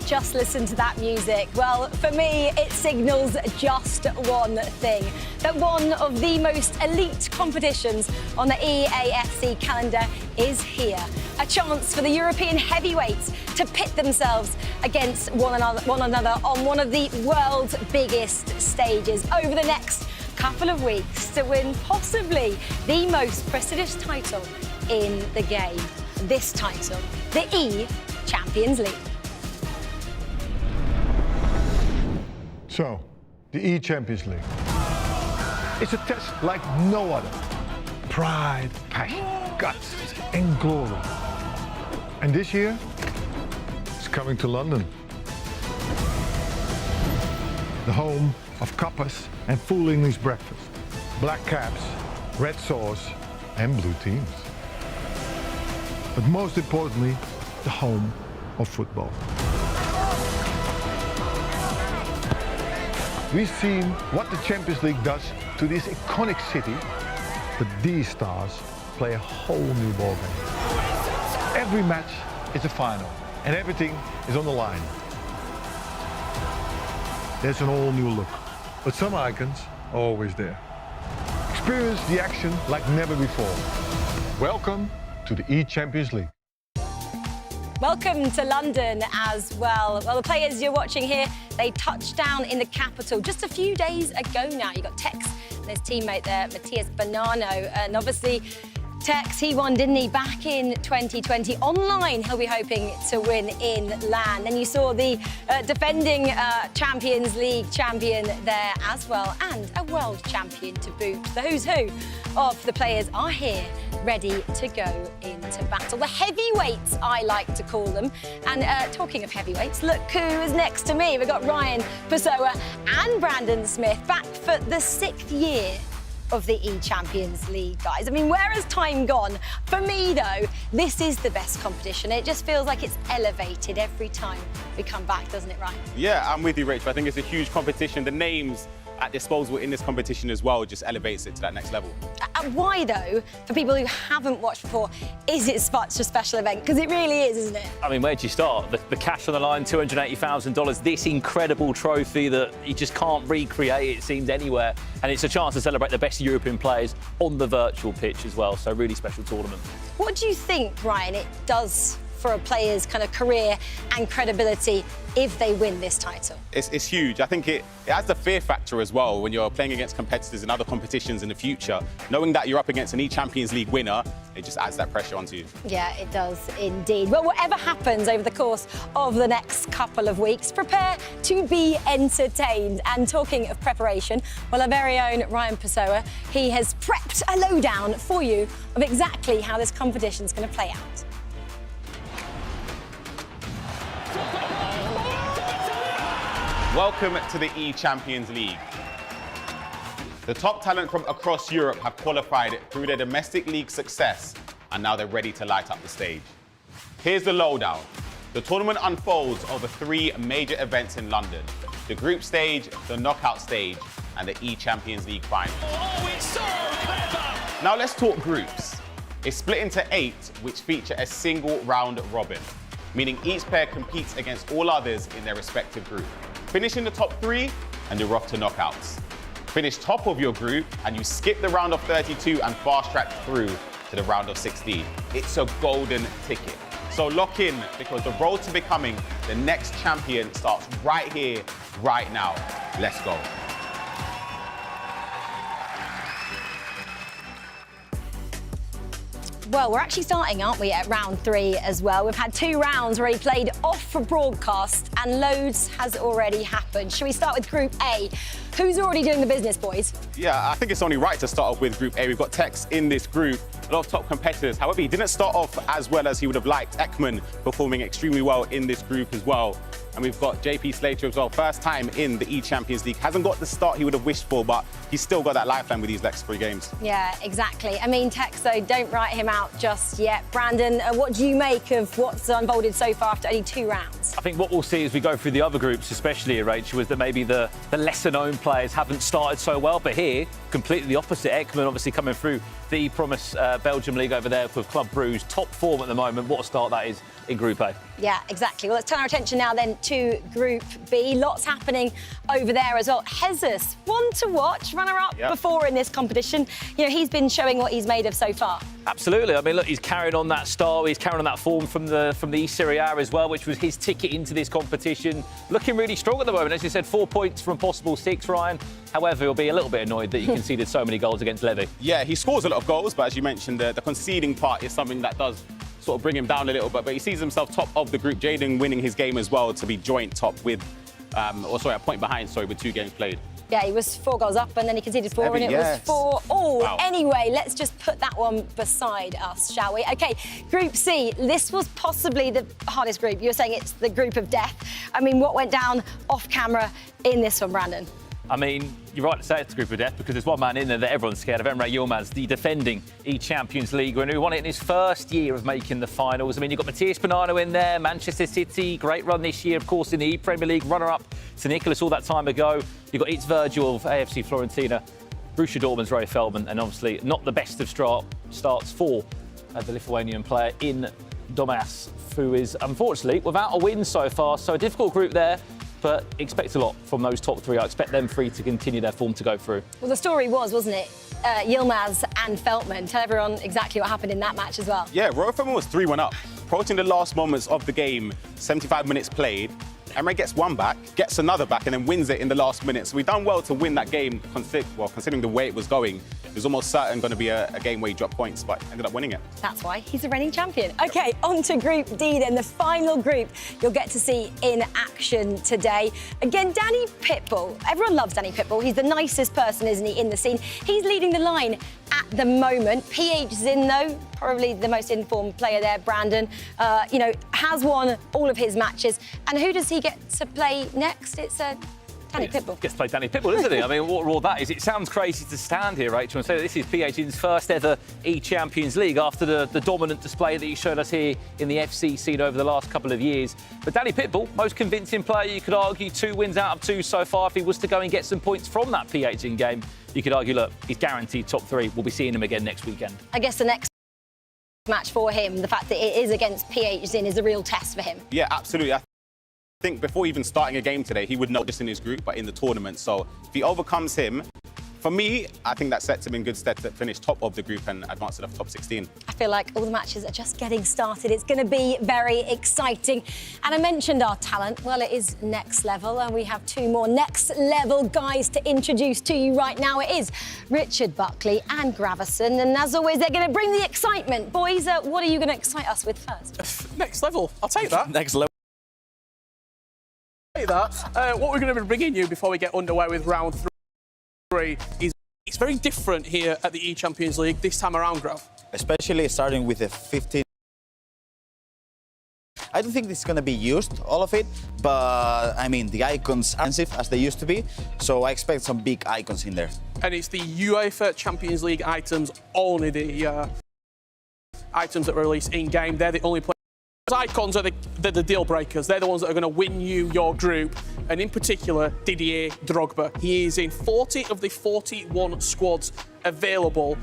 just listen to that music. Well, for me, it signals just one thing, that one of the most elite competitions on the EAFC calendar is here. A chance for the European heavyweights to pit themselves against one another on one of the world's biggest stages over the next couple of weeks to win possibly the most prestigious title in the game. This title, the eChampions League. So, the eChampions League. It's a test like no other. Pride, passion, guts, and glory. And this year, it's coming to London. The home of cuppas and full English breakfast. Black caps, red sauce, and blue teams. But most importantly, the home of football. We've seen what the Champions League does to this iconic city, but these stars play a whole new ballgame. Every match is a final, and everything is on the line. There's an all-new look, but some icons are always there. Experience the action like never before. Welcome to the eChampions League. Welcome to London as well. Well, the players you're watching here, they touched down in the capital just a few days ago now. You got Tex and his teammate there, Matthias Bonanno, and obviously Tex, he won, didn't he, back in 2020. Online, he'll be hoping to win in LAN. Then you saw the defending Champions League champion there as well, and a world champion to boot. The who's who of the players are here, ready to go into battle. The heavyweights, I like to call them. And talking of heavyweights, look who is next to me. We've got Ryan Pessoa and Brandon Smith back for the 6th year of the eChampions League, guys. I mean, where has time gone? For me, though, this is the best competition. It just feels like it's elevated every time we come back, doesn't it, Ryan? Yeah, I'm with you, Rach. I think it's a huge competition. The names at disposal in this competition as well just elevates it to that next level. Why, though, for people who haven't watched before, is it such a special event? Because it really is, isn't it? I mean, where do you start? The cash on the line, $280,000, this incredible trophy that you just can't recreate, it seems, anywhere. And it's a chance to celebrate the best European players on the virtual pitch as well. So, really special tournament. What do you think, Ryan, it does for a player's kind of career and credibility if they win this title? It's huge. I think it has the fear factor as well when you're playing against competitors in other competitions in the future. Knowing that you're up against an eChampions League winner, it just adds that pressure onto you. Yeah, it does indeed. Well, whatever happens over the course of the next couple of weeks, prepare to be entertained. And talking of preparation, well, our very own Ryan Pessoa, he has prepped a lowdown for you of exactly how this competition is going to play out. Welcome to the eChampions League. The top talent from across Europe have qualified through their domestic league success, and now they're ready to light up the stage. Here's the lowdown. The tournament unfolds over 3 major events in London: the group stage, the knockout stage, and the eChampions League final. Oh, it's so clever! Now let's talk groups. It's split into 8, which feature a single round robin, meaning each pair competes against all others in their respective group. Finish in the top 3 and you're off to knockouts. Finish top of your group and you skip the round of 32 and fast track through to the round of 16. It's a golden ticket. So lock in, because the road to becoming the next champion starts right here, right now. Let's go. Well, we're actually starting, aren't we, at round 3 as well. We've had 2 rounds already played off for broadcast and loads has already happened. Shall we start with Group A? Who's already doing the business, boys? Yeah, I think it's only right to start off with Group A. We've got Tex in this group, a lot of top competitors. However, he didn't start off as well as he would have liked. Ekman performing extremely well in this group as well. And we've got JP Slater as well, first time in the eChampions League. Hasn't got the start he would have wished for, but he's still got that lifeline with these next 3 games. Yeah, exactly. I mean, Tex, though, don't write him out just yet. Brandon, what do you make of what's unfolded so far after only 2 rounds? I think what we'll see as we go through the other groups, especially, Rachel, is that maybe the lesser-known players haven't started so well, but here, completely the opposite. Ekman obviously coming through the Promise Belgium League over there with Club Brugge, top form at the moment. What a start that is in Group A. Yeah, exactly. Well, let's turn our attention now then to Group B. Lots happening over there as well. Jesus, one to watch, runner-up before in this competition. You know, he's been showing what he's made of so far. Absolutely. I mean, look, he's carried on that style. He's carried on that form from the Serie A as well, which was his ticket into this competition. Looking really strong at the moment. As you said, 4 points from possible 6, Ryan. However, he'll be a little bit annoyed that he conceded so many goals against Levy. Yeah, he scores a lot of goals, but as you mentioned, the conceding part is something that does sort of bring him down a little bit. But he sees himself top of the group. Jaden winning his game as well to be joint top with, a point behind, with 2 games played. Yeah, he was 4 goals up and then he conceded 4 and it was 4 all. Wow. Anyway, let's just put that one beside us, shall we? OK, Group C. This was possibly the hardest group. You were saying it's the group of death. I mean, what went down off camera in this one, Brandon? I mean, you're right to say it's a group of death because there's one man in there that everyone's scared of, Emre Yilmaz, the defending eChampionsLeague winner who won it in his first year of making the finals. I mean, you've got Matías Bonano in there, Manchester City, great run this year, of course, in the Premier League, runner-up to Nicholas all that time ago. You've got It's Virgil of AFC Fiorentina, Borussia Dortmund's Ray Feldman, and obviously not the best of starts for the Lithuanian player in Domas, who is unfortunately without a win so far. So a difficult group there. But expect a lot from those top 3. I expect them 3 to continue their form to go through. Well, the story wasn't it? Yilmaz and Feldman. Tell everyone exactly what happened in that match as well. Yeah, Roy Feldman was 3-1 up. Approaching the last moments of the game, 75 minutes played. Emre gets one back, gets another back, and then wins it in the last minute. So we've done well to win that game, considering the way it was going. It was almost certain going to be a game where he dropped points, but ended up winning it. That's why he's a reigning champion. OK, on to Group D then, the final group you'll get to see in action today. Again, Danny Pitbull. Everyone loves Danny Pitbull. He's the nicest person, isn't he, in the scene. He's leading the line at the moment. PH Zin, though, probably the most informed player there, Brandon, has won all of his matches. And who does he get to play next? It's Danny Pitbull. Gets to play Danny Pitbull, isn't he? I mean, what all that is. It sounds crazy to stand here, Rachel, and say that this is PH's first ever eChampionsLeague after the dominant display that he showed us here in the FC scene over the last couple of years. But Danny Pitbull, most convincing player, you could argue, 2 wins out of 2 so far. If he was to go and get some points from that PH in game, you could argue, look, he's guaranteed top 3. We'll be seeing him again next weekend. I guess the next match for him, the fact that it is against PH Zin is a real test for him. Yeah, absolutely. I think before even starting a game today, he would know just in his group, but in the tournament. So if he overcomes him, for me, I think that sets him in good stead to finish top of the group and advance to the top 16. I feel like all the matches are just getting started. It's going to be very exciting. And I mentioned our talent. Well, it is next level, and we have 2 more next level guys to introduce to you right now. It is Richard Buckley and Gravison. And as always, they're going to bring the excitement. Boys, what are you going to excite us with first? Next level. I'll take that. Next level. What we're going to be bringing you before we get underway with round 3 is it's very different here at the eChampionsLeague this time around, Grav. Especially starting with the 15. I don't think it's going to be used, all of it, but I mean, the icons are expensive as they used to be, so I expect some big icons in there. And it's the UEFA Champions League items, only the items that were released in-game. They're the only players. Icons are the deal breakers. They're the ones that are going to win you your group. And in particular, Didier Drogba. He is in 40 of the 41 squads available.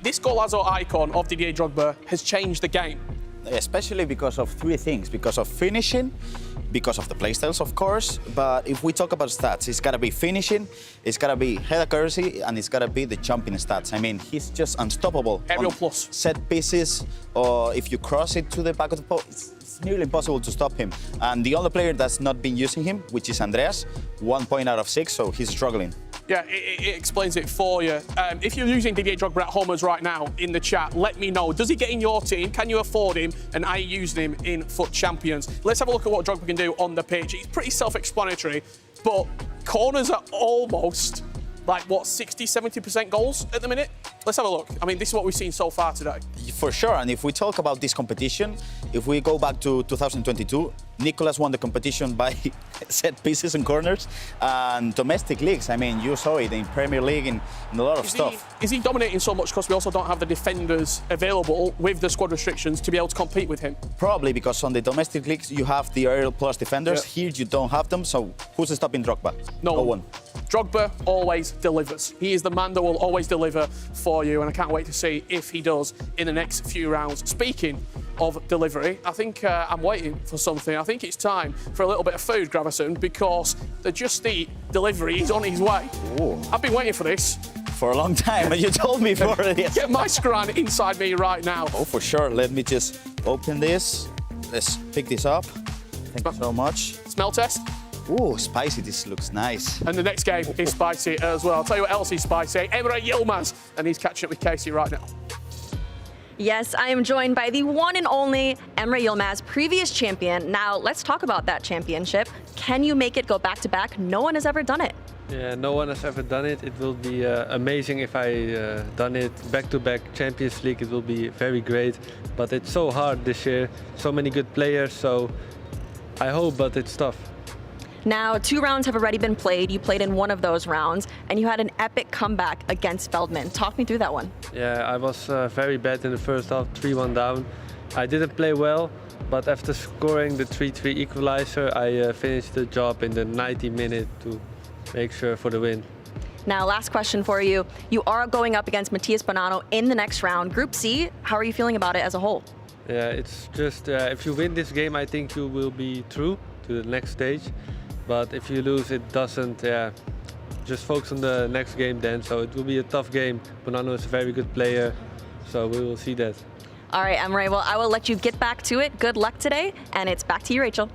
This Golazo icon of Didier Drogba has changed the game. Especially because of 3 things. Because of finishing, because of the playstyles, of course. But if we talk about stats, it's got to be finishing, it's got to be head accuracy, and it's got to be the jumping stats. I mean, he's just unstoppable. Aerial plus. Set pieces, or if you cross it to the back of the post, it's nearly impossible to stop him. And the only player that's not been using him, which is Andreas, 1 point out of 6, so he's struggling. Yeah, it explains it for you. If you're using Didier Drogba at Homers right now in the chat, let me know. Does he get in your team? Can you afford him? And are you using him in FUT Champions? Let's have a look at what Drogba can do on the pitch. It's pretty self-explanatory, but corners are almost like, what, 60, 70% goals at the minute? Let's have a look. I mean, this is what we've seen so far today. For sure, and if we talk about this competition, if we go back to 2022, Nicholas won the competition by set pieces and corners and domestic leagues. I mean, you saw it in Premier League and a lot of stuff. Is he dominating so much because we also don't have the defenders available with the squad restrictions to be able to compete with him? Probably, because on the domestic leagues, you have the aerial plus defenders. Here, you don't have them, so who's stopping Drogba? No one. Drogba always delivers. He is the man that will always deliver for you, and I can't wait to see if he does in the next few rounds. Speaking of delivery. I think I'm waiting for something. I think it's time for a little bit of food, Gravison, because the Just Eat delivery is on his way. Ooh. I've been waiting for this. For a long time, and you told me for this. Get my scran inside me right now. Oh, for sure. Let me just open this. Let's pick this up. Thank you so much. Smell test. Ooh, spicy. This looks nice. And the next game is spicy as well. I'll tell you what else is spicy. Emre Yilmaz, and he's catching up with Casey right now. Yes, I am joined by the one and only Emre Yilmaz, previous champion. Now, let's talk about that championship. Can you make it go back-to-back? No one has ever done it. Yeah, no one has ever done it. It will be amazing if I done it back-to-back Champions League. It will be very great, but it's so hard this year. So many good players, so I hope, but it's tough. Now, 2 rounds have already been played. You played in one of those rounds, and you had an epic comeback against Feldman. Talk me through that one. Yeah, I was very bad in the first half, 3-1 down. I didn't play well, but after scoring the 3-3 equalizer, I finished the job in the 90th minute to make sure for the win. Now, last question for you. You are going up against Matías Bonanno in the next round. Group C, how are you feeling about it as a whole? Yeah, it's just, if you win this game, I think you will be through to the next stage. But if you lose, it doesn't, just focus on the next game then. So it will be a tough game. Bonanno is a very good player, so we will see that. All right, Emre, well, I will let you get back to it. Good luck today, and it's back to you, Rachel.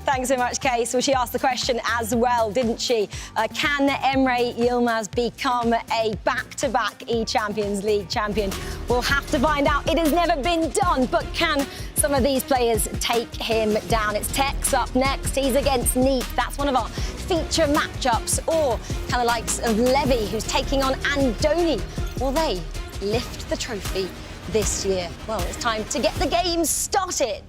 Thanks so much, Kay. So she asked the question as well, didn't she? Can Emre Yilmaz become a back-to-back eChampions League champion? We'll have to find out. It has never been done, but can some of these players take him down? It's Tex up next. He's against Neat. That's one of our feature matchups. Or kind of likes of Levy, who's taking on Andoni. Will they lift the trophy this year? Well, it's time to get the game started.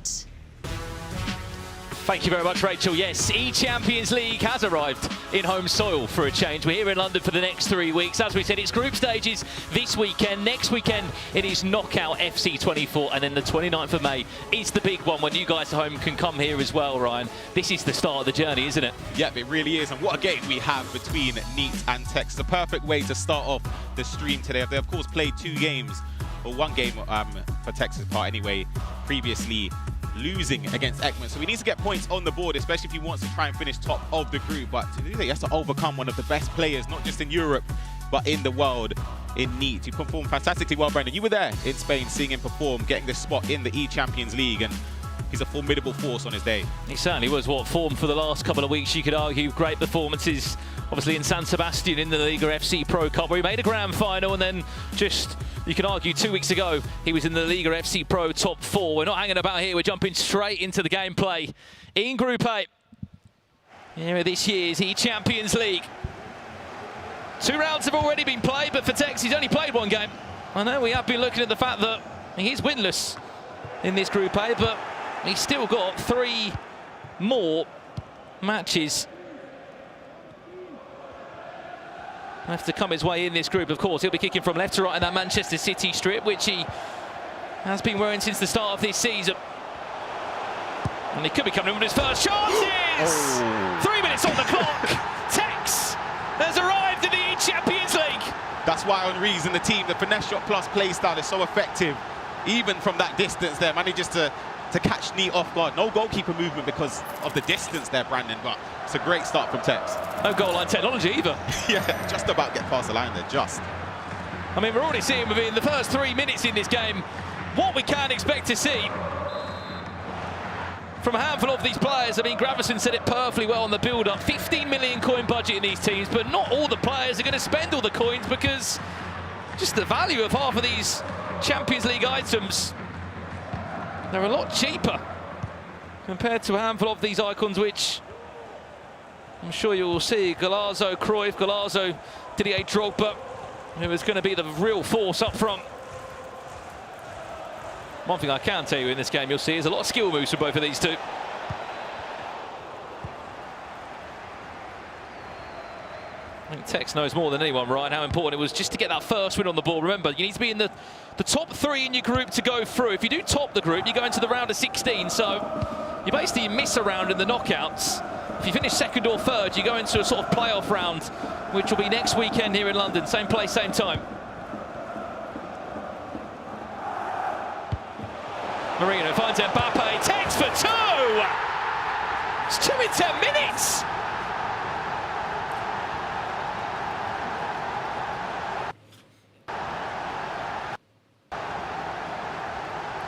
Thank you very much, Rachel. Yes, eChampions League has arrived in home soil for a change. We're here in London for the next 3 weeks. As we said, it's group stages this weekend. Next weekend, it is Knockout FC24. And then the 29th of May is the big one when you guys at home can come here as well, Ryan. This is the start of the journey, isn't it? Yep, it really is. And what a game we have between Neat and Tex. It's a perfect way to start off the stream today. They, of course, played 2 games, or 1 game for Tex's part anyway, previously losing against Ekman. So we need to get points on the board, especially if he wants to try and finish top of the group. But to do that, he has to overcome one of the best players, not just in Europe, but in the world, in Neat. He performed fantastically well, Brendan. You were there in Spain seeing him perform, getting this spot in the eChampions League, and he's a formidable force on his day. He certainly was. What form for the last couple of weeks, you could argue. Great performances, obviously in San Sebastian in the Liga FC Pro Cup, where he made a grand final, and then just, you can argue, 2 weeks ago, he was in the Liga FC Pro top 4. We're not hanging about here. We're jumping straight into the gameplay in Group A. Here are this year's eChampions League. 2 rounds have already been played, but for Tex, he's only played 1 game. I know we have been looking at the fact that he's winless in this Group A, but he's still got 3 more matches have to come his way in this group. Of course, he'll be kicking from left to right in that Manchester City strip, which he has been wearing since the start of this season. And he could be coming in with his first chances! 3 minutes on the clock. Tex has arrived in the eChampions League. That's why Henri's in the team. The finesse shot plus play style is so effective. Even from that distance there, manages to catch Neat off guard. No goalkeeper movement because of the distance there, Brandon, but it's a great start from Tex. No goal line technology either. Yeah, just about get past the line there, just. I mean, we're already seeing within the first 3 minutes in this game what we can expect to see from a handful of these players. I mean, Gravison said it perfectly well on the build-up. 15 million coin budget in these teams, but not all the players are going to spend all the coins because just the value of half of these Champions League items, they're a lot cheaper compared to a handful of these icons, which I'm sure you will see. Galazzo, Cruyff, Galazzo, Didier Drogba, who is going to be the real force up front. One thing I can tell you in this game you'll see is a lot of skill moves for both of these two. I think Tex knows more than anyone, Ryan, how important it was just to get that first win on the board. Remember, you need to be in the top 3 in your group to go through. If you do top the group, you go into the round of 16, so you basically miss a round in the knockouts. If you finish 2nd or 3rd, you go into a sort of playoff round, which will be next weekend here in London. Same place, same time. Marino finds Mbappe, takes for 2! It's 2 in 10 minutes!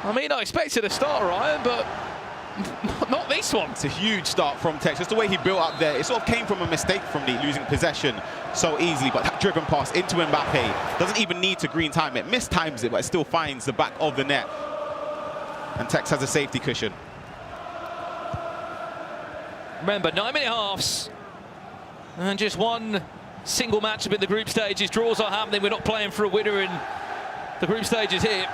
I mean, I expected a start, Ryan, but not this one. It's a huge start from Tex. Just the way he built up there, it sort of came from a mistake from Lee, losing possession so easily. But that driven pass into Mbappe doesn't even need to green time it. Mistimes it, but it still finds the back of the net. And Tex has a safety cushion. Remember, 9-minute halves. And just one single matchup in the group stages. Draws are happening. We're not playing for a winner in the group stages here.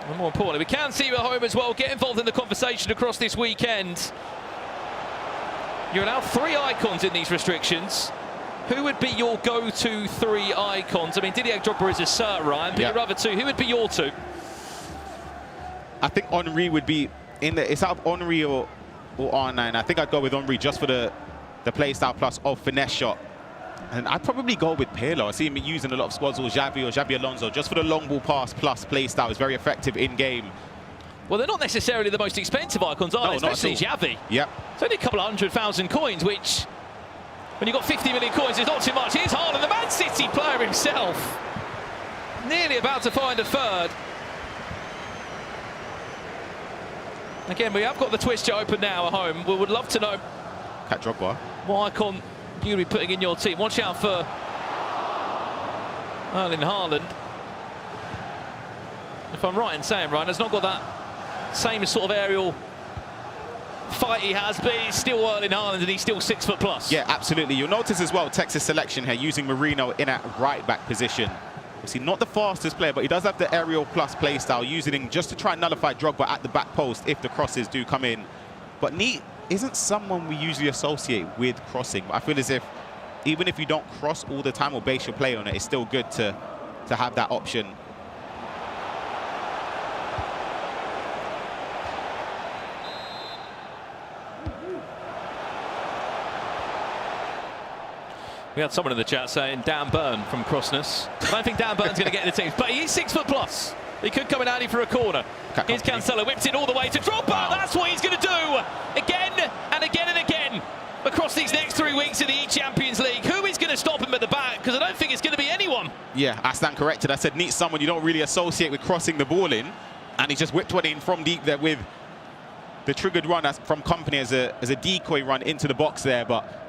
And more importantly, we can see you at home as well. Get involved in the conversation across this weekend. You're allowed 3 icons in these restrictions. Who would be your go-to 3 icons? I mean, Didier Drogba is a cert, Ryan, but your other 2, who would be your 2? I think Henry would be in the... It's out of Henry or R9. I think I'd go with Henry just for the play style plus of finesse shot. And I'd probably go with Pirlo. I see him using a lot of squads, or Xavi Alonso, just for the long ball pass plus play style. Is very effective in game. Well, they're not necessarily the most expensive icons, are they? Especially Xavi. Yep. It's only a couple of 100,000 coins, which, when you've got 50 million coins, is not too much. Here's Haaland, the Man City player himself. Nearly about to find a third. Again, we have got the Twitch chat open now at home. We would love to know Cat Drogba. What icon you'll be putting in your team. Watch out for Erling Haaland. If I'm right in saying, Ryan, has not got that same sort of aerial fight he has, but he's still Erling Haaland and he's still 6 foot plus. Yeah, absolutely. You'll notice as well Texas selection here, using Marino in a right back position. Obviously not the fastest player, but he does have the aerial plus play style, using him just to try and nullify Drogba at the back post if the crosses do come in. But Neat isn't someone we usually associate with crossing. But I feel as if even if you don't cross all the time or base your play on it, it's still good to have that option. We had someone in the chat saying Dan Burn from Crossness. I don't think Dan Burn's going to get in the team, but he's 6 foot plus. He could come in handy for a corner. Here's Cancelo, whipped it all the way to Drogba. Wow. That's what he's going to do again and again and again across these next 3 weeks in the eChampions League. Who is going to stop him at the back? Because I don't think it's going to be anyone. Yeah, I stand corrected. I said Neat's someone you don't really associate with crossing the ball in, and he just whipped one in from deep there with the triggered run from Company as a decoy run into the box there. But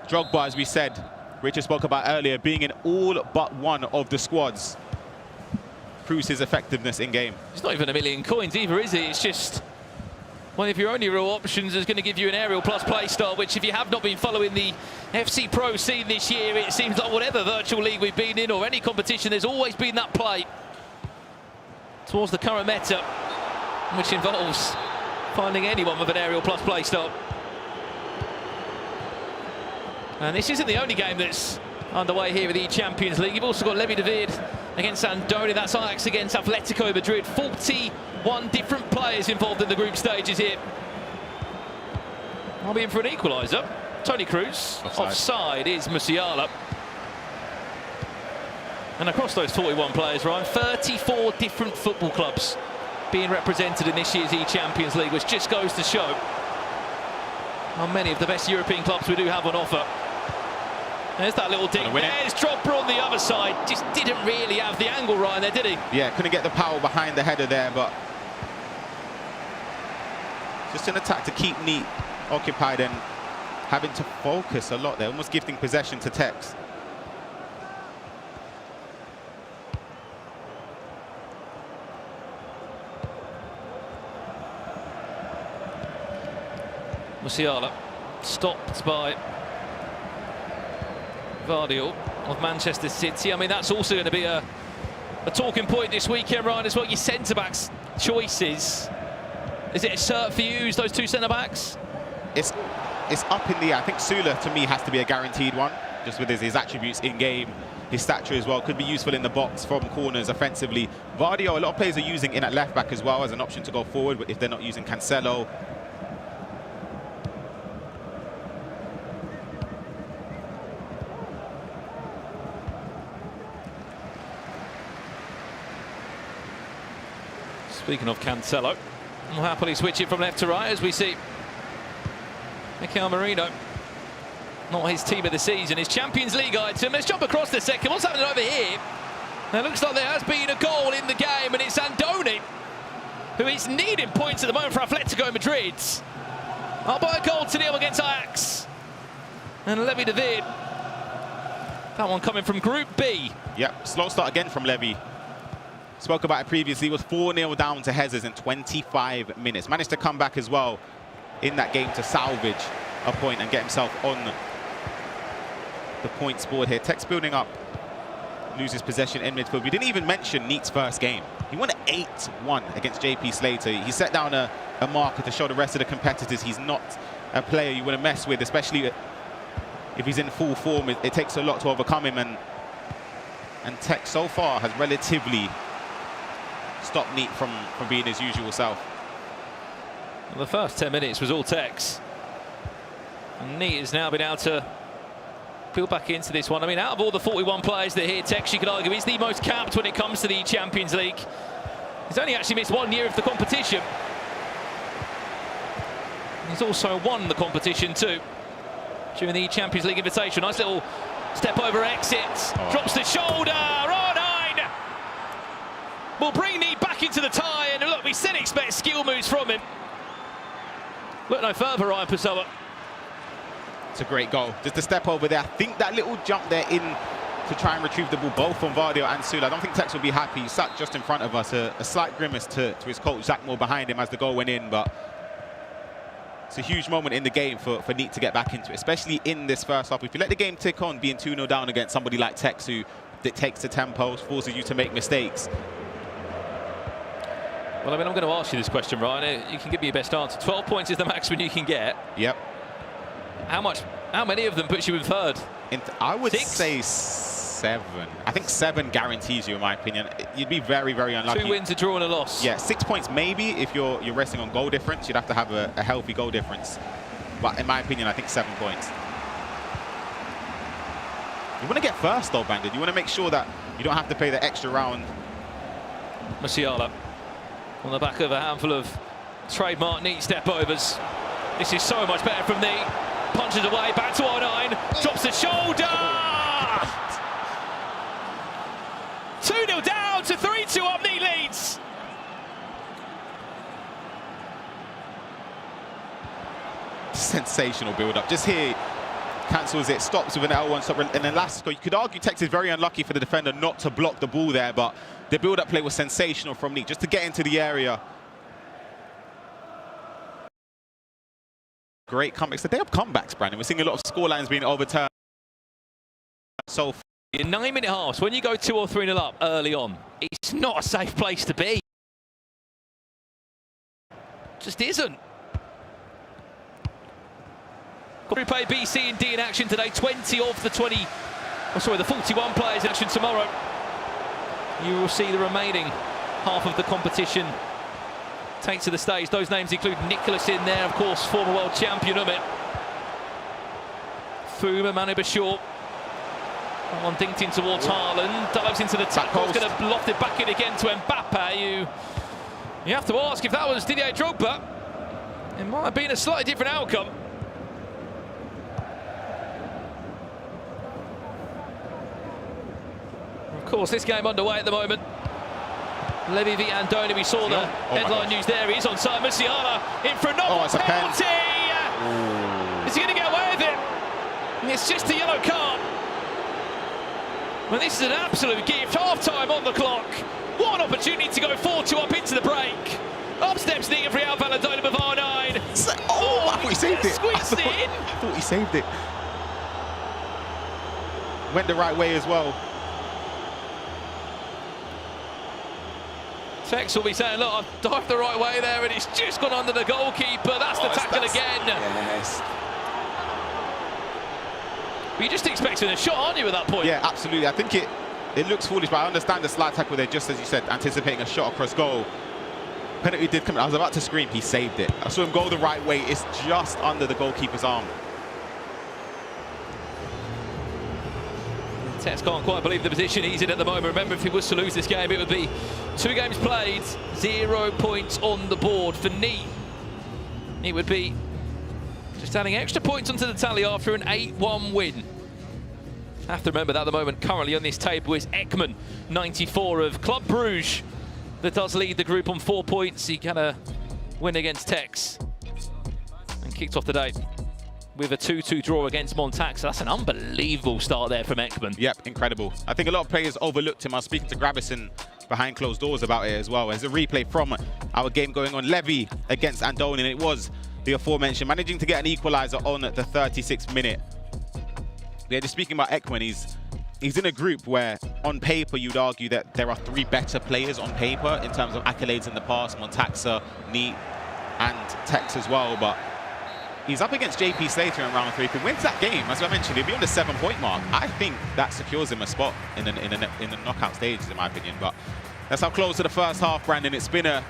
Drogba, as we said, Richard spoke about earlier, being in all but one of the squads, proves his effectiveness in game. It's not even a million coins either, is it? It's just one of your only real options is going to give you an aerial plus play style, which if you have not been following the FC Pro scene this year, it seems like whatever virtual league we've been in or any competition, there's always been that play towards the current meta, which involves finding anyone with an aerial plus play style. And this isn't the only game that's underway here with the eChampions League. You've also got Levi David against Sampdoria. That's Ajax against Atletico Madrid. 41 different players involved in the group stages here. I'll be in for an equaliser. Toni Kroos. Offside is Musiala. And across those 41 players, Ryan, 34 different football clubs being represented in this year's eChampions League, which just goes to show how many of the best European clubs we do have on offer. There's that little ding. There's Drogba on the other side. Just didn't really have the angle, Ryan, there, did he? Yeah, couldn't get the power behind the header there, but just an attack to keep Neat occupied and having to focus a lot there, almost gifting possession to Tex. Musiala stopped by Vardiol of Manchester City. I mean, that's also going to be a talking point this weekend, Ryan, as well. Your centre-backs choices. Is it a cert for you, those 2 centre-backs? It's up in the air. I think Sula, to me, has to be a guaranteed one, just with his attributes in game. His stature as well could be useful in the box from corners offensively. Vardiol, a lot of players are using in at left-back as well as an option to go forward, but if they're not using Cancelo. Speaking of Cancelo, we'll happily switch it from left to right as we see Mikel Merino. Not his team of the season, his Champions League item. Let's jump across the second. What's happening over here? It looks like there has been a goal in the game, and it's Andoni, who is needing points at the moment for Atletico Madrid. Up by a goal to 0 against Ajax. And Levy David. That one coming from Group B. Yep, slow start again from Levy. Spoke about it previously, was 4-0 down to Hezes in 25 minutes. Managed to come back as well in that game to salvage a point and get himself on the points board here. Tech's building up, loses possession in midfield. We didn't even mention Neat's first game. He won 8-1 against JP Slater. He set down a marker to show the rest of the competitors he's not a player you want to mess with, especially if he's in full form. It takes a lot to overcome him, and Tech so far has relatively stopped Neat from being his usual self. Well, the first 10 minutes was all Tech's. And Neat has now been able to build back into this one. I mean, out of all the 41 players that are here, Tex, you could argue, is the most capped when it comes to the Champions League. He's only actually missed 1 year of the competition. He's also won the competition too during the Champions League invitation. Nice little step over exit, drops the shoulder. R9 will bring Neat back into the tie, and look, we said expect skill moves from him. Look no further, Ryan Pessoa. It's a great goal. Just a step over there. I think that little jump there in to try and retrieve the ball, both from Vardio and Sula. I don't think Tex will be happy. He sat just in front of us. A slight grimace to his coach, Zach Moore, behind him as the goal went in. But it's a huge moment in the game for Neat to get back into it, especially in this first half. If you let the game tick on, being 2-0 down against somebody like Tex, who dictates the tempo, forces you to make mistakes. Well, I mean, I'm going to ask you this question, Ryan. You can give me your best answer. 12 points is the maximum you can get. Yep. How many of them puts you in third? I would 6? say 7. I think 7 guarantees you, in my opinion. You'd be very, very unlucky. 2 wins, a draw and a loss. Yeah, 6 points maybe if you're resting on goal difference. You'd have to have a healthy goal difference. But in my opinion, I think 7 points. You want to get first though, Bandit. You want to make sure that you don't have to play the extra round. Musiala on the back of a handful of trademark Neat step overs. This is so much better from Neat. Punches away, back to R9, drops the shoulder! 2-0 down to 3-2 up, Neat leads. Sensational build-up. Just here, cancels it, stops with an L1 stop, and then last goal. You could argue Tex is very unlucky for the defender not to block the ball there, but the build-up play was sensational from Neat, just to get into the area. Great comebacks. The day of comebacks, Brandon. We're seeing a lot of scorelines being overturned. So in 9-minute halves, when you go 2 or 3-0 up early on, it's not a safe place to be. Just isn't. Group A, B, C and D in action today. 20 of the 41 players in action tomorrow. You will see the remaining half of the competition take to the stage. Those names include Nicholas in there, of course, former world champion of it. Fuma, Manu Bashir. One dinked in towards Haaland, dives into the tackle, going to loft it back in again to Mbappe. You have to ask if that was Didier Drogba. It might have been a slightly different outcome. Of course, this game underway at the moment. Levy v Andoni, we saw the headline news there. He's on side. Musiala in for another penalty. Is he going to get away with it? It's just a yellow card. Well, this is an absolute gift. Half-time on the clock. What an opportunity to go 4-2 up into the break. Up steps the Real Valladolid with R9. I thought he saved it. Squeezed it in. I thought he saved it. Went the right way as well. Tex will be saying, look, I've dived the right way there and it's just gone under the goalkeeper. That's the tackle again. Yes. But you're just expecting a shot, aren't you, at that point? Yeah, absolutely. I think it looks foolish, but I understand the slide tackle there, just as you said, anticipating a shot across goal. Penalty did come in. I was about to scream, he saved it. I saw him go the right way. It's just under the goalkeeper's arm. Tets can't quite believe the position he's in at the moment. Remember, if he was to lose this game, it would be 2 games played, 0 points on the board for Neat. It would be just adding extra points onto the tally after an 8-1 win. Have to remember that at the moment, currently on this table is Ekman, 94 of Club Bruges, that does lead the group on 4 points. He got a win against Tex and kicked off the day with a 2-2 draw against Montax. So that's an unbelievable start there from Ekman. Yep, incredible. I think a lot of players overlooked him. I was speaking to Gravison behind closed doors about it as well. There's a replay from our game going on, Levy against Andoni, and it was the aforementioned, managing to get an equaliser on the 36th minute. Yeah, just speaking about Ekman, he's in a group where, on paper, you'd argue that there are 3 better players on paper in terms of accolades in the past, Montaxa, Neat, and Tex as well, but he's up against JP Slater in round 3. If he wins that game, as I mentioned, he'll be on the 7-point mark. I think that secures him a spot in the knockout stages, in my opinion. But that's how close to the first half, Brandon. It's been a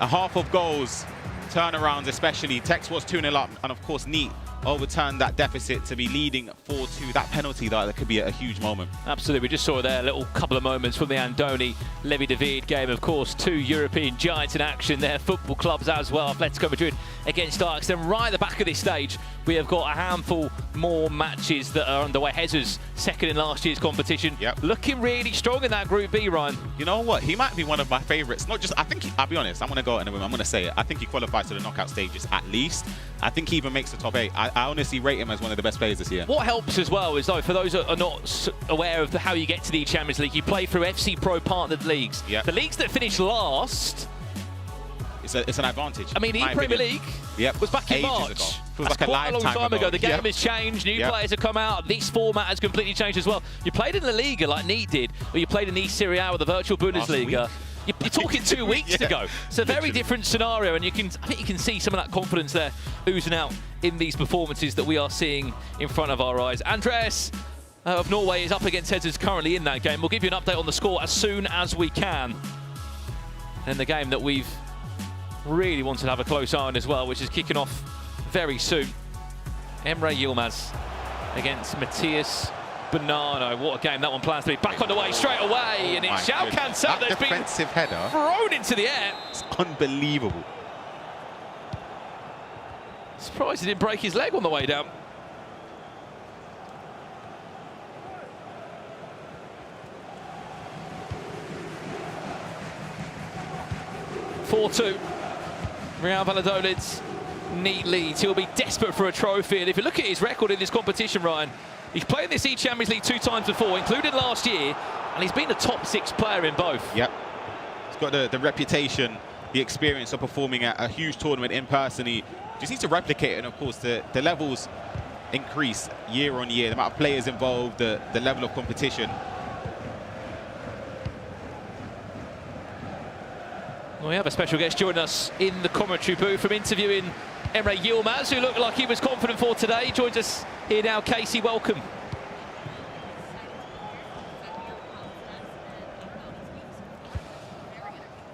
half of goals, turnarounds especially. Tex was 2-0 up, and of course, Neat overturned that deficit to be leading 4-2. That penalty, though, that could be a huge moment. Absolutely. We just saw there a little couple of moments from the Andoni Levy David game. Of course, 2 European giants in action there, football clubs as well. Atletico Madrid against Ajax. Then right at the back of this stage, we have got a handful more matches that are underway. Jesus, second in last year's competition. Yep. Looking really strong in that Group B, Ryan. You know what? He might be one of my favourites. Not just, I think, I'll be honest, I'm going to go out in a room, I'm going to say it. I think he qualifies to the knockout stages at least. I think he even makes the top 8. I honestly rate him as one of the best players this year. What helps as well is, though, for those that are not aware of how you get to the eChampions League, you play through FC Pro partnered leagues. Yep. The leagues that finish last, it's an advantage. I mean, E-Premier League was back in March. Feels That's like quite a long time ago. The game Yep. has changed. New players have come out. This format has completely changed as well. You played in La Liga like Neat did, or you played in the Serie A or the virtual Bundesliga. You're talking 2 weeks ago. It's a very different scenario, and I think you can see some of that confidence there oozing out in these performances that we are seeing in front of our eyes. Andreas of Norway is up against Heads currently in that game. We'll give you an update on the score as soon as we can. And the game that we've really wanted to have a close eye on as well, which is kicking off very soon. Emre Yilmaz against Matthias Bonanno. What a game that one plans to be. Back on the way straight away, and it's Xiao Cancel that's been defensive header thrown into the air. It's unbelievable. Surprised he didn't break his leg on the way down. (4-2). Real Valladolid's Neat leads. He'll be desperate for a trophy, and if you look at his record in this competition, Ryan, he's played this eChampions League 2 times before, including last year, and he's been a top 6 player in both. Yep. He's got the reputation, the experience of performing at a huge tournament in person. He just needs to replicate it, and of course the levels increase year on year. The amount of players involved, the level of competition. Well, we have a special guest joining us in the commentary booth from interviewing Emre Yilmaz, who looked like he was confident for today. He joins us here now. Casey, welcome.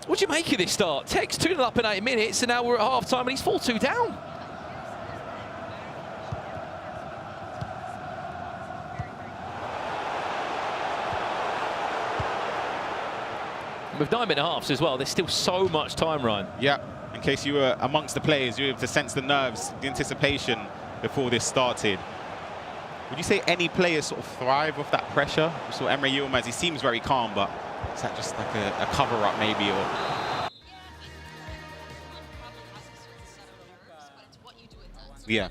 What do you make of this start? Tex 2-0 up in 8 minutes, and now we're at half-time, and he's 4-2 down. With 9 minute halves as well, there's still so much time, Ryan. Yeah, in case you were amongst the players, you were able to sense the nerves, the anticipation before this started. Would you say any players sort of thrive off that pressure? We saw Emre Yilmaz, he seems very calm, but is that just like a cover-up maybe? Or yeah.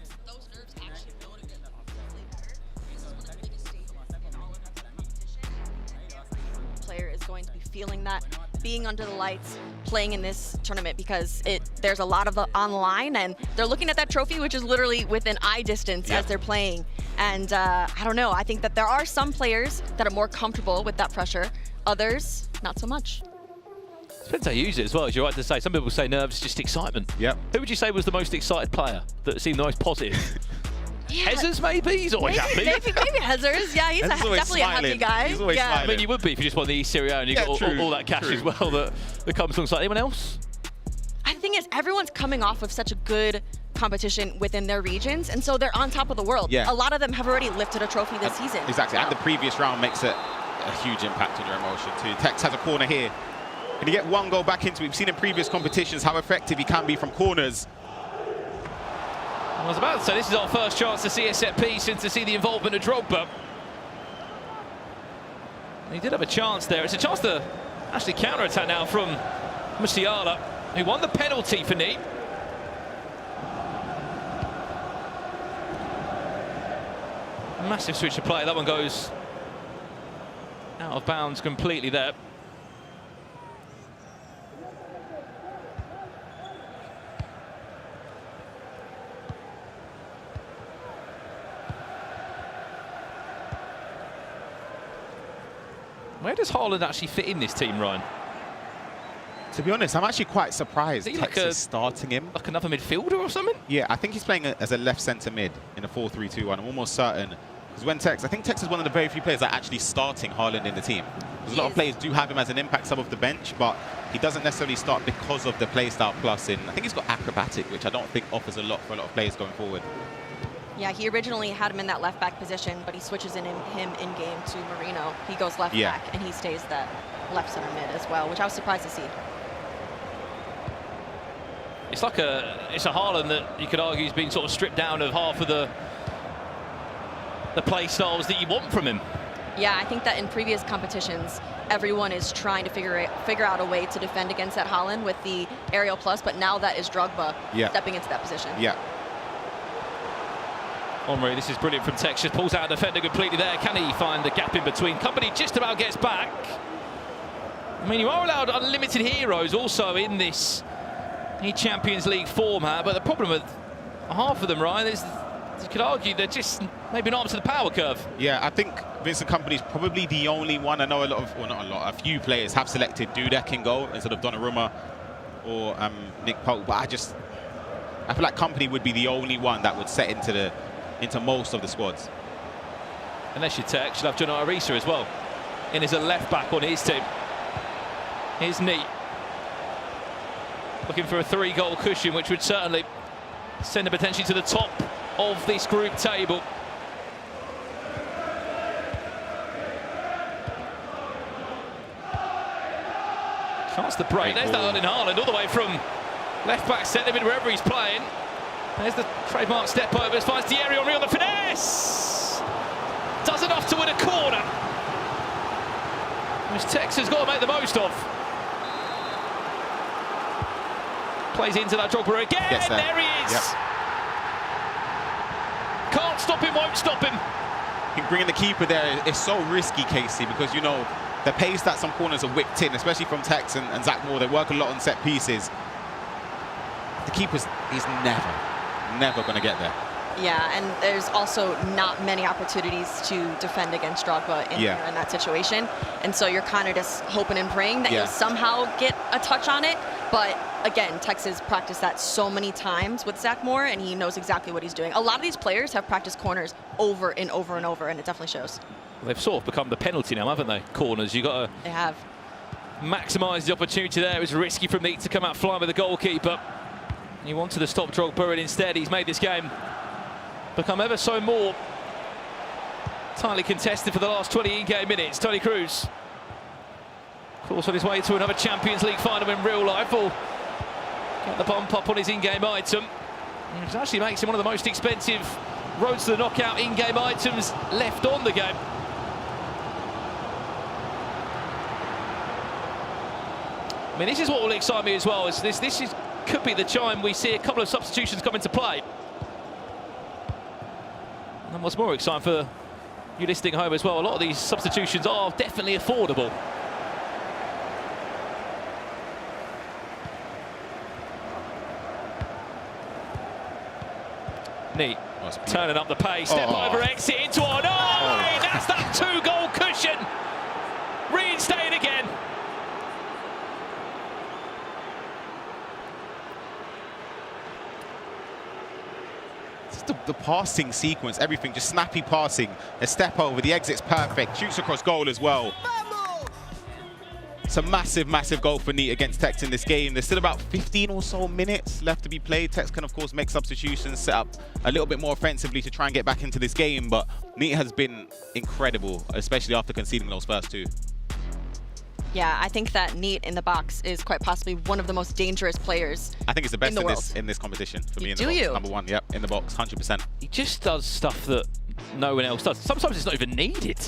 Player is going to be feeling that, being under the lights, playing in this tournament, because there's a lot of online, and they're looking at that trophy, which is literally within eye distance as they're playing. And I don't know, I think that there are some players that are more comfortable with that pressure, others not so much. Depends how you use it as well, as you're right to say. Some people say nerves, just excitement. Yep. Who would you say was the most excited player that seemed the most positive? Hezzers, maybe? He's always happy. Maybe Hezzers. Yeah, he's definitely a happy guy. He's always I mean, you would be if you just won the Serie A and you got all that cash as well that comes alongside. Anyone else? I think it's everyone's coming off of such a good competition within their regions, and so they're on top of the world. Yeah. A lot of them have already lifted a trophy this season. Exactly, and the previous round makes a huge impact on your emotion too. Tex has a corner here. Can he get one goal back into it? We've seen in previous competitions how effective he can be from corners. I was about to say, this is our first chance to see a set piece and to see the involvement of Drogba. He did have a chance there. It's a chance to actually counter-attack now from Musiala, who won the penalty for Nice. Massive switch of play. That one goes out of bounds completely there. Where does Haaland actually fit in this team, Ryan? To be honest, I'm actually quite surprised Is he Tex like is starting him. Like another midfielder or something? Yeah, I think he's playing as a left centre mid in a 4-3-2-1. I'm almost certain. Because when I think Tex is one of the very few players that are actually starting Haaland in the team. Because a lot of players do have him as an impact sub off the bench, but he doesn't necessarily start because of the play style plus in. I think he's got acrobatic, which I don't think offers a lot for a lot of players going forward. Yeah, he originally had him in that left back position, but he switches him in game to Marino. He goes left back, and he stays that left center mid as well, which I was surprised to see. It's like it's a Haaland that you could argue has been sort of stripped down of half of the play styles that you want from him. Yeah, I think that in previous competitions, everyone is trying to figure out a way to defend against that Haaland with the aerial plus, but now that is Drogba stepping into that position. Yeah. Omri, this is brilliant from Tex. Just pulls out a defender completely there. Can he find the gap in between? Company just about gets back. I mean, you are allowed unlimited heroes also in this Champions League format, but the problem with half of them, Ryan, is you could argue they're just maybe not up to the power curve. Yeah, I think Vincent Kompany's probably the only one. I know a lot of, well, not a lot, a few players have selected Dudek in goal instead of Donnarumma or Nick Pope, but I feel like Kompany would be the only one that would set into most of the squads. Unless you're Tex, you'll have John Arisa as well. And as a left back on his team. Here's Neat. Looking for a 3-goal cushion, which would certainly send him potentially to the top of this group table. Chance to break. There's that Erling Haaland all the way from left back, centre mid, wherever he's playing. There's the trademark step over. Finds Thierry Henry on the finesse. Does enough to win a corner, which Tex has got to make the most of. Plays into that Drogba again. There he is. Yep. Can't stop him, won't stop him. I think bringing the keeper there is so risky, Casey, because you know the pace that some corners are whipped in, especially from Tex and Zach Moore. They work a lot on set pieces. The keeper's never going to get there. Yeah, and there's also not many opportunities to defend against Drogba in that situation. And so you're kind of just hoping and praying that you'll somehow get a touch on it. But again, Tex has practiced that so many times with Zach Moore, and he knows exactly what he's doing. A lot of these players have practiced corners over and over and over, and it definitely shows. Well, they've sort of become the penalty now, haven't they? Corners, you've got to maximise the opportunity there. It was risky from Neat to come out flying with the goalkeeper. He wanted to stop Drogba, and instead he's made this game become ever so more tightly contested for the last 20 in-game minutes. Toni Kroos, of course, on his way to another Champions League final in real life, will get the bump up on his in-game item, which actually makes him one of the most expensive roads to the knockout in-game items left on the game. I mean, this is what will excite me as well. Is this could be the time we see a couple of substitutions come into play. And what's more exciting for you listening at home as well, a lot of these substitutions are definitely affordable. Neat. Turning up the pace, step over, exit into on. That's that 2-goal cushion. Reinstated again. The passing sequence, everything, just snappy passing, a step over, the exit's perfect, shoots across goal as well. It's a massive, massive goal for Neat against Tex in this game. There's still about 15 or so minutes left to be played. Tex can, of course, make substitutions, set up a little bit more offensively to try and get back into this game. But Neat has been incredible, especially after conceding those first two. Yeah, I think that Neat in the box is quite possibly one of the most dangerous players. I think it's the best in in this competition for me. In Do the box. you? Number one, yep, in the box, 100%. He just does stuff that no one else does. Sometimes it's not even needed.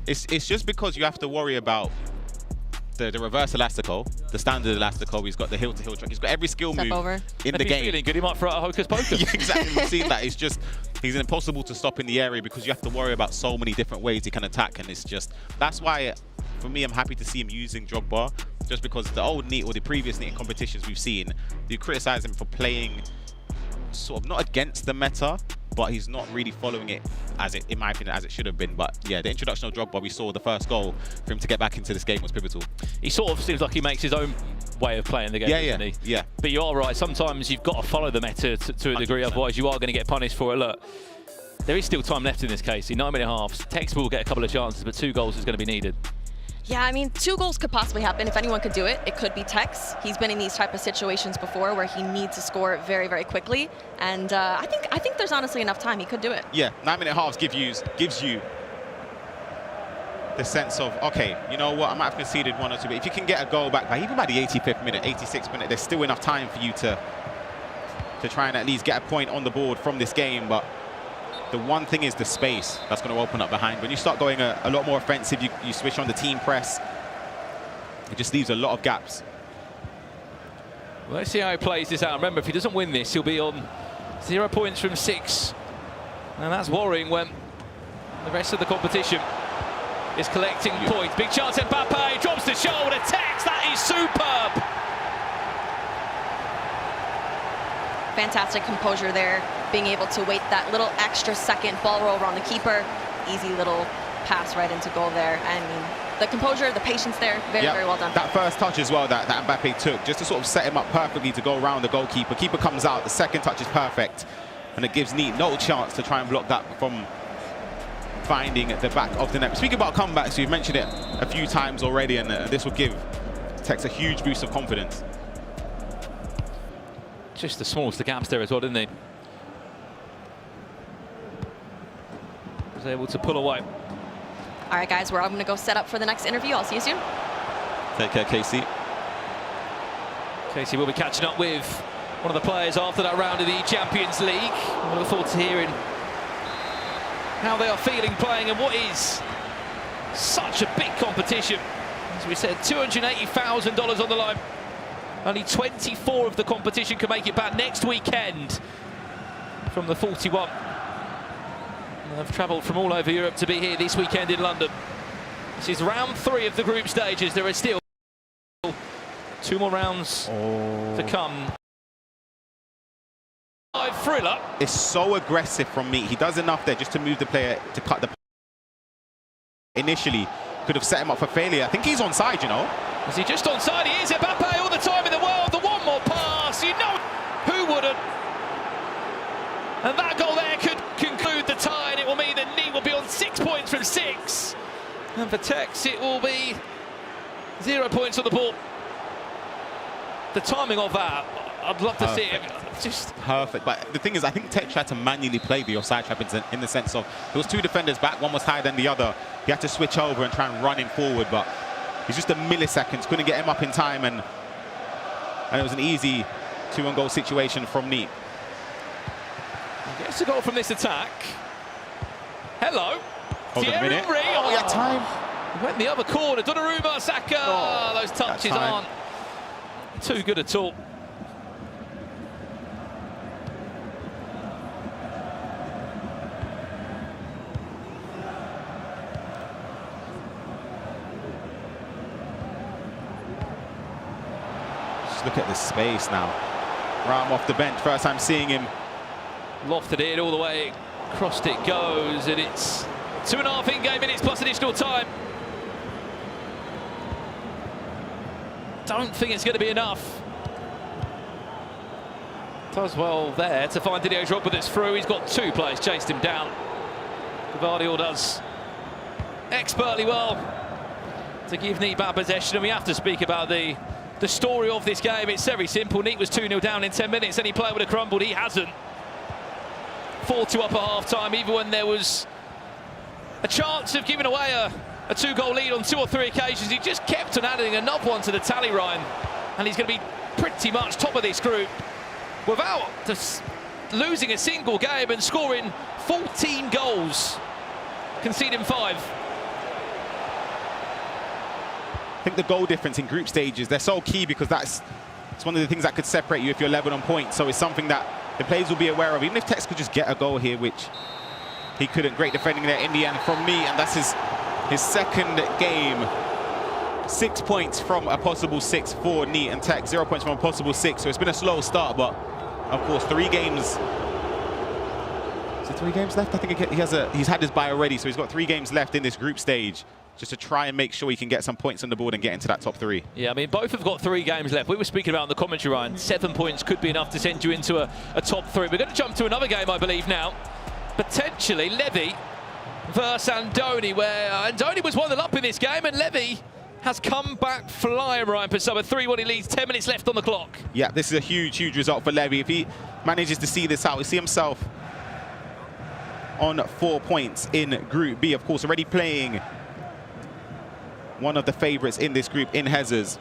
It's just because you have to worry about the reverse elastico, the standard elastico. He's got the heel-to-heel track. He's got every skill Step move over. in If the he's game. feeling good, he might throw out a hocus pocus. Yeah, exactly. We've seen that. It's just, he's impossible to stop in the area because you have to worry about so many different ways he can attack. And it's just, that's why, for me, I'm happy to see him using Drogba. Just because the old Neat or the previous Neat competitions we've seen, you criticize him for playing sort of not against the meta, but he's not really following it as it, in my opinion, as it should have been. But yeah, the introduction of Drogba, we saw the first goal for him to get back into this game was pivotal. He sort of seems like he makes his own way of playing the game, doesn't he? Yeah. But you are right, sometimes you've got to follow the meta to a degree, 100%. Otherwise you are going to get punished for it. Look, there is still time left in this case. In 9 minute halves, Tex will get a couple of chances, but 2 goals is going to be needed. Yeah, I mean, 2 goals could possibly happen. If anyone could do it, it could be Tex. He's been in these type of situations before where he needs to score very, very quickly. And I think there's honestly enough time. He could do it. Yeah, 9 minute halves gives you the sense of, okay, you know what, I might have conceded 1 or 2, but if you can get a goal back by even by the 85th minute, 86th minute, there's still enough time for you to try and at least get a point on the board from this game. But the one thing is the space that's going to open up behind. When you start going a lot more offensive, you switch on the team press. It just leaves a lot of gaps. Well, let's see how he plays this out. Remember, if he doesn't win this, he'll be on 0 points from 6. And that's worrying when the rest of the competition is collecting points. Big chance, Mbappe drops the shoulder. Tex, that is superb. Fantastic composure there, being able to wait that little extra second, ball roll around the keeper, easy little pass right into goal there. I mean, the composure, the patience there, very, very well done. That first touch as well that Mbappe took, just to sort of set him up perfectly to go around the goalkeeper. Keeper comes out, the second touch is perfect, and it gives Neat no chance to try and block that from finding the back of the net. Speaking about comebacks, you've mentioned it a few times already, and this will give Tex a huge boost of confidence. Just the smallest of gaps there as well, didn't he? Was able to pull away. All right, guys, we're all going to go set up for the next interview. I'll see you soon. Take care, Casey. Casey will be catching up with one of the players after that round of the eChampions League. I look forward to hearing how they are feeling playing and what is such a big competition. As we said, $280,000 on the line. Only 24 of the competition can make it back next weekend from the 41. They've travelled from all over Europe to be here this weekend in London. This is round 3 of the group stages. There are still 2 more rounds to come. Thriller. It's so aggressive from Meat. He does enough there just to move the player to cut the... Initially, could have set him up for failure. I think he's onside, you know. Is he just onside? He is. Mbappe all the time in the world. The one more pass. You know, who wouldn't? And that goal there could conclude the tie, and it will mean that Neat will be on 6 points from 6. And for Tex, it will be 0 points on the board. The timing of that, I'd love to see it. Just perfect. But the thing is, I think Tex tried to manually play the offside trap in the sense of there was 2 defenders back, one was higher than the other. He had to switch over and try and run him forward, but he's just a milliseconds, couldn't get him up in time, and it was an easy 2-on-goal situation from Neat. He gets a goal from this attack. Hello. Hold on a minute. Oh, yeah, time. He went in the other corner. Donnarumma, Saka. Those touches aren't too good at all. Look at the space now. Ram off the bench, first time seeing him. Lofted it all the way, crossed it goes, and it's 2.5 in-game minutes plus additional time. Don't think it's going to be enough. Does well there to find Didier Drogba that's through. He's got 2 players chased him down. Gvardiol does expertly well to give Neat back possession, and we have to speak about the story of this game. It's very simple. Neat was 2-0 down in 10 minutes. Any player would have crumbled. He hasn't. 4-2 up at half-time, even when there was a chance of giving away a 2-goal lead on 2 or 3 occasions. He just kept on adding another one to the tally, Ryan. And he's going to be pretty much top of this group without just losing a single game and scoring 14 goals, conceding 5. I think the goal difference in group stages, they're so key because it's one of the things that could separate you if you're level on points. So it's something that the players will be aware of. Even if Tex could just get a goal here, which he couldn't. Great defending there in the end from me, and that's his second game. 6 points from a possible 6 for Neat and Tex, 0 points from a possible 6. So it's been a slow start, but of course 3 games. Is it 3 games left? I think he's had his bye already, so he's got 3 games left in this group stage, just to try and make sure he can get some points on the board and get into that top 3. Yeah, I mean, both have got 3 games left. We were speaking about in the commentary, Ryan. 7 points could be enough to send you into a top 3. We're going to jump to another game, I believe, now. Potentially Levy versus Andoni, where Andoni was 1-0 up in this game, and Levy has come back flying, Ryan Purcell. 3-1 he leads, 10 minutes left on the clock. Yeah, this is a huge result for Levy. If he manages to see this out, he'll see himself on 4 points in Group B. Of course, already playing one of the favourites in this group in Hezzers.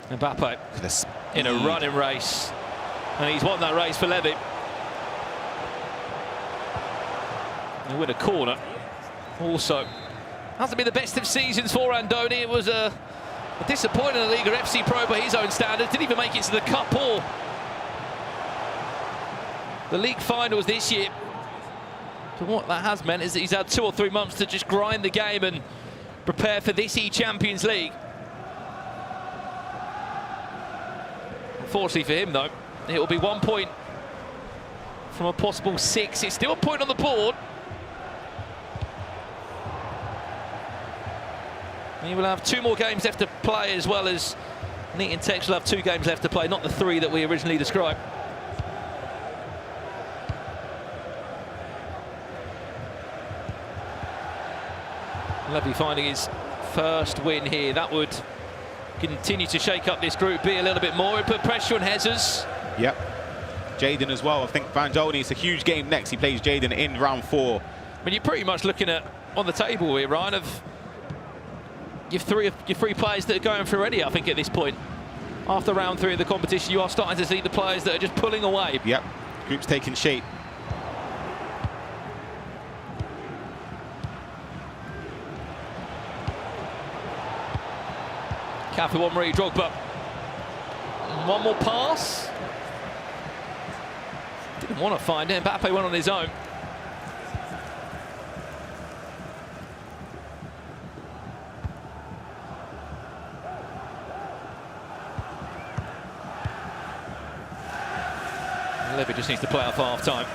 Mbappe in a running race, and he's won that race for Levy. They win a corner. Also, hasn't been the best of seasons for Andoni. It was a disappointing in the Liga FC Pro by his own standards. Didn't even make it to the Cup or the league finals this year. But what that has meant is that he's had 2 or 3 months to just grind the game and prepare for this eChampions League. Unfortunately for him, though, it will be 1 point from a possible 6. It's still a point on the board. He will have 2 more games left to play, as well as Neat and Tex will have 2 games left to play, not the 3 that we originally described. Levy finding his first win here. That would continue to shake up this Group B a little bit more. It put pressure on Hezzers. Yep. Jaden as well. I think Vandoni, it's a huge game next. He plays Jaden in round 4. I mean, you're pretty much looking at, on the table here, Ryan, of your three players that are going through already, I think, at this point. After round 3 of the competition, you are starting to see the players that are just pulling away. Yep. Group's taking shape. Cafe one, Marie Drogba. One more pass. Didn't want to find it. Mbappe went on his own. Levy just needs to play off half-time.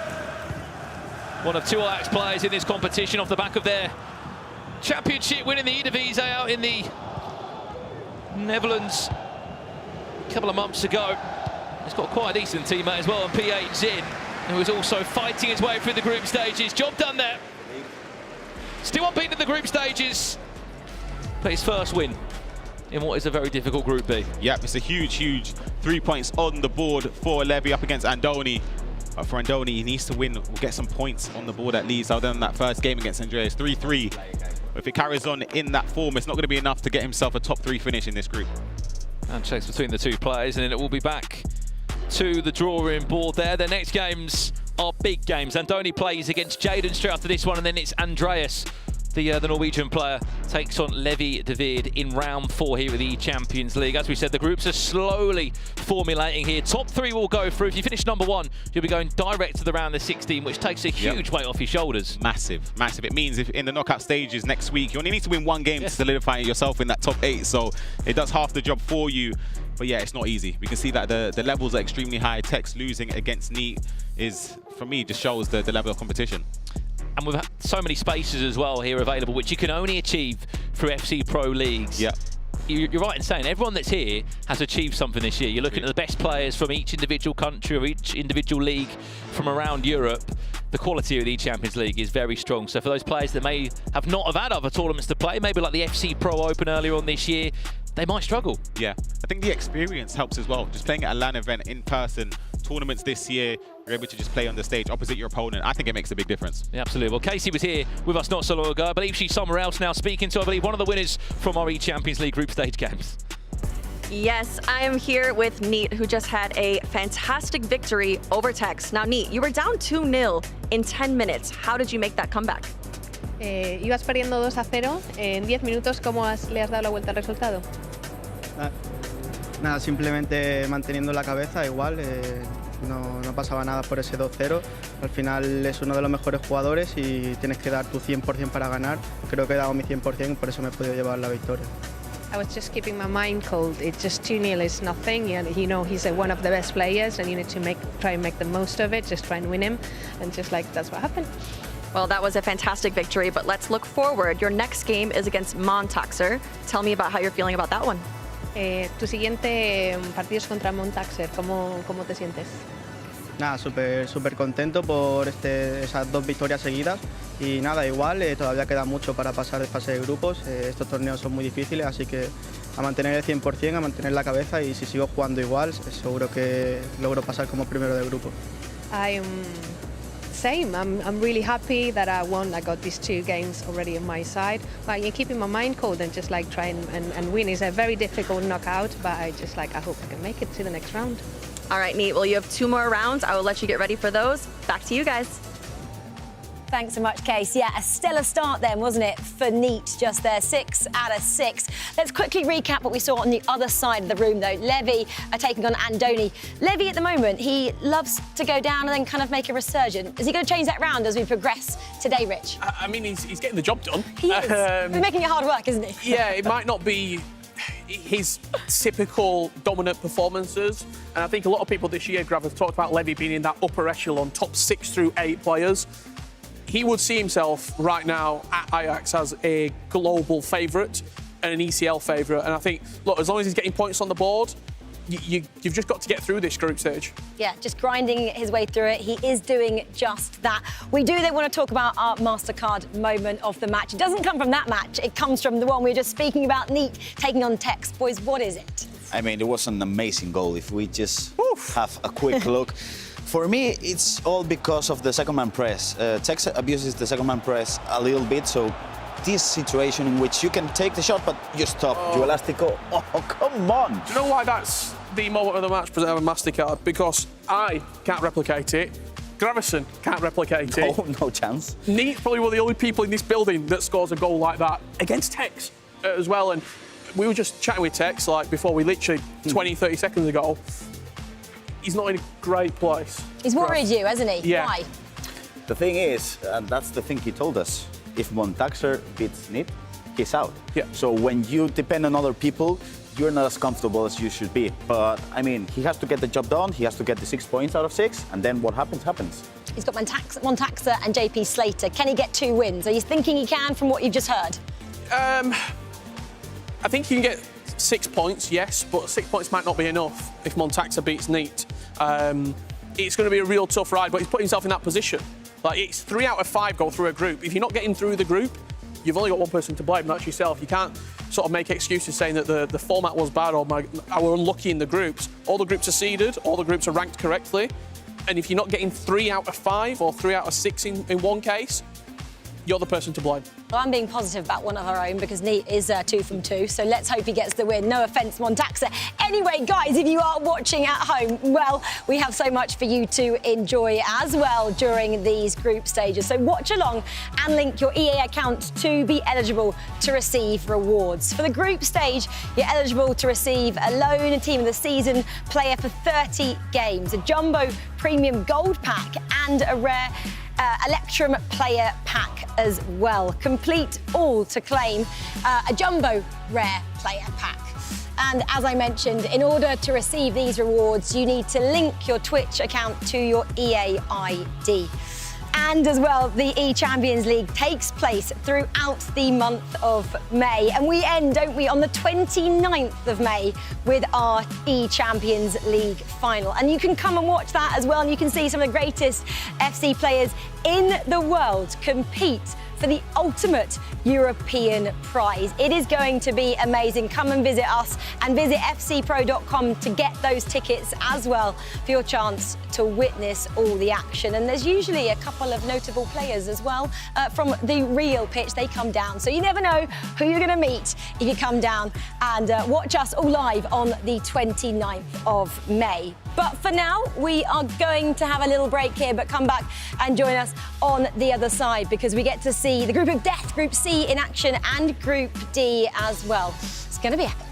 One of 2 Ajax players in this competition off the back of their championship win in the Eredivisie out in the Netherlands a couple of months ago. He's got quite a decent teammate as well, and PH Zin, who is also fighting his way through the group stages. Job done there. Still unbeaten in the group stages, but his first win in what is a very difficult Group B. Yep, it's a huge 3 points on the board for Levy up against Andoni. But for Andoni, he needs to win. We'll get some points on the board at least, other than that first game against Andreas. 3-3. If it carries on in that form, it's not going to be enough to get himself a top 3 finish in this group. And checks between the 2 players, and then it will be back to the drawing board there. Their next games are big games. Andoni plays against Jaden straight after this one, and then it's Andreas, the Norwegian player, takes on Levy David in round 4 here with the eChampions League. As we said, the groups are slowly formulating here. Top 3 will go through. If you finish number 1, you'll be going direct to the round of 16, which takes a huge weight off your shoulders. Massive. It means if in the knockout stages next week, you only need to win 1 game to solidify yourself in that top 8. So it does half the job for you. But yeah, it's not easy. We can see that the levels are extremely high. Tex losing against Neat is, for me, just shows the level of competition. And we've had so many spaces as well here available, which you can only achieve through FC Pro leagues. Yeah. You're right in saying everyone that's here has achieved something this year. You're looking at the best players from each individual country or each individual league from around Europe. The quality of the eChampionsLeague is very strong. So for those players that may have not have had other tournaments to play, maybe like the FC Pro Open earlier on this year, they might struggle. Yeah, I think the experience helps as well. Just playing at a LAN event in person, tournaments this year, you're able to just play on the stage opposite your opponent. I think it makes a big difference. Yeah, absolutely. Well, Casey was here with us not so long ago. I believe she's somewhere else now speaking to, I believe, one of the winners from our eChampionsLeague group stage games. Yes, I am here with Neat, who just had a fantastic victory over Tex. Now, Neat, you were down 2-0 in 10 minutes. How did you make that comeback? Ibas perdiendo 2-0. En 10 minutos, ¿cómo le has dado la vuelta al resultado? Nada, simplemente manteniendo la cabeza, igual. No pasaba nada por ese 2-0. Al final es uno de los mejores jugadores y tienes que dar tu 100% para ganar. Creo que he dado mi 100%, por eso me he podido llevar la victoria. I was just keeping my mind cold. It's just 2-0 is nothing. You know he's one of the best players, and you need to try and make the most of it. Just try and win him, and just like that's what happened. Well, that was a fantastic victory, but let's look forward. Your next game is against Montaxer. Tell me about how you're feeling about that one. Tu siguiente partido es contra Montaxer. ¿Cómo te sientes? Nada, súper contento por esas 2 victorias seguidas y nada, igual, todavía queda mucho para pasar de fase de grupos. Estos torneos son muy difíciles, así que a mantener el 100%, a mantener la cabeza y si sigo jugando igual, seguro que logro pasar como primero de grupo. Same. I'm really happy that I won. I got these 2 games already on my side. But you're keeping my mind cold and just like try and win. It's a very difficult knockout, but I hope I can make it to the next round. All right, Neat. Well, you have 2 more rounds. I will let you get ready for those. Back to you guys. Thanks so much, Case. Yeah, a stellar start then, wasn't it, for Neat just there, 6 out of 6. Let's quickly recap what we saw on the other side of the room, though. Levy are taking on Andoni. Levy, at the moment, he loves to go down and then kind of make a resurgence. Is he going to change that round as we progress today, Rich? I mean, he's getting the job done. He is. He's making it hard work, isn't he? Yeah, it might not be his typical dominant performances. And I think a lot of people this year, Grav, have talked about Levy being in that upper echelon, top 6 through 8 players. He would see himself right now at Ajax as a global favourite and an ECL favourite. And I think, look, as long as he's getting points on the board, you've just got to get through this group stage. Yeah, just grinding his way through it. He is doing just that. We do then want to talk about our MasterCard moment of the match. It doesn't come from that match. It comes from the one we were just speaking about, Neat taking on Tex. Boys, what is it? I mean, it was an amazing goal. If we just have a quick look. For me, it's all because of the second man press. Tex abuses the second man press a little bit, so this situation in which you can take the shot, but you stop. You elastico. Oh, come on. Do you know why that's the moment of the match presented on MasterCard? Because I can't replicate it. Gravison can't replicate it. Oh, no chance. Neat, probably one of the only people in this building that scores a goal like that against Tex as well. And we were just chatting with Tex like before we literally 20, 30 seconds ago. He's not in a great place. He's worried you, hasn't he? Yeah. Why? The thing is, and that's the thing he told us, if Montaxer beats Neat, he's out. Yeah. So when you depend on other people, you're not as comfortable as you should be. But, I mean, he has to get the job done, he has to get the 6 points out of 6, and then what happens, happens. He's got Montaxer and JP Slater. Can he get 2 wins? Are you thinking he can from what you've just heard? I think you can get 6 points, yes, but 6 points might not be enough if Montaxer beats Neat. It's going to be a real tough ride, but he's put himself in that position. Like, it's 3 out of 5 go through a group. If you're not getting through the group, you've only got one person to blame, and that's yourself. You can't sort of make excuses saying that the format was bad or I were unlucky in the groups. All the groups are seeded, all the groups are ranked correctly, and if you're not getting 3 out of 5 or 3 out of 6 in one case, you're the person to blame. Well, I'm being positive about one of our own because Neat is 2 from 2, so let's hope he gets the win. No offence, Montaxer. Anyway, guys, if you are watching at home, well, we have so much for you to enjoy as well during these group stages. So watch along and link your EA account to be eligible to receive rewards. For the group stage, you're eligible to receive a loan team of the season player for 30 games, a jumbo premium gold pack and a rare Electrum player pack as well. Complete all to claim a jumbo rare player pack. And as I mentioned, in order to receive these rewards, you need to link your Twitch account to your EA ID. And as well, the eChampions League takes place throughout the month of May. And we end, don't we, on the 29th of May with our eChampions League final. And you can come and watch that as well. And you can see some of the greatest FC players in the world compete for the ultimate European prize. It is going to be amazing. Come and visit us and visit fcpro.com to get those tickets as well for your chance to witness all the action. And there's usually a couple of notable players as well from the real pitch. They come down, so you never know who you're going to meet if you come down and watch us all live on the 29th of May. But for now, we are going to have a little break here, but come back and join us on the other side because we get to see the Group of Death, Group C in action, and Group D as well. It's going to be epic.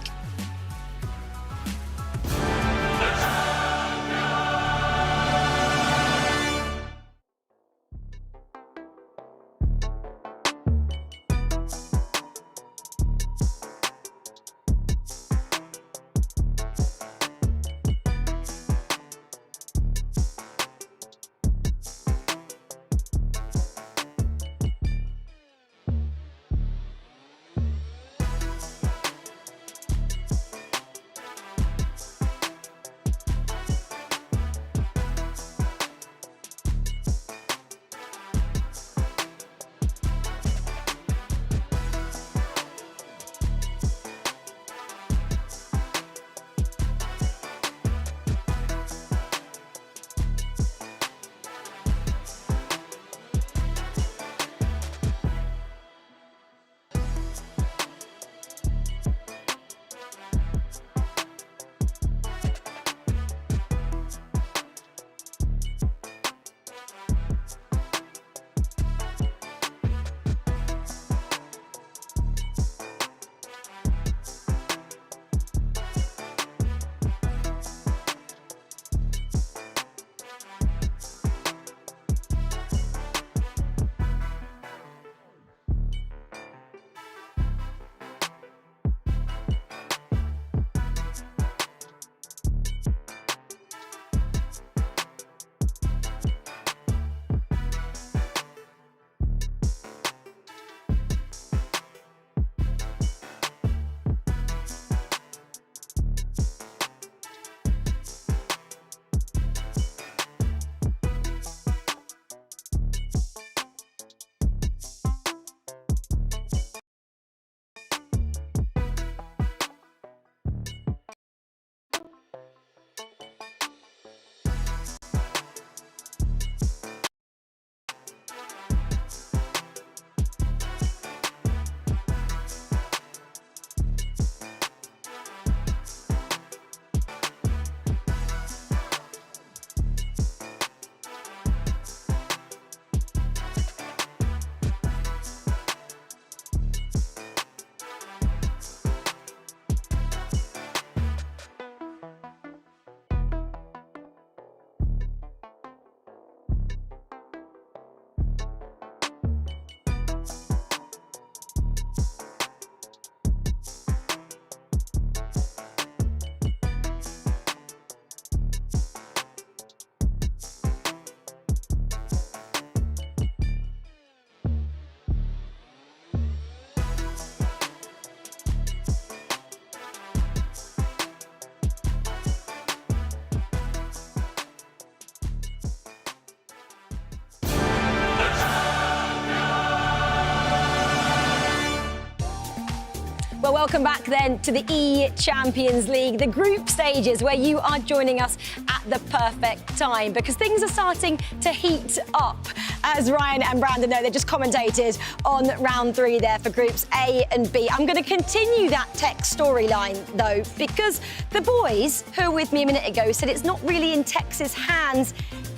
Well, welcome back then to the eChampions League, the group stages where you are joining us at the perfect time because things are starting to heat up. As Ryan and Brandon know, they just commentated on round 3 there for groups A and B. I'm going to continue that tech storyline though, because the boys who were with me a minute ago said it's not really in Tech's hands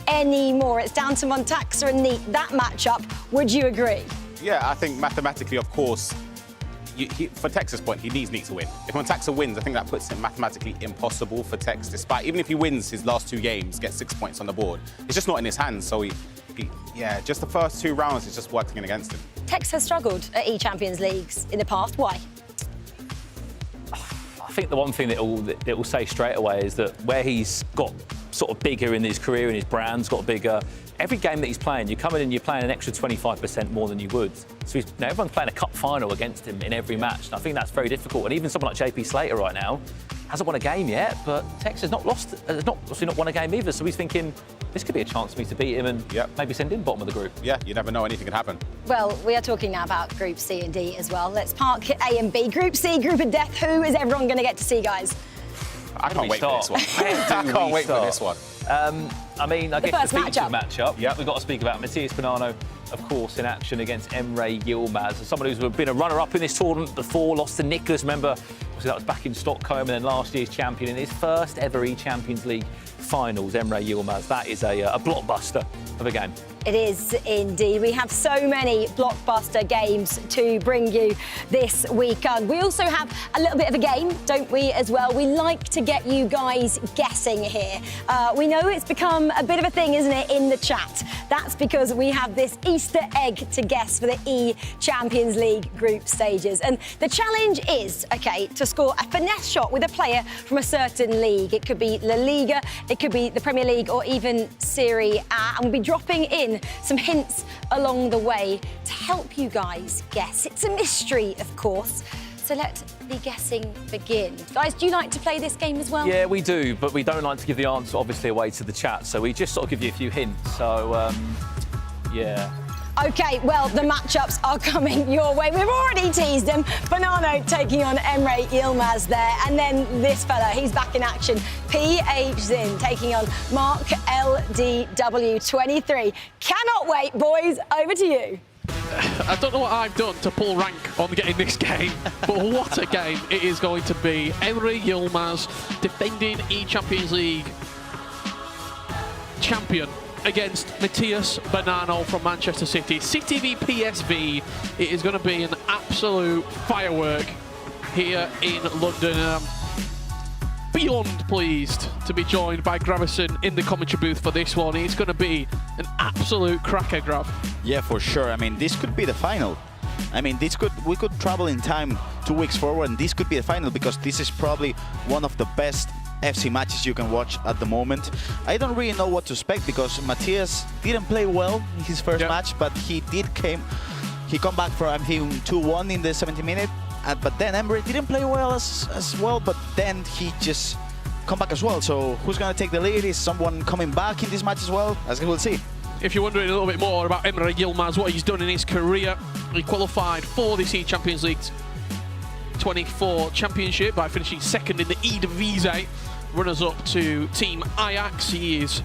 anymore. It's down to Montaxa and Neat, that matchup. Would you agree? Yeah, I think mathematically, of course, for Tex's point, he needs Neat to win. If Montaxa wins, I think that puts it mathematically impossible for Tex, despite, even if he wins his last 2 games, gets 6 points on the board. It's just not in his hands, so yeah, just the first 2 rounds is just working against him. Tex has struggled at eChampions Leagues in the past. Why? I think the one thing that it will say straight away is that where he's got sort of bigger in his career and his brand's got bigger. Every game that he's playing, you come in and you're playing an extra 25% more than you would. So everyone's playing a cup final against him in every match. And I think that's very difficult. And even someone like JP Slater right now hasn't won a game yet, but Tex has not won a game either. So he's thinking, this could be a chance for me to beat him and maybe send him bottom of the group. Yeah, you never know, anything can happen. Well, we are talking now about Group C and D as well. Let's park A and B. Group C, Group of Death. Who is everyone going to get to see, guys? I can't wait for this one. I can't wait for this one. I mean, I guess the featured matchup. Yep. We've got to speak about Matthias Bonanno, of course, in action against Emre Yilmaz. Someone who's been a runner-up in this tournament before, lost to Nicholas. Remember, obviously that was back in Stockholm, and then last year's champion in his first ever eChampions League finals, Emre Yilmaz. That is a blockbuster of a game. It is indeed. We have so many blockbuster games to bring you this weekend. We also have a little bit of a game, don't we, as well? We like to get you guys guessing here. We know it's become a bit of a thing, isn't it, in the chat. That's because we have this Easter egg to guess for the eChampions League group stages. And the challenge is, OK, to score a finesse shot with a player from a certain league. It could be La Liga, it could be the Premier League, or even Serie A. And we'll be dropping in some hints along the way to help you guys guess. It's a mystery, of course. So let the guessing begin. Guys, do you like to play this game as well? Yeah, we do, but we don't like to give the answer, obviously, away to the chat. So we just sort of give you a few hints. So, yeah. OK, well, the matchups are coming your way. We've already teased them. Bonanno taking on Emre Yilmaz there. And then this fella, he's back in action. PH Zin taking on Mark LDW23. Cannot wait, boys. Over to you. I don't know what I've done to pull rank on getting this game, but what a game it is going to be. Emre Yilmaz, defending eChampions League champion, against Matthias Bonanno from Manchester City. City v PSV. It is going to be an absolute firework here in London. I'm beyond pleased to be joined by Gravison in the commentary booth for this one. It's going to be an absolute cracker, Grav. Yeah, for sure. I mean, this could be the final. I mean, we could travel in time 2 weeks forward, and this could be the final because this is probably one of the best FC matches you can watch at the moment. I don't really know what to expect because Matthias didn't play well in his first match, but he come back from him 2-1 in the 70th minute. But then Emre didn't play well as well, but then he just come back as well. So who's going to take the lead? Is someone coming back in this match as well? As we'll see. If you're wondering a little bit more about Emre Yilmaz, what he's done in his career, he qualified for this eChampions League 24 championship by finishing second in the Eredivisie, runners-up to Team Ajax. He is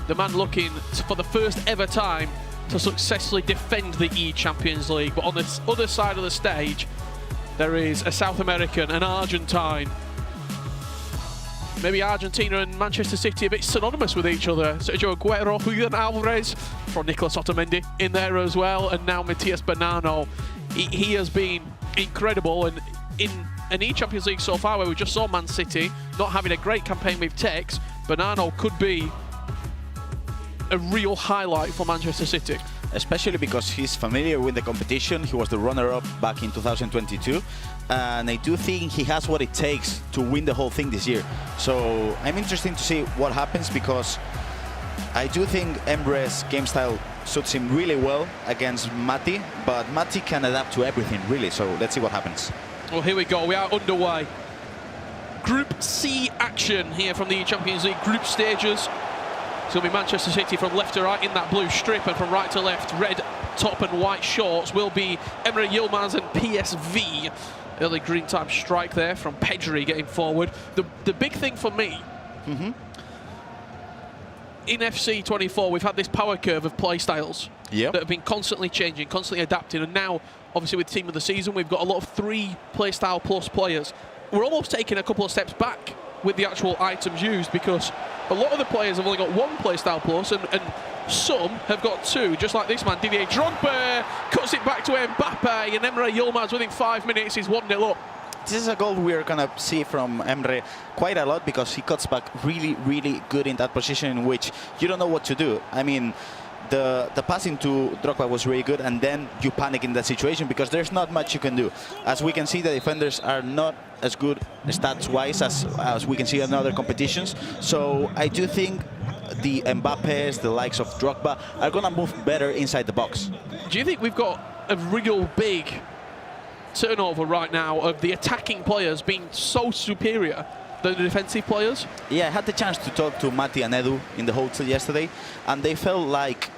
the man looking for the first ever time to successfully defend the eChampions League. But on this other side of the stage, there is a South American, an Argentine. Maybe Argentina and Manchester City a bit synonymous with each other. Sergio Aguero, Julian Alvarez, from Nicolas Otamendi in there as well, and now Matthias Bonanno. He has been incredible, and in an eChampions League so far where we just saw Man City not having a great campaign with Tex, Bonanno could be a real highlight for Manchester City. Especially because he's familiar with the competition. He was the runner-up back in 2022. And I do think he has what it takes to win the whole thing this year. So I'm interested to see what happens because I do think Emre's game style suits him really well against Matti, but Matti can adapt to everything, really. So let's see what happens. Well, here we go. We are underway. Group C action here from the eChampions League group stages. It's going to be Manchester City from left to right in that blue strip, and from right to left, red top and white shorts will be Emre Yilmaz and PSV. Early green type strike there from Pedri getting forward. The big thing for me, in FC 24, we've had this power curve of play styles that have been constantly changing, constantly adapting, and now, obviously, with Team of the Season, we've got a lot of 3 play style plus players. We're almost taking a couple of steps back with the actual items used because a lot of the players have only got 1 playstyle plus and some have got 2, just like this man, Didier Drogba, cuts it back to Mbappe, and Emre Yilmaz within 5 minutes is 1-0 up. This is a goal we're going to see from Emre quite a lot because he cuts back really, really good in that position in which you don't know what to do. I mean, the passing to Drogba was really good, and then you panic in that situation because there's not much you can do. As we can see, the defenders are not as good stats-wise as we can see in other competitions. So I do think the Mbappes, the likes of Drogba, are going to move better inside the box. Do you think we've got a real big turnover right now of the attacking players being so superior than the defensive players? Yeah, I had the chance to talk to Mati and Edu in the hotel yesterday, and they felt like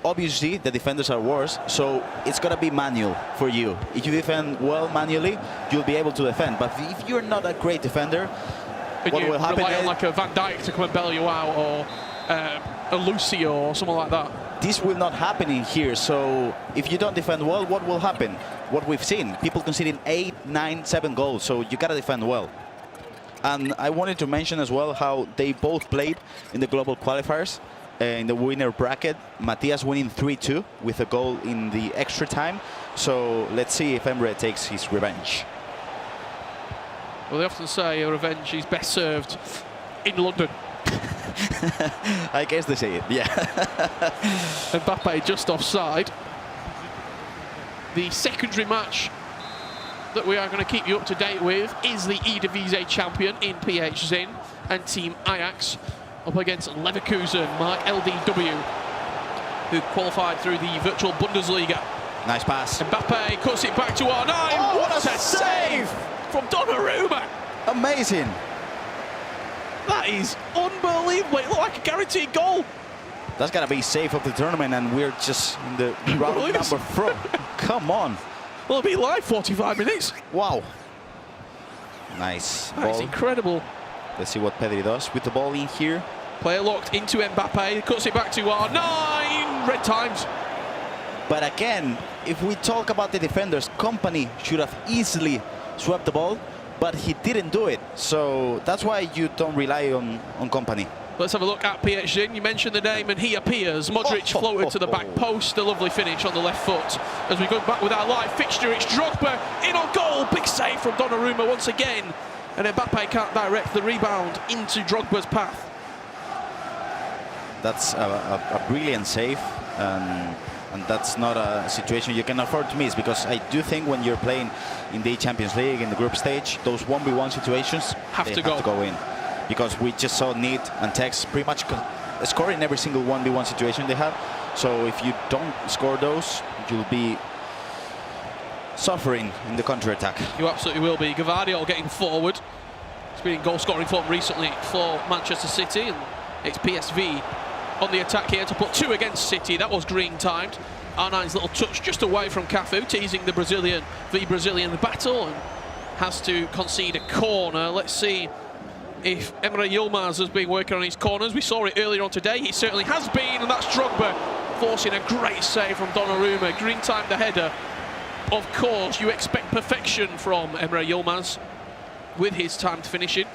obviously the defenders are worse, so it's got to be manual for you. If you defend well manually, you'll be able to defend. But if you're not a great defender, and what will happen rely on is like a Van Dijk to come and bail you out, or a Lucio or someone like that. This will not happen in here. So if you don't defend well, what will happen? What we've seen, people conceding 8, 9, 7 goals. So you got to defend well. And I wanted to mention as well how they both played in the global qualifiers. In the winner bracket, Matias winning 3-2 with a goal in the extra time. So let's see if Emre takes his revenge. Well, they often say a revenge is best served in London. I guess they say it, yeah. Mbappe just offside. The secondary match that we are going to keep you up to date with is the Eredivisie champion in PSV and Team Ajax up against Leverkusen, Mark LDW, who qualified through the virtual Bundesliga. Nice pass. Mbappe cuts it back to R9. Oh, what a save from Donnarumma. Amazing. That is unbelievable. It looked like a guaranteed goal. That's got to be safe of the tournament, and we're just in the round number 4. Come on. Well, it'll be live 45 minutes. Wow. Nice That is ball. incredible. Let's see what Pedri does with the ball in here. Player locked into Mbappe, cuts it back to R9. Red times. But again, if we talk about the defenders, Company should have easily swept the ball, but he didn't do it. So that's why you don't rely on Company. Let's have a look at PSG. You mentioned the name and he appears. Modric floated to the back post. A lovely finish on the left foot. As we go back with our live fixture, it's Drogba in on goal. Big save from Donnarumma once again. And Mbappe can't direct the rebound into Drogba's path. That's a brilliant save. And that's not a situation you can afford to miss, because I do think when you're playing in the Champions League in the group stage, those 1v1 situations have to go in. Because we just saw Need and Tex pretty much scoring every single 1v1 situation they have. So if you don't score those, you'll be suffering in the counter-attack. You absolutely will be. Gavardio getting forward. He's been in goal-scoring form recently for Manchester City, and it's PSV on the attack here to put 2 against City. That was green timed. R9's little touch just away from Cafu, teasing the Brazilian battle, and has to concede a corner. Let's see if Emre Yilmaz has been working on his corners. We saw it earlier on today. He certainly has been, and that's Drogba forcing a great save from Donnarumma. Green time the header. Of course, you expect perfection from Emre Yilmaz with his timed finishing.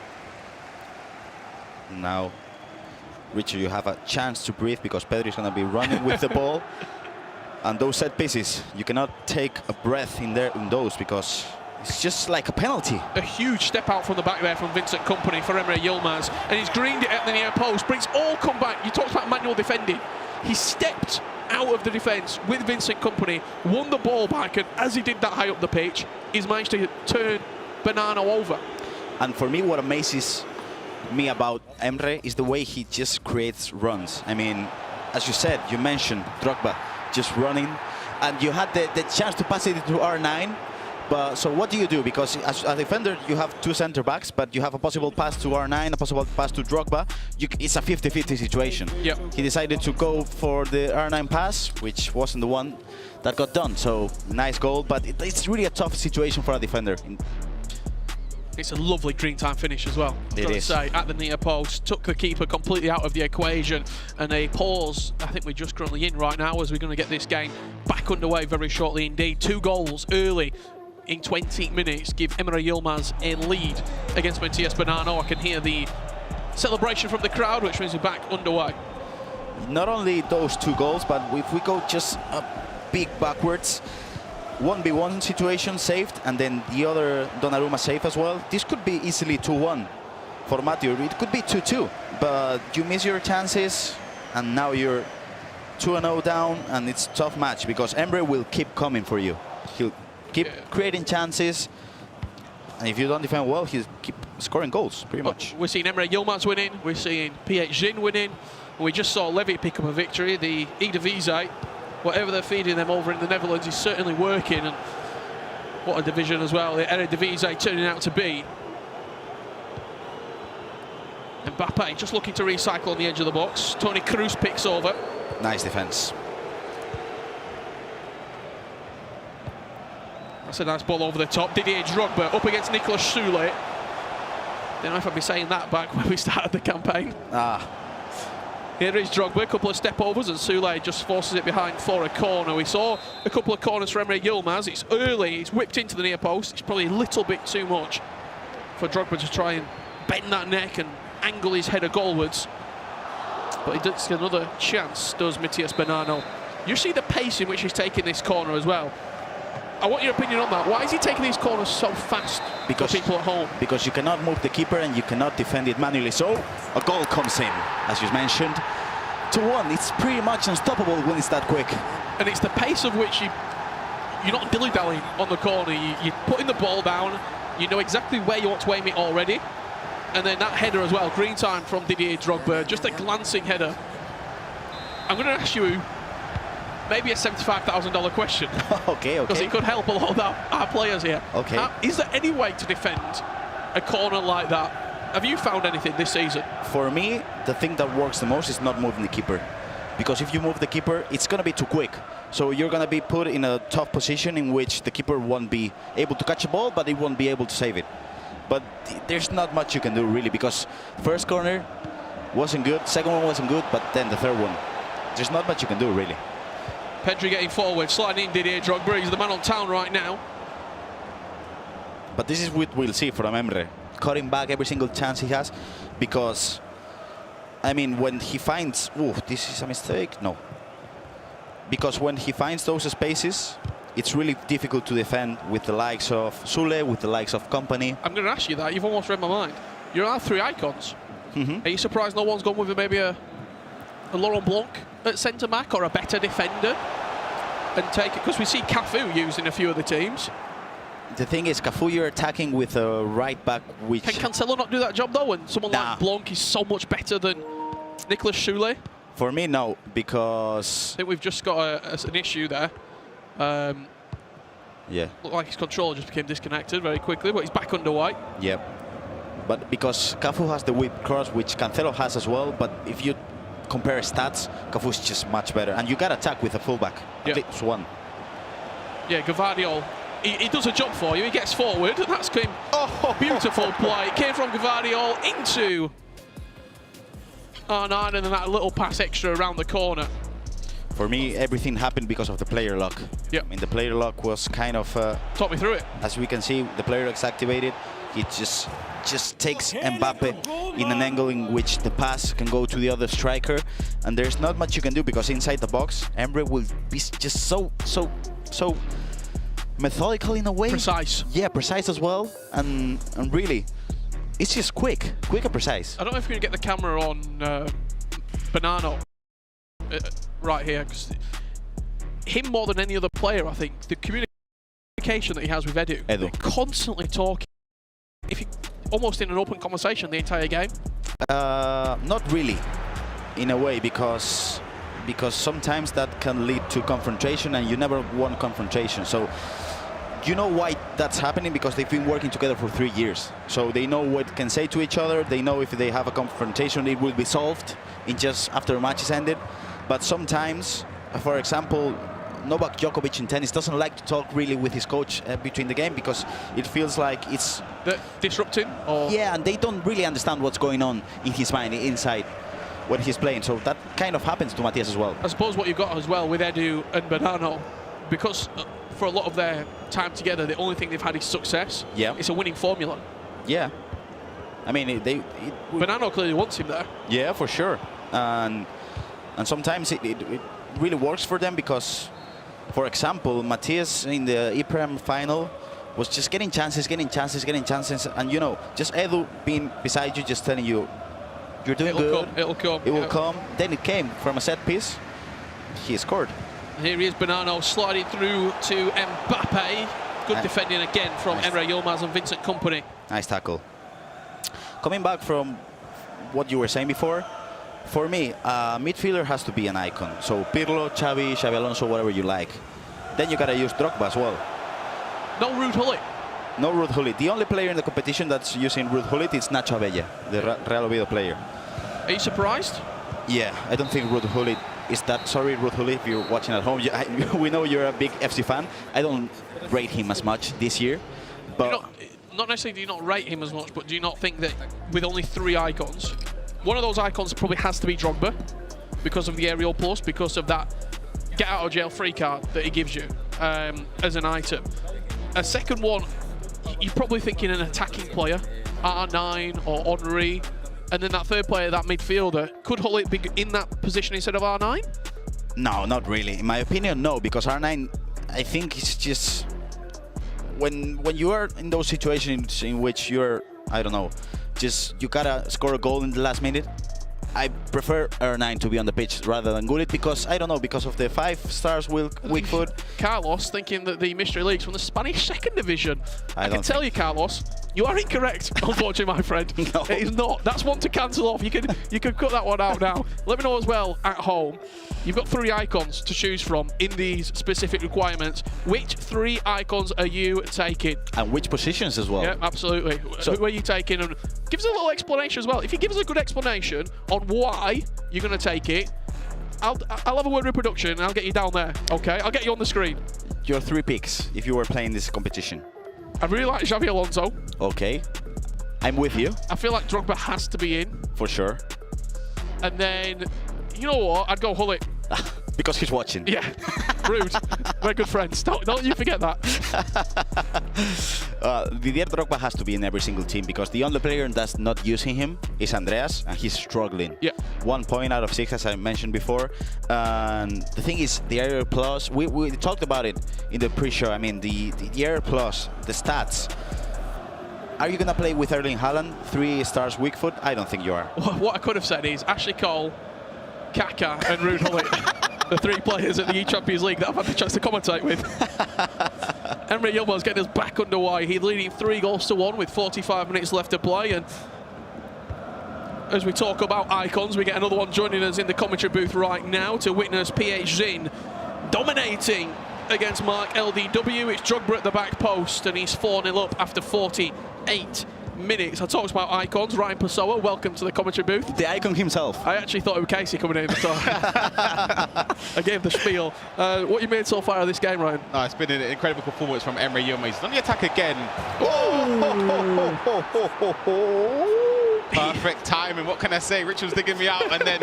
Now, Richard, you have a chance to breathe because Pedri is going to be running with the ball. And those set pieces, you cannot take a breath in those because it's just like a penalty. A huge step out from the back there from Vincent Kompany for Emre Yilmaz, and he's greened it at the near post. Brings all comeback. You talked about manual defending. He stepped out of the defence with Vincent Kompany, won the ball back, and as he did that high up the pitch, he's managed to turn Bonano over. And for me, what amazes me about Emre is the way he just creates runs. I mean, as you said, you mentioned Drogba just running, and you had the chance to pass it to R9. But so what do you do? Because as a defender, you have 2 center backs, but you have a possible pass to R9, a possible pass to Drogba. It's a 50-50 situation. Yep. He decided to go for the R9 pass, which wasn't the one that got done. So nice goal, but it's really a tough situation for a defender. It's a lovely green time finish as well. It is. Say, at the near post, took the keeper completely out of the equation, and a pause I think we're just currently in right now, as we're going to get this game back underway very shortly indeed. 2 goals early in 20 minutes give Emre Yilmaz a lead against Matias Bonano. I can hear the celebration from the crowd, which means we're back underway. Not only those 2 goals, but if we go just a bit backwards, 1v1 situation saved, and then the other Donnarumma save as well. This could be easily 2-1 for Matthew. It could be 2-2, but you miss your chances, and now you're 2-0 down, and it's a tough match because Emre will keep coming for you. He'll keep creating chances, and if you don't defend well, he'll keep scoring goals, pretty much. We're seeing Emre Yilmaz winning, we're seeing PH Jin winning, and we just saw Levy pick up a victory. The Eredivisie, whatever they're feeding them over in the Netherlands is certainly working, and what a division as well, the Eredivisie turning out to be. Mbappe just looking to recycle on the edge of the box. Toni Kroos picks over. Nice defense. That's a nice ball over the top. Didier Drogba up against Nicolas Soule. Don't know if I'd be saying that back when we started the campaign. Here is Drogba, a couple of step overs, and Soule just forces it behind for a corner. We saw a couple of corners for Emre Yilmaz. It's early, he's whipped into the near post. It's probably a little bit too much for Drogba to try and bend that neck and angle his header goalwards. But he does get another chance, does Matias Bonanno. You see the pace in which he's taking this corner as well. I want your opinion on that. Why is he taking these corners so fast for people at home? Because you cannot move the keeper and you cannot defend it manually. So a goal comes in, as you mentioned. 2-1, it's pretty much unstoppable when it's that quick. And it's the pace of which you're not dilly-dallying on the corner. You're putting the ball down, you know exactly where you want to aim it already. And then that header as well, green time from Didier Drogba, just a glancing header. I'm going to ask you maybe a $75,000 question. Okay. Because it could help a lot of our players here. Okay. Is there any way to defend a corner like that? Have you found anything this season? For me, the thing that works the most is not moving the keeper. Because if you move the keeper, it's going to be too quick. So you're going to be put in a tough position in which the keeper won't be able to catch a ball, but he won't be able to save it. But there's not much you can do, really, because first corner wasn't good, second one wasn't good, but then the third one, there's not much you can do, really. Pedri getting forward, sliding in Didier Drogba. He's the man on town right now. But this is what we'll see from Emre, cutting back every single chance he has, because, I mean, when he finds, this is a mistake, no. Because when he finds those spaces, it's really difficult to defend with the likes of Soule, with the likes of Company. I'm going to ask you that. You've almost read my mind. You're our three icons. Are you surprised no one's gone with maybe a Laurent Blanc at centre-back or a better defender and take it? Because we see Cafu used in a few of the teams. The thing is, Cafu, you're attacking with a right-back which... Can Cancelo not do that job, though, when someone like Blanc is so much better than Nicolas Soule? For me, no, because... I think we've just got an issue there. Yeah. Looked like his controller just became disconnected very quickly, but he's back underway. Yeah. But because Cafu has the whip cross, which Cancelo has as well, but if you compare stats, Cafu's just much better. And you got to attack with a fullback. At least one. Yeah, Gvardiol, he does a job for you. He gets forward, and that's came. Oh, beautiful play. It came from Gvardiol into R9, and then that little pass extra around the corner. For me, everything happened because of the player lock. Yep. I mean, the player lock was kind of... Talk me through it. As we can see, the player lock's activated. It just takes Mbappe in an angle in which the pass can go to the other striker. And there's not much you can do because inside the box, Emre will be just so methodical in a way. Precise. Yeah, precise as well. And really, it's just quick and precise. I don't know if you're going to get the camera on Bonanno right here, because him more than any other player, I think, the communication that he has with Edu. They're constantly talking. If you almost in an open conversation the entire game. Not really, in a way, because sometimes that can lead to confrontation, and you never want confrontation. So you know why that's happening, because they've been working together for 3 years. So they know what can say to each other. They know if they have a confrontation, it will be solved in just after a match is ended. But sometimes, for example, Novak Djokovic in tennis doesn't like to talk really with his coach between the game, because it feels like it's disrupting. Or yeah, and they don't really understand what's going on in his mind inside when he's playing. So that kind of happens to Matias as well. I suppose what you've got as well with Edu and Bonanno, because for a lot of their time together, the only thing they've had is success. Yeah, it's a winning formula. Yeah, I mean Bonanno clearly wants him there. Yeah, for sure, and sometimes it really works for them, because, for example, Matias in the ePrem final was just getting chances, and you know, just Edu being beside you, just telling you, you're doing good. It'll come. It will come. Then it came from a set piece, he scored. Here he is, Bonanno sliding through to Mbappe. Good defending again from Emre Yilmaz and Vincent Kompany. Nice tackle. Coming back from what you were saying before, for me, midfielder has to be an icon. So Pirlo, Xavi Alonso, whatever you like. Then you gotta use Drogba as well. No Ruud Gullit. No Ruud Gullit. The only player in the competition that's using Ruud Gullit is Nacho Abella, the Real Oviedo player. Are you surprised? Yeah, I don't think Ruud Gullit is that. Sorry, Ruud Gullit, if you're watching at home. We know you're a big FC fan. I don't rate him as much this year. But not necessarily do you not rate him as much, but do you not think that with only 3 icons, one of those icons probably has to be Drogba because of the aerial plus, because of that get out of jail free card that he gives you as an item. A second one, you're probably thinking an attacking player, R9 or Henry, and then that third player, that midfielder. Could Gullit be in that position instead of R9? No, not really. In my opinion, no, because R9, I think it's just when you are in those situations in which you're, I don't know, just you gotta score a goal in the last minute. I prefer R9 to be on the pitch rather than Gullit because, I don't know, because of the 5 stars weak foot. Carlos thinking that the Mystery League's from the Spanish 2nd Division. I can tell you, Carlos, you are incorrect, unfortunately, my friend. No. It is not. That's one to cancel off. You can cut that one out now. Let me know as well at home. You've got 3 icons to choose from in these specific requirements. Which 3 icons are you taking? And which positions as well? Yeah, absolutely. So, who are you taking? And give us a little explanation as well. If you give us a good explanation on why you're going to take it, I'll have a word with production and I'll get you down there, okay? I'll get you on the screen. Your 3 picks if you were playing this competition. I really like Xavi Alonso. Okay. I'm with you. I feel like Drogba has to be in. For sure. And then, you know what? I'd go Gullit. Because he's watching. Yeah. Rude. We're good friends. Don't you forget that. Didier Drogba has to be in every single team because the only player that's not using him is Andreas, and he's struggling. Yeah. 1 point out of 6, as I mentioned before. And the thing is, the Air Plus, we talked about it in the pre-show. I mean, the Air Plus, the stats. Are you going to play with Erling Haaland, 3 stars weak foot? I don't think you are. What I could have said is Ashley Cole, Kaka and Ruud Gullit. The 3 players at the eChampionsLeague that I've had the chance to commentate with. Emre Yilmaz getting us back underway. He's leading 3-1 with 45 minutes left to play. And as we talk about icons, we get another one joining us in the commentary booth right now to witness PH Zin dominating against Mark LDW. It's Drogba at the back post, and he's 4-0 up after 48 minutes. I talked about icons. Ryan Pessoa, welcome to the commentary booth. The icon himself. I actually thought it was Casey coming in, so I gave the spiel. What you made so far of this game, Ryan? No, it's been an incredible performance from Emre Yilmaz. He's on the attack again. Perfect timing. What can I say? Rich was digging me out, and then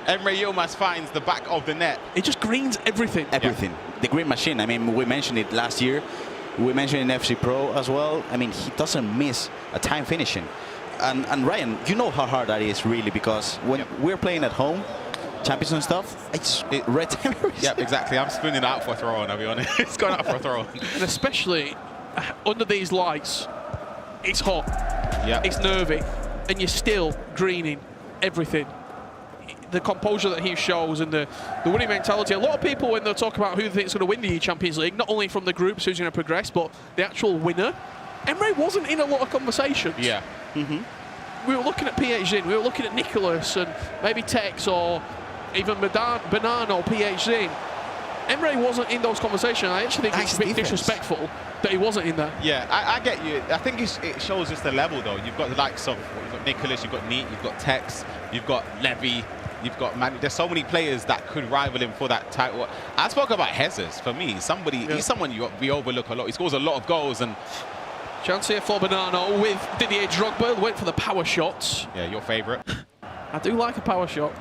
Emre Yilmaz finds the back of the net. It just greens everything. Everything. Yeah. The green machine. I mean, we mentioned it last year. We mentioned in FC Pro as well. I mean, he doesn't miss a time finishing. And Ryan, you know how hard that is really, because when we're playing at home, Champions and stuff, it's red time. Yeah, exactly. I'm spooning out for a throw on, I'll be honest. It's going out for a throw on. And especially under these lights, it's hot. Yeah. It's nervy. And you're still greening everything. The composure that he shows and the winning mentality. A lot of people, when they talk about who they think is going to win the Champions League, not only from the groups who's going to progress, but the actual winner, Emre wasn't in a lot of conversations. Yeah. We were looking at PH, we were looking at Nicholas and maybe Tex or even Banan or PH. Emre wasn't in those conversations. I actually think it's a bit disrespectful that he wasn't in there. Yeah, I get you. I think it shows just the level, though. You've got the likes of Nicholas, you've got Neat, you've got Tex, you've got Levy, you've got Man. There's so many players that could rival him for that title. I spoke about Jesus. For me, he's someone we overlook a lot. He scores a lot of goals. And chance here for Bonanno with Didier Drogba. Went for the power shots. Yeah, your favourite. I do like a power shot.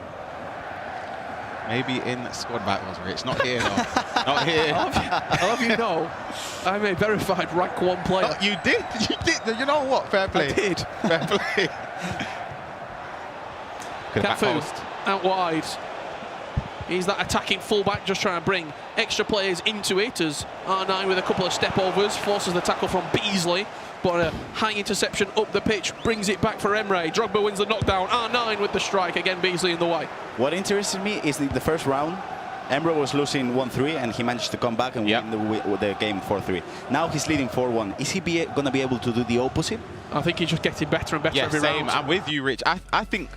Maybe in squad battles, Rich. Not here, though. Not here. I'll have you know, I'm a verified rank 1 player. Oh, you did? You did? You know what? Fair play. I did. Fair play. Cafu out wide. He's that attacking fullback, just trying to bring extra players into it, as R9 with a couple of step overs forces the tackle from Beasley, but a high interception up the pitch brings it back for Emre. Drogba wins the knockdown. R9 with the strike, again Beasley in the way. What interested me is the first round, Emre was losing 1-3 and he managed to come back and win the game 4-3. Now he's leading 4-1. Is he going to be able to do the opposite? I think he's just getting better and better every same. round. I'm with you, Rich. I think,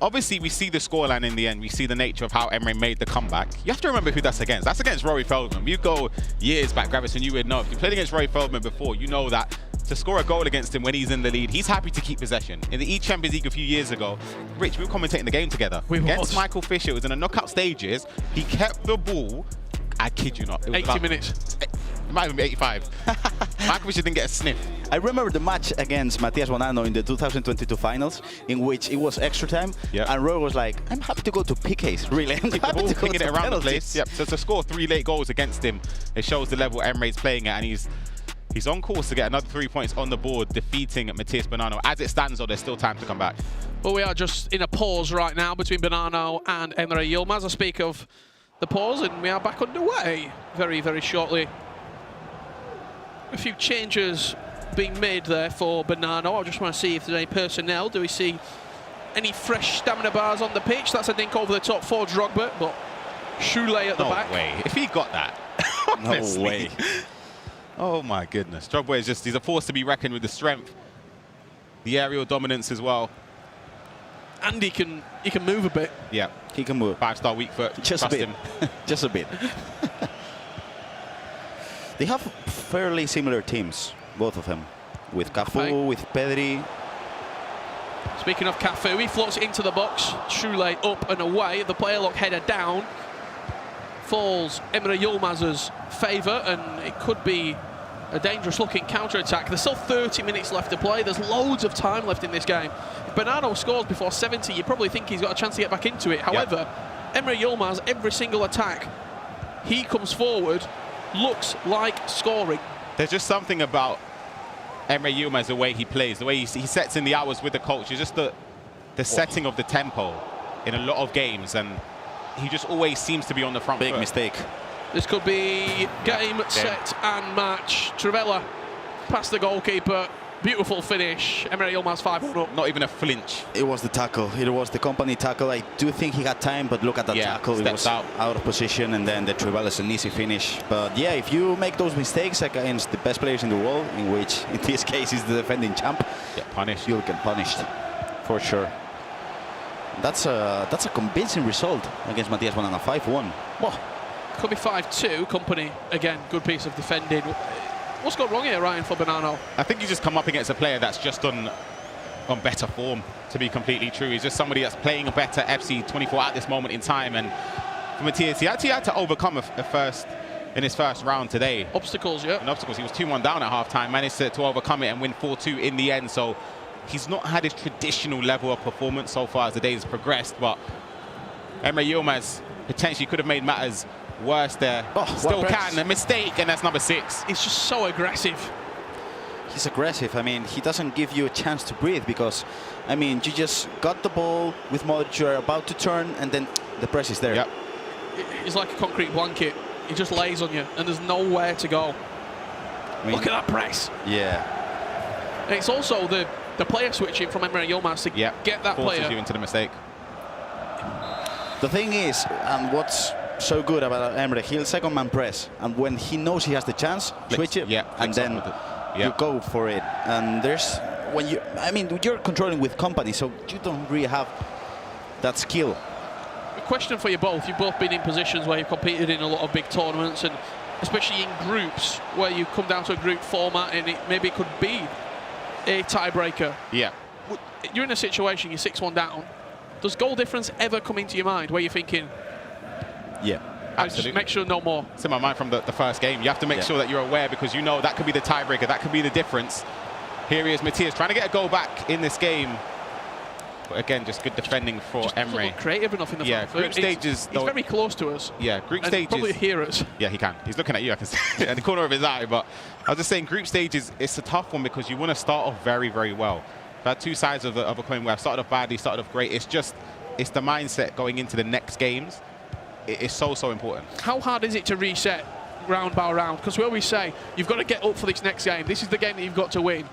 obviously, we see the scoreline in the end. We see the nature of how Emre made the comeback. You have to remember who that's against. That's against Rory Feldman. You go years back, Gravison, you would know. If you played against Rory Feldman before, you know that to score a goal against him when he's in the lead, he's happy to keep possession. In the eChampions League a few years ago, Rich, we were commentating the game together. Against Michael Fisher, it was in the knockout stages. He kept the ball, I kid you not. It was 80 minutes. It might even be 85. Michael Fisher didn't get a sniff. I remember the match against Matias Bonanno in the 2022 finals, in which it was extra time, and Roy was like, I'm happy to go to PKs, really. I'm happy to go to it around penalties. the place. Yep. So to score 3 late goals against him, it shows the level Emre's playing at, and he's on course to get another 3 points on the board, defeating Matias Bonanno. As it stands, though, there's still time to come back. Well, we are just in a pause right now between Bonanno and Emre Yilmaz. I speak of the pause, and we are back underway very, very shortly. A few changes being made there for Bonanno. I just want to see if there's any personnel. Do we see any fresh stamina bars on the pitch? That's a dink over the top for Drogba, but Shule at the back. No way. If he got that, honestly. No way. Oh my goodness. Drogba is just, he's a force to be reckoned with. The strength, the aerial dominance as well. And he can move a bit. Yeah. He can move. 5-star weak foot. Just Trust a bit. him. Just a bit. They have fairly similar teams, both of them, with Cafu, with Pedri. Speaking of Cafu, he floats it into the box. Shule up and away. The player lock header down. Falls Emre Yilmaz's favour, and it could be a dangerous looking counter-attack. There's still 30 minutes left to play. There's loads of time left in this game. If Bonanno scores before 70, you probably think he's got a chance to get back into it. However, Emre Yilmaz, every single attack, he comes forward, looks like scoring. There's just something about Emre Yilmaz, the way he plays, the way he sets in the hours with the coach. It's just the setting of the tempo in a lot of games, and he just always seems to be on the front foot. Big mistake. This could be game, set, and match. Trivella past the goalkeeper. Beautiful finish. Emre Yilmaz 5-1 up. Not even a flinch. It was the tackle. It was the company tackle. I do think he had time, but look at that tackle. It was out of position, and then the Trivella is an easy finish. But yeah, if you make those mistakes against the best players in the world, in which in this case is the defending champ, get punished. You'll get punished for sure. That's a convincing result against Matias Bonanno, 5-1. Well, could be 5-2. Company again, good piece of defending. What's gone wrong here, Ryan, for Bonanno? I think he's just come up against a player that's just on better form, to be completely true. He's just somebody that's playing a better FC24 at this moment in time. And for Matias, he actually had to overcome in his first round today. Obstacles, yeah. And obstacles. He was 2-1 down at half-time, managed to overcome it and win 4-2 in the end. So he's not had his traditional level of performance so far as the days progressed. But Emre Yilmaz potentially could have made matters worse there. Still can. A mistake, and that's number 6. He's just so aggressive. He's aggressive. I mean, he doesn't give you a chance to breathe because, I mean, you just got the ball with Modric, you're about to turn, and then the press is there. Yep. He's like a concrete blanket. He just lays on you, and there's nowhere to go. I mean, look at that press. Yeah. And it's also the player switching from Emre Yilmaz to get that forces player you into the mistake. The thing is, and what's so good about Emre, he'll second man press, and when he knows he has the chance, switch it, and then you go for it. And there's you're controlling with company, so you don't really have that skill. A question for you both. You've both been in positions where you've competed in a lot of big tournaments, and especially in groups where you come down to a group format and maybe it could be a tiebreaker. Yeah. You're in a situation, you're 6-1 down. Does goal difference ever come into your mind where you're thinking, yeah, absolutely, just make sure no more? It's in my mind from the first game. You have to make sure that you're aware, because you know that could be the tiebreaker, that could be the difference. Here he is, Matias, trying to get a goal back in this game. But again, just good defending for Emre. Not creative enough in the front group stages. He's very close to us. Yeah, group stages. Probably hear us. Yeah, he can. He's looking at you, I can see at the corner of his eye. But I was just saying, group stages, it's a tough one because you want to start off very, very well. I've had two sides of a coin where I've started off badly, started off great. It's the mindset going into the next games. It's so important. How hard is it to reset round by round? Because we always say, you've got to get up for this next game. This is the game that you've got to win.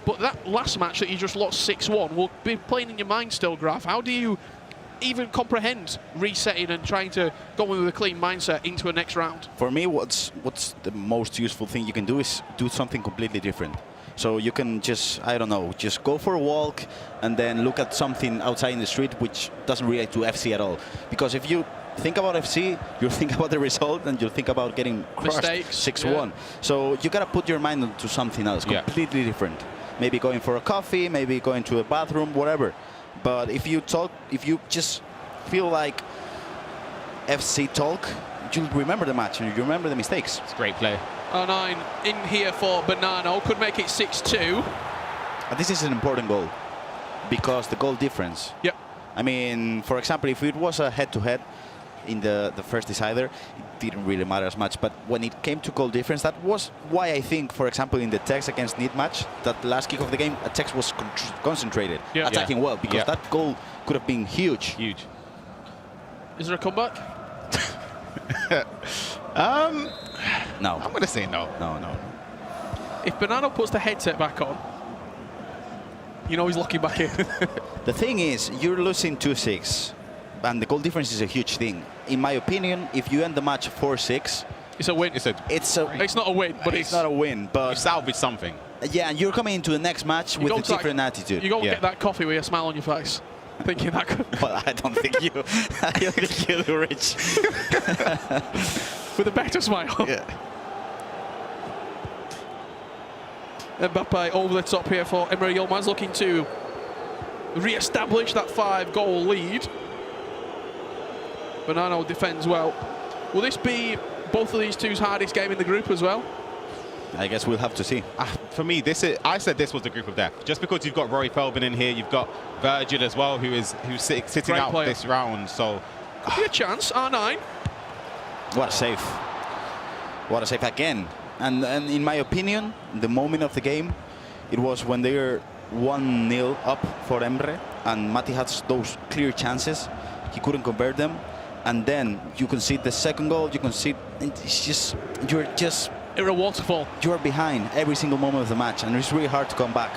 But that last match that you just lost 6-1 will be playing in your mind still, Graf. How do you even comprehend resetting and trying to go with a clean mindset into a next round? For me, what's the most useful thing you can do is do something completely different. So you can just, I don't know, just go for a walk and then look at something outside in the street which doesn't relate to FC at all. Because if you think about FC, you'll think about the result and you'll think about getting crushed 6-1. So you gotta put your mind into something else, completely different. Maybe going for a coffee, maybe going to a bathroom, whatever. But if you just feel like FC talk, you'll remember the match and you remember the mistakes. It's great play. 9 in here for Bonanno, could make it 6-2. And this is an important goal because the goal difference. Yep. I mean, for example, if it was a head-to-head in the first decider, it didn't really matter as much. But when it came to goal difference, that was why I think, for example, in the Tex against Need match, that last kick of the game, Tex was concentrated, attacking well, because that goal could have been huge. Huge. Is there a comeback? No. I'm going to say no. No. If Bonanno puts the headset back on, you know he's locking back in. The thing is, you're losing 2-6, and the goal difference is a huge thing. In my opinion, if you end the match 4-6, it's a win. It's not a win, but it's not a win. But you salvage something. Yeah, and you're coming into the next match with a different attitude. You go and get that coffee with a smile on your face, thinking that could. Well, I don't think you. I don't think you do, Rich. With a better smile. Yeah. Mbappe over the top here for Emre Yilmaz, looking to re-establish that 5-goal lead. Bonanno defends well. Will this be both of these two's hardest game in the group as well? I guess we'll have to see. For me, I said this was the group of death. Just because you've got Rory Feldman in here, you've got Virgil as well, who's sitting out this round. So could be a chance. R9. What a save! What a save again! And in my opinion, the moment of the game, it was when they were 1-0 up for Emre, and Mati had those clear chances. He couldn't convert them, and then you can see the second goal. You can see it's just you're You're behind every single moment of the match, and it's really hard to come back.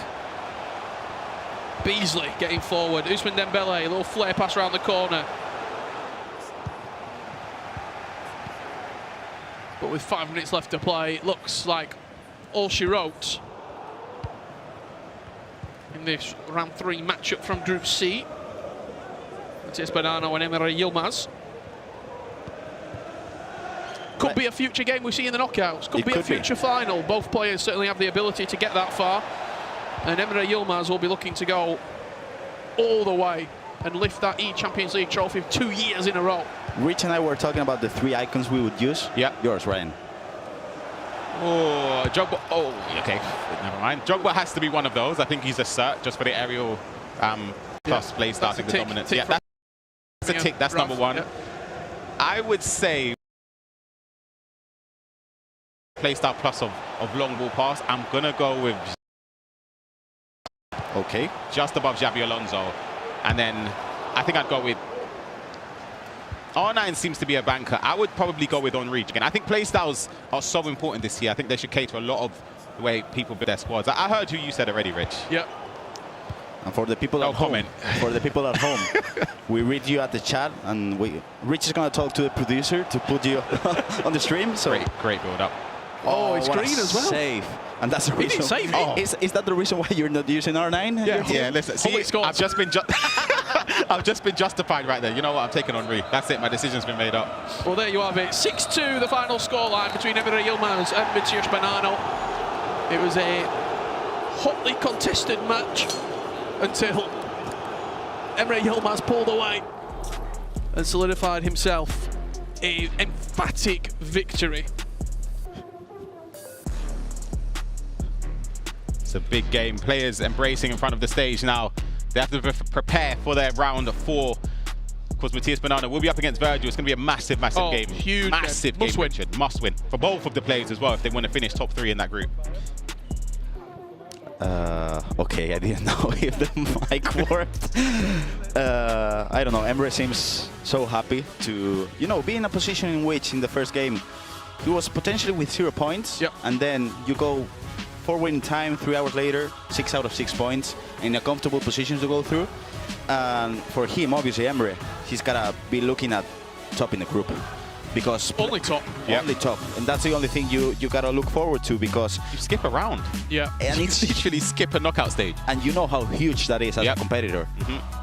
Beasley getting forward. Ousmane Dembele, a little flare pass around the corner. But with 5 minutes left to play, it looks like all she wrote in this round 3 matchup from Group C. Matías Bonanno and Emre Yilmaz. Could be a future game we see in the knockouts. Could be a future final. Both players certainly have the ability to get that far. And Emre Yilmaz will be looking to go all the way and lift that eChampions League trophy 2 years in a row. Rich and I were talking about the 3 icons we would use. Yeah. Yours, Ryan. Oh, Drogba. Oh, okay. Never mind. Drogba has to be one of those. I think he's a cert just for the aerial plus play starting the dominance. Yeah, that's a tick. That's number 1. Yeah. I would say play style plus of long ball pass. I'm going to go with just above Xabi Alonso. And then I think I'd go with R9 seems to be a banker. I would probably go with Henry again. I think play styles are so important this year. I think they should cater a lot of the way people build their squads. I heard who you said already, Rich. Yep. And for the people at home, we read you at the chat, and Rich is going to talk to the producer to put you on the stream. So great build up. Oh, it's green as well. Save. And that's the reason. He didn't save it. Is that the reason why you're not using R9? Yeah, listen. See, I've just been I've just been justified right there. You know what? I'm taking Henry. That's it. My decision's been made up. Well, there you have it. 6-2, the final scoreline between Emre Yilmaz and Matías Bonanno. It was a hotly contested match until Emre Yilmaz pulled away and solidified himself an emphatic victory. It's a big game. Players embracing in front of the stage now. They have to prepare for their round 4. Of course, Matías Bonanno will be up against Virgil. It's going to be a massive game. Huge. Massive game, Richard. Must win. For both of the players as well, if they want to finish top 3 in that group. Okay, I didn't know if the mic worked. I don't know. Emre seems so happy to, be in a position in which in the first game he was potentially with 0 points, and then you go before waiting time, 3 hours later, 6 out of 6 points in a comfortable position to go through. And for him, obviously, Emre, he's gotta be looking at top in the group. Because only top. Only top. And that's the only thing you gotta look forward to, because You skip around. Yeah. and it's Literally skip a knockout stage. and you know how huge that is as a competitor.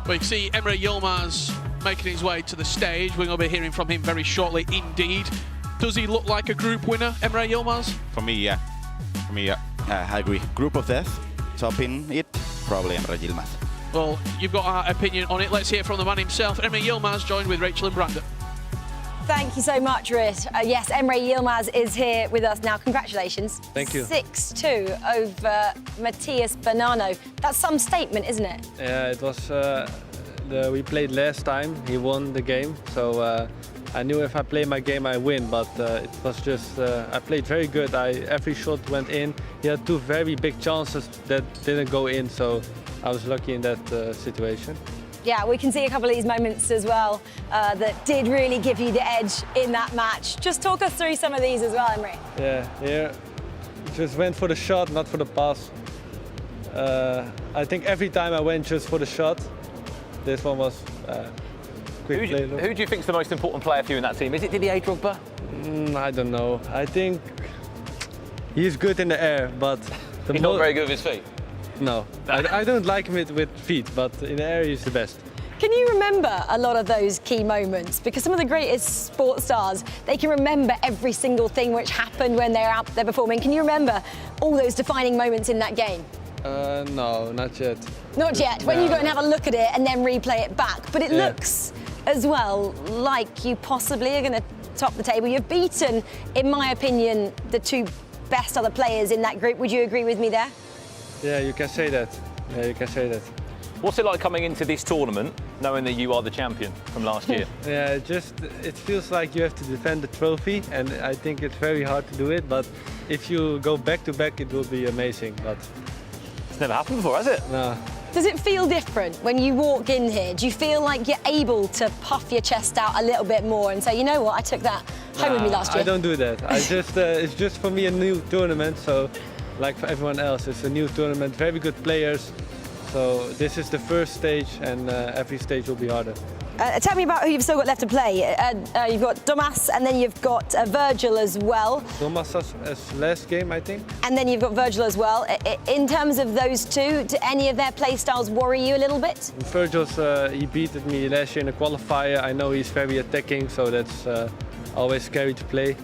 Well, you can see Emre Yilmaz making his way to the stage. We're going to be hearing from him very shortly indeed. Does he look like a group winner, Emre Yilmaz? For me, yeah. For me, yeah. I agree. Group of death, topping it, probably Emre Yilmaz. Well, you've got our opinion on it. Let's hear from the man himself. Emre Yilmaz joined with Rachel and Brandon. Thank you so much, Rit. Yes, Emre Yilmaz is here with us now. Congratulations. Thank you. 6-2 over Matías Bonanno. That's some statement, isn't it? Yeah, it was. We played last time. He won the game, so I knew if I play my game, I win. But it was just I played very good. Every shot went in. He had 2 very big chances that didn't go in, so I was lucky in that situation. Yeah, we can see a couple of these moments as well that did really give you the edge in that match. Just talk us through some of these as well, Emre. Yeah, here just went for the shot, not for the pass. I think every time I went just for the shot. This one was quick play. Who do you think is the most important player for you in that team? Is it Didier Drogba? I don't know. I think he's good in the air, but He's not very good with his feet. No, I don't like him with feet, but in the air he's the best. Can you remember a lot of those key moments? Because some of the greatest sports stars, they can remember every single thing which happened when they're out there performing. Can you remember all those defining moments in that game? No, not yet. Not yet. When you go and have a look at it and then replay it back. But it looks as well like you possibly are going to top the table. You've beaten, in my opinion, the 2 best other players in that group. Would you agree with me there? Yeah, you can say that. Yeah, you can say that. What's it like coming into this tournament, knowing that you are the champion from last year? Yeah, it feels like you have to defend the trophy, and I think it's very hard to do it. But if you go back to back, it will be amazing. But It's never happened before, has it? no. Does it feel different when you walk in here? Do you feel like you're able to puff your chest out a little bit more and say, you know what, I took that home with me last year? I don't do that. It's just for me a new tournament, so like for everyone else, it's a new tournament, very good players. So this is the first stage, and every stage will be harder. Tell me about who you've still got left to play. You've got Domas, and then you've got Virgil as well. Domas as last game, I think. And then you've got Virgil as well. In terms of those 2, do any of their play styles worry you a little bit? Virgil's, he beat me last year in a qualifier. I know he's very attacking, so that's always scary to play.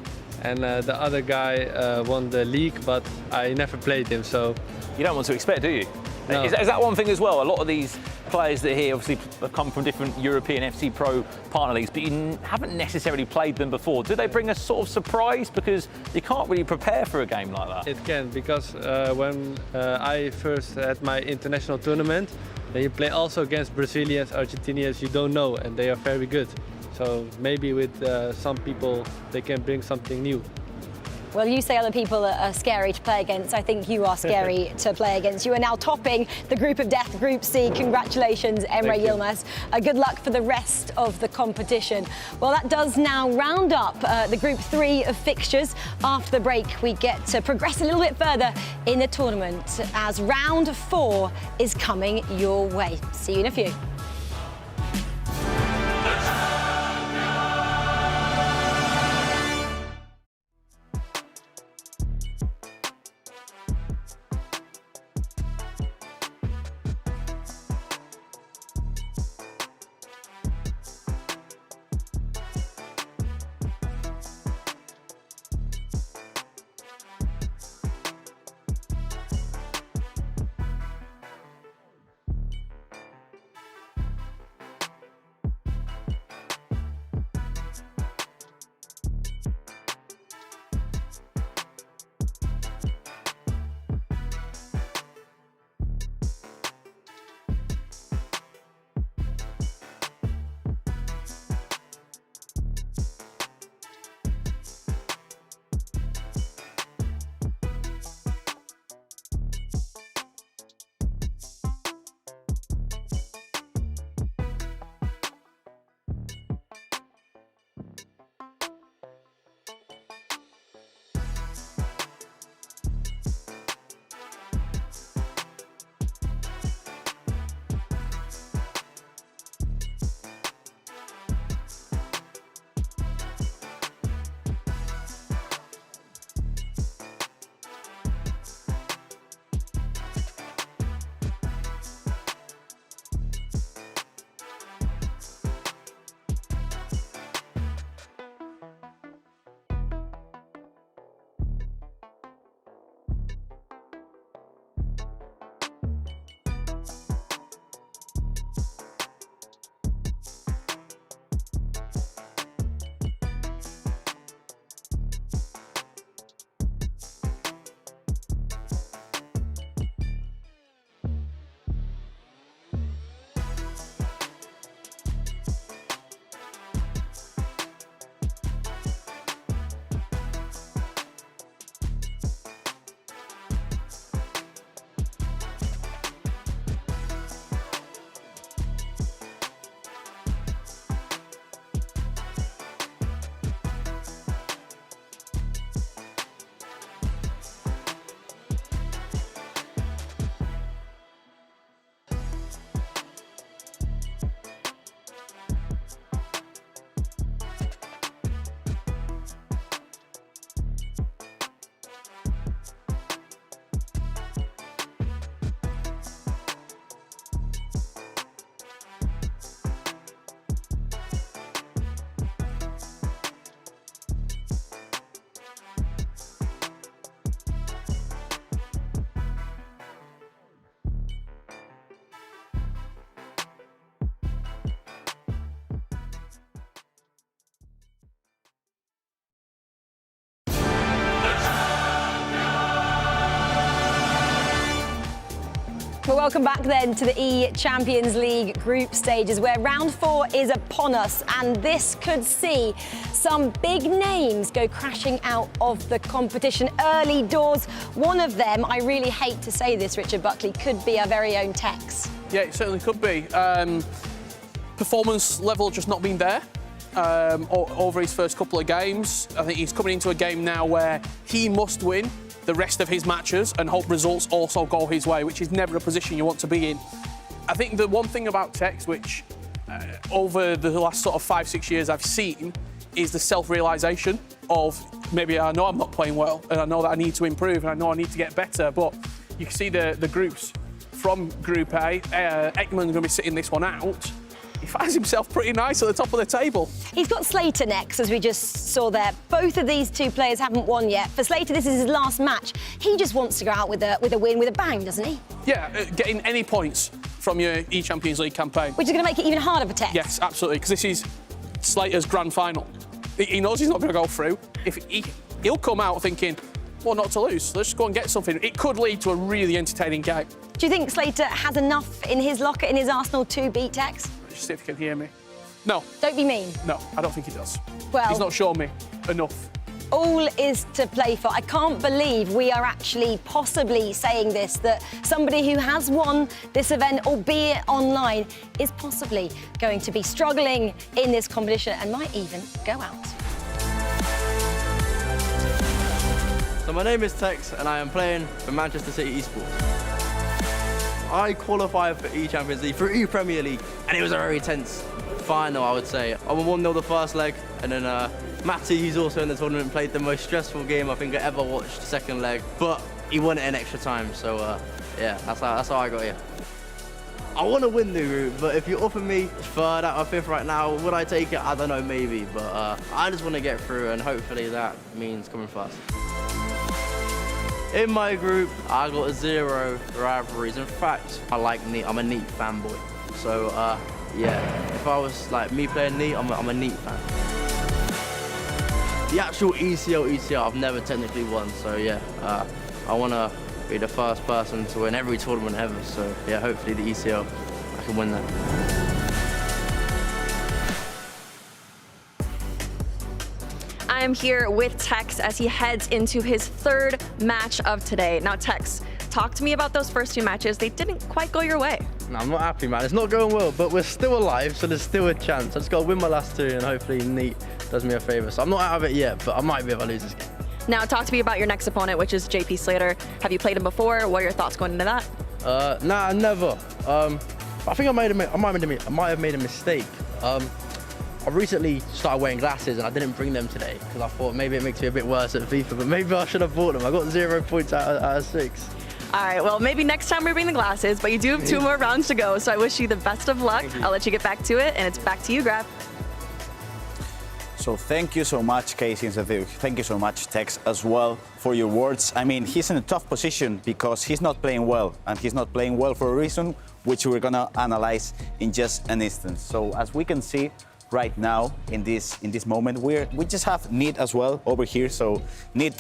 And the other guy won the league, but I never played him, so... You don't want to expect, do you? No. Is that one thing as well? A lot of these players that are here obviously have come from different European FC Pro partner leagues, but you haven't necessarily played them before. Do they bring a sort of surprise? Because you can't really prepare for a game like that. It can, because when I first had my international tournament, then you play also against Brazilians, Argentinians you don't know, and they are very good. So maybe with some people, they can bring something new. Well, you say other people are scary to play against. I think you are scary to play against. You are now topping the Group of Death, Group C. Congratulations, Emre Yilmaz. Good luck for the rest of the competition. Well, that does now round up the Group 3 of fixtures. After the break, we get to progress a little bit further in the tournament as round 4 is coming your way. See you in a few. Well, welcome back then to the eChampionsLeague group stages where round 4 is upon us, and this could see some big names go crashing out of the competition early doors. One of them, I really hate to say this, Richard Buckley, could be our very own Tex. Yeah, it certainly could be. Performance level just not been there over his first couple of games. I think he's coming into a game now where he must win the rest of his matches and hope results also go his way, which is never a position you want to be in. I think the one thing about Tex, which over the last sort of 5-6 years I've seen, is the self-realisation of maybe I know I'm not playing well and I know that I need to improve and I know I need to get better, but you can see the groups from Group A. Ekman's going to be sitting this one out. He finds himself pretty nice at the top of the table. He's got Slater next, as we just saw there. Both of these two players haven't won yet. For Slater, this is his last match. He just wants to go out with a win, with a bang, doesn't he? Yeah, getting any points from your eChampions League campaign. Which is going to make it even harder for Tex. Yes, absolutely, because this is Slater's grand final. He knows he's not going to go through. He'll come out thinking, well, not to lose. Let's just go and get something. It could lead to a really entertaining game. Do you think Slater has enough in his locker, in his arsenal, to beat Tex? Just see if you can hear me. No. Don't be mean. No, I don't think he does. Well, he's not shown me enough. All is to play for. I can't believe we are actually possibly saying this, that somebody who has won this event, albeit online, is possibly going to be struggling in this competition and might even go out. So my name is Tex and I am playing for Manchester City esports. I qualified for eChampions League through ePremier League, and it was a very tense final, I would say. I won 1-0 the first leg, and then Matty, who's also in the tournament, played the most stressful game I think I ever watched, the second leg, but he won it in extra time, so yeah, that's how I got here. I want to win the group, but if you offer me 3rd out of 5th right now, would I take it? I don't know, maybe, but I just want to get through, and hopefully that means coming first. In my group, I got 0 rivalries. In fact, I like Neat. I'm a Neat fanboy. So, yeah, if I was like me playing Neat, I'm a Neat fan. The actual ECL, I've never technically won. So, yeah, I want to be the first person to win every tournament ever. So, yeah, hopefully the ECL, I can win that. I'm here with Tex as he heads into his 3rd match of today. Now, Tex, talk to me about those first 2 matches. They didn't quite go your way. No, I'm not happy, man. It's not going well, but we're still alive, so there's still a chance. I just got to win my last 2, and hopefully Neat does me a favour. So I'm not out of it yet, but I might be if I lose this game. Now, talk to me about your next opponent, which is JP Slater. Have you played him before? What are your thoughts going into that? Nah, never. I think I might have made a mistake. I recently started wearing glasses and I didn't bring them today because I thought maybe it makes me a bit worse at FIFA, but maybe I should have bought them. I got 0 points out of 6. All right, well, maybe next time we bring the glasses, but you do have 2 more rounds to go, so I wish you the best of luck. I'll let you get back to it, and it's back to you, Graf. So thank you so much, Casey. Thank you so much, Tex, as well, for your words. I mean, he's in a tough position because he's not playing well, and he's not playing well for a reason, which we're gonna analyze in just an instant. So as we can see, right now, in this moment, we just have Neat as well over here. So Neat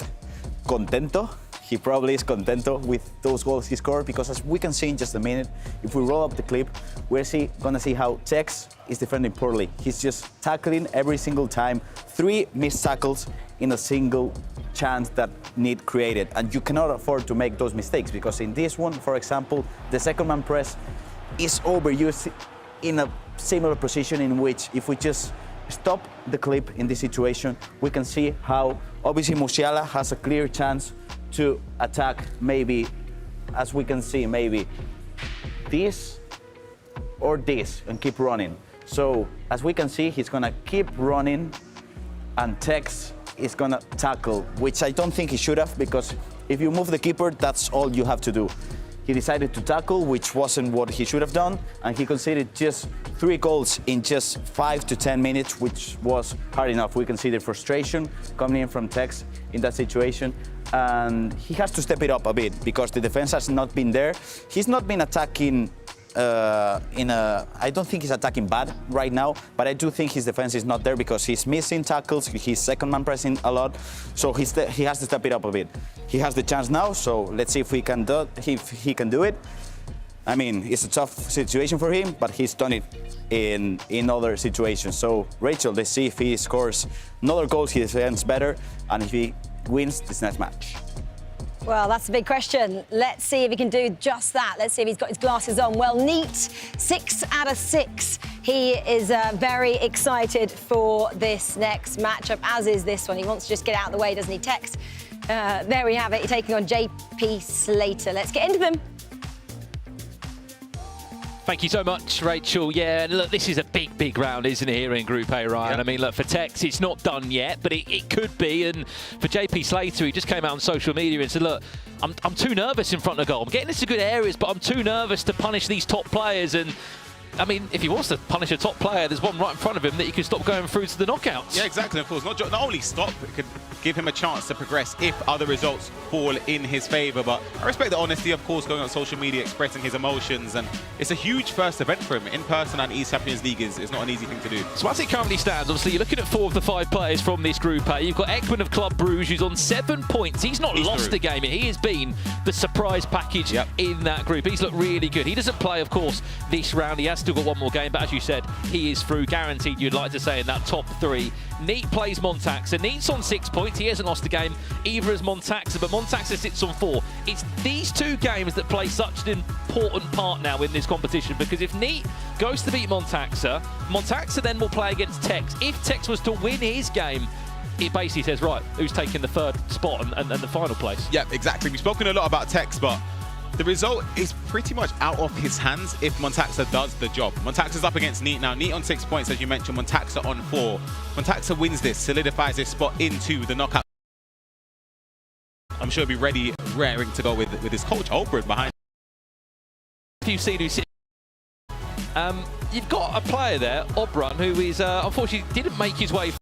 contento. He probably is contento with those goals he scored because as we can see in just a minute, if we roll up the clip, we're gonna see how Tex is defending poorly. He's just tackling every single time. 3 missed tackles in a single chance that Neat created. And you cannot afford to make those mistakes because in this one, for example, the second man press is overused in a similar position in which if we just stop the clip in this situation, we can see how obviously Musiala has a clear chance to attack maybe, as we can see, maybe this or this and keep running. So as we can see, he's gonna keep running and Tex is gonna tackle, which I don't think he should have because if you move the keeper, that's all you have to do. He decided to tackle, which wasn't what he should have done, and he conceded just 3 goals in just 5 to 10 minutes, which was hard enough. We can see the frustration coming in from Tex in that situation, and he has to step it up a bit because the defense has not been there. He's not been attacking I don't think he's attacking bad right now, but I do think his defense is not there because he's missing tackles, he's second man pressing a lot, so he has to step it up a bit. He has the chance now, so let's see if he can do it. I mean, it's a tough situation for him, but he's done it in other situations. So, Rachel, let's see if he scores another goal, he defends better, and if he wins this next match. Well, that's a big question. Let's see if he can do just that. Let's see if he's got his glasses on. Well, Neat, 6 out of 6. He is very excited for this next matchup, as is this one. He wants to just get out of the way, doesn't he? Tex, there we have it. You're taking on JP Slater. Let's get into them. Thank you so much, Rachel. Yeah, look, this is a big, big round, isn't it, here in Group A, Ryan? Yep. I mean, look, for Tex, it's not done yet, but it could be. And for JP Slater, he just came out on social media and said, look, I'm too nervous in front of goal. I'm getting into good areas, but I'm too nervous to punish these top players. And I mean, if he wants to punish a top player, there's one right in front of him that he can stop going through to the knockouts. Yeah, exactly. Of course, not only stop, it could give him a chance to progress if other results fall in his favour. But I respect the honesty, of course, going on social media, expressing his emotions. And it's a huge first event for him. In person and eChampionsLeague is not an easy thing to do. So as it currently stands, obviously, you're looking at 4 of the 5 players from this Group A. You've got Ekman of Club Bruges, who's on 7 points. He's not lost a game. He has been the surprise package in that group. He's looked really good. He doesn't play, of course, this round. He has still got one more game, but as you said, he is through, guaranteed, you'd like to say, in that top 3. Neat plays Montaxa. Neat's on 6 points. He hasn't lost a game, either as Montaxa, but Montaxa sits on 4. It's these 2 games that play such an important part now in this competition, because if Neat goes to beat Montaxa, Montaxa then will play against Tex. If Tex was to win his game, it basically says, right, who's taking the 3rd spot and the final place? Yeah, exactly. We've spoken a lot about Tex, but the result is pretty much out of his hands if Montaxa does the job. Montaxa's up against Neat now. Neat on 6 points, as you mentioned, Montaxa on 4. Montaxa wins this, solidifies his spot into the knockout. I'm sure he'll be ready, raring to go with his coach, Oprah, behind. You've seen who's you've got a player there, Obran, who is unfortunately didn't make his way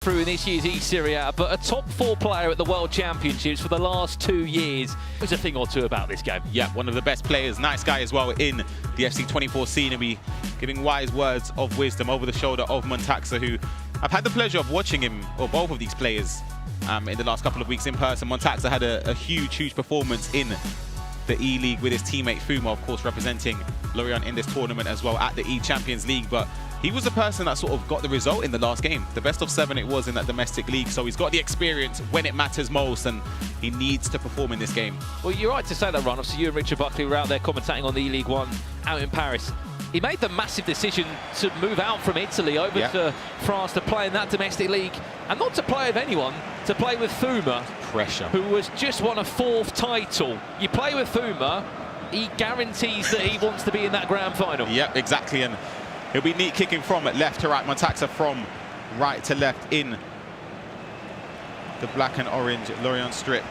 through in this year's E-Serie A, but a top 4 player at the World Championships for the last 2 years. There's a thing or two about this game. Yeah, one of the best players, nice guy as well in the FC24 scene, and be giving wise words of wisdom over the shoulder of Montaxa, who I've had the pleasure of watching him, or both of these players, in the last couple of weeks in person. Montaxa had a huge performance in the E-League with his teammate Fuma, of course, representing Lorient in this tournament as well at the eChampionsLeague. But he was the person that sort of got the result in the last game. The best of 7 it was in that domestic league. So he's got the experience when it matters most, and he needs to perform in this game. Well, you're right to say that, Ron. Obviously, you and Richard Buckley were out there commentating on the E-League 1 out in Paris. He made the massive decision to move out from Italy over to France to play in that domestic league, and not to play with anyone, to play with Fuma. Pressure. Who was just won a 4th title. You play with Fuma, he guarantees that he wants to be in that grand final. Yep, exactly. And it'll be Neat kicking from left to right, Montaxa from right to left in the black and orange Lorient strip.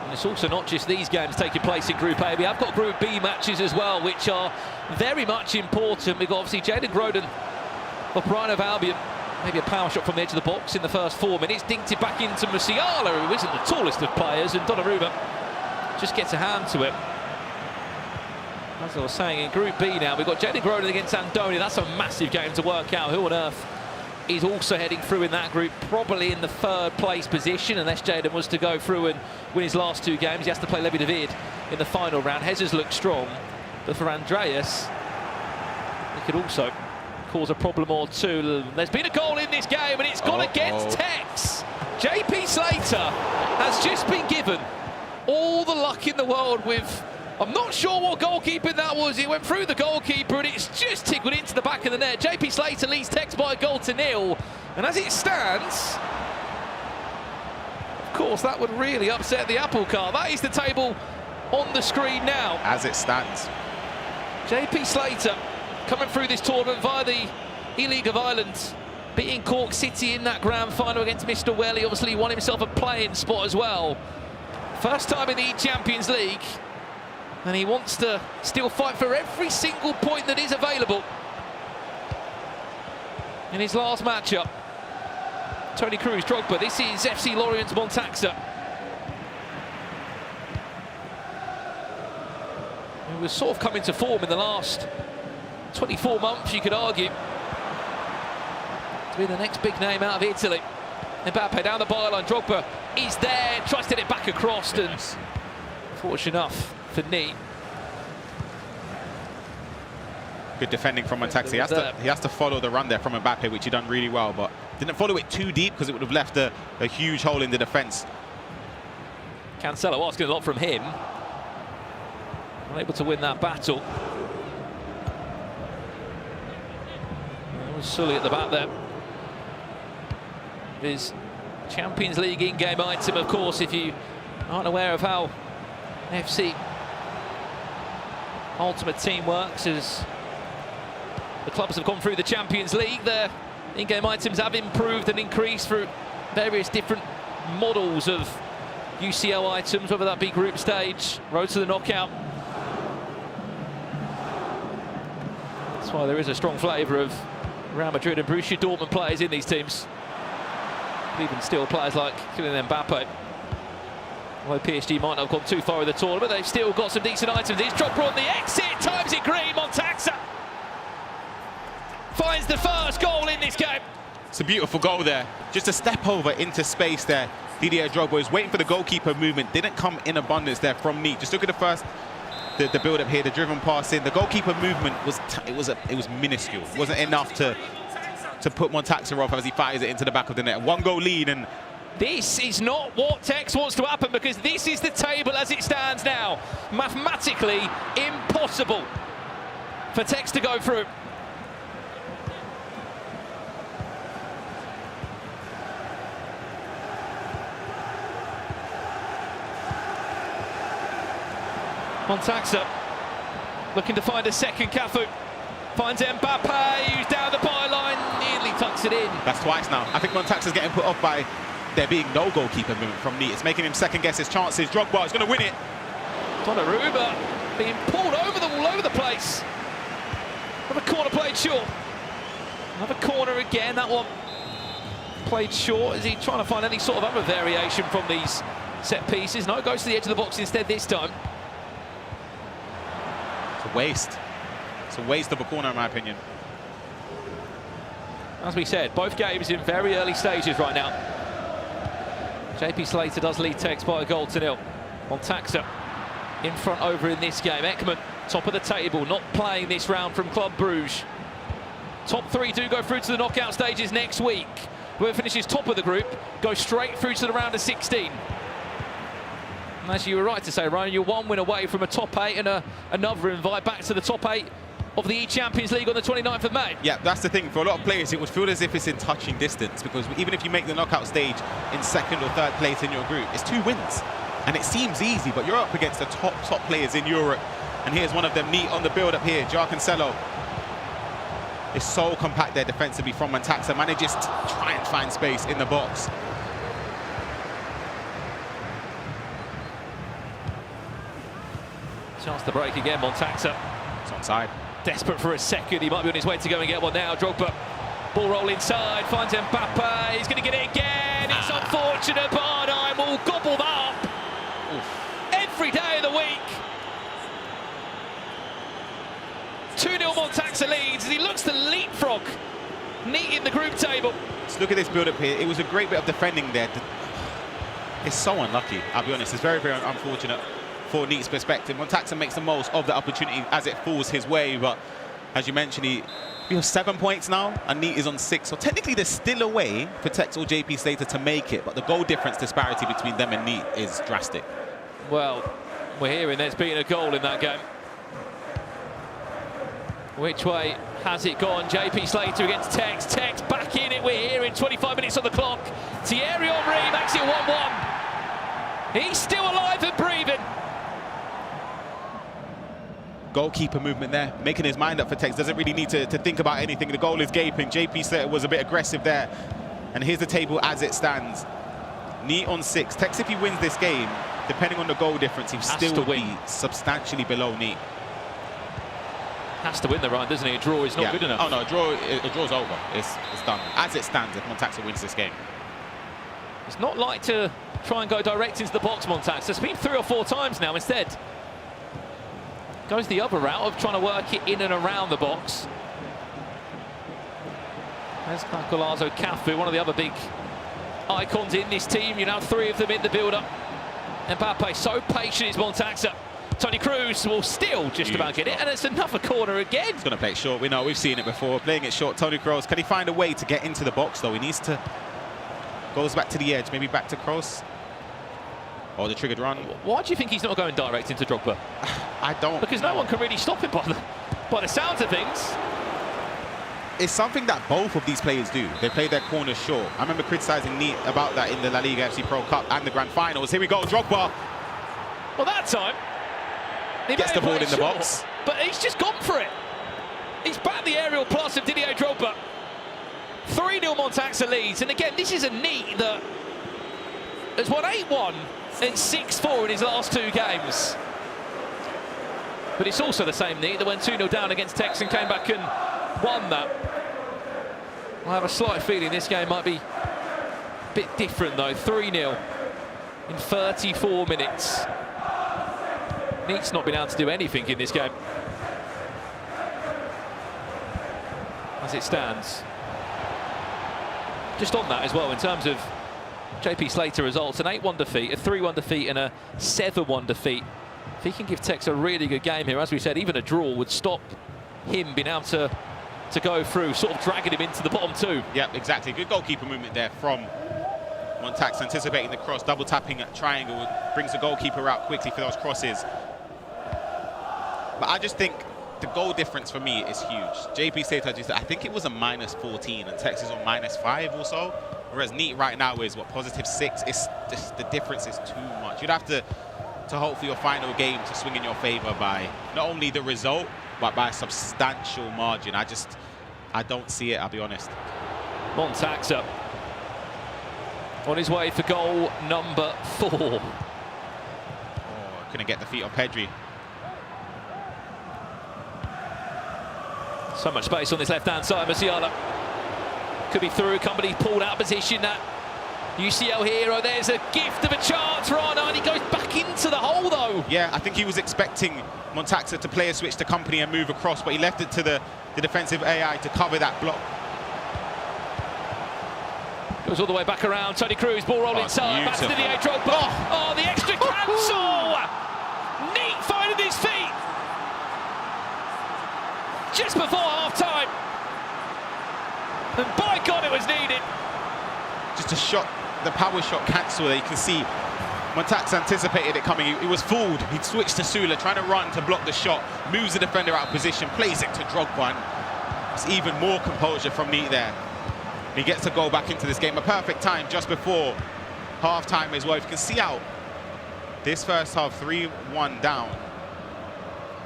And it's also not just these games taking place in Group A. We have got Group B matches as well, which are very much important. We've got obviously Jaden Groden of Brian of Albion. Maybe a power shot from the edge of the box in the first 4 minutes. Dinked it back into Musiala, who isn't the tallest of players, and Donnarumma just gets a hand to it. As I was saying, in Group B now, we've got Jaden Groden against Andoni. That's a massive game to work out. Who on earth is also heading through in that group, probably in the 3rd place position, unless Jaden was to go through and win his last 2 games. He has to play Levi David in the final round. Hezes looked strong, but for Andreas, he could also cause a problem or 2. There's been a goal in this game, and it's gone against Tex. JP Slater has just been given all the luck in the world with, I'm not sure what goalkeeper that was. It went through the goalkeeper, and it's just tickled into the back of the net. JP Slater leads Tex by a goal to 0. And as it stands, of course, that would really upset the apple cart. That is the table on the screen now. As it stands. JP Slater coming through this tournament via the E-League of Ireland, beating Cork City in that grand final against Mr. Welly. Obviously won himself a playing spot as well. First time in the eChampionsLeague, and he wants to still fight for every single point that is available in his last matchup. Tony Cruz, Drogba. This is FC Lorient's Montaxa, who was sort of coming to form in the last 24 months, you could argue, to be the next big name out of Italy. Mbappe down the byline, Drogba is there, tries to get it back across, and Fortunate enough for Neat. Good defending from Montax. He has to follow the run there from Mbappe, which he done really well, but didn't follow it too deep because it would have left a huge hole in the defence. Cancelo asking a lot from him. Unable to win that battle. Sully at the back there. His Champions League in-game item, of course, if you aren't aware of how FC Ultimate Team works, as the clubs have gone through the Champions League, their in-game items have improved and increased through various different models of UCL items, whether that be group stage, road to the knockout. That's why there is a strong flavour of Real Madrid and Borussia Dortmund players in these teams. Even still players like Kylian Mbappe. Although PSG might not have gone too far in the tournament, they've still got some decent items. He's dropped on the exit, times it green, Montaxa finds the first goal in this game. It's a beautiful goal there. Just a step over into space there. Didier Drogba was waiting for the goalkeeper movement. Didn't come in abundance there from Neat. Just look at the first, the build-up here, the driven pass in. The goalkeeper movement was it was minuscule. It wasn't enough to put Montaxa off as he fires it into the back of the net. 1-goal lead, and this is not what Tex wants to happen, because this is the table as it stands now. Mathematically impossible for Tex to go through. Montaxa looking to find a second. Cafu finds Mbappe, who's down the byline, nearly tucks it in. That's twice now. I think Montaxa's getting put off by there being no goalkeeper movement from Neat. It's making him second guess his chances. Drogba is going to win it. Donnarumma being pulled all over the place. Another corner played short. Another corner again. That one played short. Is he trying to find any sort of other variation from these set pieces? No, it goes to the edge of the box instead this time. It's a waste. It's a waste of a corner, in my opinion. As we said, both games in very early stages right now. JP Slater does lead Tex by a goal to nil. Montaxa in front over in this game. Ekman, top of the table, not playing this round from Club Bruges. Top three do go through to the knockout stages next week. Whoever finishes top of the group goes straight through to the round of 16. And as you were right to say, Ryan, you're one win away from a top 8 and another invite back to the top 8 of the eChampions League on the 29th of May. Yeah, that's the thing. For a lot of players, it would feel as if it's in touching distance, because even if you make the knockout stage in second or third place in your group, it's 2 wins. And it seems easy, but you're up against the top players in Europe. And here's one of them, Neat on the build-up here. Joao Cancelo is so compact there defensively from Montaxa. Manages to try and find space in the box. Chance to break again, Montaxa. It's onside. Desperate for a second, he might be on his way to go and get one now. Drogba, ball roll inside, finds Mbappe, he's going to get it again. It's unfortunate, but Arnhem will gobble that up. Every day of the week. 2-0 Montaxa leads as he looks to leapfrog Neat in the group table. Just look at this build-up here. It was a great bit of defending there. It's so unlucky, I'll be honest. It's very, very unfortunate for Neat's perspective. Montaxa makes the most of the opportunity as it falls his way, but as you mentioned, we have 7 points now, and Neat is on 6. So technically, there's still a way for Tex or JP Slater to make it, but the goal difference disparity between them and Neat is drastic. Well, we're hearing there's been a goal in that game. Which way has it gone? JP Slater against Tex. Tex back in it. We're here in 25 minutes on the clock. Thierry Henry makes it 1-1. He's still alive and breathing. Goalkeeper movement there, making his mind up for Tex. Doesn't really need to think about anything. The goal is gaping. JP Slater was a bit aggressive there. And here's the table as it stands. Neat on 6. Tex, if he wins this game, depending on the goal difference, he still will be substantially below Neat. Has to win the round, doesn't he? A draw is not good enough. Oh no, a draw's over. It's done. As it stands, if Montaxa wins this game. It's not like to try and go direct into the box, Montaxa. It's been 3 or 4 times now instead. Goes the other route of trying to work it in and around the box. There's Golazo Cafu, one of the other big icons in this team. You know, 3 of them in the build-up. Mbappe so patient is Montaxa. Toni Kroos will still just about get it, and it's another corner again. He's going to play it short. We know, we've seen it before. Playing it short, Toni Kroos. Can he find a way to get into the box, though? He needs to... Goes back to the edge, maybe back to Kroos. Or the triggered run. Why do you think he's not going direct into Drogba? I don't Because no one can really stop him by the sounds of things. It's something that both of these players do. They play their corners short. I remember criticising Neat about that in the La Liga FC Pro Cup and the Grand Finals. Here we go, Drogba. Well, that time... He gets the ball in the box. But he's just gone for it. He's back the aerial plus of Didier Drogba. 3-0 Montaxa leads. And again, this is a Neat that has won 8-1 and 6-4 in his last 2 games. But it's also the same Neat that went 2-0 down against Tex and came back and won that. I have a slight feeling this game might be a bit different, though. 3-0 in 34 minutes. Neat's not been able to do anything in this game as it stands. Just on that as well, in terms of JP Slater results, an 8-1 defeat, a 3-1 defeat and a 7-1 defeat. If he can give Tex a really good game here, as we said, even a draw would stop him being able to go through, sort of dragging him into the bottom 2. Yeah, exactly. Good goalkeeper movement there from Montaxa, anticipating the cross, double tapping at triangle, brings the goalkeeper out quickly for those crosses. But I just think the goal difference for me is huge. JP Slater, I think it was a -14 and Tex is on -5 or so. Whereas Neat right now is, what, +6? It's just, the difference is too much. You'd have to hope for your final game to swing in your favour by not only the result, but by a substantial margin. I don't see it, I'll be honest. Montaxa on his way for goal number 4. Oh, couldn't get the feet on Pedri. So much space on this left-hand side. Musiala could be through. Company pulled out of position. That UCL hero. There's a gift of a chance for Arna, and he goes back into the hole, though. Yeah, I think he was expecting Montaxa to play a switch to Company and move across, but he left it to the defensive AI to cover that block. Goes all the way back around. Toni Kroos, ball rolling inside. Back to Didier Drogba. Oh, the extra cancel! Neat finding his feet just before half-time. And by God, it was needed. Just a shot, the power shot cancel there. You can see Montaxa anticipated it coming. He was fooled. He'd switched to Sula, trying to run to block the shot, moves the defender out of position, plays it to Drogba. It's even more composure from Neat there. He gets to go back into this game. A perfect time just before half-time as well. You can see out this first half, 3-1 down.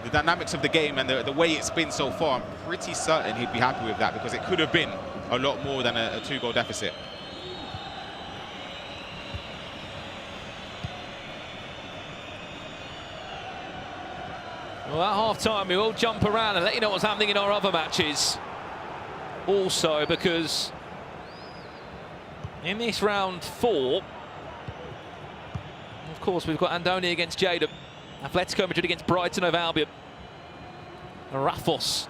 The dynamics of the game and the way it's been so far, I'm pretty certain he'd be happy with that, because it could have been a lot more than a 2-goal deficit. Well, at half-time, we will jump around and let you know what's happening in our other matches. Also, because in this round 4, of course, we've got Andoni against Jadon, Atletico Madrid against Brighton of Albion, Rafos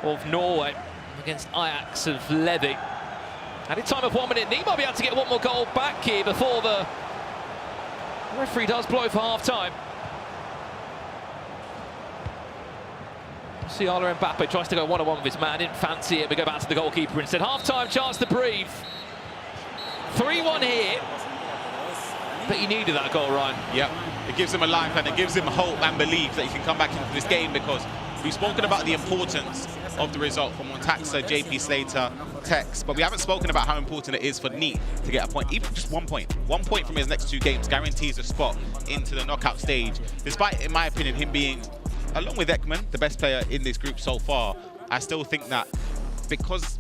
of Norway against Ajax of Levy. Added time of 1 minute. He might be able to get one more goal back here before the referee does blow for half-time. Musiala Mbappe tries to go one-on-one with his man, didn't fancy it, but go back to the goalkeeper instead. Half-time chance to breathe. 3-1 here. But he needed that goal, Ryan. Yep, it gives him a life and it gives him hope and belief that he can come back into this game, because we've spoken about the importance of the result for Montaxa, JP Slater, Tex, but we haven't spoken about how important it is for Neat to get a point, even just 1 point. 1 point from his next 2 games guarantees a spot into the knockout stage, despite, in my opinion, him being, along with Ekman, the best player in this group so far. I still think that because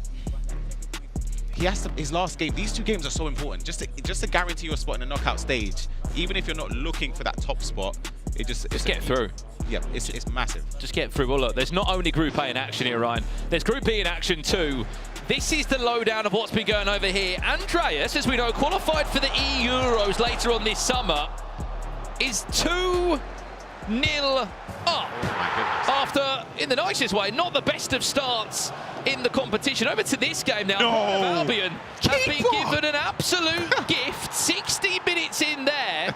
he has to, his last game, these 2 games are so important, just to guarantee your spot in the knockout stage, even if you're not looking for that top spot, it's get through. Yeah, it's massive. Just get through. Well, look, there's not only Group A in action here, Ryan. There's Group B in action too. This is the lowdown of what's been going over here. Andreas, as we know, qualified for the E-Euros later on this summer, is 2-0 up. Oh my goodness. After, in the nicest way, not the best of starts in the competition. Over to this game now. No. Albion have been given an absolute gift. 60 minutes in there.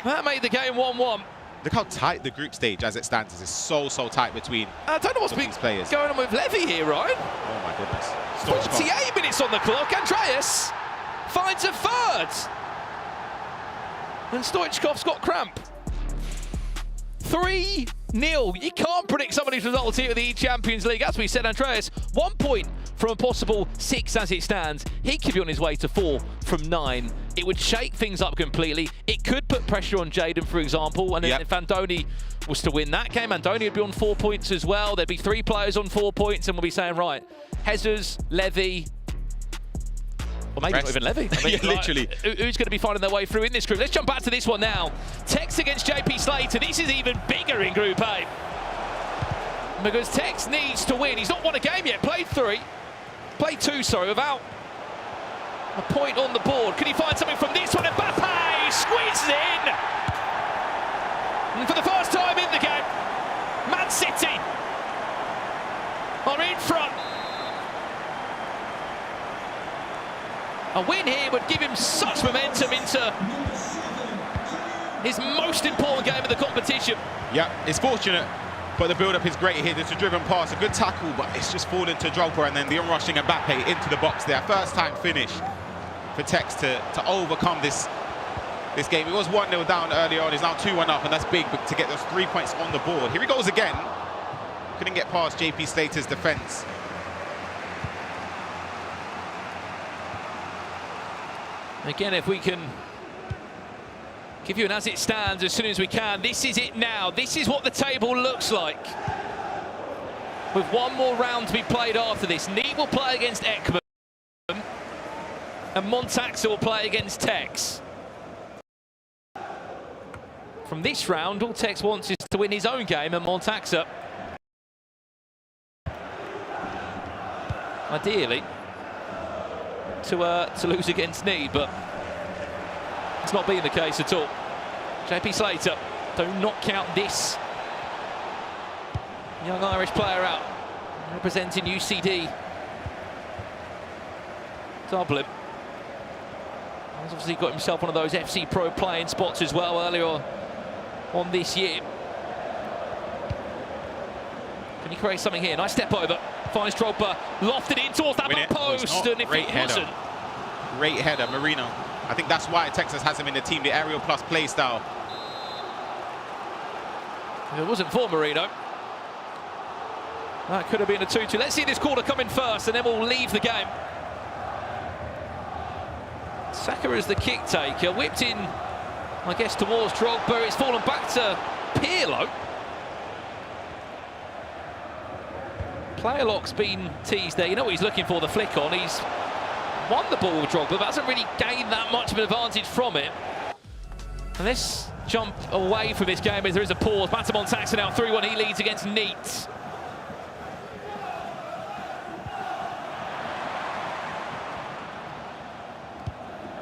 That made the game 1-1. Look how tight the group stage as it stands is. It's so tight between I don't know what's been players. going on with Levy here, Ryan. Oh my goodness. 48 minutes on the clock. Andreas finds a third. And Stoichkov's got cramp. 3-0. You can't predict somebody's results here at the eChampions League. As we said, Andreas, 1 point from a possible 6 as it stands. He could be on his way to 4 from 9. It would shake things up completely. It could put pressure on Jaden, for example. And then if Andoni was to win that game, Andoni would be on 4 points as well. There'd be 3 players on 4 points, and we'll be saying, right, Hezers, Levy, or maybe not even Levy. I mean, yeah, literally. Who's going to be finding their way through in this group? Let's jump back to this one now. Tex against JP Slater. This is even bigger in Group A. Because Tex needs to win. He's not won a game yet. Played 2, sorry, without a point on the board. Can he find something from this one? Mbappe squeezes in. And for the first time in the game, Man City are in front. A win here would give him such momentum into his most important game of the competition. Yeah, it's fortunate, but the build-up is great here. There's a driven pass, a good tackle, but it's just fallen to Drogba, and then the onrushing Mbappe into the box there. First time finish for Tex to overcome this game. It was 1-0 down early on. He's now 2-1 up, and that's big to get those 3 points on the board. Here he goes again. Couldn't get past JP Slater's defense. Again, if we can give you an as it stands as soon as we can. This is it now. This is what the table looks like. With one more round to be played after this. Neat will play against Ekman. And Montaxa will play against Tex. From this round, all Tex wants is to win his own game, and Montaxa, ideally, to lose against Need, but it's not been the case at all. JP Slater, do not count this young Irish player out, representing UCD Dublin. He's obviously got himself one of those FC Pro playing spots as well earlier on this year. Can he create something here? Nice step over. Finds Drogba, lofted in towards that back post, and if it wasn't... Great header, Marino. I think that's why Texas has him in the team, the aerial plus play style. If it wasn't for Marino, that could have been a 2-2. Let's see this corner come in first, and then we'll leave the game. Saka is the kick taker, whipped in, I guess, towards Drogba. It's fallen back to Pirlo. Player lock's been teased there. You know what he's looking for, the flick on. He's won the ball with Drogba, but hasn't really gained that much of an advantage from it. And let's jump away from this game as there is a pause. Back to Montaxa now, 3-1. He leads against Neat.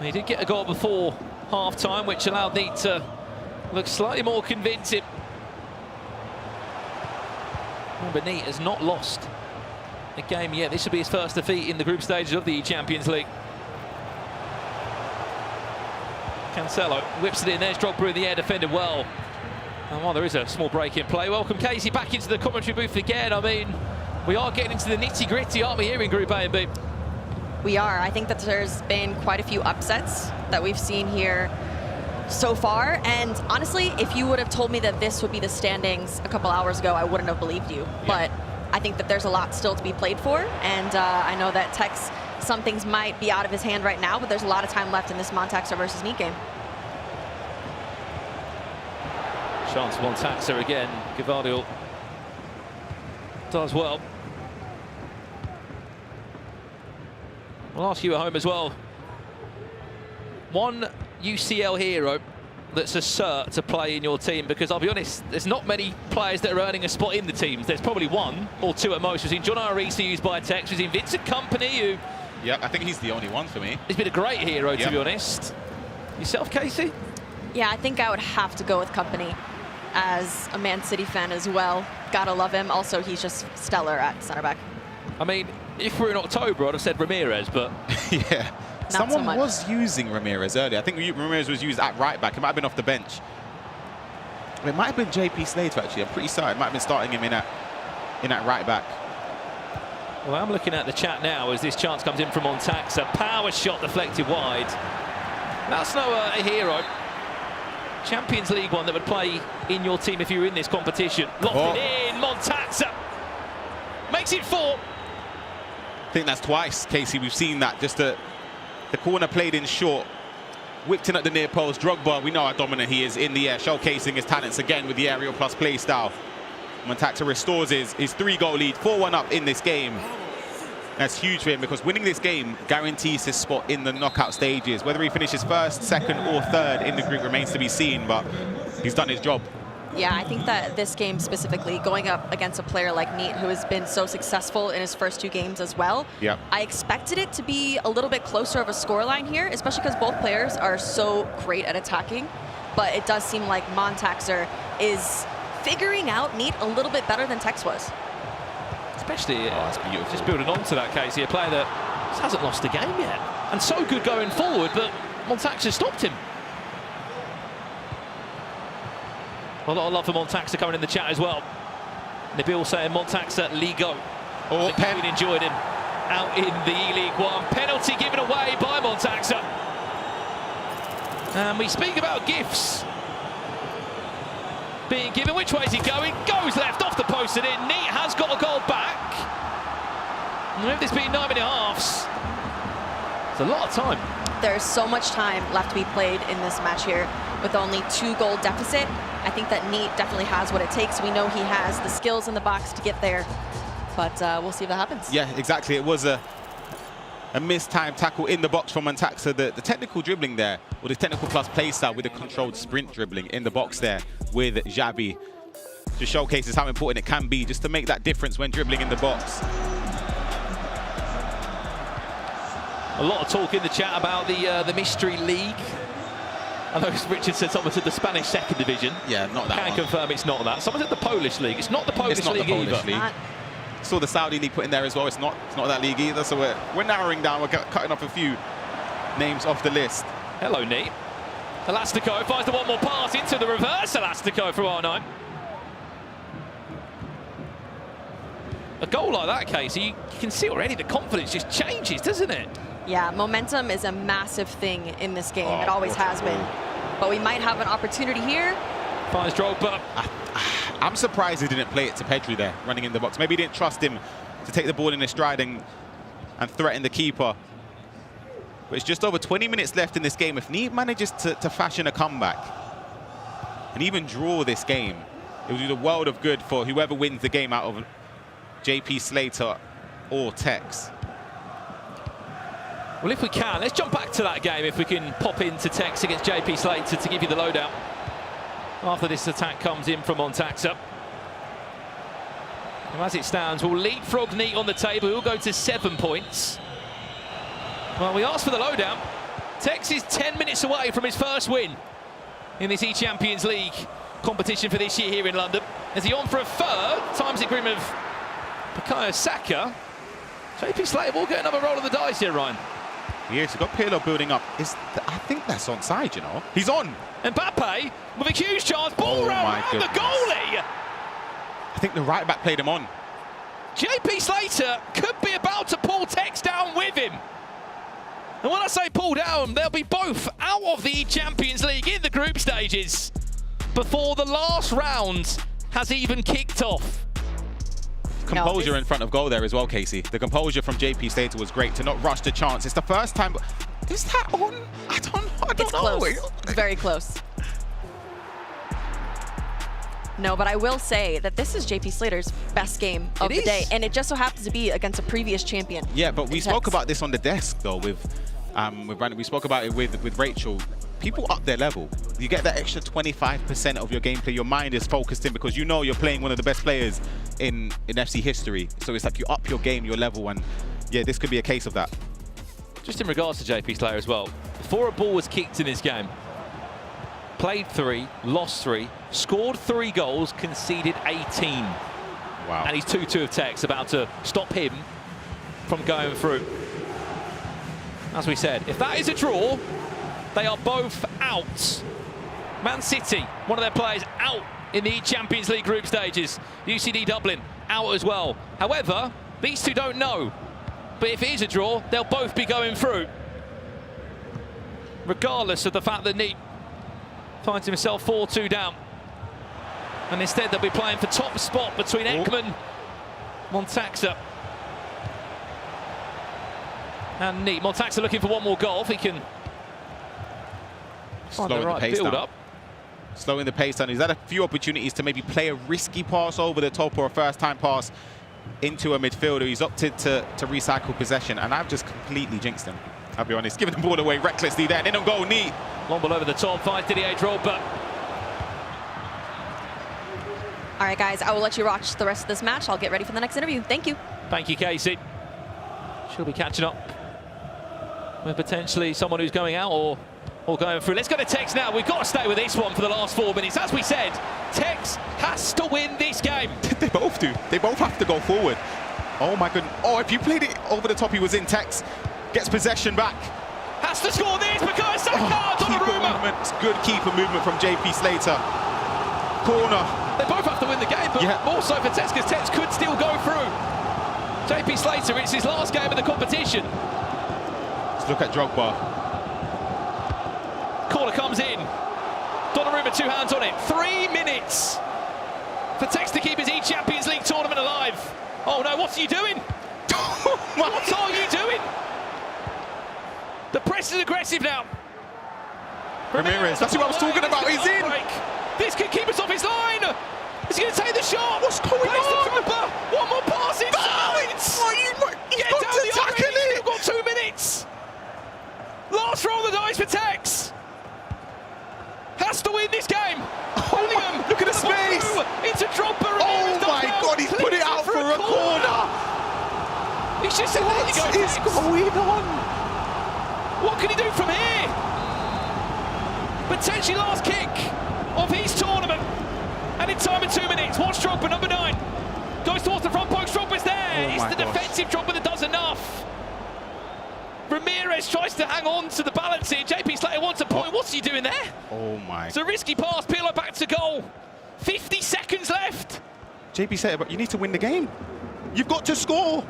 He did get a goal before half-time, which allowed Neat to look slightly more convincing. But Neat has not lost a game yet. This will be his first defeat in the group stages of the eChampions League. Cancelo whips it in. There's Drogba in the air, defended well. And while there is a small break in play, welcome Casey back into the commentary booth again. I mean, we are getting into the nitty-gritty, aren't we, here in Group A and B? We are. I think that there's been quite a few upsets that we've seen here so far, and honestly, if you would have told me that this would be the standings a couple hours ago, I wouldn't have believed you. Yeah. But I think that there's a lot still to be played for, and I know that Tex, some things might be out of his hand right now, but there's a lot of time left in this Montaxa versus Neat game. Chance for Montaxa again. Gavardiol does well. I'll ask you at home as well. One UCL hero that's a cert to play in your team, because I'll be honest, there's not many players that are earning a spot in the teams. There's probably one or two at most. We've seen John Arisa used by Tex. We've seen Vincent Kompany, who... Yeah, I think he's the only one for me. He's been a great hero, to be honest. Yourself, Casey? Yeah, I think I would have to go with Kompany as a Man City fan as well. Gotta love him. Also, he's just stellar at center back. I mean, if we're in October, I'd have said Ramirez, but... Yeah. Someone so much. was using Ramirez earlier. I think Ramirez was used at right back. It might have been off the bench. It might have been JP Slater, actually. I'm pretty certain. It might have been starting him in at right back. Well, I'm looking at the chat now as this chance comes in from Montax. A power shot deflected wide. That's no a hero. Champions League one that would play in your team if you were in this competition. Locked it in. Montax makes it 4. I think that's twice, Casey. We've seen that. Just the corner played in short. Whipped in at the near post. Drogba, we know how dominant he is in the air, showcasing his talents again with the aerial plus play style. Montaxa restores his 3-goal lead, 4-1 up in this game. That's huge for him because winning this game guarantees his spot in the knockout stages. Whether he finishes first, second, or third in the group remains to be seen, but he's done his job. Yeah, I think that this game specifically, going up against a player like Neat, who has been so successful in his first 2 games as well, I expected it to be a little bit closer of a scoreline here, especially because both players are so great at attacking. But it does seem like Montaxer is figuring out Neat a little bit better than Tex was. Especially just building on to that, Casey, a player that just hasn't lost a game yet. And so good going forward, but Montaxer stopped him. A lot of love for Montaxer coming in the chat as well. Nabil saying Montaxer, Ligo. Oh, Pen enjoyed him out in the E-League 1. Penalty given away by Montaxer. And we speak about gifts being given. Which way is he going? Goes left, off the post and in. Neat has got a goal back. And with this being 9 minute halves, it's a lot of time. There's so much time left to be played in this match here with only 2-goal deficit. I think that Neat definitely has what it takes. We know he has the skills in the box to get there, but we'll see if that happens. Yeah, exactly. It was a mistimed tackle in the box from Montaxa. The technical dribbling there, or the technical plus play style with the controlled sprint dribbling in the box there with Xavi, just showcases how important it can be just to make that difference when dribbling in the box. A lot of talk in the chat about the mystery league. I know Richard said someone said the Spanish second division. Yeah, not that one. Can confirm it's not that. Someone said the Polish league. It's not the Polish league either. Saw the Saudi league put in there as well. It's not that league either. So we're narrowing down. We're cutting off a few names off the list. Hello, Neat. Elastico finds the one more pass into the reverse. Elastico from R9. A goal like that, Casey, you can see already the confidence just changes, doesn't it? Yeah, momentum is a massive thing in this game. It always has been. But we might have an opportunity here. Finds Drogba. I'm surprised he didn't play it to Pedri there, running in the box. Maybe he didn't trust him to take the ball in his stride and threaten the keeper. But it's just over 20 minutes left in this game. If Neat manages to fashion a comeback and even draw this game, it will do the world of good for whoever wins the game out of JP Slater or Tex. Well, if we can, let's jump back to that game if we can pop into Tex against JP Slater to give you the lowdown. After this attack comes in from Montaxa. And as it stands, we'll leapfrog Neat on the table. We'll go to 7 points. Well, we asked for the lowdown. Tex is 10 minutes away from his first win in this eChampions League competition for this year here in London. Is he on for a third? Times the agreement of Bukayo Saka. JP Slater will get another roll of the dice here, Ryan. Yes, we've got Pirlo building up. I think that's onside, you know. He's on. Mbappe with a huge chance. Ball around the goalie. I think the right back played him on. JP Slater could be about to pull Tex down with him. And when I say pull down, they'll be both out of the Champions League in the group stages before the last round has even kicked off. Composure in front of goal there as well, Casey. The composure from JP Slater was great to not rush the chance. It's the first time. Is that on? I don't know. It's close. Very close. No, but I will say that this is JP Slater's best game of the day, and it just so happens to be against a previous champion. Yeah, but we spoke about this on the desk though with Brandon. We spoke about it with Rachel. People up their level. You get that extra 25% of your gameplay. Your mind is focused in because you know you're playing one of the best players in FC history. So it's like you up your game, your level, and yeah, this could be a case of that. Just in regards to JP Slater as well, before a ball was kicked in this game, played 3, lost 3, scored 3 goals, conceded 18. Wow. And he's 2-2 of Tex, about to stop him from going through. as we said. If that is a draw, they are both out. Man City, one of their players out in the Champions League group stages. UCD Dublin out as well. However, these two don't know. But if it is a draw, they'll both be going through. Regardless of the fact that Neat finds himself 4-2 down. And instead they'll be playing for top spot between Ekman, Montaxa and Neat. Montaxa looking for one more goal if he can find the right build up. Slowing the pace down. He's had a few opportunities to maybe play a risky pass over the top or a first-time pass into a midfielder. He's opted to recycle possession, and I've just completely jinxed him. I'll be honest, giving the ball away recklessly there. In on goal, Neat. Long ball over the top, finds Didier Drogba. All right, guys, I will let you watch the rest of this match. I'll get ready for the next interview. Thank you. Thank you, Casey. She'll be catching up with potentially someone who's going out or going through. Let's go to Tex now. We've got to stay with this one for the last 4 minutes. As we said, Tex has to win this game. They both do. They both have to go forward. Oh, my goodness. Oh, if you played it over the top, he was in. Tex gets possession back. Has to score this because keeper movement. Good keeper movement from JP Slater. Corner. They both have to win the game, but also for Tex, because Tex could still go through. JP Slater, it's his last game of the competition. Let's look at Drogba. Corner comes in. Donnarumma, 2 hands on it. 3 minutes for Tex to keep his eChampions League tournament alive. Oh no, what are you doing? What are you doing? The press is aggressive now. Ramirez, that's who I was talking about. He's in. This could keep us off his line. Is he going to take the shot? What's going on? One more pass inside. Get down the tackle it. We've got 2 minutes. Last roll of the dice for Tex. Has to win this game. Look at the space. Into Drogba. Oh my God, he's put it out for a corner. He's just said, there you go, Tex. What is going on? What can he do from here? Potentially last kick of his tournament. And in time of 2 minutes, watch Drogba, number 9. Goes towards the front post, Drogba's there. It's the defensive Drogba that does enough. Ramirez tries to hang on to the balance here. JP Slater wants a point. What's he doing there? Oh my. It's a risky pass, Pirlo back to goal. 50 seconds left. JP Slater, but you need to win the game. You've got to score.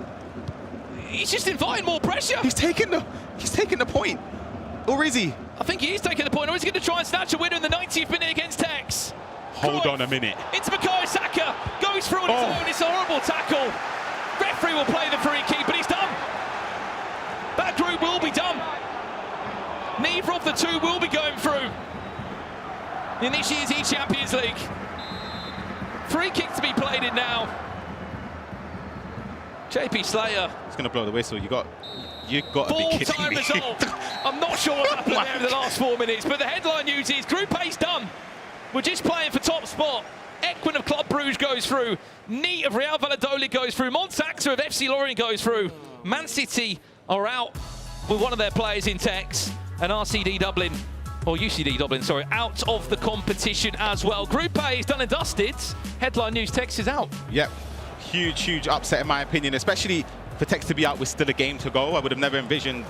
He's just inviting more pressure. He's taking the point. Or is he? I think he is taking the point, or is he going to try and snatch a winner in the 90th minute against Tex? Hold on a minute. Into Bukayo Saka. Goes through on his own. It's a horrible tackle. Referee will play the free kick, but he's done. That group will be done. Neither of the two will be going through in this year's eChampions League. Free kick to be played in now. JP Slater. He's going to blow the whistle. You got to be kidding me. Full-time result. I'm not sure what happened there in the last 4 minutes, but the headline news is Group A's done. We're just playing for top spot. Ekman of Club Bruges goes through. Neat of Real Valladolid goes through. Montaxa of FC Lorient goes through. Man City are out with one of their players in Tex. And UCD Dublin, sorry, out of the competition as well. Group A is done and dusted. Headline news, Tex is out. Yep. Huge upset in my opinion, especially for Tex to be out with still a game to go. I would have never envisioned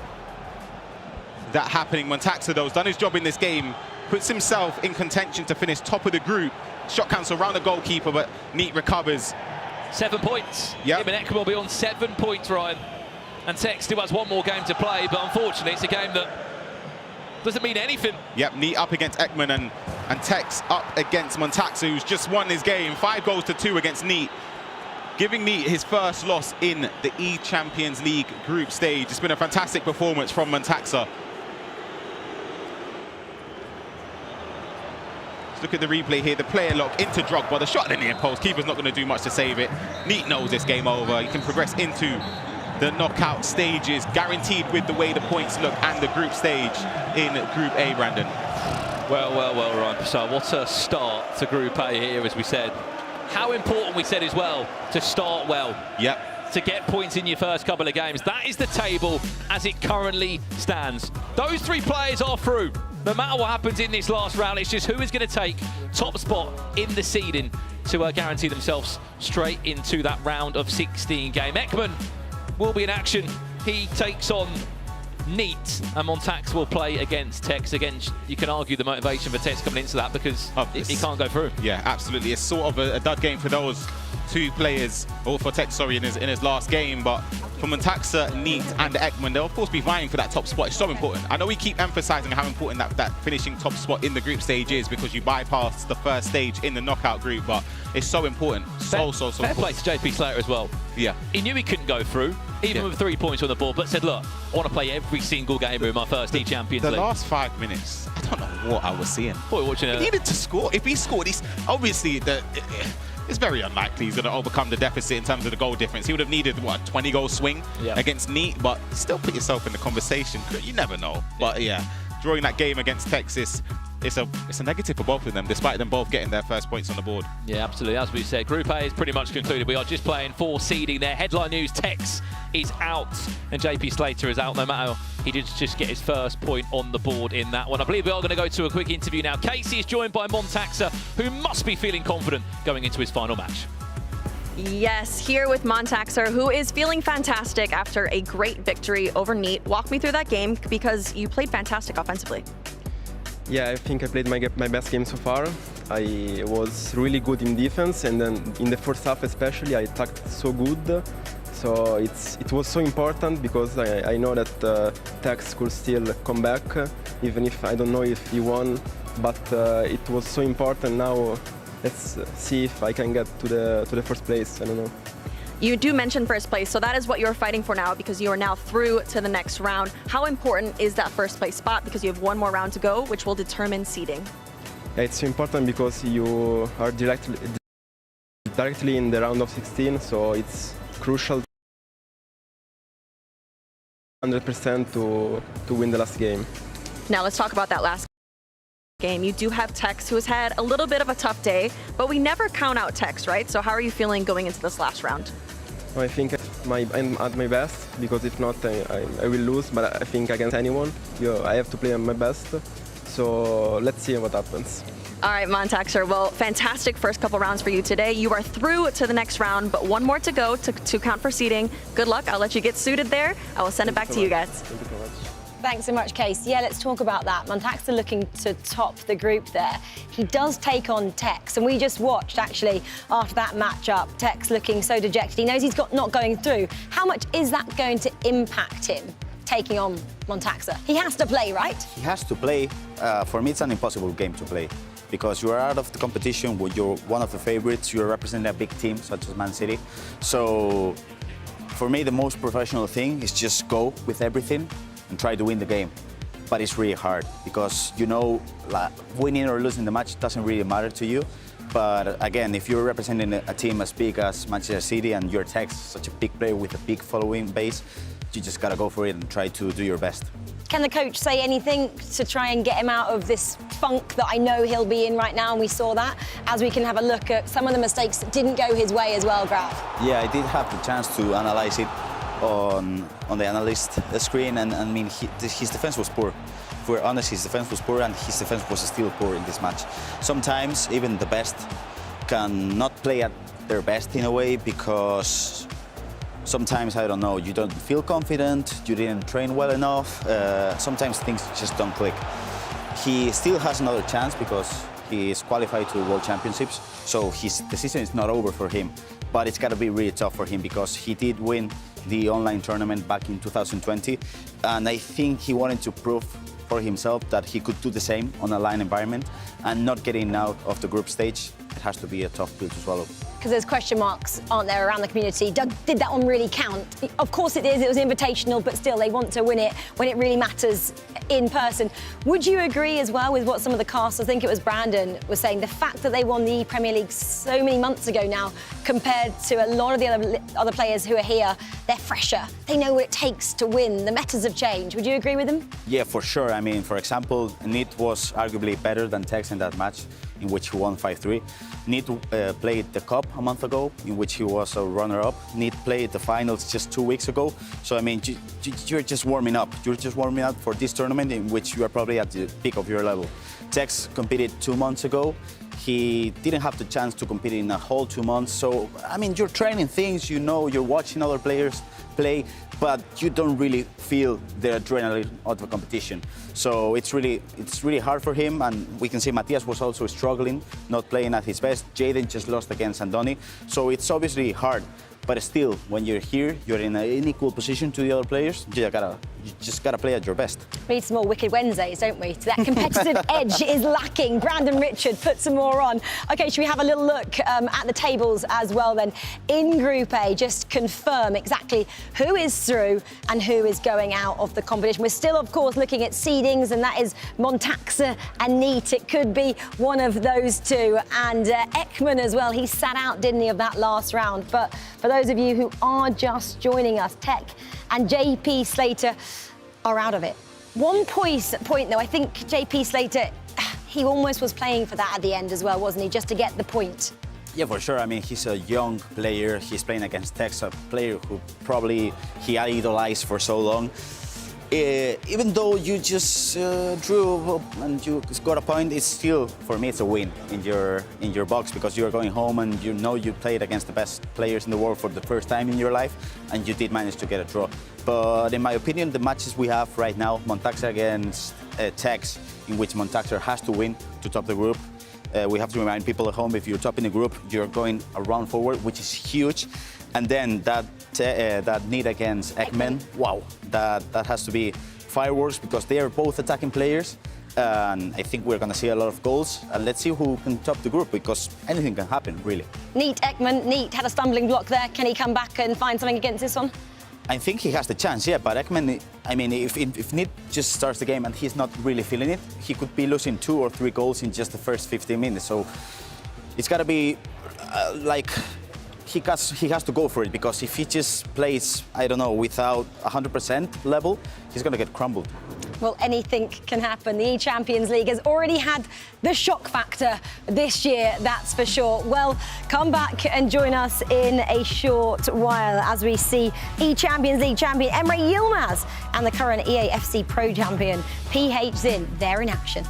that happening. Montaxa, though, has done his job in this game, puts himself in contention to finish top of the group. Shot cancel around the goalkeeper, but Neat recovers. 7 points. Yep. Him and Ekman will be on 7 points, Ryan. And Tex still has one more game to play, but unfortunately it's a game that doesn't mean anything. Yep, Neat up against Ekman and Tex up against Montaxa, who's just won his game. 5-2 against Neat, giving Neat his first loss in the eChampions League group stage. It's been a fantastic performance from Montaxa. Let's look at the replay here. The player lock into Drogba. The shot in the near post. Keeper's not going to do much to save it. Neat knows this game over. He can progress into the knockout stages, guaranteed with the way the points look and the group stage in Group A, Brandon. Well, Ryan. So what a start to Group A here, as we said. How important, we said as well, to start well. Yep. To get points in your first couple of games. That is the table as it currently stands. Those 3 players are through. No matter what happens in this last round, it's just who is going to take top spot in the seeding to guarantee themselves straight into that round of 16 game. Ekman will be in action. He takes on Neat and Montax will play against Tex. Again, you can argue the motivation for Tex coming into that because he can't go through. Yeah, absolutely. It's sort of a dud game for those two players, or for Tex, sorry, in his last game. But for Montaxa, Neat and Ekman, they'll of course be vying for that top spot. It's so important. I know we keep emphasizing how important that finishing top spot in the group stage is because you bypass the first stage in the knockout group, but it's so important. So Fair play to JP Slater as well. Yeah. He knew he couldn't go through, even with 3 points on the board, but said, look, I want to play every single game in my first eChampions League. The last 5 minutes, I don't know what I was seeing. Boy, watching he needed to score. If he scored, obviously it's very unlikely he's going to overcome the deficit in terms of the goal difference. He would have needed, what, a 20-goal swing against Neat, but still put yourself in the conversation. You never know. But yeah, drawing that game against Texas, it's a negative for both of them, despite them both getting their first points on the board. Yeah, absolutely. As we said, Group A is pretty much concluded. We are just playing for seeding there. Headline news, Tex is out and JP Slater is out. No matter, he did just get his first point on the board in that one. I believe we are going to go to a quick interview now. Casey is joined by Montaxa, who must be feeling confident going into his final match. Yes, here with Montaxer, who is feeling fantastic after a great victory over Neat. Walk me through that game because you played fantastic offensively. Yeah, I think I played my best game so far. I was really good in defense, and then in the first half especially, I attacked so good. So it was so important because I know that Tex could still come back, even if I don't know if he won. But it was so important. Now let's see if I can get to the first place. I don't know. You do mention first place, so that is what you're fighting for now because you are now through to the next round. How important is that first place spot because you have one more round to go, which will determine seeding? Yeah, it's important because you are directly in the round of 16, so it's crucial 100% to win the last game. Now let's talk about that last game. You do have Tex, who has had a little bit of a tough day, but we never count out Tex, right? So how are you feeling going into this last round? I think I'm at my best because if not, I will lose. But I think against anyone, I have to play at my best. So let's see what happens. All right, Montaxer. Well, fantastic first couple rounds for you today. You are through to the next round, but one more to go to count for seeding. Good luck. I'll let you get suited there. I will send it back to you guys. Thank you so much. Thanks so much, Case. Yeah, let's talk about that. Montaxa looking to top the group there. He does take on Tex, and we just watched, actually, after that matchup, Tex looking so dejected. He knows he's not going through. How much is that going to impact him, taking on Montaxa? He has to play, right? He has to play. For me, it's an impossible game to play because you are out of the competition when you're one of the favorites. You're representing a big team, such as Man City. So, for me, the most professional thing is just go with everything and try to win the game. But it's really hard because, you know, like, winning or losing the match doesn't really matter to you. But again, if you're representing a team as big as Manchester City and you're Tex, such a big player with a big following base, you just gotta go for it and try to do your best. Can the coach say anything to try and get him out of this funk that I know he'll be in right now? And we saw that as we can have a look at some of the mistakes that didn't go his way as well, Graf. Yeah, I did have the chance to analyze it on the analyst screen, and I mean, his defense was poor. If we're honest, his defense was poor, and his defense was still poor in this match. Sometimes even the best cannot play at their best in a way because sometimes, I don't know, you don't feel confident, you didn't train well enough, sometimes things just don't click. He still has another chance because he is qualified to World Championships, so the season is not over for him. But it's got to be really tough for him because he did win the online tournament back in 2020, and I think he wanted to prove for himself that he could do the same on a line environment, and not getting out of the group stage, it has to be a tough pill to swallow. Because there's question marks, aren't there, around the community? Did that one really count? Of course it is, it was invitational, but still they want to win it when it really matters in person. Would you agree as well with what some of the cast, I think it was Brandon, was saying, the fact that they won the Premier League so many months ago now, compared to a lot of the other players who are here, they're fresher. They know what it takes to win. The metas have changed. Would you agree with them? Yeah, for sure. I mean, for example, Neat was arguably better than Tex in that match, in which he won 5-3. Neat played the Cup a month ago, in which he was a runner-up. Neat played the finals just 2 weeks ago. So, I mean, you're just warming up. You're just warming up for this tournament in which you are probably at the peak of your level. Tex competed 2 months ago. He didn't have the chance to compete in a whole 2 months. So, I mean, you're training things, you know, you're watching other players play, but you don't really feel the adrenaline of the competition. So it's really hard for him, and we can see Matthias was also struggling, not playing at his best. Jaden just lost against Andoni, so it's obviously hard. But still, when you're here, you're in an equal position to the other players. You just gotta play at your best. We need some more Wicked Wednesdays, don't we? So that competitive edge is lacking. Brandon Richard, put some more on. Okay, should we have a little look at the tables as well then? In Group A, just confirm exactly who is through and who is going out of the competition. We're still, of course, looking at seedings, and that is Montaxa and Neat. It could be one of those two. And Ekman as well, he sat out, didn't he, of that last round. But for those of you who are just joining us, Tech and JP Slater are out of it. 1 point though, I think JP Slater, he almost was playing for that at the end as well, wasn't he, just to get the point? Yeah, for sure. I mean, he's a young player. He's playing against Tex, a player who probably he idolized for so long. Even though you just drew and you scored a point, it's still, for me, it's a win in your box, because you're going home and you know you played against the best players in the world for the first time in your life, and you did manage to get a draw. But in my opinion, the matches we have right now, Montaxa against Tex, in which Montaxa has to win to top the group. We have to remind people at home, if you're top in the group, you're going a round forward, which is huge. And then that Neat against Ekman, wow, that has to be fireworks, because they are both attacking players. And I think we're going to see a lot of goals. And let's see who can top the group, because anything can happen, really. Neat, Ekman, Neat had a stumbling block there. Can he come back and find something against this one? I think he has the chance, yeah, but Ekman, I mean, if Neat just starts the game and he's not really feeling it, he could be losing 2 or 3 goals in just the first 15 minutes. So it's got to be like he has to go for it, because if he just plays, I don't know, without 100% level, he's going to get crumbled. Well, anything can happen. The eChampions League has already had the shock factor this year, that's for sure. Well, come back and join us in a short while as we see eChampions League champion Emre Yilmaz and the current EAFC Pro champion PH Zin. They're in action.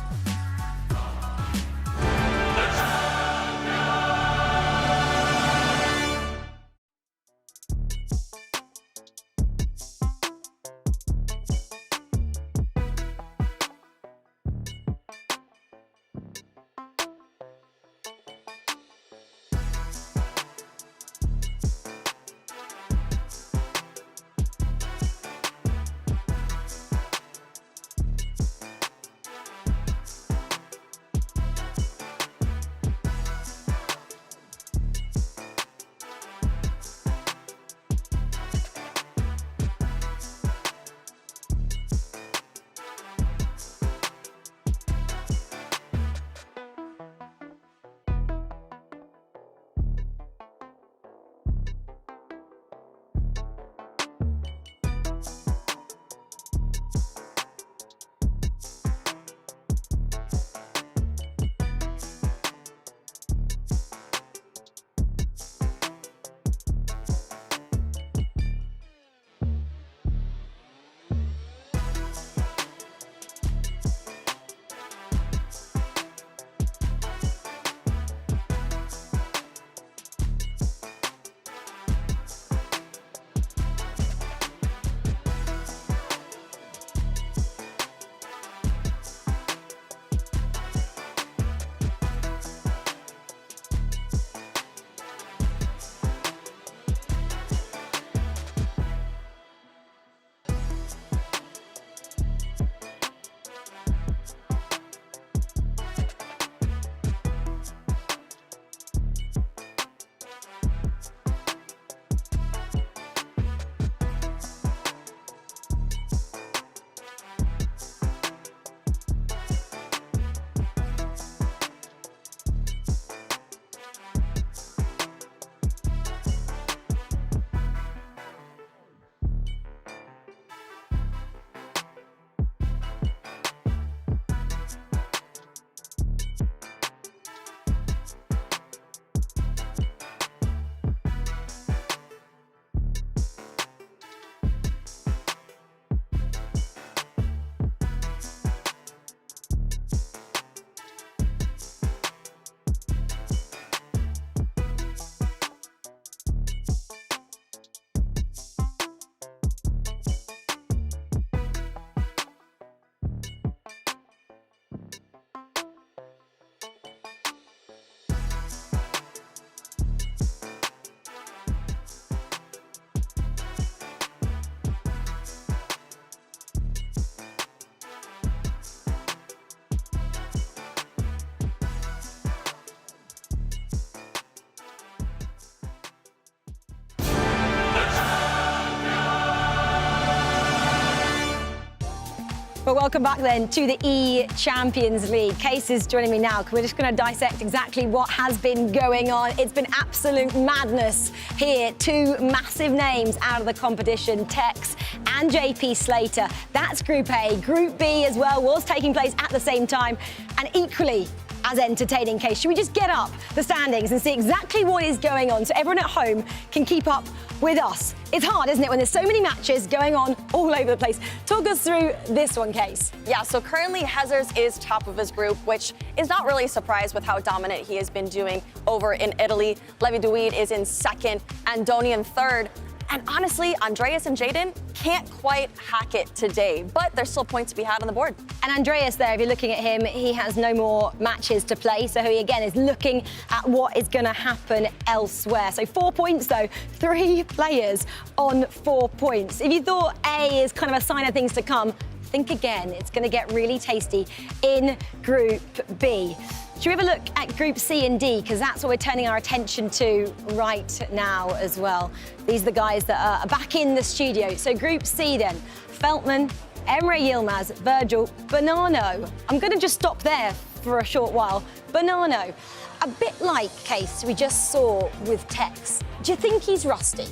Well, welcome back then to the eChampions League. Case is joining me now because we're just going to dissect exactly what has been going on. It's been absolute madness here. Two massive names out of the competition, Tex and JP Slater. That's Group A. Group B as well was taking place at the same time and equally as entertaining. Case, should we just get up the standings and see exactly what is going on so everyone at home can keep up with us? It's hard, isn't it, when there's so many matches going on all over the place. Talk us through this one, Case. Yeah, so currently Hezers is top of his group, which is not really a surprise with how dominant he has been doing over in Italy. Levi Duid is in second, Andoni in third. And honestly, Andreas and Jaden can't quite hack it today, but there's still points to be had on the board. And Andreas there, if you're looking at him, he has no more matches to play, so he again is looking at what is going to happen elsewhere. So 4 points though, 3 players on 4 points. If you thought A is kind of a sign of things to come, think again. It's going to get really tasty in Group B. Should we have a look at Group C and D, because that's what we're turning our attention to right now as well. These are the guys that are back in the studio. So Group C then, Feltman, Emre Yilmaz, Virgil, Bonanno. I'm going to just stop there for a short while. Bonanno, a bit like Case we just saw with Tex. Do you think he's rusty?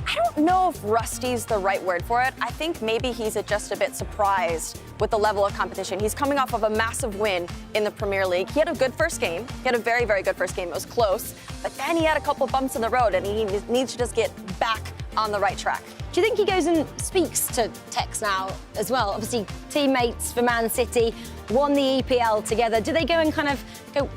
I don't know if rusty's the right word for it. I think maybe he's just a bit surprised with the level of competition. He's coming off of a massive win in the Premier League. He had a good first game. He had a very, very good first game. It was close, but then he had a couple bumps in the road and he needs to just get back on the right track. Do you think he goes and speaks to Tex now as well? Obviously, teammates for Man City, won the EPL together. Do they go and kind of go,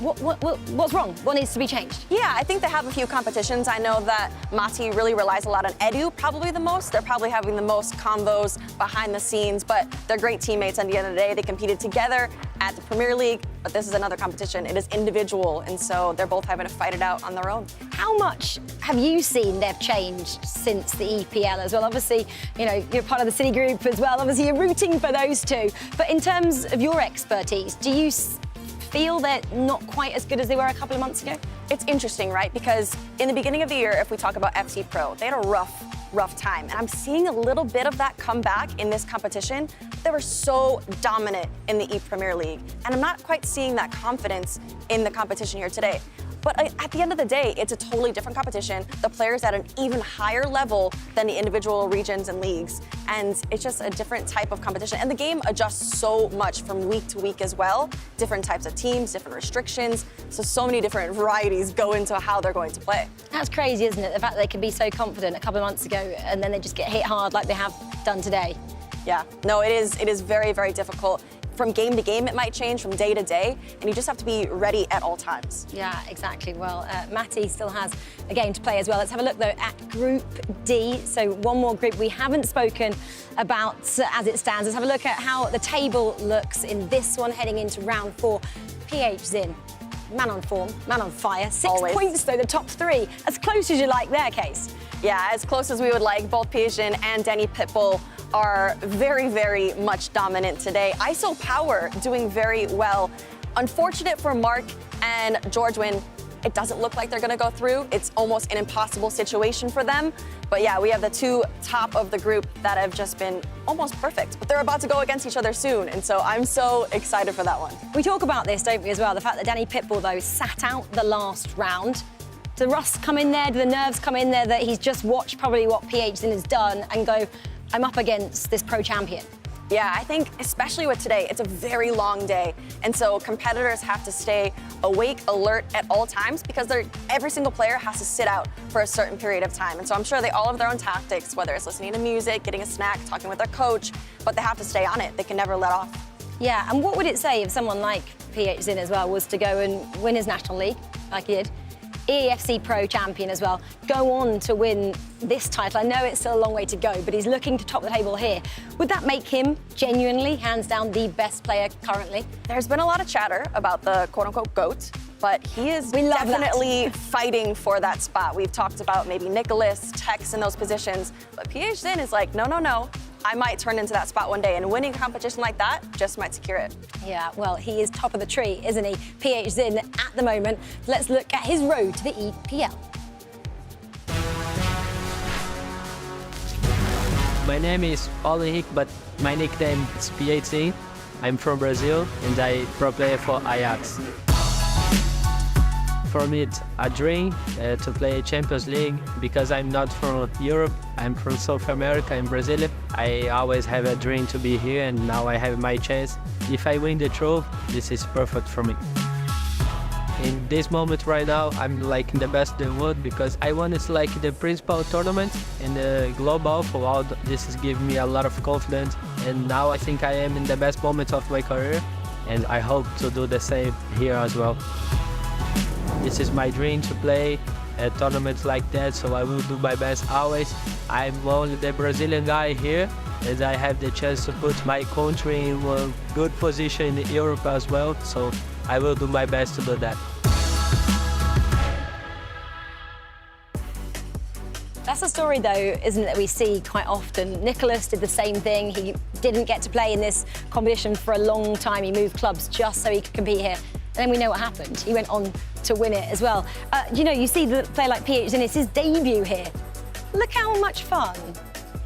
what's wrong? What needs to be changed? Yeah, I think they have a few competitions. I know that Mati really relies a lot on Edu, probably the most. They're probably having the most combos behind the scenes, but they're great teammates at the end of the day. They competed together at the Premier League, but this is another competition. It is individual, and so they're both having to fight it out on their own. How much have you seen they've changed since the EPL as well? Obviously, you know, you're part of the City group as well. Obviously, you're rooting for those two. But in terms of your expertise, do you feel they're not quite as good as they were a couple of months ago? It's interesting, right? Because in the beginning of the year, if we talk about FC Pro, they had a rough time. And I'm seeing a little bit of that come back in this competition. They were so dominant in the E-Premier League. And I'm not quite seeing that confidence in the competition here today. But at the end of the day, it's a totally different competition. The players at an even higher level than the individual regions and leagues. And it's just a different type of competition. And the game adjusts so much from week to week as well. Different types of teams, different restrictions. So many different varieties go into how they're going to play. That's crazy, isn't it? The fact that they could be so confident a couple of months ago and then they just get hit hard like they have done today. Yeah, no, it is very, very difficult. From game to game, it might change, from day to day, and you just have to be ready at all times. Yeah, exactly. Well, Mati still has a game to play as well. Let's have a look, though, at Group D. So one more group we haven't spoken about as it stands. Let's have a look at how the table looks in this one, heading into round 4. PH Zin, man on form, man on fire. 6 Always. points, though, the top 3. As close as you like there, Case. Yeah, as close as we would like. Both PH Zin and Danny Pitbull are very, very much dominant today. ISO Power doing very well. Unfortunate for Mark and George Wynn, it doesn't look like they're gonna go through. It's almost an impossible situation for them. But yeah, we have the two top of the group that have just been almost perfect. But they're about to go against each other soon, and so I'm so excited for that one. We talk about this, don't we, as well? The fact that Danny Pitbull, though, sat out the last round. Do the rust come in there? Do the nerves come in there that he's just watched probably what PH Zin has done and go, I'm up against this pro champion? Yeah, I think especially with today, it's a very long day. And so competitors have to stay awake, alert at all times because every single player has to sit out for a certain period of time. And so I'm sure they all have their own tactics, whether it's listening to music, getting a snack, talking with their coach, but they have to stay on it. They can never let off. Yeah, and what would it say if someone like PH Zin as well was to go and win his National League, like he did, EFC Pro champion as well, go on to win this title? I know it's still a long way to go, but he's looking to top the table here. Would that make him genuinely, hands down, the best player currently? There's been a lot of chatter about the quote-unquote GOAT, but he is definitely fighting for that spot. We've talked about maybe Nicholas, Tex in those positions, but PH Zin is like, no. I might turn into that spot one day, and winning a competition like that just might secure it. Yeah, well, he is top of the tree, isn't he? PH Zin at the moment. Let's look at his road to the EPL. My name is Paulo Henrique, but my nickname is PhD. I'm from Brazil and I pro player for Ajax. For me, it's a dream to play Champions League because I'm not from Europe. I'm from South America, in Brazil. I always have a dream to be here, and now I have my chance. If I win the trophy, this is perfect for me. In this moment right now, I'm like the best in the world because I won it's like the principal tournament in the global. For all this is giving me a lot of confidence, and now I think I am in the best moment of my career, and I hope to do the same here as well. This is my dream to play at tournaments like that, so I will do my best always. I'm only the Brazilian guy here, and I have the chance to put my country in a good position in Europe as well, so I will do my best to do that. That's a story, though, isn't it, that we see quite often. Nicholas did the same thing. He didn't get to play in this competition for a long time. He moved clubs just so he could compete here. And then we know what happened. He went on to win it as well. You know, you see the player like PH, and it's his debut here. Look how much fun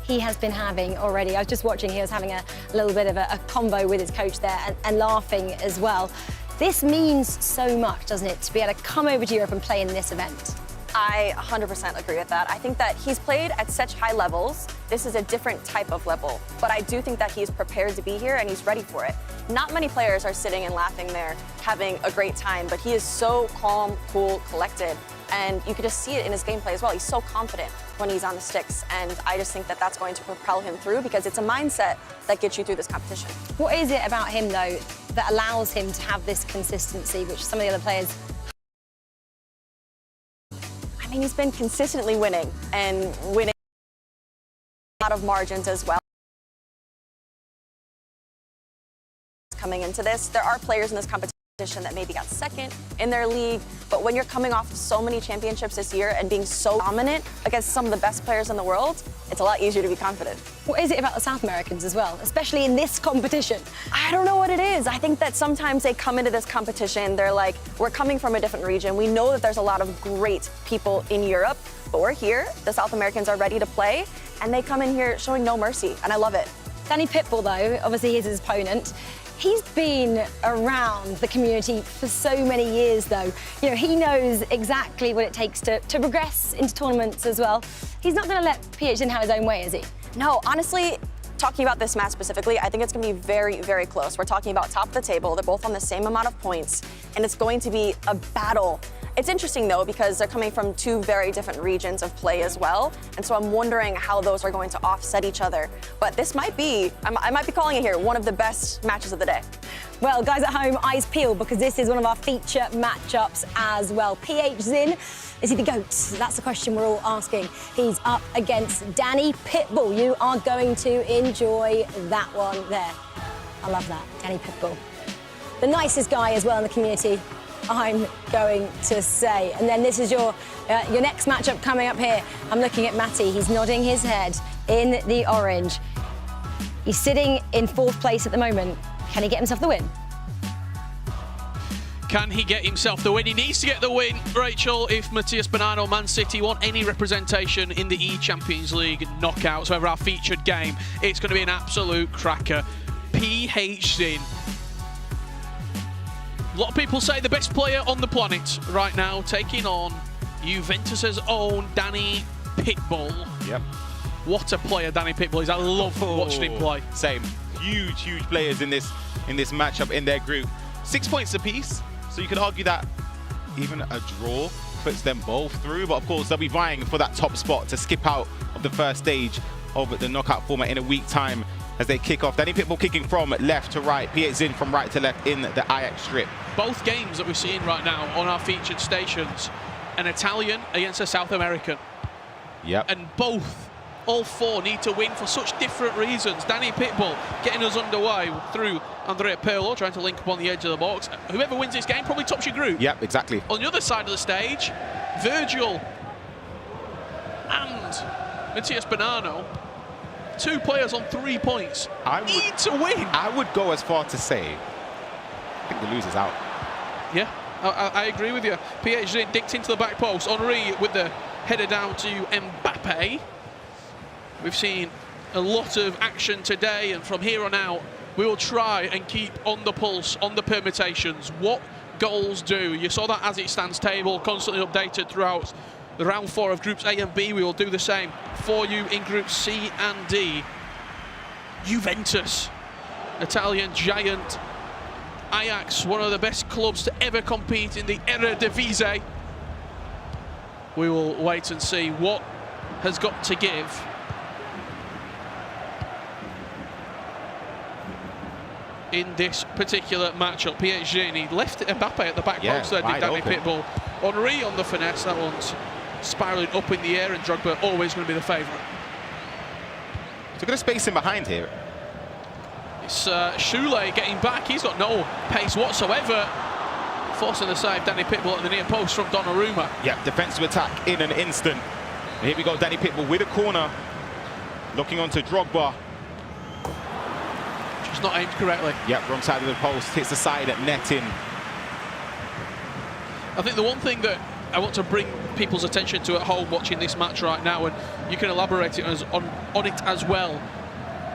he has been having already. I was just watching, he was having a little bit of a convo with his coach there and laughing as well. This means so much, doesn't it, to be able to come over to Europe and play in this event? I 100% agree with that. I think that he's played at such high levels. This is a different type of level, but I do think that he's prepared to be here and he's ready for it. Not many players are sitting and laughing there, having a great time, but he is so calm, cool, collected, and you can just see it in his gameplay as well. He's so confident when he's on the sticks, and I just think that that's going to propel him through because it's a mindset that gets you through this competition. What is it about him, though, that allows him to have this consistency, which some of the other players... I mean, he's been consistently winning and winning a lot of margins as well. Coming into this, there are players in this competition that maybe got second in their league, but when you're coming off so many championships this year and being so dominant against some of the best players in the world, it's a lot easier to be confident. What is it about the South Americans as well, especially in this competition? I don't know what it is. I think that sometimes they come into this competition, they're like, we're coming from a different region. We know that there's a lot of great people in Europe, but we're here. The South Americans are ready to play, and they come in here showing no mercy, and I love it. Danny Pitbull, though, obviously is his opponent. He's been around the community for so many years, though. You know, he knows exactly what it takes to progress into tournaments as well. He's not going to let PHN have his own way, is he? No, honestly, talking about this match specifically, I think it's going to be very, very close. We're talking about top of the table. They're both on the same amount of points, and it's going to be a battle. It's interesting, though, because they're coming from two very different regions of play as well, and so I'm wondering how those are going to offset each other. But this might be, I might be calling it here, one of the best matches of the day. Well, guys at home, eyes peeled, because this is one of our feature matchups as well. PH Zin, is he the GOAT? That's the question we're all asking. He's up against Danny Pitbull. You are going to enjoy that one there. I love that, Danny Pitbull. The nicest guy as well in the community, I'm going to say. And then this is your next matchup coming up here. I'm looking at Matty. He's nodding his head in the orange. He's sitting in 4th place at the moment. Can he get himself the win? Can he get himself the win? He needs to get the win, Rachel, if Matthias Bonanno, Man City, want any representation in the eChampions League knockouts, whether our featured game. It's going to be an absolute cracker. PH Zin. A lot of people say the best player on the planet right now, taking on Juventus's own Danny Pitbull. Yep. What a player Danny Pitbull is. I love watching him play. Same. Huge, huge players in this matchup in their group. 6 points apiece, so you could argue that even a draw puts them both through. But of course, they'll be vying for that top spot to skip out of the first stage of the knockout format in a week's time as they kick off. Danny Pitbull kicking from left to right, PH Zin from right to left in the Ajax strip. Both games that we're seeing right now on our featured stations, an Italian against a South American. Yep. And both, all four, need to win for such different reasons. Danny Pitbull getting us underway through Andrea Pirlo, trying to link up on the edge of the box. Whoever wins this game probably tops your group. Yep, exactly. On the other side of the stage, Virgil and Matthias Bonanno, 2 players on 3 points. Need to win. I would go as far to say, I think the loser's out. Yeah, I agree with you. PH dicked into the back post. Henry with the header down to Mbappe. We've seen a lot of action today, and from here on out, we will try and keep on the pulse, on the permutations. What goals do? You saw that as it stands table, constantly updated throughout the round 4 of Groups A and B. We will do the same for you in Groups C and D. Juventus, Italian giant. Ajax, one of the best clubs to ever compete in the Eredivisie. We will wait and see what has got to give. In this particular matchup, PSG, and he left Mbappe at the back post there, did Danny Pitbull. Henry on the finesse, that one's spiralling up in the air, and Drogba always going to be the favourite. So going to space him behind here. It's Shule getting back, he's got no pace whatsoever. Forcing the save, Danny Pitbull at the near post from Donnarumma. Yeah, defensive attack in an instant. And here we go, Danny Pitbull with a corner. Looking onto Drogba. Just not aimed correctly. Yep, wrong side of the post, hits the side at netting. I think the one thing that I want to bring people's attention to at home watching this match right now, and you can elaborate it on it as well.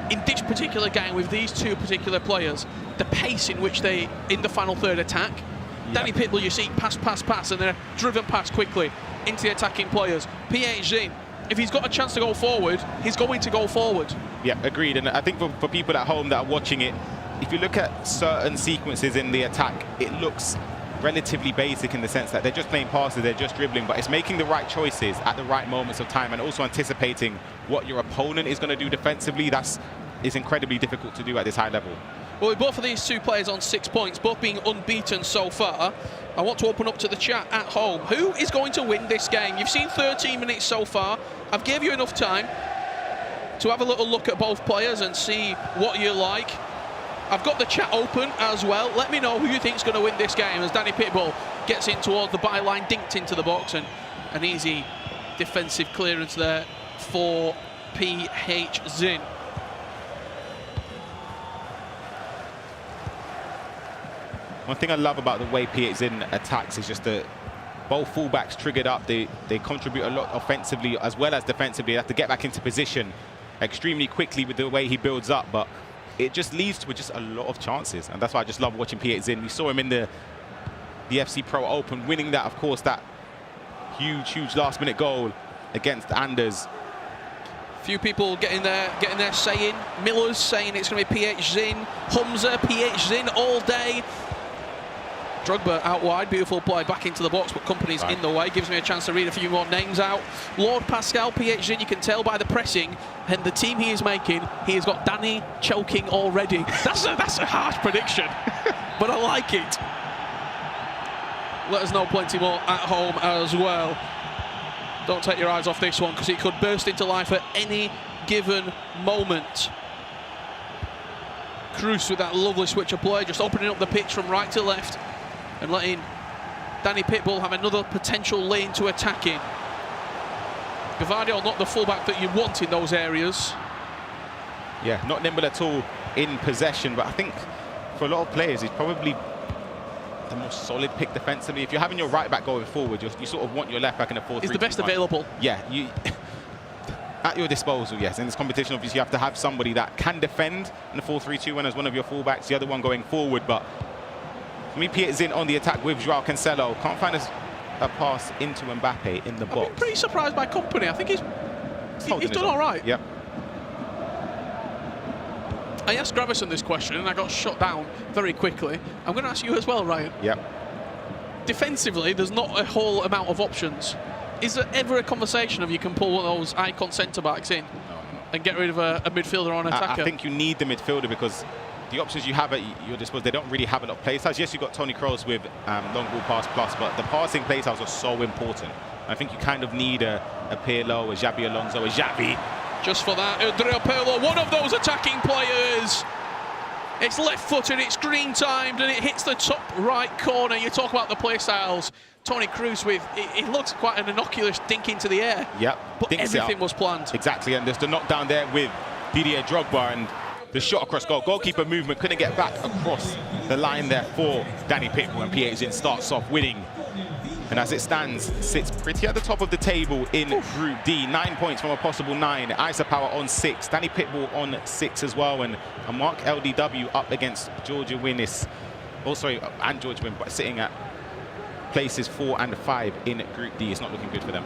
In this particular game with these two particular players, the pace in which they, in the final third, attack. Yep. Danny Pitbull, you see pass, pass, pass, and they're driven past quickly into the attacking players. PSG, if he's got a chance to go forward, he's going to go forward. Yeah, agreed. And I think for people at home that are watching it, if you look at certain sequences in the attack, it looks relatively basic in the sense that they're just playing passes, they're just dribbling, but it's making the right choices at the right moments of time and also anticipating what your opponent is going to do defensively. That's incredibly difficult to do at this high level. Well, with both of these two players on 6 points, both being unbeaten so far, I want to open up to the chat at home. Who is going to win this game? You've seen 13 minutes so far. I've gave you enough time to have a little look at both players and see what you like. I've got the chat open as well. Let me know who you think is going to win this game as Danny Pitbull gets in towards the byline, dinked into the box, and an easy defensive clearance there for PSG. One thing I love about the way PSG attacks is just that both fullbacks triggered up. They contribute a lot offensively as well as defensively. They have to get back into position extremely quickly with the way he builds up, but it just leads to just a lot of chances, and that's why I just love watching PSG. We saw him in the FC Pro Open, winning that, of course, that huge last-minute goal against Anders. Few people getting their say in. Miller's saying it's going to be PSG. Humza, PSG all day. Drogba out wide, beautiful play back into the box, but company's in the way. Gives me a chance to read a few more names out. Lord Pascal, PSG, you can tell by the pressing and the team he is making, he has got Danny choking already. That's a harsh prediction, but I like it. Let us know plenty more at home as well. Don't take your eyes off this one because it could burst into life at any given moment. Kroos with that lovely switch of play, just opening up the pitch from right to left and letting Danny Pitbull have another potential lane to attack in. Gavardio, not the fullback that you want in those areas. Yeah, not nimble at all in possession, but I think for a lot of players, he's probably the most solid pick defensively. If you're having your right back going forward, you sort of want your left back in a 4-3-3. He's the best available. Yeah, at your disposal, yes. In this competition, obviously, you have to have somebody that can defend in the 4-3-2 as one of your fullbacks, the other one going forward. But for me, PSG on the attack with Joao Cancelo. Can't find a pass into Mbappe in the box. I've been pretty surprised by company. I think he's done all right. Yep. I asked Gravison this question and I got shot down very quickly. I'm going to ask you as well, Ryan. Yep. Defensively, there's not a whole amount of options. Is there ever a conversation of you can pull one of those icon centre-backs in and get rid of a midfielder or an attacker? I think you need the midfielder because the options you have at your disposal, they don't really have a lot of play styles. Yes, you've got Toni Kroos with long ball pass plus, but the passing play styles are so important. I think you kind of need a Pirlo, a Xabi Alonso, a Xavi. Just for that, Andrea Pirlo, one of those attacking players. It's left-footed, it's green-timed, and it hits the top right corner. You talk about the play styles. Toni Kroos with, it looks quite an innocuous dink into the air. Yep. But everything was planned. Exactly, and there's the knockdown there with Didier Drogba, and the shot across goal. Goalkeeper movement, couldn't get back across the line there for Danny Pitbull, and PSG starts off winning And as it stands, sits pretty at the top of the table in Group D. 9 points from a possible 9. Isa Power on 6. Danny Pitbull on 6 as well. And a Mark LDW up against Georgia Winnis. Also, and Georgia Win, but sitting at places 4 and 5 in Group D. It's not looking good for them.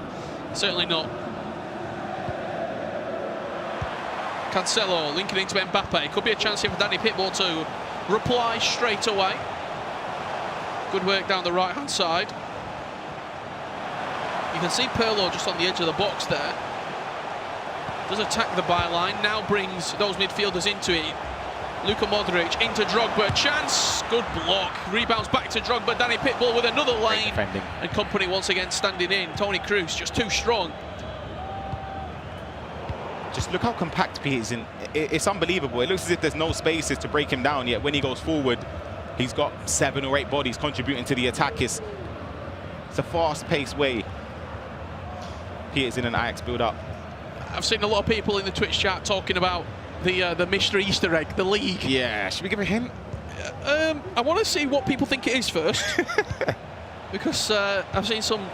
Certainly not. Cancelo linking into Mbappe. Could be a chance here for Danny Pitbull to reply straight away. Good work down the right-hand side. You can see Pirlo just on the edge of the box there. Does attack the byline, now brings those midfielders into it. Luka Modric into Drogba, chance, good block. Rebounds back to Drogba, Danny Pitbull with another lane. And company once again standing in. Toni Kroos just too strong. Just look how compact he is. It's unbelievable. It looks as if there's no spaces to break him down, yet when he goes forward, he's got 7 or 8 bodies contributing to the attack. It's a fast-paced way. Peter's in an Ajax build-up. I've seen a lot of people in the Twitch chat talking about the mystery Easter egg, the league. Yeah, should we give a hint? I want to see what people think it is first. Because I've seen some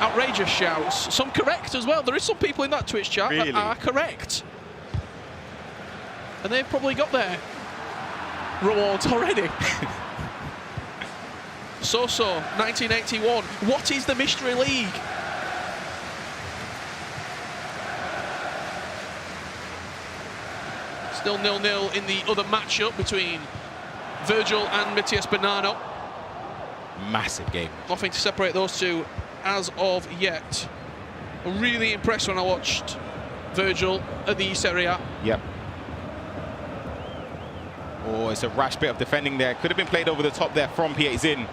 outrageous shouts, some correct as well. There is some people in that Twitch chat that are correct. And they've probably got their rewards already. So, 1981. What is the Mystery League? Still 0-0 in the other matchup between Virgil and Matias Bonanno. Massive game. Nothing to separate those two as of yet. I'm really impressed when I watched Virgil at the Serie A. Yep. Oh, it's a rash bit of defending there. Could have been played over the top there from Pietzin.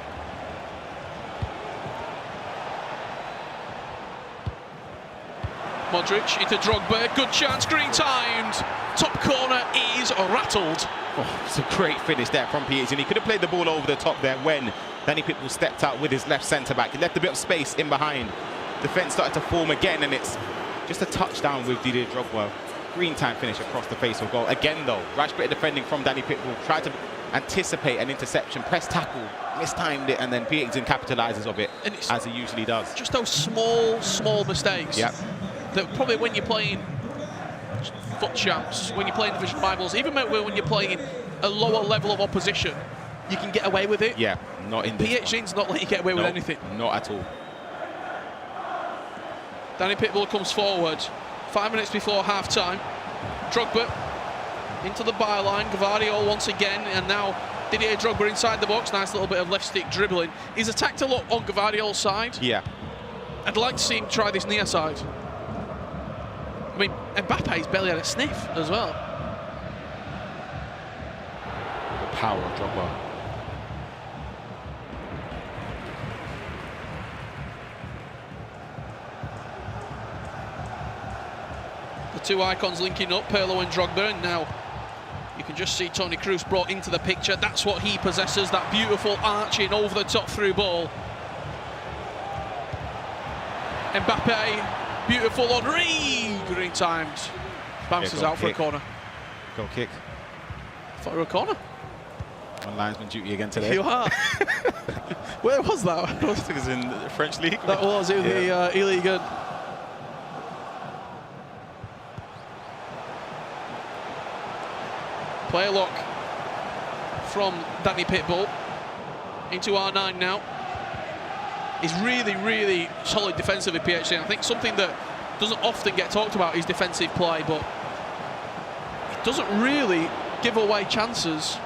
Modric into Drogba, good chance, green timed. Top corner is rattled. Oh, it's a great finish there from Pietzin. He could have played the ball over the top there when Danny Pitbull stepped out with his left centre-back. He left a bit of space in behind. Defence started to form again, and it's just a touchdown with Didier Drogba. Green time finish across the face of goal. Again, though, rash bit of defending from Danny Pitbull. Tried to anticipate an interception, press tackle, mistimed it, and then Pietzin capitalises of it, as he usually does. Just those small mistakes. Yep. That probably when you're playing foot champs, when you're playing division rivals, even when you're playing a lower level of opposition, you can get away with it. Yeah, not in this. Pietzин's not letting you get away with anything. Not at all. Danny Pitbull comes forward 5 minutes before half-time. Drogba into the byline. Gavardio once again, and now Didier Drogba inside the box. Nice little bit of left stick dribbling. He's attacked a lot on Gavardio's side. Yeah. I'd like to see him try this near side. I mean, Mbappe's barely had a sniff as well. The power of Drogba. The two icons linking up, Pirlo and Drogba, and now you can just see Toni Kroos brought into the picture. That's what he possesses, that beautiful arching over the top through ball. Mbappe, beautiful on green timed. Bounces out for a corner. Goal kick. For a corner. On linesman duty again today. You are. Where was that? I think it was in the French league. That was in the E-League. Player lock from Danny Pitbull into R9 now. He's really solid defensively, PhD. I think something that doesn't often get talked about is defensive play, but he doesn't really give away chances.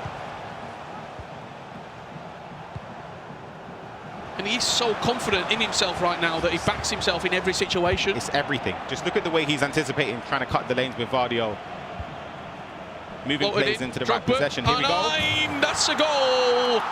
And he's so confident in himself right now that he backs himself in every situation. It's everything. Just look at the way he's anticipating, trying to cut the lanes with Vardio. Moving plays into the right possession. Here we go. That's a goal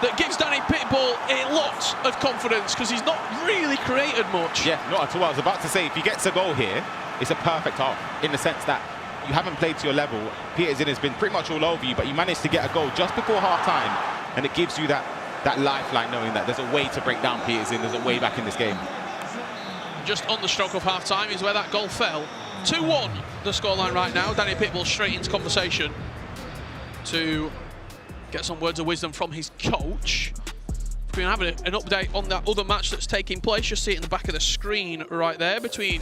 that gives Danny Pitbull a lot of confidence because he's not really created much. Yeah, not at all. I was about to say, if he gets a goal here, it's a perfect half in the sense that you haven't played to your level. Pietzin has been pretty much all over you, but you managed to get a goal just before half-time, and it gives you that lifeline knowing that there's a way to break down Pietzin, there's a way back in this game. Just on the stroke of half-time is where that goal fell. 2-1 the scoreline right now. Danny Pitbull straight into conversation to get some words of wisdom from his coach. We're having an update on that other match that's taking place. You see it in the back of the screen right there between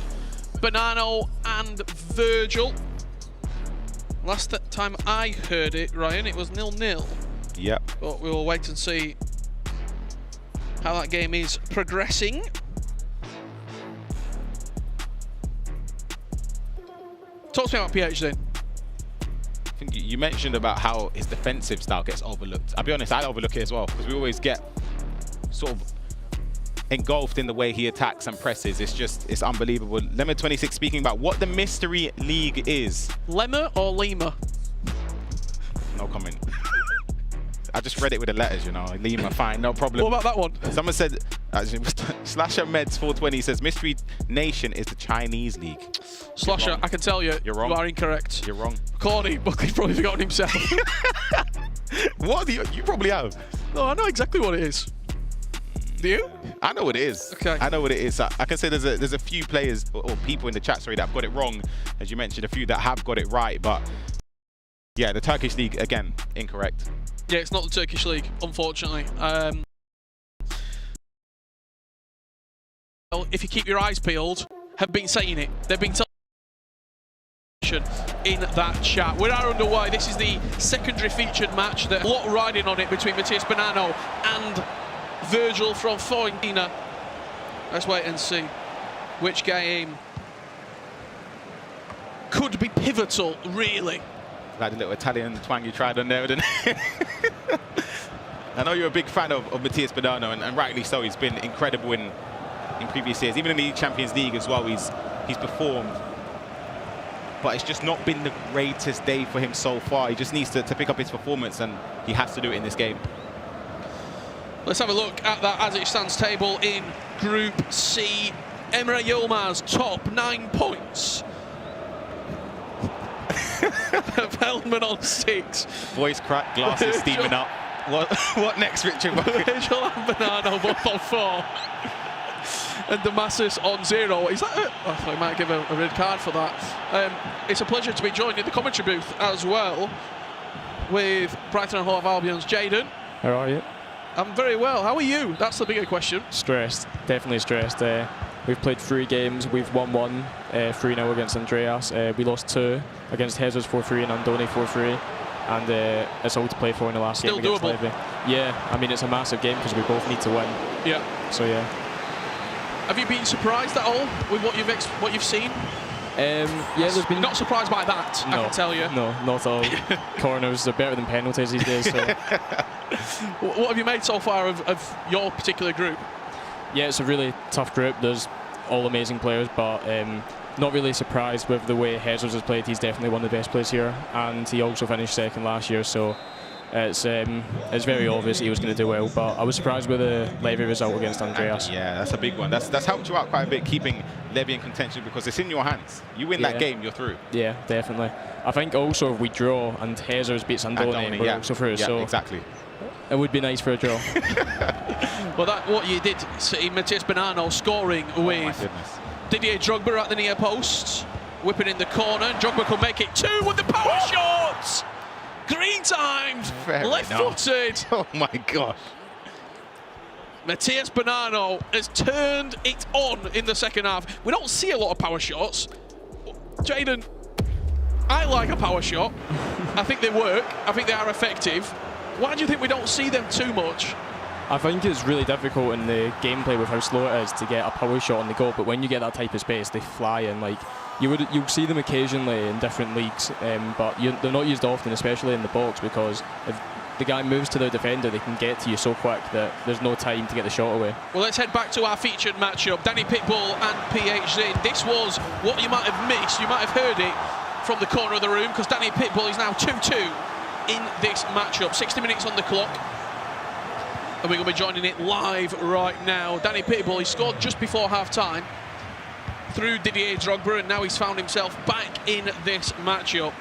Bonanno and Virgil. Last time I heard it, Ryan, it was 0-0. Yep. But we will wait and see how that game is progressing. Talk to me about PH then. I think you mentioned about how his defensive style gets overlooked. I'll be honest, I overlook it as well, because we always get sort of engulfed in the way he attacks and presses. It's unbelievable. Lemma26 speaking about what the mystery league is. Lemma or Lima? No comment. I just read it with the letters, you know. Lima, fine, no problem. What about that one? Someone said, Slasher Meds 420 says Mystery Nation is the Chinese league. Slasher, I can tell you, you're wrong. You are incorrect. You're wrong. Corny, Buckley's probably forgotten himself. What? You probably have. No, I know exactly what it is. Do you? I know what it is. Okay. I know what it is. I can say there's a few players or people in the chat, sorry, that have got it wrong. As you mentioned, a few that have got it right, but yeah, the Turkish league, again, incorrect. Yeah, it's not the Turkish league, unfortunately. Well, if you keep your eyes peeled, have been saying it. They've been in that chat. We are underway. This is the secondary featured match. There's a lot riding on it between Matthias Bonanno and Virgil from Fiorentina. Let's wait and see which game could be pivotal, really. Like the little Italian twang you tried on there, didn't it? I know you're a big fan of Matthias Bonanno, and rightly so. He's been incredible in previous years. Even in the Champions League as well, he's performed. But it's just not been the greatest day for him so far. He just needs to pick up his performance, and he has to do it in this game. Let's have a look at that as it stands table in Group C. Emre Yilmaz, top 9 points. Feldman on 6. Voice crack, glasses steaming up. What next, Richard? Virgil and Bonanno both on 4. And Damasis on 0. Is that it? I thought I might give a red card for that. It's a pleasure to be joined in the commentary booth as well with Brighton and Hove Albion's Jaden. How are you? I'm very well. How are you? That's the bigger question. Stressed, definitely stressed. We've played 3 games. We've won 1, 3-0 against Andreas. We lost 2 against Jesus 4-3 and Andoni 4-3. And it's all to play for in the last game against Levy. Yeah, I mean, it's a massive game because we both need to win. Yeah. So, yeah. Have you been surprised at all with what you've seen? Yeah, there's been... Not surprised by that, no, I can tell you. No, not at all. Corners are better than penalties these days. So. What have you made so far of your particular group? Yeah, it's a really tough group. There's all amazing players, but not really surprised with the way Jesus has played. He's definitely one of the best players here, and he also finished 2nd last year, so it's very obvious he was going to do well. But I was surprised with the Levy result against Andreas. Yeah, that's a big one. That's helped you out quite a bit, keeping Levy in contention, because it's in your hands. You win that game, you're through. Yeah, definitely. I think also if we draw and Jesus beats Andoni, we're also through. Yeah, so exactly. It would be nice for a draw. Well, what you did see Matthias Bonanno scoring with Didier Drogba at the near post, whipping in the corner. Drogba could make it 2 with the power shots. Green timed, left-footed. Oh my gosh. Matthias Bonanno has turned it on in the second half. We don't see a lot of power shots. Jaden, I like a power shot. I think they work. I think they are effective. Why do you think we don't see them too much? I think it's really difficult in the gameplay with how slow it is to get a power shot on the go, but when you get that type of space, they fly in. Like you'll see them occasionally in different leagues, but they're not used often, especially in the box, because if the guy moves to the defender, they can get to you so quick that there's no time to get the shot away. Well, let's head back to our featured matchup. Danny Pitbull and PHZ. This was what you might have missed. You might have heard it from the corner of the room, because Danny Pitbull is now 2-2 in this matchup. 60 minutes on the clock. And we're going to be joining it live right now. Danny Pitbull, he scored just before half-time through Didier Drogba, and now he's found himself back in this matchup.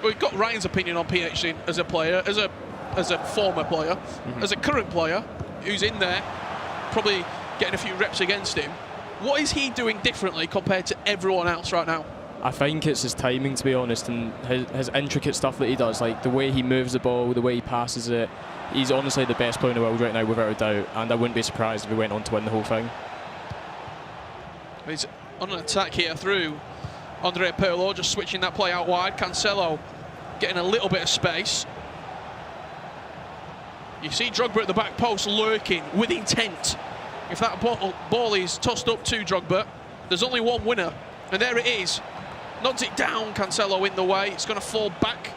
We've got Ryan's opinion on PHC as a player, as a former player, as a current player who's in there, probably getting a few reps against him. What is he doing differently compared to everyone else right now? I think it's his timing, to be honest, and his intricate stuff that he does, like the way he moves the ball, the way he passes it. He's honestly the best player in the world right now, without a doubt, and I wouldn't be surprised if he went on to win the whole thing. He's on an attack here through Andre Pirlo, just switching that play out wide. Cancelo getting a little bit of space. You see Drogba at the back post lurking with intent. If that ball is tossed up to Drogba, there's only one winner, and there it is. Nods it down, Cancelo in the way. It's going to fall back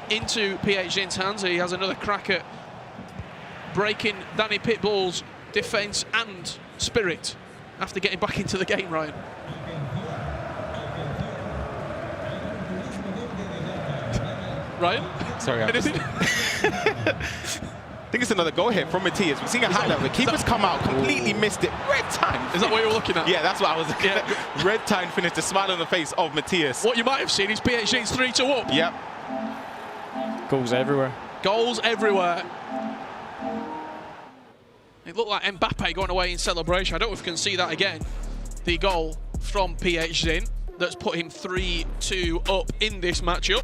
into PHZ's hands. He has another crack at breaking Danny Pitbull's defence and spirit after getting back into the game, Ryan. Ryan? Sorry, anything? I think it's another goal here from Matias. We're seeing a highlight. The keeper's come out, completely missed it. Red time. Is that what you were looking at? Yeah, that's what I was looking at. Red time finished, the smile on the face of Matias. What you might have seen is PHZ's 3-2 up. Yep. Goals everywhere. Goals everywhere. It looked like Mbappe going away in celebration. I don't know if we can see that again. The goal from PHZ that's put him 3-2 up in this matchup.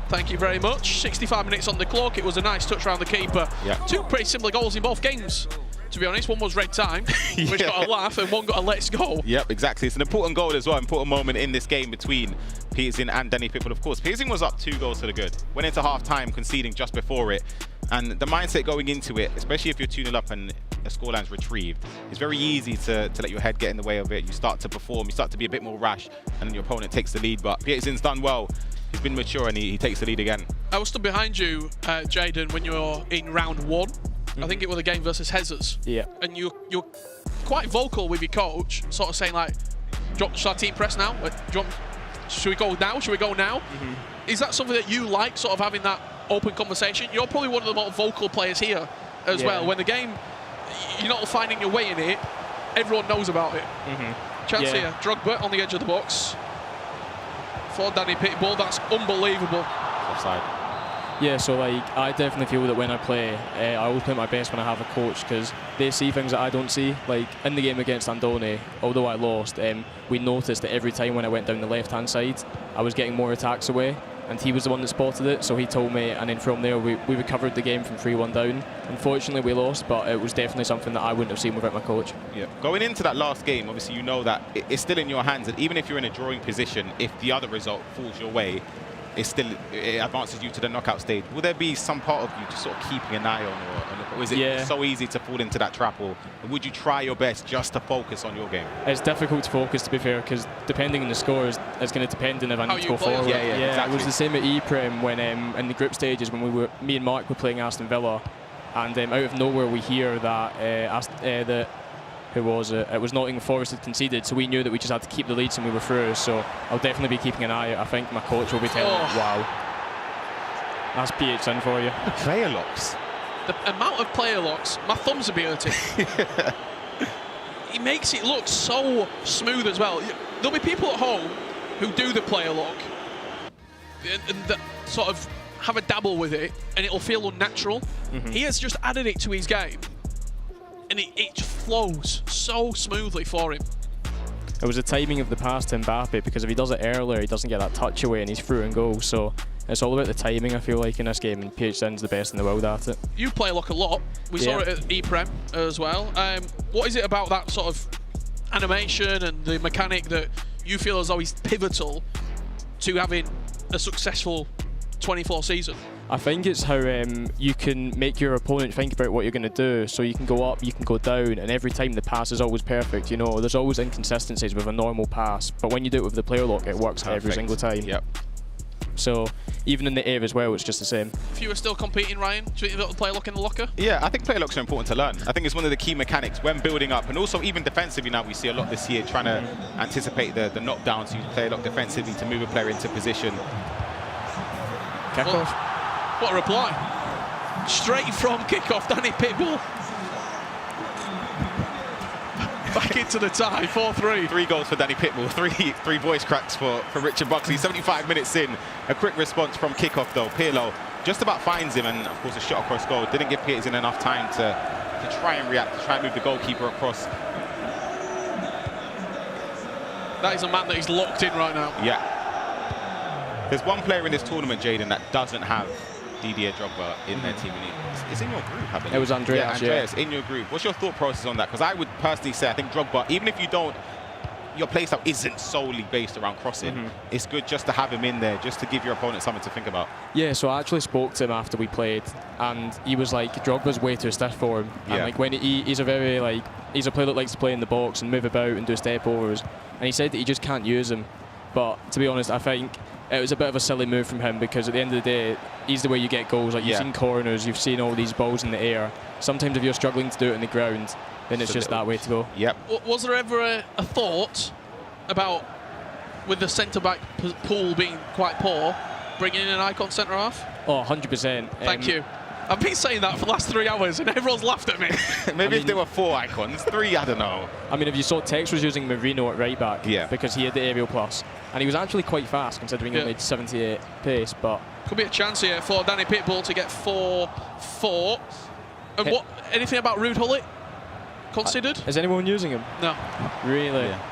Thank you very much. 65 minutes on the clock. It was a nice touch around the keeper. Yeah. Two pretty similar goals in both games, to be honest. One was red time, which got a laugh, and one got a let's go. Yep, exactly. It's an important goal as well, important moment in this game between Peterson and Danny Pitbull, of course. Peterson was up 2 goals to the good. Went into half-time, conceding just before it. And the mindset going into it, especially if you're 2-0 up and a scoreline's retrieved, it's very easy to let your head get in the way of it. You start to perform, you start to be a bit more rash, and then your opponent takes the lead. But Peterson's done well. He's been mature and he takes the lead again. I was stood behind you, Jaden, when you were in round 1. I think it was the game versus Hezers. Yeah. And you're quite vocal with your coach, sort of saying like, should our team press now? Should we go now? Should we go now? Is that something that you like, sort of having that open conversation? You're probably one of the more vocal players here as well. When the game, you're not finding your way in it, everyone knows about it. Chance here, Drogba on the edge of the box. For Danny Pitbull, that's unbelievable. Offside. Yeah, so like I definitely feel that when I play, I always play my best when I have a coach, because they see things that I don't see. Like in the game against Andone, although I lost, we noticed that every time when I went down the left-hand side, I was getting more attacks away, and he was the one that spotted it, so he told me, and then from there we recovered the game from 3-1 down. Unfortunately we lost, but it was definitely something that I wouldn't have seen without my coach. Yeah. Going into that last game, obviously you know that it's still in your hands, and even if you're in a drawing position, if the other result falls your way, it advances you to the knockout stage. Will there be some part of you just sort of keeping an eye on, or is it so easy to fall into that trap, or would you try your best just to focus on your game? It's difficult to focus, to be fair, because depending on the scores, it's going to depend on if I need to go forward. Yeah, exactly. It was the same at ePrem when in the group stages when me and Mark were playing Aston Villa, and out of nowhere we hear that it was Nottingham Forest had conceded, so we knew that we just had to keep the leads and we were through. So I'll definitely be keeping an eye. I think my coach will be telling me, wow, that's PHN for you. The player locks. The amount of player locks, my thumbs would be hurting. He makes it look so smooth as well. There'll be people at home who do the player lock and that sort of have a dabble with it, and it'll feel unnatural. He has just added it to his game, and it flows so smoothly for him. It was the timing of the pass to Mbappe, because if he does it earlier, he doesn't get that touch away and he's through and goal. So it's all about the timing, I feel like, in this game, and PHN's the best in the world at it. You play lock a lot. We saw it at ePrem as well. What is it about that sort of animation and the mechanic that you feel as though is pivotal to having a successful 24 season? I think it's how you can make your opponent think about what you're going to do. So you can go up, you can go down, and every time the pass is always perfect. You know, there's always inconsistencies with a normal pass, but when you do it with the player lock, it works every single time. Yep. So even in the air as well, it's just the same. If you were still competing, Ryan, do you think you'll play lock in the locker? Yeah, I think player locks are important to learn. I think it's one of the key mechanics when building up, and also even defensively now we see a lot this year trying to anticipate the knockdowns. So you play lock defensively to move a player into position. Kickoff. What a reply. Straight from kickoff, Danny Pitbull. Back into the tie, 4-3. 3 goals for Danny Pitbull, three voice cracks for Richard Buxley. 75 minutes in, a quick response from kickoff though. Pirlo just about finds him, and of course a shot across goal. Didn't give Peterson enough time to try and react, to try and move the goalkeeper across. That is a man that is locked in right now. Yeah. There's one player in this tournament, Jaden, that doesn't have Didier Drogba in their team. It's in your group, I believe. It was Andreas. Yeah, Andreas, in your group. What's your thought process on that? Because I would personally say, I think Drogba, even if you don't, your playstyle isn't solely based around crossing. It's good just to have him in there, just to give your opponent something to think about. Yeah, so I actually spoke to him after we played, and he was like, Drogba's way too stiff for him. Yeah. And like when he's a player that likes to play in the box and move about and do step overs, and he said that he just can't use him. But to be honest, I think it was a bit of a silly move from him, because at the end of the day, he's the way you get goals. Like, you've seen corners, you've seen all these balls in the air. Sometimes if you're struggling to do it on the ground, then it's just that way to go. Yep. Was there ever a thought about, with the centre-back pool being quite poor, bringing in an icon centre-half? Oh, 100%. Thank you. I've been saying that for the last 3 hours and everyone's laughed at me. Maybe if there were 4 icons, 3, I don't know. I mean, if you saw Tex was using Marino at right back, because he had the aerial plus, and he was actually quite fast considering he made 78 pace. But could be a chance here for Danny Pitbull to get 4-4. And what? Anything about Ruud Gullit considered? Is anyone using him? No. Really? Yeah.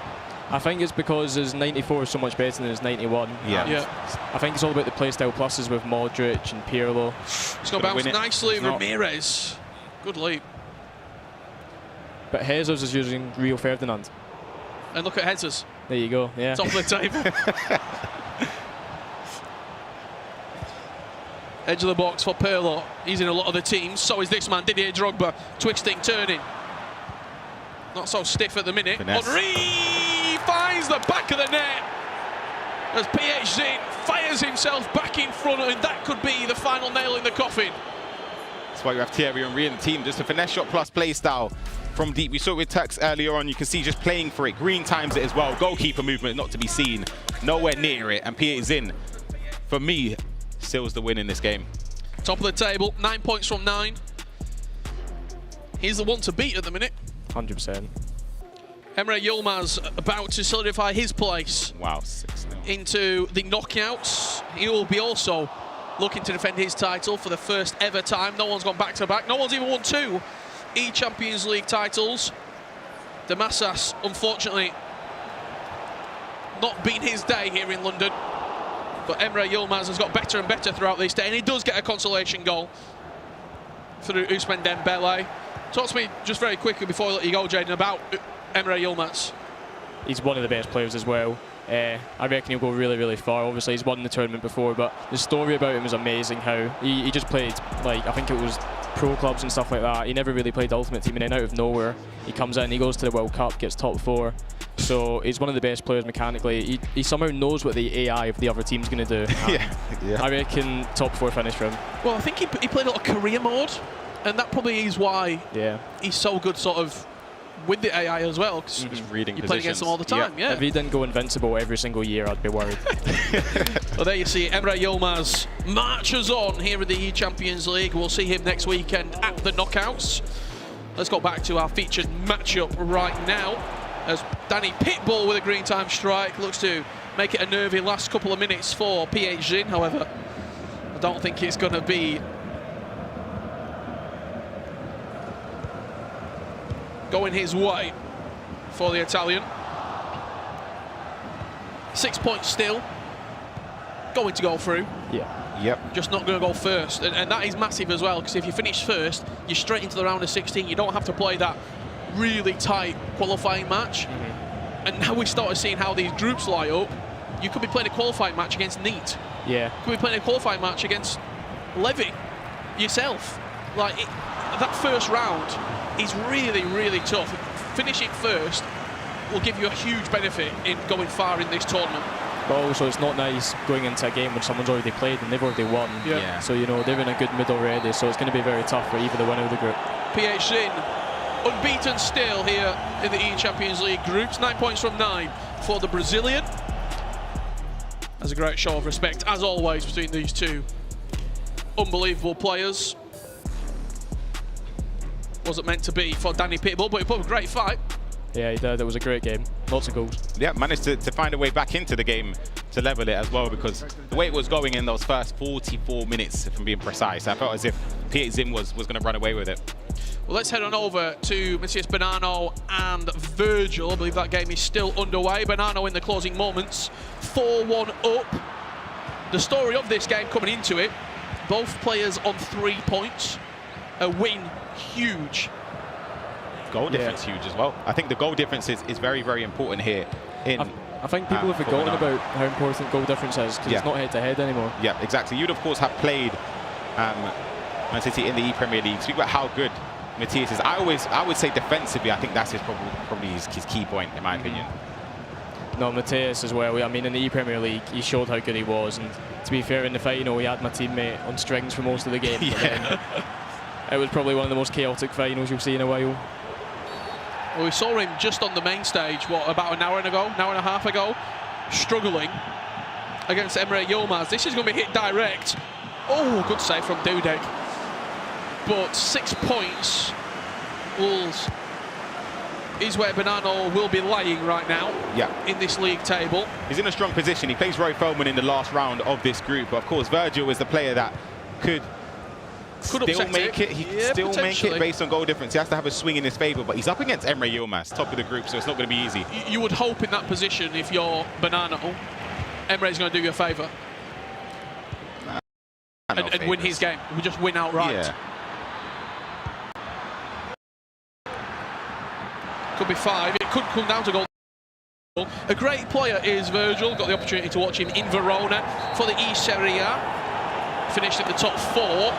I think it's because his 94 is so much better than his 91. Yeah. I think it's all about the playstyle pluses with Modric and Pirlo. It's going to bounce nicely. Ramirez. Good leap. But Jesus is using Rio Ferdinand. And look at Jesus. There you go. Yeah. Top of the table. Edge of the box for Pirlo. He's in a lot of the teams. So is this man, Didier Drogba. Twisting, turning. Not so stiff at the minute. Henry finds the back of the net as PH fires himself back in front, and that could be the final nail in the coffin. That's why you have Thierry Henry in the team. Just a finesse shot plus play style from deep. We saw it with Tex earlier on. You can see just playing for it. Green times it as well. Goalkeeper movement not to be seen. Nowhere near it. And PH for me, seals the win in this game. Top of the table, 9 points from 9. He's the one to beat at the minute. 100%. Emre Yilmaz about to solidify his place. Wow, 6-0. Into the knockouts. He will be also looking to defend his title for the first ever time. No one's gone back-to-back. No one's even won 2 eChampions League titles. Damassas, unfortunately, not been his day here in London. But Emre Yilmaz has got better and better throughout this day, and he does get a consolation goal through Ousmane Dembele. Talk to me just very quickly before I let you go, Jaden, about Emre Yilmaz. He's one of the best players as well. I reckon he'll go really, really far. Obviously, he's won the tournament before, but the story about him is amazing. How he just played, like, I think it was pro clubs and stuff like that. He never really played Ultimate Team, and then out of nowhere, he comes in, he goes to the World Cup, gets top 4. So he's one of the best players mechanically. He somehow knows what the AI of the other team's going to do. I reckon top 4 finish for him. Well, I think he played a lot of career mode, and that probably is why he's so good sort of with the AI as well, because reading you play against them all the time. If he didn't go invincible every single year, I'd be worried. Well, there you see Emre Yilmaz marches on here in the eChampions League. We'll see him next weekend at the knockouts. Let's go back to our featured matchup right now, as Danny Pitbull with a green time strike looks to make it a nervy last couple of minutes for PH. However, I don't think it's going to be going his way for the Italian. 6 points still. Going to go through. Just not going to go first. And that is massive as well, because if you finish first, you're straight into the round of 16. You don't have to play that really tight qualifying match. And now we started seeing how these groups lie up. You could be playing a qualifying match against Neat. Yeah. Could be playing a qualifying match against Levy yourself. Like, that first round is really, really tough. Finishing first will give you a huge benefit in going far in this tournament. But also, it's not nice going into a game when someone's already played and they've already won. So, you know, they're in a good mid already, so it's going to be very tough for either the winner of the group. PH unbeaten still here in the eChampions League groups. 9 points from 9 for the Brazilian. That's a great show of respect, as always, between these two unbelievable players. Wasn't meant to be for Danny Pitbull, but he put up a great fight. Yeah, he did. It was a great game. Lots of goals. Yeah, managed to find a way back into the game to level it as well, because the way it was going in those first 44 minutes, if I'm being precise, I felt as if PH was going to run away with it. Well, let's head on over to Matthias Bonanno and Virgil. I believe that game is still underway. Bonanno in the closing moments, 4-1 up. the story of this game coming into it, both players on 3 points. A win, huge. Goal difference huge as well. I think the goal difference is very, very important here. I think people have forgotten about how important goal difference is because it's not head-to-head anymore. Yeah, exactly. You'd, of course, have played Man City in the E-Premier League. Speak about how good Matthias is. I would say defensively, I think that's probably his key point, in my opinion. No, Matthias as well. I mean, in the E-Premier League, he showed how good he was. And to be fair, in the final, he had my teammate on strings for most of the game. It was probably one of the most chaotic finals you'll see in a while. Well, we saw him just on the main stage, what, about an hour and a half ago, struggling against Emre Yilmaz. This is going to be hit direct. Oh, good save from Dudek. But 6 points is where Bonanno will be lying right now in this league table. He's in a strong position. He plays Roy Feldman in the last round of this group. But of course, Virgil is the player that could still make it. He could still make it based on goal difference. He has to have a swing in his favour, but he's up against Emre Yilmaz, top of the group, so it's not going to be easy. You would hope in that position, if you're Bonanno, Emre's going to do you a favour. And win his game. We just win outright. Yeah. Could be 5. It could come down to goal. A great player is Virgil. Got the opportunity to watch him in Verona for the Serie A. Finished in the top 4.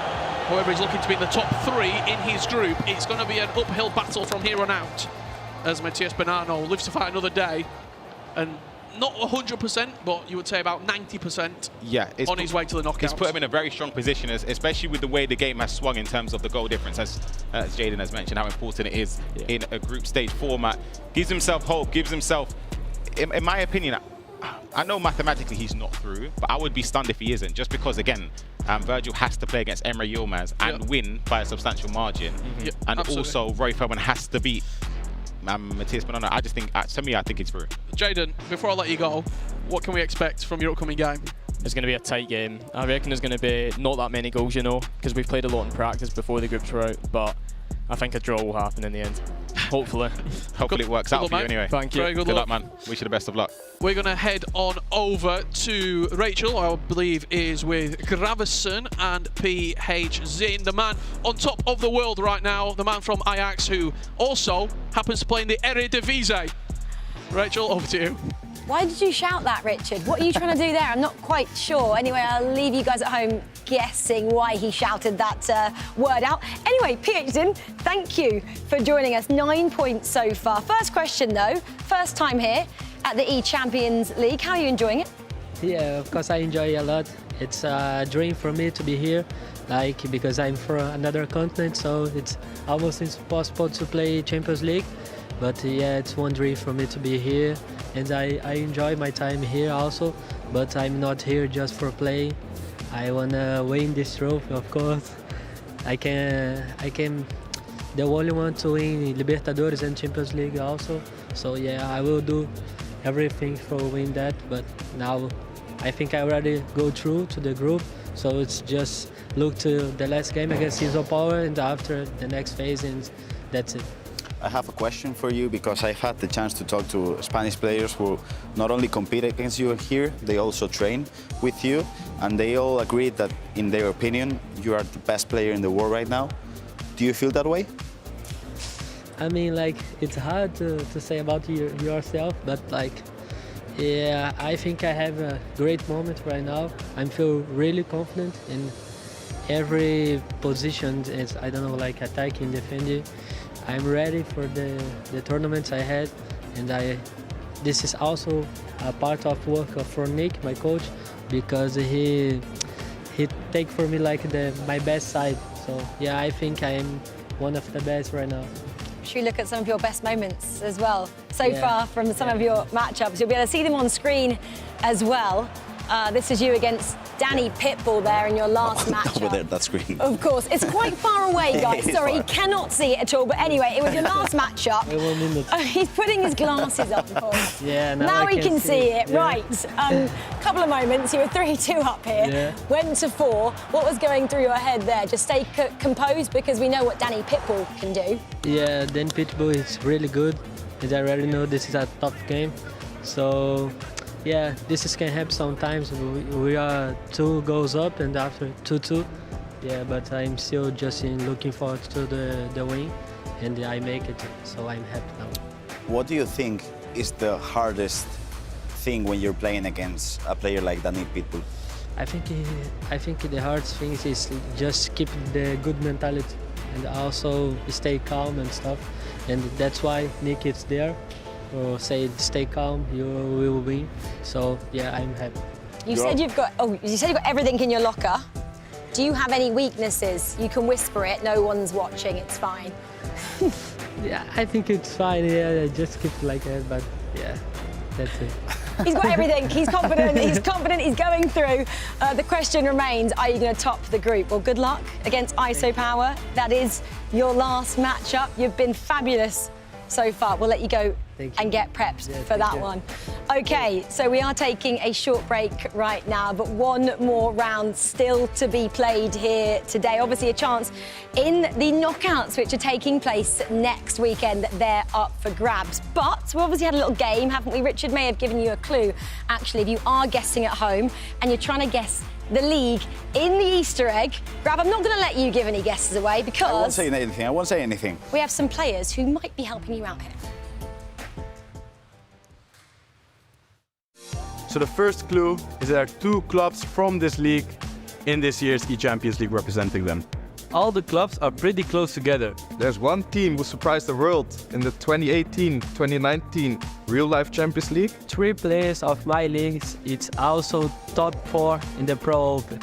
However, he's looking to be in the top 3 in his group. It's going to be an uphill battle from here on out as Matthias Bonanno lives to fight another day. And not 100%, but you would say about 90% on his way to the knockouts. It's put him in a very strong position, especially with the way the game has swung in terms of the goal difference, as Jaden has mentioned, how important it is in a group stage format. Gives himself hope, gives himself, in my opinion, I know mathematically he's not through, but I would be stunned if he isn't, just because, again, Virgil has to play against Emre Yilmaz and win by a substantial margin. And also, Roy Feldman has to beat Matthias Bonanno. I just think, to me, I think he's through. Jaden, before I let you go, what can we expect from your upcoming game? It's going to be a tight game. I reckon there's going to be not that many goals, you know, because we've played a lot in practice before the groups were out, but I think a draw will happen in the end. Hopefully. Hopefully it works out for you anyway. Thank you. Very good luck, man. Wish you the best of luck. We're going to head on over to Rachel, I believe is with Gravison and PH Zin, the man on top of the world right now, the man from Ajax who also happens to play in the Eredivisie. Rachel, over to you. Why did you shout that, Richard? What are you trying to do there? I'm not quite sure. Anyway, I'll leave you guys at home guessing why he shouted that word out. Anyway, PH, thank you for joining us. 9 points so far. First question, though. First time here at the eChampionsLeague. How are you enjoying it? Yeah, of course I enjoy it a lot. It's a dream for me to be here, because I'm from another continent, so it's almost impossible to play Champions League. But yeah, it's one dream for me to be here, and I enjoy my time here also. But I'm not here just for playing. I wanna win this trophy, of course. I can the only one to win Libertadores and Champions League also. So yeah, I will do everything for win that. But now I think I already go through to the group. So it's just look to the last game against Season Power, and after the next phase, and that's it. I have a question for you because I've had the chance to talk to Spanish players who not only compete against you here, they also train with you, and they all agree that, in their opinion, you are the best player in the world right now. Do you feel that way? I mean, it's hard to say about yourself, but yeah, I think I have a great moment right now. I feel really confident in every position. It's, I don't know, attacking, defending. I'm ready for the tournaments I had, and this is also a part of work for Nick, my coach, because he take for me my best side. So yeah, I think I'm one of the best right now. Should we look at some of your best moments as well so far from some of your matchups? You'll be able to see them on screen as well. This is you against Danny Pitbull there in your last matchup. Over there, that screen. Of course. It's quite far away, guys. Sorry, you cannot see it at all. But anyway, it was your last matchup. He's putting his glasses on for us. Yeah, now we can see it. Yeah. Right. Couple of moments. You were 3-2 up here. Yeah. Went to 4. What was going through your head there? Just stay composed, because we know what Danny Pitbull can do. Yeah, Danny Pitbull is really good. And I already know this is a tough game. So Yeah, this can happen sometimes. We are 2 goals up and after 2-2. Yeah, but I'm still just looking forward to the win, and I make it, so I'm happy now. What do you think is the hardest thing when you're playing against a player like Danny Pitbull? I think the hardest thing is just keep the good mentality and also stay calm and stuff. And that's why Nick is there. Say stay calm, you will win. So yeah, I'm happy. You said you've got everything in your locker. Do you have any weaknesses? You can whisper it. No one's watching. It's fine. Yeah, I think it's fine. Yeah, just keep it like that. But yeah, that's it. He's got everything. He's confident. He's confident. He's going through. The question remains: are you going to top the group? Well, good luck against ISO Power. That is your last matchup. You've been fabulous so far. We'll let you go and get prepped for that one. Okay, so we are taking a short break right now, but one more round still to be played here today. Obviously a chance in the knockouts, which are taking place next weekend. They're up for grabs. But we obviously had a little game, haven't we? Richard may have given you a clue. Actually, if you are guessing at home and you're trying to guess the league in the Easter egg, Grab, I'm not going to let you give any guesses away because I won't say anything. We have some players who might be helping you out here. So the first clue is there are 2 clubs from this league in this year's eChampions League representing them. All the clubs are pretty close together. There's one team who surprised the world in the 2018-2019 Real Life Champions League. 3 players of my leagues. It's also top 4 in the Pro Open.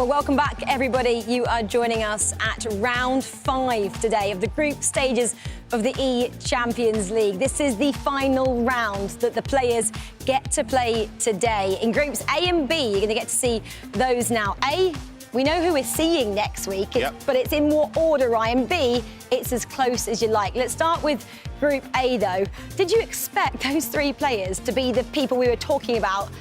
Well, welcome back, everybody. You are joining us at round 5 today of the group stages of the eChampions League. This is the final round that the players get to play today. In groups A and B, you're going to get to see those now. A, we know who we're seeing next week, but it's in what order, Ryan? B, it's as close as you like. Let's start with Group A, though. Did you expect those 3 players to be the people we were talking about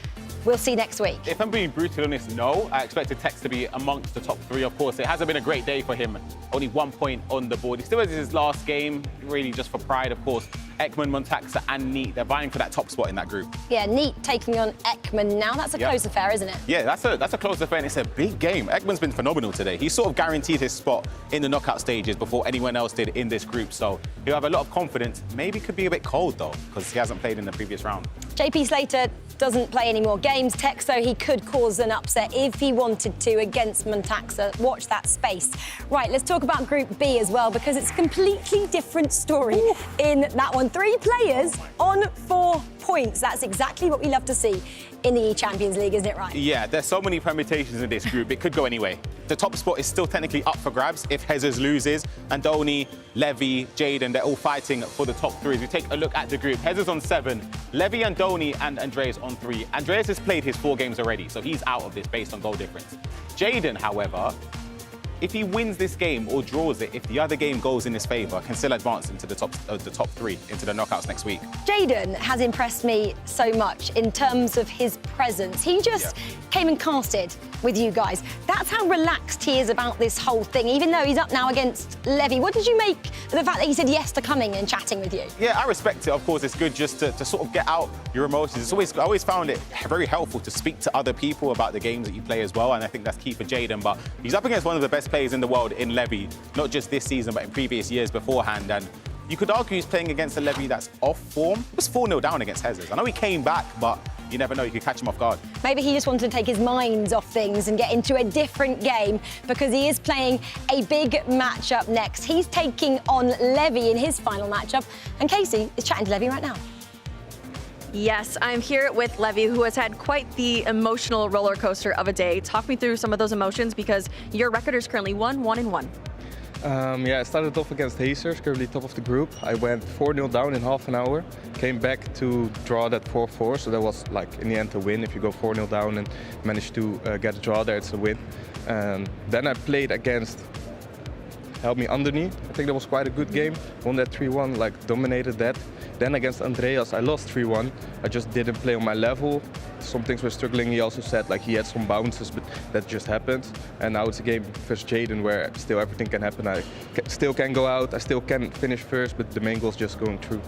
we'll see next week? If I'm being brutally honest, no. I expected Tex to be amongst the top 3, of course. It hasn't been a great day for him. Only 1 point on the board. He still has his last game, really just for pride, of course. Ekman, Montaxa and Neat, they're vying for that top spot in that group. Yeah, Neat taking on Ekman now. That's a close affair, isn't it? Yeah, that's a close affair, and it's a big game. Ekman's been phenomenal today. He sort of guaranteed his spot in the knockout stages before anyone else did in this group, so he'll have a lot of confidence. Maybe could be a bit cold, though, because he hasn't played in the previous round. JP Slater doesn't play any more games. Tex, though, he could cause an upset if he wanted to against Montaxa. Watch that space. Right, let's talk about Group B as well, because it's a completely different story in that one. 3 players on 4 points. That's exactly what we love to see in the eChampions League, isn't it, right? Yeah, there's so many permutations in this group. It could go anyway. The top spot is still technically up for grabs if Jesus loses. Andoni, Levy, Jaden, they're all fighting for the top 3. As we take a look at the group, Jesus on 7, Levy, Andoni and Andreas on 3. Andreas has played his 4 games already, so he's out of this based on goal difference. Jaden, however, if he wins this game or draws it, if the other game goes in his favour, can still advance into the top 3, into the knockouts next week. Jaden has impressed me so much in terms of his presence. He just came and casted with you guys. That's how relaxed he is about this whole thing, even though he's up now against Levy. What did you make of the fact that he said yes to coming and chatting with you? Yeah, I respect it. Of course, it's good just to sort of get out your emotions. I always found it very helpful to speak to other people about the games that you play as well, and I think that's key for Jaden. But he's up against one of the best players in the world in Levy, not just this season, but in previous years beforehand. And you could argue he's playing against a Levy that's off form. He was 4-0 down against Jesus. I know he came back, but you never know, you could catch him off guard. Maybe he just wanted to take his mind off things and get into a different game, because he is playing a big matchup next. He's taking on Levy in his final matchup, and Casey is chatting to Levy right now. Yes, I'm here with Levy, who has had quite the emotional roller coaster of a day. Talk me through some of those emotions, because your record is currently 1-1-1. Yeah, I started off against Hazers, currently top of the group. I went 4-0 down in half an hour, came back to draw that 4-4, so that was like in the end a win. If you go 4-0 down and manage to get a draw there, it's a win. Then I played against, help me, Andoni. I think that was quite a good game. Won that 3-1, like dominated that. Then against Andreas, I lost 3-1. I just didn't play on my level. Some things were struggling. He also said like he had some bounces, but that just happened. And now it's a game versus Jaden where still everything can happen. I still can go out, I still can finish first, but the main goal is just going through.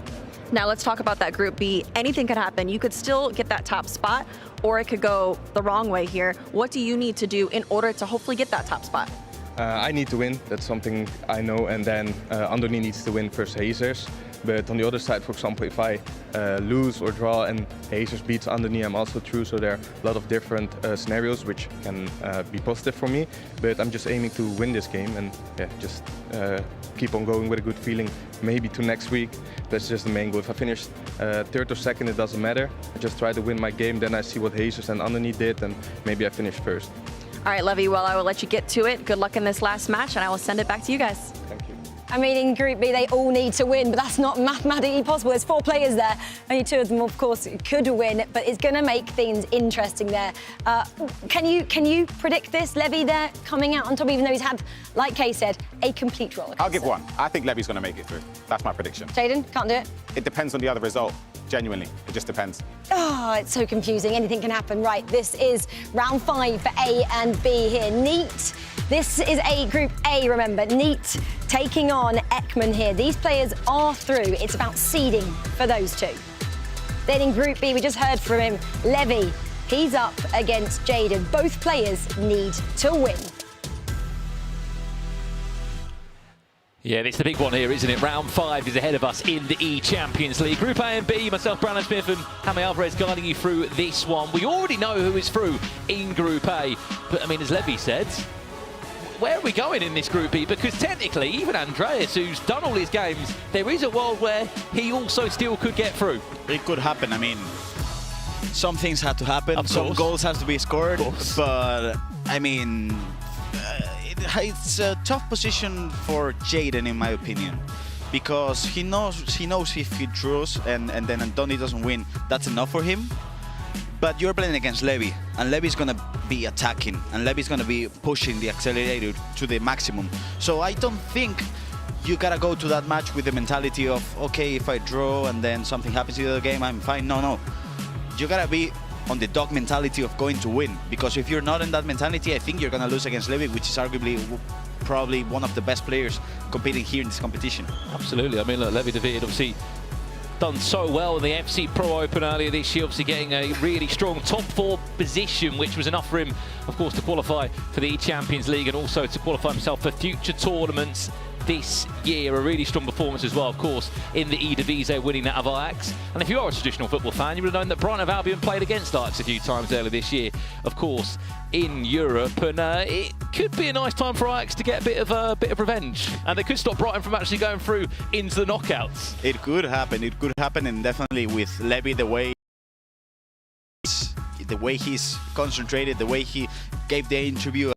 Now let's talk about that Group B. Anything could happen. You could still get that top spot, or it could go the wrong way here. What do you need to do in order to hopefully get that top spot? I need to win, that's something I know, and then Andoni needs to win versus Hazers. But on the other side, for example, if I lose or draw and Hazers beats Andoni, I'm also through. So there are a lot of different scenarios which can be positive for me. But I'm just aiming to win this game and just keep on going with a good feeling. Maybe to next week, that's just the main goal. If I finish 3rd or 2nd, it doesn't matter. I just try to win my game, then I see what Hazers and Andoni did, and maybe I finish first. All right, Levy, well, I will let you get to it. Good luck in this last match, and I will send it back to you guys. Thank you. I mean, in Group B, they all need to win, but that's not mathematically possible. There's 4 players there. Only 2 of them, of course, could win, but it's going to make things interesting there. Can you predict this? Levy there coming out on top, even though he's had, like Kay said, a complete roller coaster. I'll give one. I think Levy's going to make it through. That's my prediction. Jaden, can't do it? It depends on the other result. Genuinely, it just depends. Oh, it's so confusing. Anything can happen. Right, this is round 5 for A and B here. Neat. This is Group A, remember. Neat taking on Ekman here. These players are through. It's about seeding for those 2. Then in Group B, we just heard from him, Levy. He's up against Jaden. Both players need to win. Yeah, it's the big one here, isn't it? Round 5 is ahead of us in the eChampions League. Group A and B, myself, Brandon Smith and Jaime Alvarez guiding you through this one. We already know who is through in Group A, but I mean, as Levy said, where are we going in this Group B? Because technically, even Andreas, who's done all his games, there is a world where he also still could get through. It could happen. I mean, some things have to happen. Some goals have to be scored. But I mean, it's a tough position for Jaden, in my opinion, because he knows if he draws and then Antoni doesn't win, that's enough for him. But you're playing against Levy, and Levy's gonna be attacking, and Levy's gonna be pushing the accelerator to the maximum. So I don't think you gotta go to that match with the mentality of, okay, if I draw and then something happens in the other game, I'm fine. No. You gotta be on the dog mentality of going to win, because if you're not in that mentality, I think you're gonna lose against Levy, which is arguably probably one of the best players competing here in this competition. Absolutely. I mean, look, Levy David obviously done so well in the FC Pro Open earlier this year, obviously getting a really strong top 4 position, which was enough for him, of course, to qualify for the eChampions League and also to qualify himself for future tournaments this year. A really strong performance as well, of course, in the Eredivisie, winning that of Ajax. And if you are a traditional football fan, you would have known that Brighton of Albion played against Ajax a few times earlier this year, of course, in Europe. And it could be a nice time for Ajax to get a bit of revenge, and they could stop Brighton from actually going through into the knockouts. It could happen, and definitely with Levy, the way he's concentrated, the way he gave the interview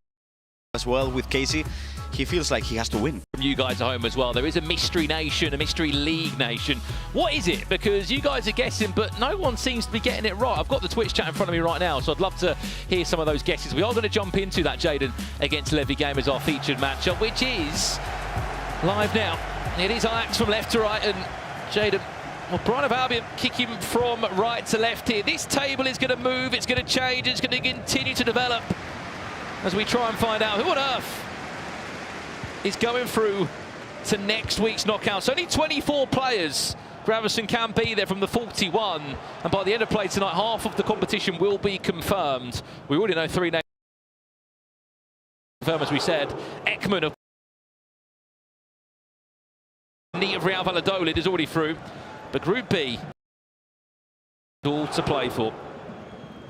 as well with Casey, he feels like he has to win. From you guys at home as well, there is a mystery nation, a mystery league nation. What is it? Because you guys are guessing, but no one seems to be getting it right. I've got the Twitch chat in front of me right now, so I'd love to hear some of those guesses. We are going to jump into that Jaden against Levy game as our featured matchup, which is live now. It is Ajax from left to right, and Jaden, well, Brighton of Albion kicking from right to left here. This table is going to move, it's going to change, it's going to continue to develop as we try and find out who on earth is going through to next week's knockouts. Only 24 players Gravison can be there from the 41, and by the end of play tonight, half of the competition will be confirmed. We already know 3 names confirmed, as we said. Ekman of Real Valladolid is already through, but Group B all to play for.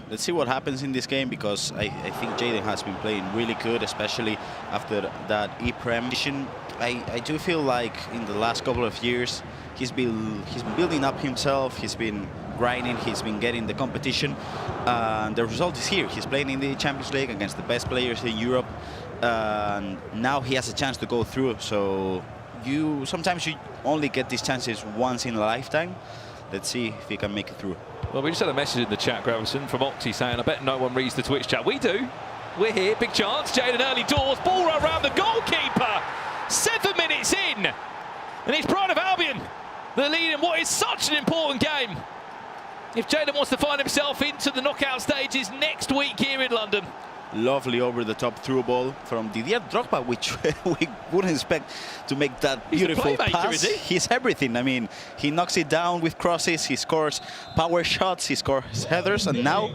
Let's see what happens in this game, because I think Jaden has been playing really good, especially after that ePrem mission. I do feel like in the last couple of years he's been building up himself, he's been grinding, he's been getting the competition, and the result is here. He's playing in the Champions League against the best players in Europe, and now he has a chance to go through. So sometimes you only get these chances once in a lifetime. Let's see if he can make it through. Well, we just had a message in the chat, Gravison, from Oxy saying, I bet no one reads the Twitch chat. We do. We're here. Big chance. Jaden early doors. Ball around the goalkeeper. 7 minutes in. And it's Brighton of Albion that lead in what is such an important game. If Jaden wants to find himself into the knockout stages next week here in London. Lovely over-the-top through ball from Didier Drogba, which we wouldn't expect to make that beautiful pass. Is he? He's everything. I mean, he knocks it down with crosses, he scores power shots, he scores headers, and now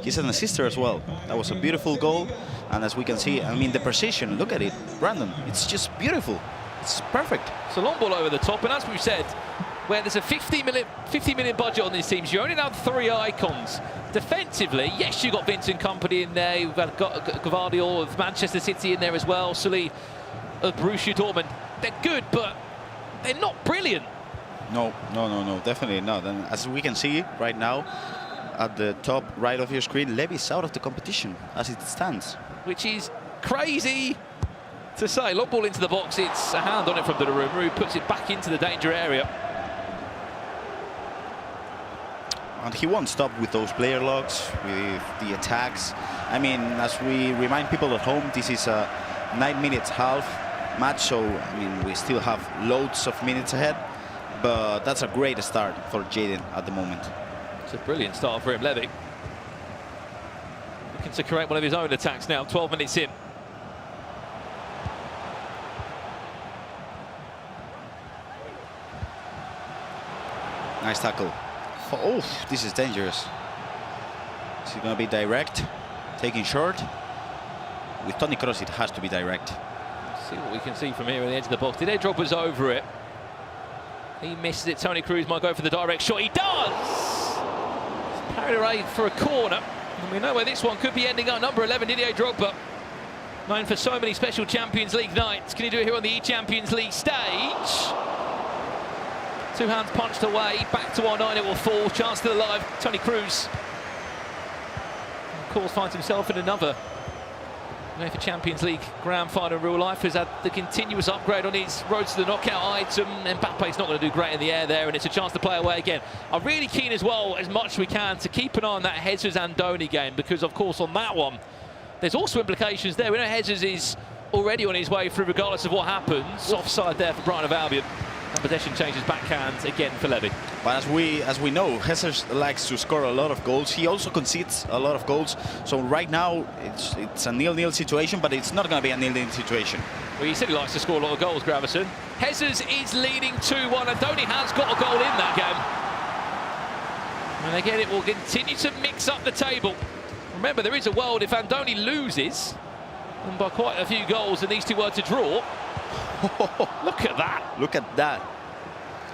he's an assister as well. That was a beautiful goal, and as we can see, I mean, the precision, look at it, Brandon, it's just beautiful. It's perfect. It's a long ball over the top, and as we've said, where there's a 50 million budget on these teams, you only have 3 icons. Defensively, yes, you've got Vincent Kompany in there, you've got Gvardiol of Manchester City in there as well, Sully of Borussia Dortmund. They're good, but they're not brilliant. No, definitely not. And as we can see right now, at the top right of your screen, Levy's out of the competition as it stands. Which is crazy to say. Long ball into the box, it's a hand on it from Donnarumma, who puts it back into the danger area. And he won't stop with those player logs, with the attacks. I mean, as we remind people at home, this is a 9 minutes half match, so I mean, we still have loads of minutes ahead, but that's a great start for Jaden at the moment. It's a brilliant start for him, Levy. Looking to create one of his own attacks now, 12 minutes in. Nice tackle. Oh, this is dangerous. Is it going to be direct? Taking short? With Toni Kroos, it has to be direct. Let's see what we can see from here on the edge of the box. Didier Drogba's over it. He misses it. Toni Kroos might go for the direct shot. He does! Parried away for a corner. And we know where this one could be ending up. Number 11, Didier Drogba. Known for so many special Champions League nights. Can he do it here on the eChampions League stage? 2 hands punched away, back to R9, it will fall, chance still alive, Toni Kroos. Of course, finds himself in another UEFA Champions League grand final in real life, has had the continuous upgrade on his road to the knockout item. Mbappe's not going to do great in the air there, and it's a chance to play away again. I'm really keen as well, as much as we can, to keep an eye on that Jesus-Andoni game, because of course on that one there's also implications there. We know Jesus is already on his way through regardless of what happens. Offside there for Brighton of Albion. And possession changes backhand again for Levy. But as we know, Jesus likes to score a lot of goals. He also concedes a lot of goals. So right now it's a 0-0 situation, but it's not going to be a 0-0 situation. Well, he said he likes to score a lot of goals, Gravison. Jesus is leading 2-1. Andoni has got a goal in that game. And again, it will continue to mix up the table. Remember, there is a world if Andoni loses, and by quite a few goals, and these two were to draw. Look at that. Look at that.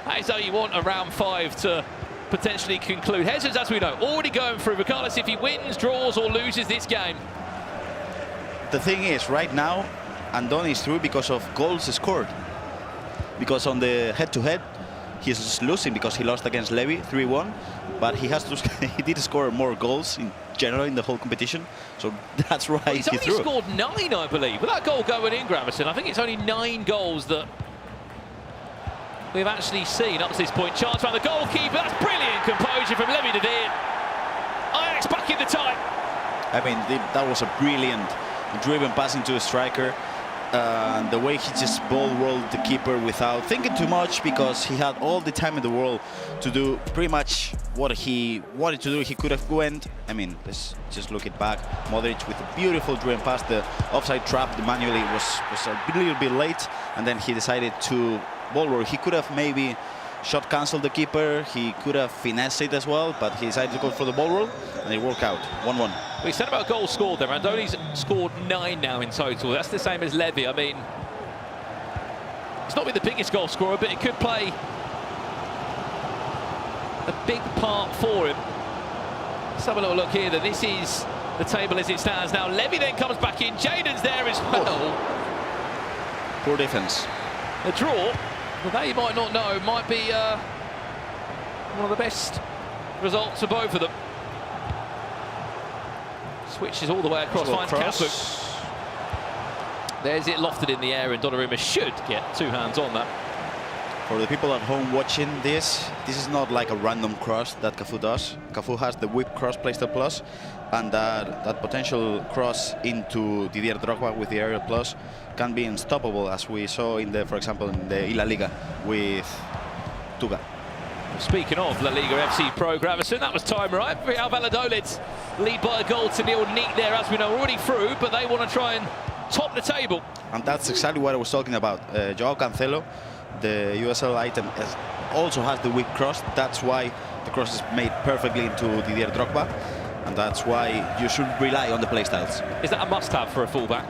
That is how you want a round 5 to potentially conclude. Jesus, as we know, already going through, regardless if he wins, draws or loses this game. The thing is, right now, Andoni is through because of goals scored. Because on the head-to-head, he's losing because he lost against Levy 3-1. But he has to. He did score more goals in general in the whole competition, so that's why he's only scored 9, I believe. With that goal going in, Gravison, I think it's only 9 goals that we've actually seen up to this point. Chance around the goalkeeper. That's brilliant composure from Levy de Veer. Ajax back in the tie. I mean, that was a brilliant driven pass into a striker. The way he just ball rolled the keeper without thinking too much, because he had all the time in the world to do pretty much what he wanted to do. He could have went. I mean, let's just look it back. Modric with a beautiful driven pass. The offside trap, the manually was a little bit late, and then he decided to ball roll. He could have maybe shot cancelled the keeper. He could have finessed it as well, but he decided to go for the ball roll, and it worked out. 1-1. We said about goals scored there. Andoni's scored 9 now in total. That's the same as Levy. I mean, he's not been the biggest goal scorer, but it could play a big part for him. Let's have a little look here. Then this is the table as it stands now. Levy then comes back in. Jaden's there as well. Poor defense. The draw, well, that you might not know, might be one of the best results for both of them. Switches all the way across, finds Cafu. There's it lofted in the air, and Donnarumma should get 2 hands on that. For the people at home watching this is not like a random cross that Cafu does. Cafu has the whip cross playstyle plus, and that potential cross into Didier Drogba with the aerial plus can be unstoppable, as we saw in the, for example, in the La Liga with Tuga. Speaking of La Liga FC Pro, Gravison, that was time right. Real Valladolid lead by a goal to nil. Neat there, as we know, already through, but they want to try and top the table. And that's exactly what I was talking about. Joao Cancelo, the USL item, also has the whip cross. That's why the cross is made perfectly into Didier Drogba, and that's why you should rely on the playstyles. Is that a must-have for a fullback?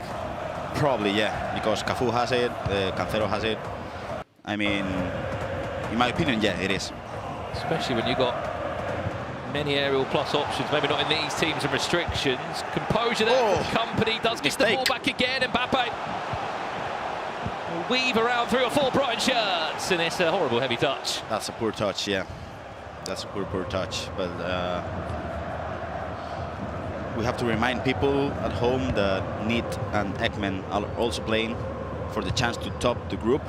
Probably, yeah, because Cafu has it, Cancelo has it. I mean, in my opinion, yeah, it is. Especially when you've got many aerial plus options, maybe not in these teams and restrictions. Composure there from Company, does get the ball back again, and Mbappe will weave around 3 or 4 Brighton shirts, and it's a horrible heavy touch. That's a poor touch, yeah. That's a poor touch, but we have to remind people at home that Neat and Ekman are also playing for the chance to top the group.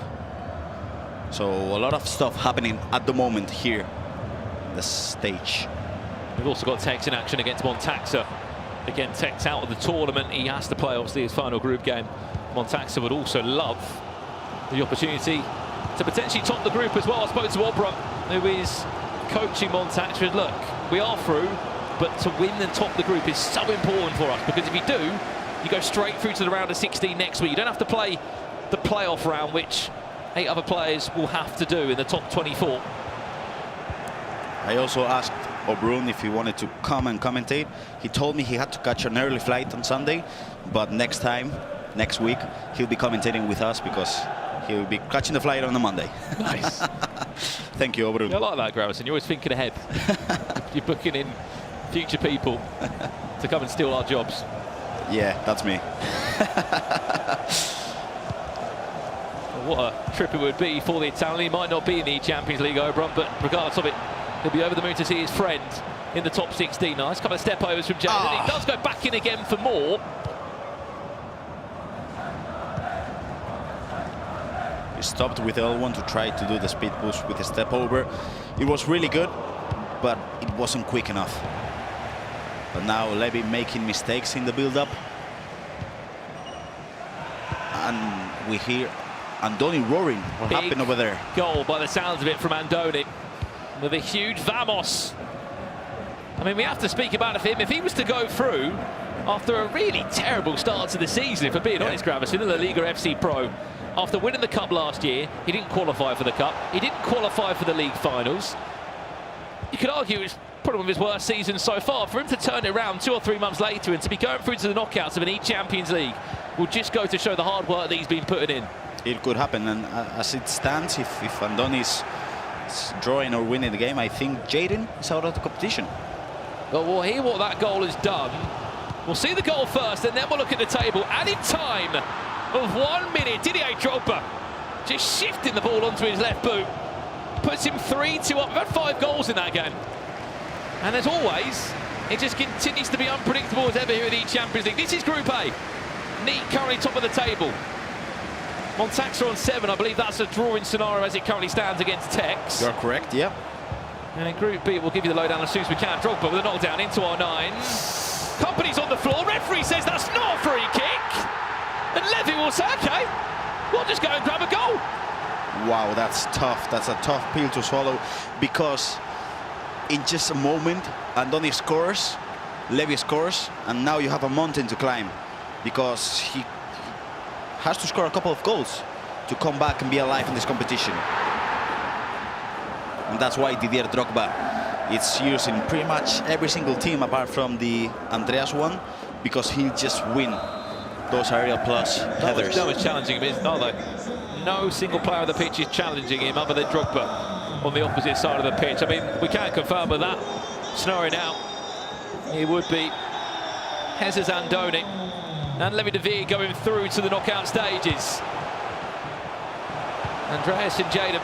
So a lot of stuff happening at the moment here, the stage. We've also got Tex in action against Montaxa. Again, Tex out of the tournament. He has to play, obviously, his final group game. Montaxa would also love the opportunity to potentially top the group as well. I spoke to Obra, who is coaching Montaxa. Look, we are through, but to win and top the group is so important for us, because if you do, you go straight through to the round of 16 next week. You don't have to play the playoff round, which 8 other players will have to do in the top 24. I also asked O'Brien if he wanted to come and commentate. He told me he had to catch an early flight on Sunday, but next week, he'll be commentating with us, because he'll be catching the flight on a Monday. Nice. Thank you, O'Brien. I like that, Gravison. You're always thinking ahead. You're booking in future people to come and steal our jobs. Yeah, that's me. What a trip it would be for the Italian. He might not be in the Champions League, O'Brien, but regardless of it, he'll be over the moon to see his friend in the top 16. Nice couple of step overs from Jaden. He does go back in again for more. stopped with the L1 to try to do the speed push with the step over. It was really good, but it wasn't quick enough. But now Levy making mistakes in the build-up. And we hear Andoni roaring. What happened over there? Goal by the sounds of it from Andoni with a huge vamos. I mean, we have to speak about him. If he was to go through after a really terrible start to the season, if we're being honest, Gravis, in the La Liga FC Pro, after winning the Cup last year, he didn't qualify for the Cup. He didn't qualify for the league finals. You could argue it's probably one of his worst seasons so far. For him to turn it around 2 or 3 months later and to be going through to the knockouts of an eChampions League will just go to show the hard work that he's been putting in. It could happen, and as it stands, if Andoni's drawing or winning the game, I think Jaden is out of the competition. Well, we'll hear what that goal has done. We'll see the goal first, and then we'll look at the table. Added time of 1 minute. Didier Drogba just shifting the ball onto his left boot. Puts him 3-2 up. We've had 5 goals in that game. And as always, it just continues to be unpredictable as ever here at the eChampions League. This is Group A. Neat currently top of the table. Montaxa on 7. I believe that's a drawing scenario as it currently stands against Tex. You're correct, yeah. And in Group B, we'll give you the lowdown as soon as we can. Drogba with a knockdown into our 9. Company's on the floor. Referee says that's not a free kick. And Levy will say, OK, we'll just go and grab a goal. Wow, that's tough. That's a tough pill to swallow, because in just a moment, Andoni scores, Levy scores, and now you have a mountain to climb, because he has to score a couple of goals to come back and be alive in this competition. And that's why Didier Drogba is used in pretty much every single team apart from the Andreas one, because he'll just win those aerial plus headers. No one's challenging him, isn't they? No single player on the pitch is challenging him other than Drogba on the opposite side of the pitch. I mean, we can't confirm with that scenario now. It would be Jesus Andoni and Levy de Vere going through to the knockout stages. Andreas and Jaden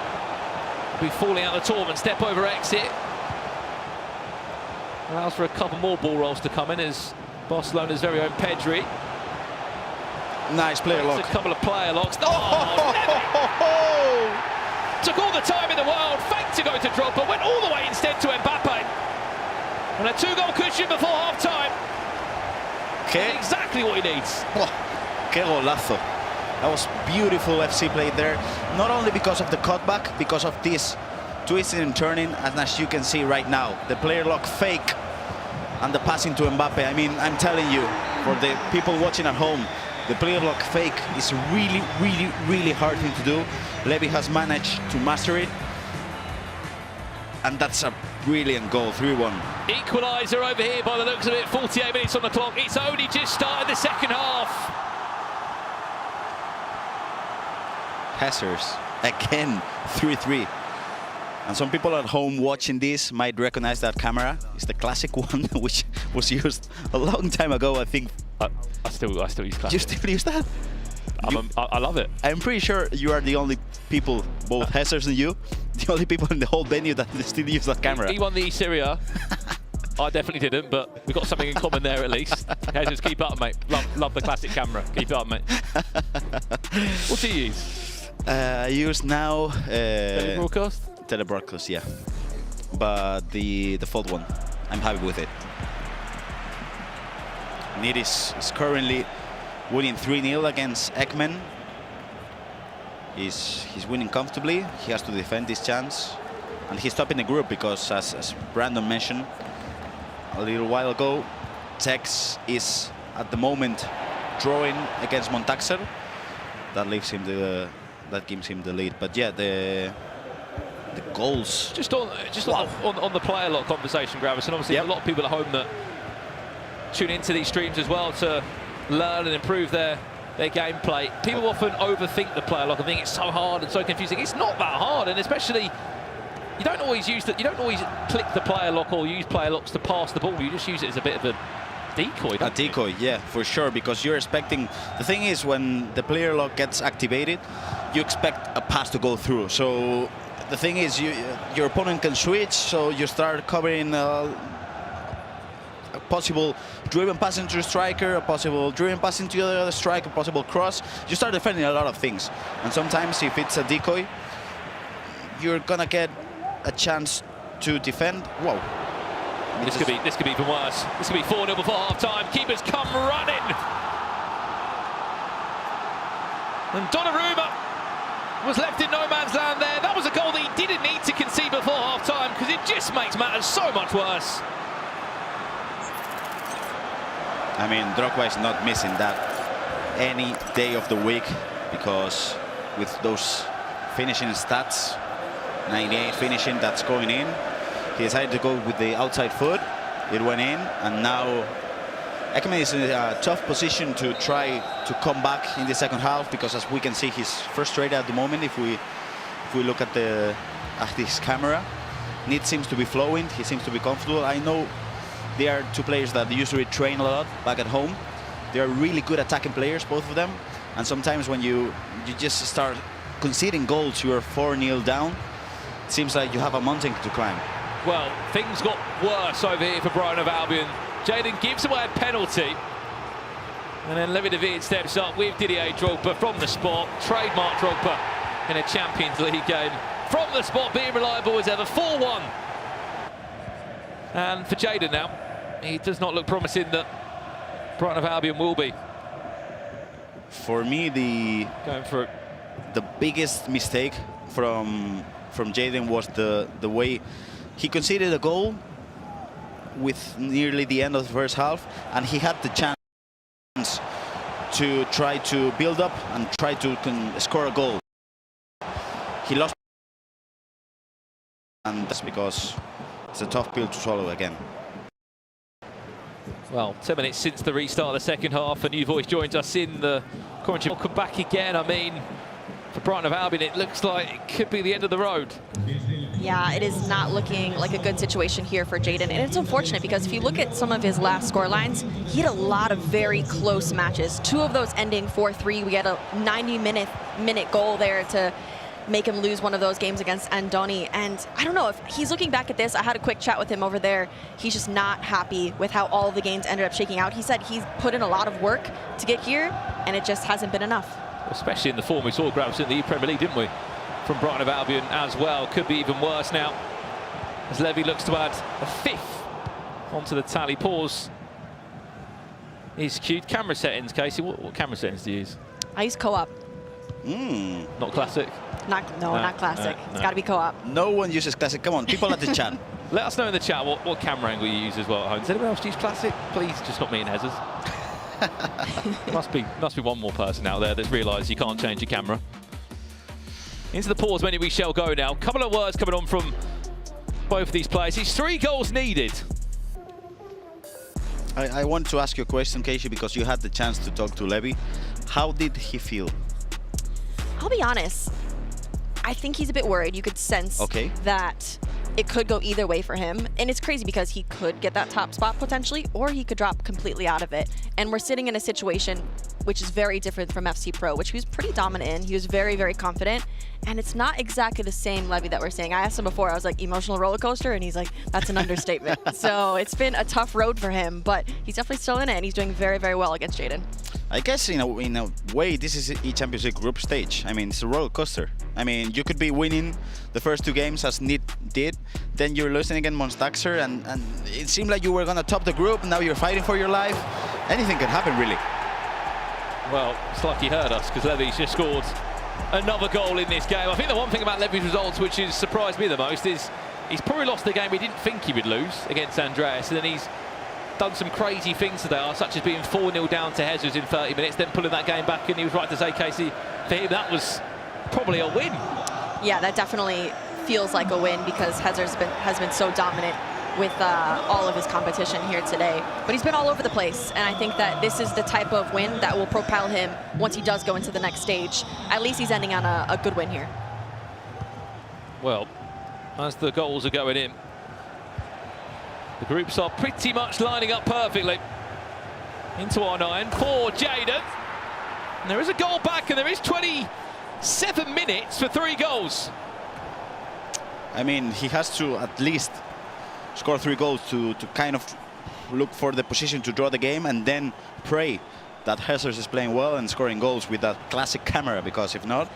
will be falling out of the tournament. Step over exit. Allows for a couple more ball rolls to come in as Barcelona's very own Pedri. Nice player lock. A couple of player locks. Oh, took all the time in the world. Faked to go to Drogba. Went all the way instead to Mbappe. And a 2-goal cushion before half-time. Exactly what he needs. Oh, qué golazo. That was beautiful FC play there. Not only because of the cutback, because of this twisting and turning, and as you can see right now, the player lock fake and the passing to Mbappe. I mean, I'm telling you, for the people watching at home, the player lock fake is really, really, really hard thing to do. Levy has managed to master it. And that's a brilliant goal, 3-1. Equaliser over here by the looks of it. 48 minutes on the clock. It's only just started the second half. Hazards, again, 3-3. And some people at home watching this might recognize that camera. It's the classic one, which was used a long time ago, I think. I still use classic. You still use that? I love it. I'm pretty sure you are the only people, both Hazards and you, the only people in the whole venue that still use that camera. He won the Syria. I definitely didn't, but we've got something in common there at least. Hazards, keep up, mate. Love the classic camera. Keep it up, mate. What do you use? I use now... Telebroadcast? Telebroadcast, yeah. But the default one, I'm happy with it. Need is currently winning 3-0 against Ekman. He's winning comfortably. He has to defend this chance. And he's top in the group because, as Brandon mentioned a little while ago, Tex is at the moment drawing against Montaxer. That leaves him that gives him the lead. But yeah, the goals. Just on the player lot conversation, Gravis, and obviously a lot of people at home that tune into these streams as well to learn and improve their gameplay. People often overthink the player lock and think it's so hard and so confusing. It's not that hard, and especially you don't always click the player lock or use player locks to pass the ball. You just use it as a bit of a decoy. A decoy, yeah, for sure, because you're expecting. The thing is, when the player lock gets activated, you expect a pass to go through. So the thing is, your opponent can switch, so you start covering possible driven pass into a striker, a possible driven pass into the other striker, a possible cross. You start defending a lot of things. And sometimes if it's a decoy, you're gonna get a chance to defend. Whoa. This could be even worse. This could be 4-0 before half-time. Keepers come running. And Donnarumma was left in no man's land there. That was a goal that he didn't need to concede before half-time because it just makes matters so much worse. I mean, Drogba is not missing that any day of the week, because with those finishing stats, 98 finishing, that's going in. He decided to go with the outside foot. It went in, and now Ekman is in a tough position to try to come back in the second half, because as we can see, he's frustrated at the moment. If we look at this camera, Need seems to be flowing. He seems to be comfortable. I know they are two players that usually train a lot back at home. They are really good attacking players, both of them. And sometimes when you just start conceding goals, you are 4-0 down. It seems like you have a mountain to climb. Well, things got worse over here for Brighton of Albion. Jadon gives away a penalty. And then Levy David steps up with Didier Drogba from the spot. Trademark Drogba in a Champions League game. From the spot, being reliable as ever, 4-1. And for Jadon now, he does not look promising that Brighton of Albion will be. For me, the biggest mistake from Jadon was the way he conceded a goal with nearly the end of the first half, and he had the chance to try to build up and try to score a goal. He lost, and that's because it's a tough pill to swallow again. Well, 10 minutes since the restart of the second half, a new voice joins us in the commentary. Welcome back again. I mean, for Brighton of Albion, it looks like it could be the end of the road. Yeah, it is not looking like a good situation here for Jadon. And it's unfortunate because if you look at some of his last score lines, he had a lot of very close matches. 2 of those ending 4-3. We had a 90-minute goal there to make him lose one of those games against Andoni. And I don't know, if he's looking back at this, I had a quick chat with him over there. He's just not happy with how all of the games ended up shaking out. He said he's put in a lot of work to get here, and it just hasn't been enough. Especially in the form we saw Grabs in the Premier League, didn't we? From Brighton of Albion as well. Could be even worse now, as Levy looks to add a 5th onto the tally. Pause is cute. Camera settings, Casey. What camera settings do you use? I use co-op. Not classic? Not classic. It's got to be co-op. No one uses classic. Come on, people at the chat. Let us know in the chat what camera angle you use as well at home. Does anyone else use classic? Please, just not me and Hezzers. must be one more person out there that's realised you can't change your camera. Into the pause menu we shall go now. Couple of words coming on from both of these players. It's 3 goals needed. I want to ask you a question, Casey, because you had the chance to talk to Levy. How did he feel? I'll be honest. I think he's a bit worried. You could sense that it could go either way for him. And it's crazy because he could get that top spot potentially, or he could drop completely out of it. And we're sitting in a situation which is very different from FC Pro, which he was pretty dominant in. He was very, very confident. And it's not exactly the same Levy that we're seeing. I asked him before, I was like, emotional roller coaster? And he's like, that's an understatement. So it's been a tough road for him, but he's definitely still in it, and he's doing very, very well against Jadon. I guess in a way, this is eChampions League group stage. I mean, it's a roller coaster. I mean, you could be winning the first 2 games as Need did, then you're losing against Monstaxer, and it seemed like you were going to top the group. Now you're fighting for your life. Anything can happen, really. Well, it's like he heard us, because Levy's just scored another goal in this game. I think the one thing about Levy's results which has surprised me the most is he's probably lost the game he didn't think he would lose against Andreas, and then he's done some crazy things today, such as being 4-0 down to Hezzers in 30 minutes, then pulling that game back, and he was right to say, Casey, for him that was probably a win. Yeah, that definitely feels like a win because Hezzers has been so dominant with all of his competition here today. But he's been all over the place, and I think that this is the type of win that will propel him once he does go into the next stage. At least he's ending on a good win here. Well, as the goals are going in, the groups are pretty much lining up perfectly. Into R9 for Jadon. And there is a goal back, and there is 27 minutes for 3 goals. I mean, he has to at least score 3 goals to kind of look for the position to draw the game, and then pray that Jesus is playing well and scoring goals with that classic camera, because if not,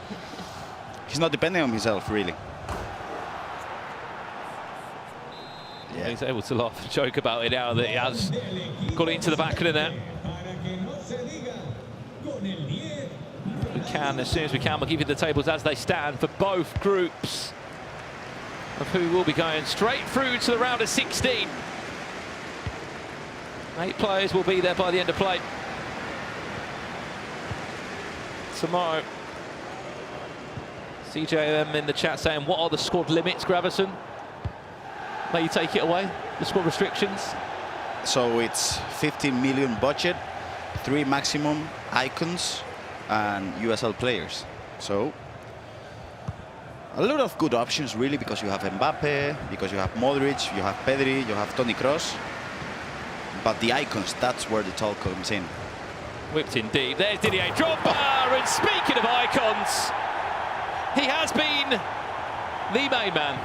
he's not depending on himself, really. Yeah. He's able to laugh and joke about it now that he has got it into the back of the net. We can, as soon as we can, we'll give you the tables as they stand for both groups of who will be going straight through to the round of 16. 8 players will be there by the end of play tomorrow. CJM in the chat saying, what are the squad limits, Gravison? May you take it away, the squad restrictions? So it's 15 million budget, 3 maximum icons, and USL players. So a lot of good options, really, because you have Mbappe, because you have Modric, you have Pedri, you have Toni Kroos. But the icons, that's where the talk comes in. Whipped in deep. There's Didier Drogba. And speaking of icons, he has been the main man.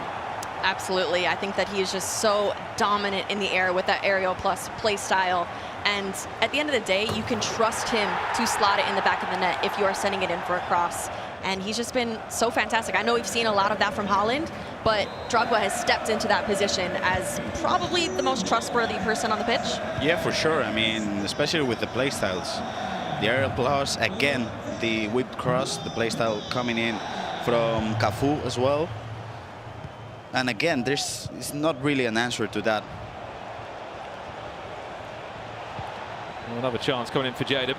Absolutely. I think that he is just so dominant in the air with that aerial plus play style. And at the end of the day, you can trust him to slot it in the back of the net if you are sending it in for a cross. And he's just been so fantastic. I know we've seen a lot of that from Haaland, but Drogba has stepped into that position as probably the most trustworthy person on the pitch. Yeah, for sure. I mean, especially with the play styles. The aerial plus, again, the whipped cross, the play style coming in from Cafu as well. And again, it's not really an answer to that. Another chance coming in for Jaden.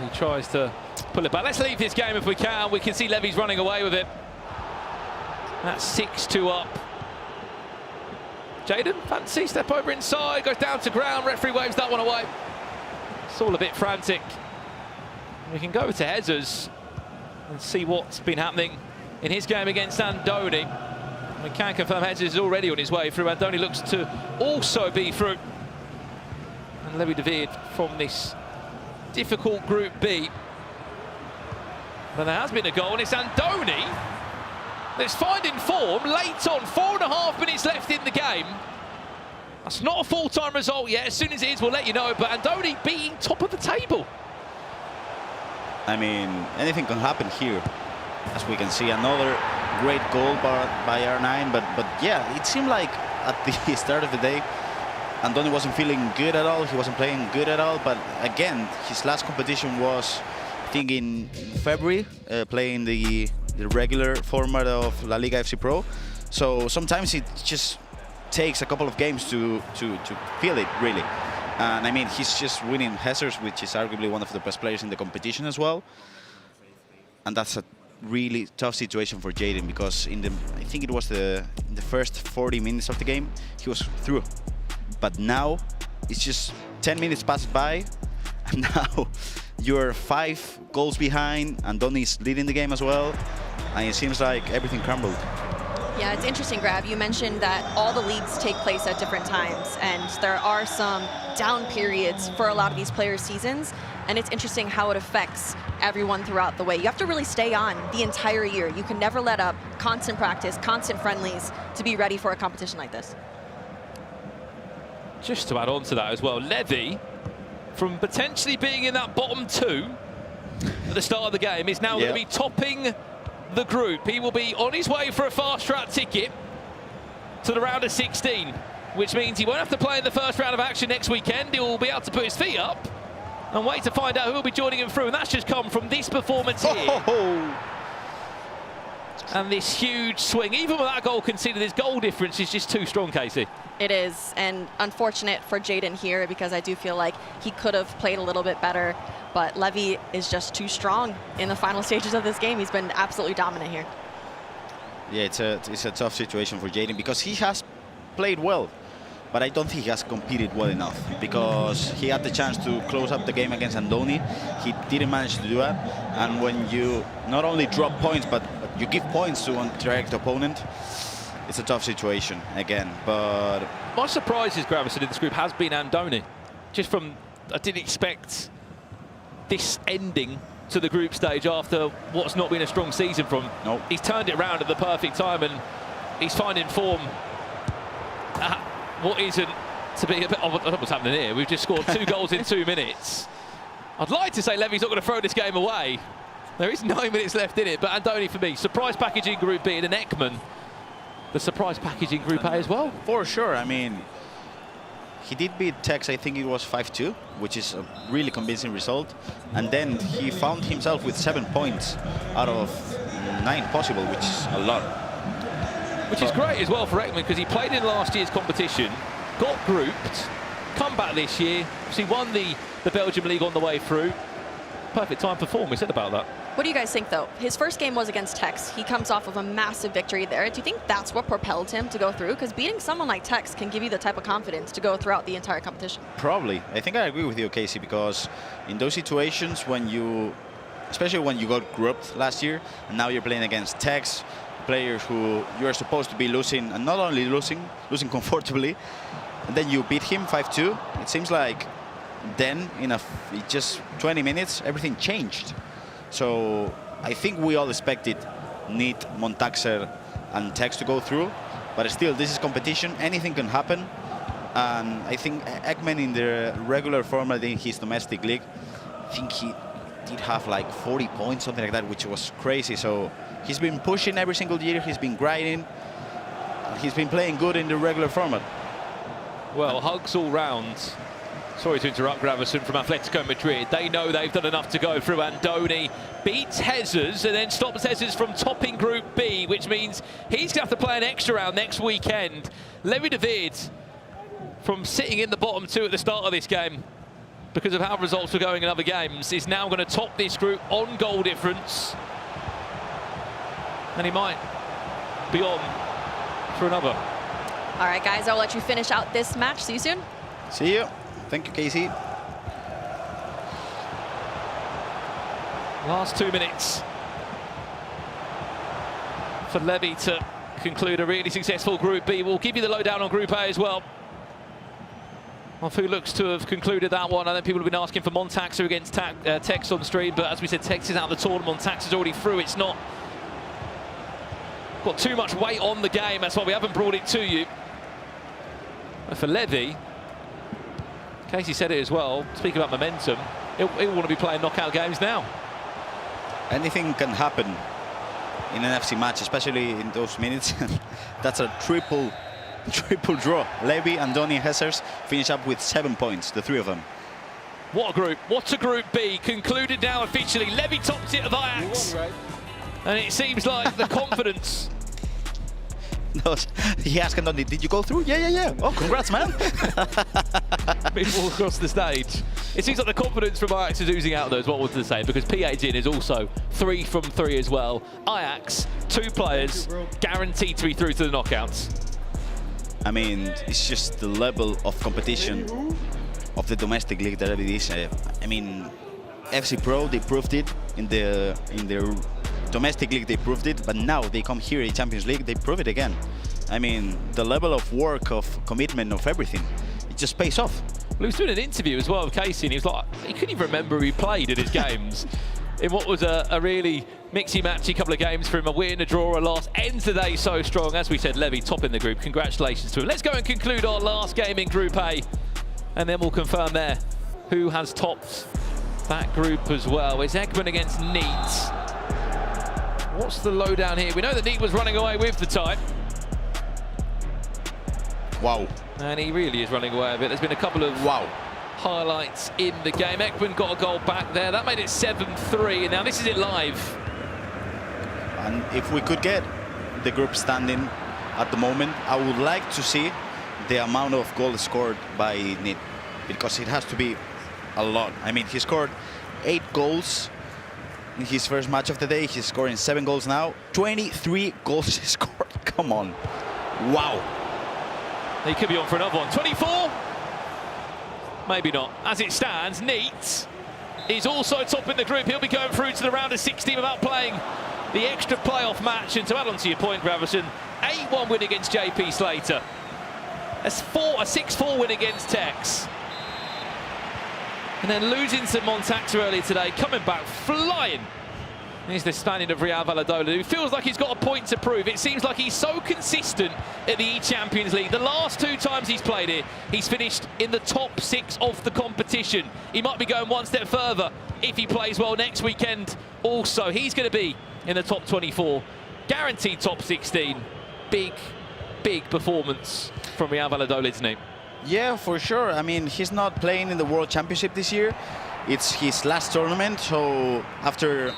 He tries to pull it back. Let's leave this game if we can. We can see Levy's running away with it. That's 6-2 up. Jaden, fancy, step over inside, goes down to ground. Referee waves that one away. It's all a bit frantic. We can go to Jesus and see what's been happening in his game against Andoni. We can confirm Jesus is already on his way through. Andoni looks to also be through. And Levy David from this difficult Group B. But there has been a goal, and it's Andoni that's finding form late on. 4.5 minutes left in the game. That's not a full-time result yet. As soon as it is, we'll let you know. But Andoni being top of the table. I mean, anything can happen here. As we can see, another great goal by R9. But yeah, it seemed like at the start of the day, Andoni wasn't feeling good at all. He wasn't playing good at all. But again, his last competition was, I think, in February, playing the regular format of La Liga FC Pro. So sometimes it just takes a couple of games to feel it, really. And I mean, he's just winning Jesus, which is arguably one of the best players in the competition as well. And that's a really tough situation for Jaden, because I think it was in the first 40 minutes of the game, he was through. But now it's just 10 minutes passed by, and now you're 5 goals behind. Andoni's leading the game as well, and it seems like everything crumbled. Yeah, it's interesting, Grav. You mentioned that all the leagues take place at different times, and there are some down periods for a lot of these players' seasons, and it's interesting how it affects everyone throughout the way. You have to really stay on the entire year. You can never let up. Constant practice, constant friendlies to be ready for a competition like this. Just to add on to that as well, Levy, from potentially being in that bottom 2 at the start of the game, is now going to be topping the group. He will be on his way for a fast-track ticket to the round of 16, which means he won't have to play in the first round of action next weekend. He will be able to put his feet up and wait to find out who will be joining him through, and that's just come from this performance here. And this huge swing. Even with that goal conceded, his goal difference is just too strong, Casey. It is, and unfortunate for Jaden here, because I do feel like he could have played a little bit better, but Levy is just too strong in the final stages of this game. He's been absolutely dominant here. Yeah, it's a tough situation for Jaden, because he has played well, but I don't think he has competed well enough, because he had the chance to close up the game against Andoni. He didn't manage to do that, and when you not only drop points, but you give points to a direct opponent, it's a tough situation again. But my surprise is Gravison in this group has been Andoni. Just from, I didn't expect this ending to the group stage after what's not been a strong season from. Nope. He's turned it around at the perfect time, and he's finding form at what isn't to be a bit of what's happening here. We've just scored 2 goals in 2 minutes. I'd like to say Levy's not going to throw this game away. There is 9 minutes left in it, but Andoni for me, surprise package in Group B, and then Ekman, the surprise package in Group A as well. For sure, I mean, he did beat Tex, I think it was 5-2, which is a really convincing result. And then he found himself with 7 points out of 9 possible, which is a lot. Which is great as well for Ekman, because he played in last year's competition, got grouped, come back this year, he won the Belgium League on the way through. Perfect time for form, we said about that. What do you guys think, though? His first game was against Tex. He comes off of a massive victory there. Do you think that's what propelled him to go through? Because beating someone like Tex can give you the type of confidence to go throughout the entire competition. Probably. I think I agree with you, Casey, because in those situations when you, especially when you got grouped last year, and now you're playing against Tex, players who you're supposed to be losing, and not only losing comfortably, and then you beat him 5-2, it seems like then in just 20 minutes, everything changed. So I think we all expected Neat, Montaxer, and Tex to go through, but still, this is competition. Anything can happen. And I think Ekman in the regular format in his domestic league, I think he did have like 40 points, something like that, which was crazy. So he's been pushing every single year. He's been grinding. He's been playing good in the regular format. Well, hugs all round. Sorry to interrupt, Gravison from Atletico Madrid. They know they've done enough to go through. Andoni beats Hezers and then stops Hezers from topping Group B, which means he's going to have to play an extra round next weekend. Levy David, from sitting in the bottom 2 at the start of this game, because of how results were going in other games, is now going to top this group on goal difference. And he might be on for another. All right, guys, I'll let you finish out this match. See you soon. See you. Thank you, Casey. Last 2 minutes for Levy to conclude a really successful Group B. We'll give you the lowdown on Group A as well. Who looks to have concluded that one, and then people have been asking for Montaxer against Tex on stream, but as we said, Tex is out of the tournament, Montaxer's already through. It's not got too much weight on the game, that's why we haven't brought it to you. But for Levy, Casey said it as well, speaking about momentum, he'll want to be playing knockout games now. Anything can happen in an FC match, especially in those minutes. That's a triple draw. Levy, Andoni, Hezers finish up with 7 points, the 3 of them. What a group. What a Group B. Concluded now officially. Levy tops it of Ajax. And it seems like the confidence. No, he asked Andoni, did you go through? Yeah. Oh, congrats, man. People across the stage. It seems like the confidence from Ajax is oozing out, though, is what I wanted to say, because PA is also 3 from 3 as well. Ajax, 2 players, guaranteed to be through to the knockouts. I mean, it's just the level of competition of the domestic league that it is. I mean, FC Pro, they proved it in the domestic league, they proved it, but now they come here in Champions League, they prove it again. I mean, the level of work, of commitment, of everything, it just pays off. Well, he was doing an interview as well with Casey, and he was like, he couldn't even remember who he played in his games. In what was a really mixy-matchy couple of games for him, a win, a draw, a loss, ends the day so strong. As we said, Levy topping the group. Congratulations to him. Let's go and conclude our last game in Group A, and then we'll confirm there who has topped that group as well. It's Ekman against Neat. What's the lowdown here? We know that Neat was running away with the time. Wow. And he really is running away with it. There's been a couple of highlights in the game. Ekman got a goal back there. That made it 7-3, and now this is it live. And if we could get the group standing at the moment, I would like to see the amount of goals scored by Neat, because it has to be a lot. I mean, he scored 8 goals in his first match of the day. He's scoring 7 goals now. 23 goals he scored. Come on. Wow. He could be on for another one. 24? Maybe not. As it stands, Neat is also topping the group. He'll be going through to the round of 16 without playing the extra playoff match. And to add on to your point, Gravison, 8-1 win against JP Slater. A 6-4 win against Tex. And then losing to Montaxer earlier today, coming back flying Here's the Spaniard of Real Valladolid, who feels like he's got a point to prove. It seems like he's so consistent at the eChampions League. The last 2 times he's played it, he's finished in the top 6 of the competition. He might be going one step further if he plays well next weekend. Also, he's going to be in the top 24, guaranteed top 16. Big, big performance from Real Valladolid's name. Yeah, for sure. I mean, he's not playing in the World Championship this year. It's his last tournament, so after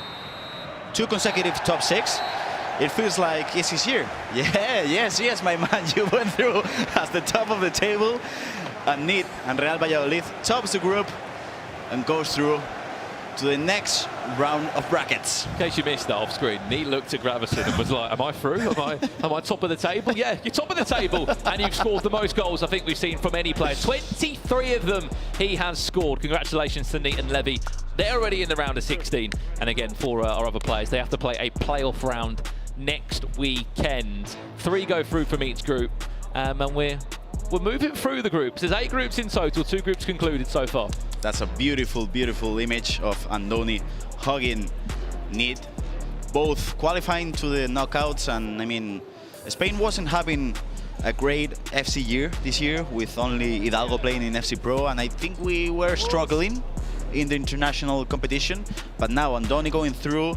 2 consecutive top 6, it feels like it's his year. Yeah, yes, my man. You went through as the top of the table, and Need and Real Valladolid tops the group and goes through to the next round of brackets. In case you missed that off screen, Neat looked at Gravison and was like, am I through? Am I top of the table? Yeah, you're top of the table, and you've scored the most goals I think we've seen from any player. 23 of them he has scored. Congratulations to Neat and Levy. They're already in the round of 16. And again, for our other players, they have to play a playoff round next weekend. 3 go through from each group, and we're moving through the groups. There's 8 groups in total, 2 groups concluded so far. That's a beautiful, beautiful image of Andoni hugging Need, both qualifying to the knockouts. And I mean, Spain wasn't having a great FC year this year, with only Hidalgo playing in FC Pro, and I think we were struggling in the international competition. But now Andoni going through,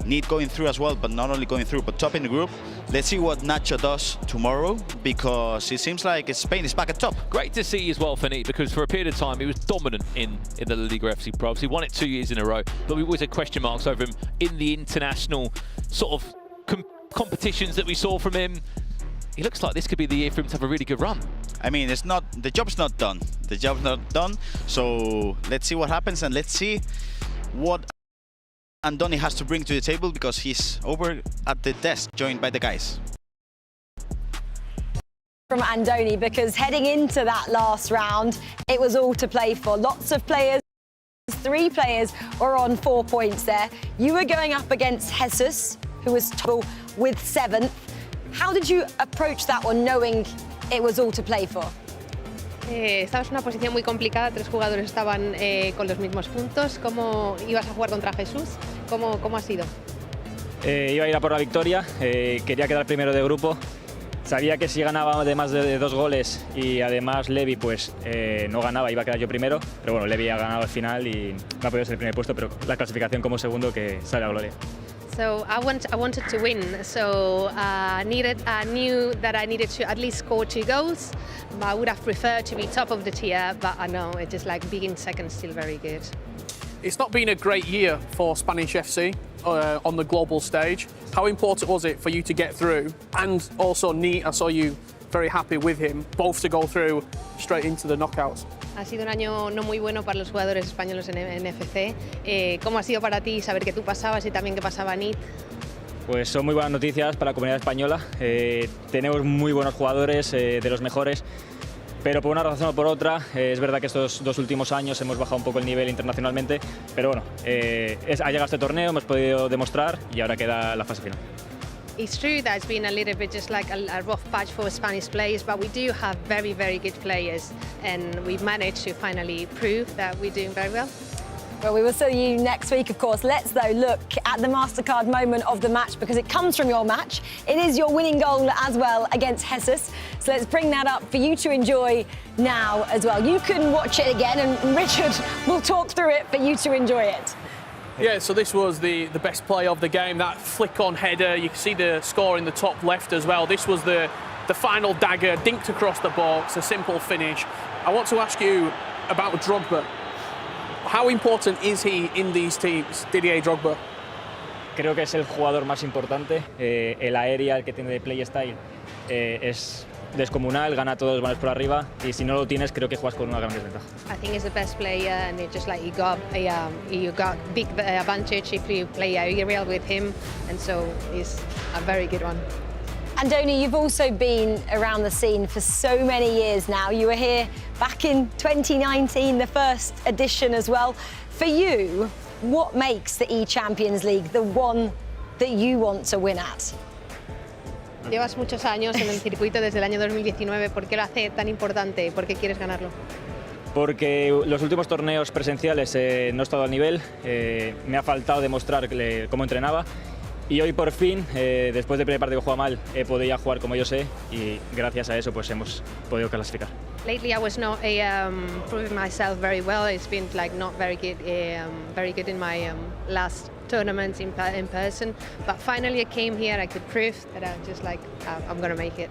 Need going through as well, but not only going through, but top in the group. Let's see what Nacho does tomorrow, because it seems like Spain is back at top. Great to see as well for Need, because for a period of time he was dominant in the La Liga FC Pro. He won it 2 years in a row, but we always had question marks over him in the international sort of competitions that we saw from him. He looks like this could be the year for him to have a really good run. I mean, the job's not done. The job's not done. So let's see what happens, and let's see what Andoni has to bring to the table, because he's over at the desk, joined by the guys. From Andoni, because heading into that last round, it was all to play for. Lots of players, 3 players were on 4 points there. You were going up against Jesus, who was with 7th. How did you approach that one, knowing it was all to play for? Estabas en una posición muy complicada, 3 jugadores estaban con los mismos puntos. ¿Cómo ibas a jugar contra Jesús? ¿Cómo ha sido? Iba a ir a por la victoria, quería quedar primero de grupo. Sabía que si ganaba de más de 2 goles y además Levy pues no ganaba, iba a quedar yo primero. Pero bueno, Levy ha ganado al final y no ha podido ser el primer puesto, pero la clasificación como segundo, que sale a gloria. So I wanted to win, so I knew that I needed to at least score 2 goals. But I would have preferred to be top of the tier, but I know it's just like being second still very good. It's not been a great year for Spanish FC on the global stage. How important was it for you to get through? And also Neat, I saw you very happy with him, both to go through straight into the knockouts. Ha sido un año no muy bueno para los jugadores españoles en FC. ¿Cómo ha sido para ti saber que tú pasabas y también que pasaba Neat? Pues son muy buenas noticias para la comunidad española. Tenemos muy buenos jugadores, de los mejores, pero por una razón o por otra, es verdad que estos 2 últimos años hemos bajado un poco el nivel internacionalmente, pero bueno, ha llegado este torneo, hemos podido demostrar y ahora queda la fase final. It's true that it's been a little bit just like a rough patch for Spanish players, but we do have very, very good players, and we've managed to finally prove that we're doing very well. Well, we will see you next week, of course. Let's, though, look at the MasterCard moment of the match, because it comes from your match. It is your winning goal as well against Jesus. So let's bring that up for you to enjoy now as well. You can watch it again, and Richard will talk through it for you to enjoy it. Yeah, so this was the best play of the game, that flick-on header. You can see the score in the top left as well. This was the final dagger, dinked across the box, a simple finish. I want to ask you about Drogba. How important is he in these teams, Didier Drogba? Creo que es el jugador más importante. El aérea, el que tiene de play style, es descomunal, gana todos los balones por arriba, y si no lo tienes, creo que juegas con una gran desventaja. I think he's the best player, and it's just like you got big advantage if you play aerial with him, and so he's a very good one. Andoni, you've also been around the scene for so many years now. You were here back in 2019, the first edition as well. For you, what makes the eChampions League the one that you want to win at? Llevas muchos años en el circuito desde el año 2019. ¿Por qué lo hace tan importante? ¿Por qué quieres ganarlo? porque los últimos torneos presenciales no he estado al nivel, me ha faltado demostrar cómo entrenaba y hoy por fin, después del primer partido que jugaba mal, he podido jugar como yo sé y gracias a eso pues hemos podido clasificar. Lately, I was not proving myself very well. It's been like not very good in my last tournaments in person. But finally, I came here. I could prove that I'm just like I'm going to make it.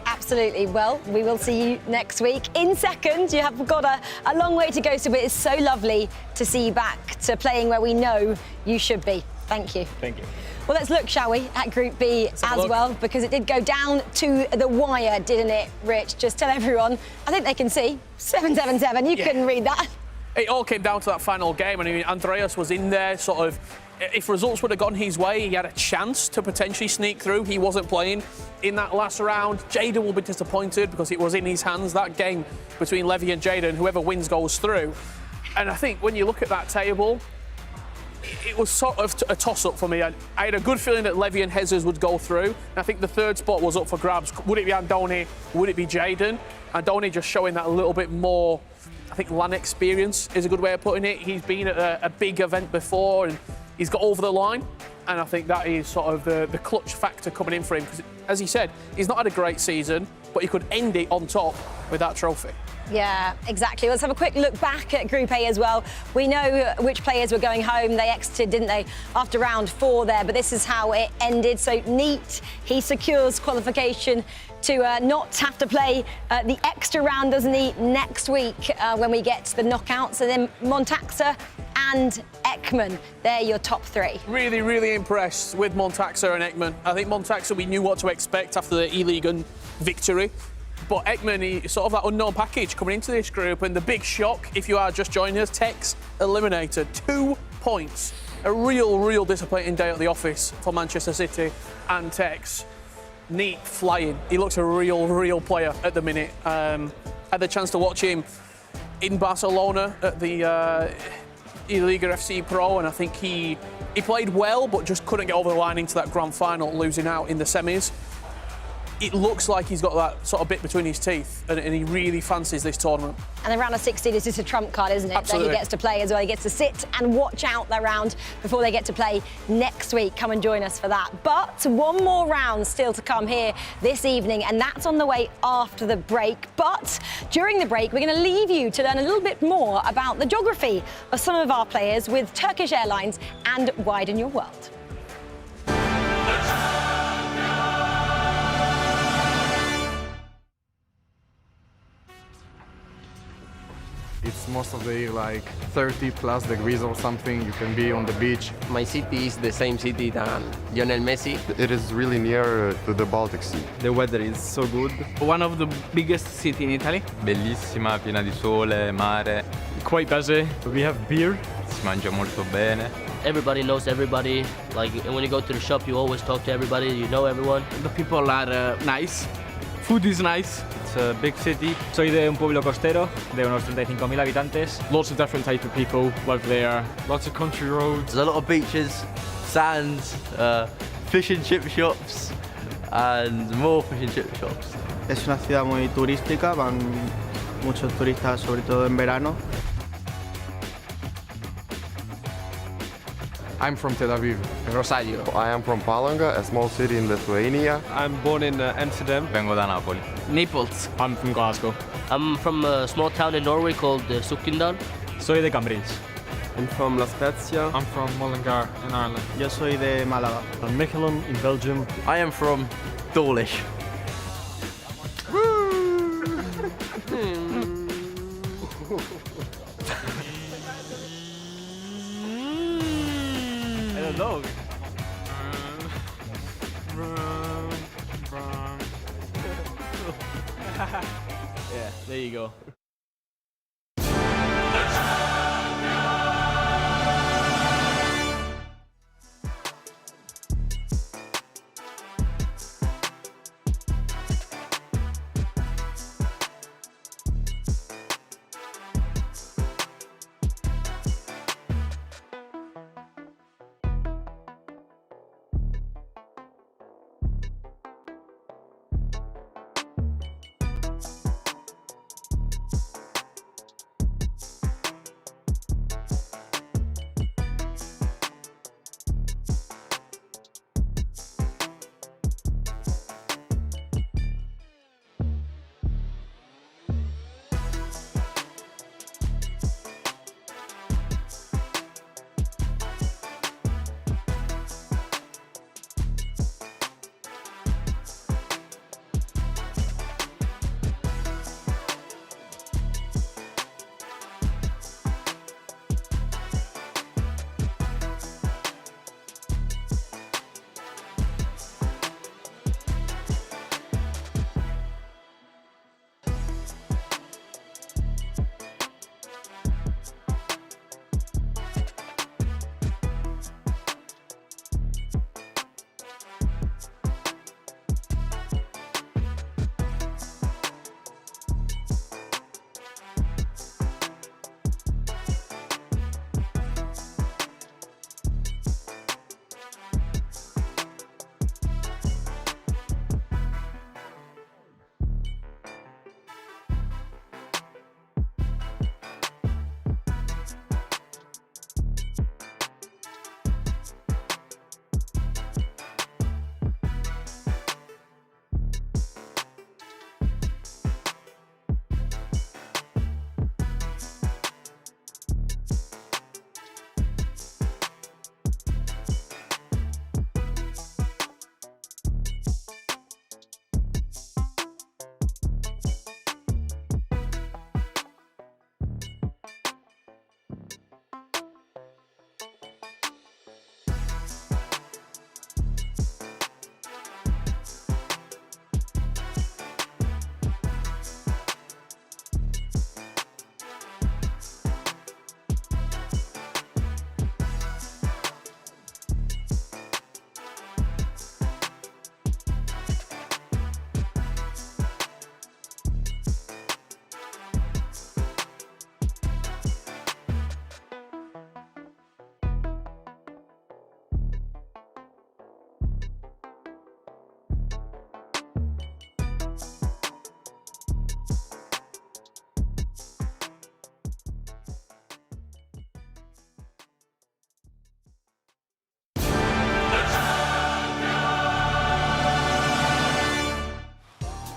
Absolutely. Well, we will see you next week. In second, you have got a long way to go, so it's so lovely to see you back to playing where we know you should be. Thank you. Thank you. Well, let's look, shall we, at Group B as well, because it did go down to the wire, didn't it, Rich? Just tell everyone. I think they can see. 7-7-7. You couldn't read that. It all came down to that final game. I mean, Andreas was in there, sort of. If results would have gone his way, he had a chance to potentially sneak through. He wasn't playing in that last round. Jaden will be disappointed because it was in his hands, that game between Levy and Jaden. Whoever wins goes through. And I think when you look at that table, it was sort of a toss-up for me. I had a good feeling that Levy and Hezes would go through. And I think the third spot was up for grabs. Would it be Andoni? Would it be Jaden? Andoni just showing that a little bit more, I think LAN experience is a good way of putting it. He's been at a big event before and he's got over the line. And I think that is sort of the clutch factor coming in for him. Because, as he said, he's not had a great season, but he could end it on top with that trophy. Yeah, exactly. Let's have a quick look back at Group A as well. We know which players were going home. They exited, didn't they, after round 4 there, but this is how it ended. So Neat, he secures qualification to not have to play the extra round, doesn't he, next week when we get to the knockouts. And then Montaxa and Ekman, they're your top 3. Really, really impressed with Montaxa and Ekman. I think Montaxa, we knew what to expect after the E-League victory. But Ekman, he's sort of that unknown package coming into this group. And the big shock, if you are just joining us, Tex eliminated. 2 points. A real disappointing day at the office for Manchester City and Tex. Neat flying. He looks a real player at the minute. Had the chance to watch him in Barcelona at the E-Liga FC Pro, and I think he played well, but just couldn't get over the line into that grand final, losing out in the semis. It looks like he's got that sort of bit between his teeth, and he really fancies this tournament. And the round of 16 is just a trump card, isn't it? Absolutely. That he gets to play as well. He gets to sit and watch out their round before they get to play next week. Come and join us for that. But one more round still to come here this evening, and that's on the way after the break. But during the break, we're going to leave you to learn a little bit more about the geography of some of our players with Turkish Airlines and widen your world. It's most of the year like 30 plus degrees or something. You can be on the beach. My city is the same city than Lionel Messi. It is really near to the Baltic Sea. The weather is so good. One of the biggest cities in Italy. Bellissima, piena di sole, mare. Quite busy. We have beer. Si mangia molto bene. Everybody knows everybody. Like when you go to the shop, you always talk to everybody. You know everyone. The people are nice. Food is nice. It's a big city. Soy de un pueblo costero, de unos 35.000 habitantes. Lots of different type of people live there. Lots of country roads. There's a lot of beaches, sands, fish and chip shops, and more fish and chip shops. Es una ciudad muy turística, van muchos turistas, sobre todo en verano. I'm from Tel Aviv, Rosario. I am from Palanga, a small city in Lithuania. I'm born in Amsterdam. Vengo da Napoli. Naples. I'm from Glasgow. I'm from a small town in Norway called Sukindal. Soy de Cambridge. I'm from La Spezia. I'm from Mullingar in Ireland. Yo soy de Málaga. I'm Mechelen in Belgium. I am from Dawlish. I don't know. Yeah, there you go.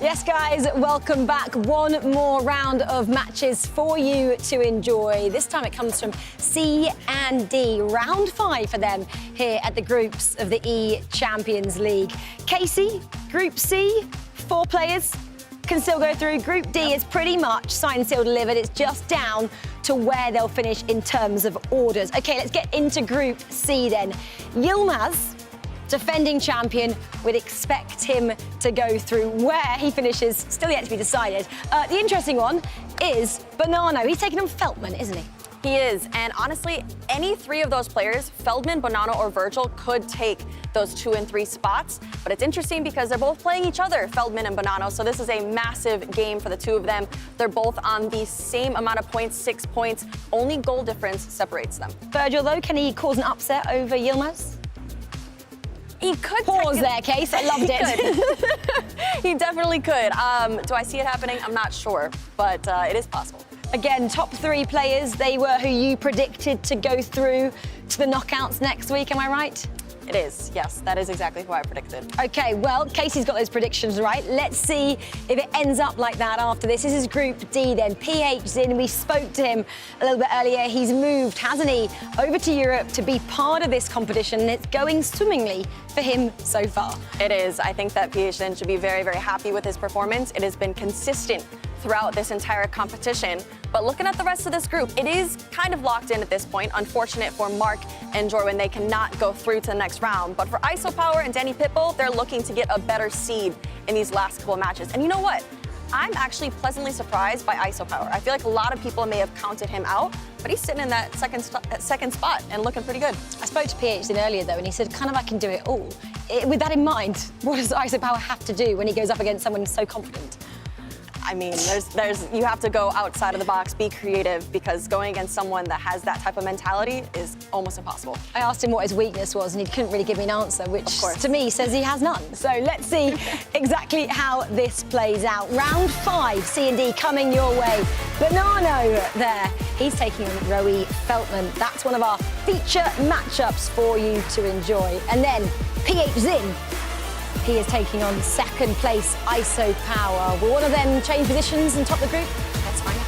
Yes, guys, welcome back. One more round of matches for you to enjoy. This time it comes from C and D. Round 5 for them here at the groups of the eChampions League. Casey, Group C, 4 players can still go through. Group D is pretty much signed, sealed, delivered. It's just down to where they'll finish in terms of orders. Okay, let's get into Group C then. Yilmaz, defending champion, would expect him to go through. Where he finishes, still yet to be decided. The interesting one is Bonanno. He's taking on Feldman, isn't he? He is, and honestly, any 3 of those players, Feldman, Bonanno, or Virgil, could take those 2 and 3 spots. But it's interesting because they're both playing each other, Feldman and Bonanno, so this is a massive game for the 2 of them. They're both on the same amount of points, 6 points. Only goal difference separates them. Virgil, though, can he cause an upset over Yilmaz? He could. Pause there, Case. I loved it. He definitely could. Do I see it happening? I'm not sure, but it is possible. Again, top 3 players, they were who you predicted to go through to the knockouts next week, am I right? It is, yes. That is exactly who I predicted. Okay, well, Casey's got those predictions right. Let's see if it ends up like that after this. This is Group D then. PH's in. We spoke to him a little bit earlier. He's moved, hasn't he, over to Europe to be part of this competition, and it's going swimmingly for him so far. It is. I think that PH then should be very, very happy with his performance. It has been consistent throughout this entire competition. But looking at the rest of this group, it is kind of locked in at this point. Unfortunate for Mark and Jorwin, they cannot go through to the next round. But for ISOPower and Danny Pitbull, they're looking to get a better seed in these last couple of matches. And you know what? I'm actually pleasantly surprised by ISOPower. I feel like a lot of people may have counted him out, but he's sitting in that second spot and looking pretty good. I spoke to PH in earlier, though, and he said, kind of, I can do it all. With that in mind, what does ISOPower have to do when he goes up against someone so confident? I mean, you have to go outside of the box, be creative, because going against someone that has that type of mentality is almost impossible. I asked him what his weakness was, and he couldn't really give me an answer, which to me says he has none. So let's see exactly how this plays out. Round 5, C&D coming your way. Bonanno there. He's taking on Roe Feltman. That's one of our feature matchups for you to enjoy. And then PH Zin. He is taking on second place ISOPower. Will one of them change positions and top the group? Let's find out.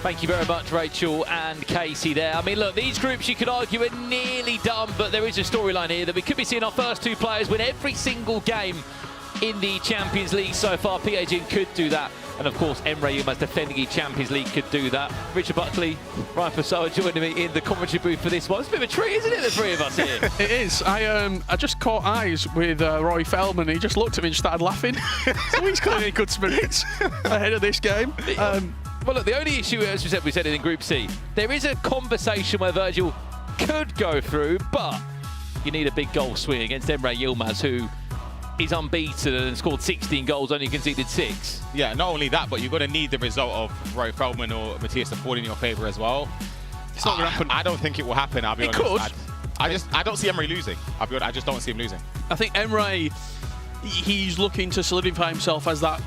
Thank you very much, Rachel and Casey there. I mean, look, these groups you could argue are nearly done, but there is a storyline here that we could be seeing our first 2 players win every single game in the Champions League so far. PAG could do that. And of course, Emre Yilmaz, defending eChampions League, could do that. Richard Buckley, Ryan Pasoa joining me in the commentary booth for this one. It's a bit of a treat, isn't it, the 3 of us here? It is. I just caught eyes with Roy Feldman. He just looked at me and started laughing. So he's clearly in good spirits ahead of this game. Well, look, the only issue, as we said it in Group C, there is a conversation where Virgil could go through, but you need a big goal swing against Emre Yilmaz, who is unbeaten and scored 16 goals, only conceded 6. Yeah, not only that, but you're going to need the result of Roy Feldman or Matthias to fall in your favour as well. It's not going to happen. I don't think it will happen, I'll be honest. It could. I don't see Emre losing. I'll be honest, I just don't see him losing. I think Emre, he's looking to solidify himself as that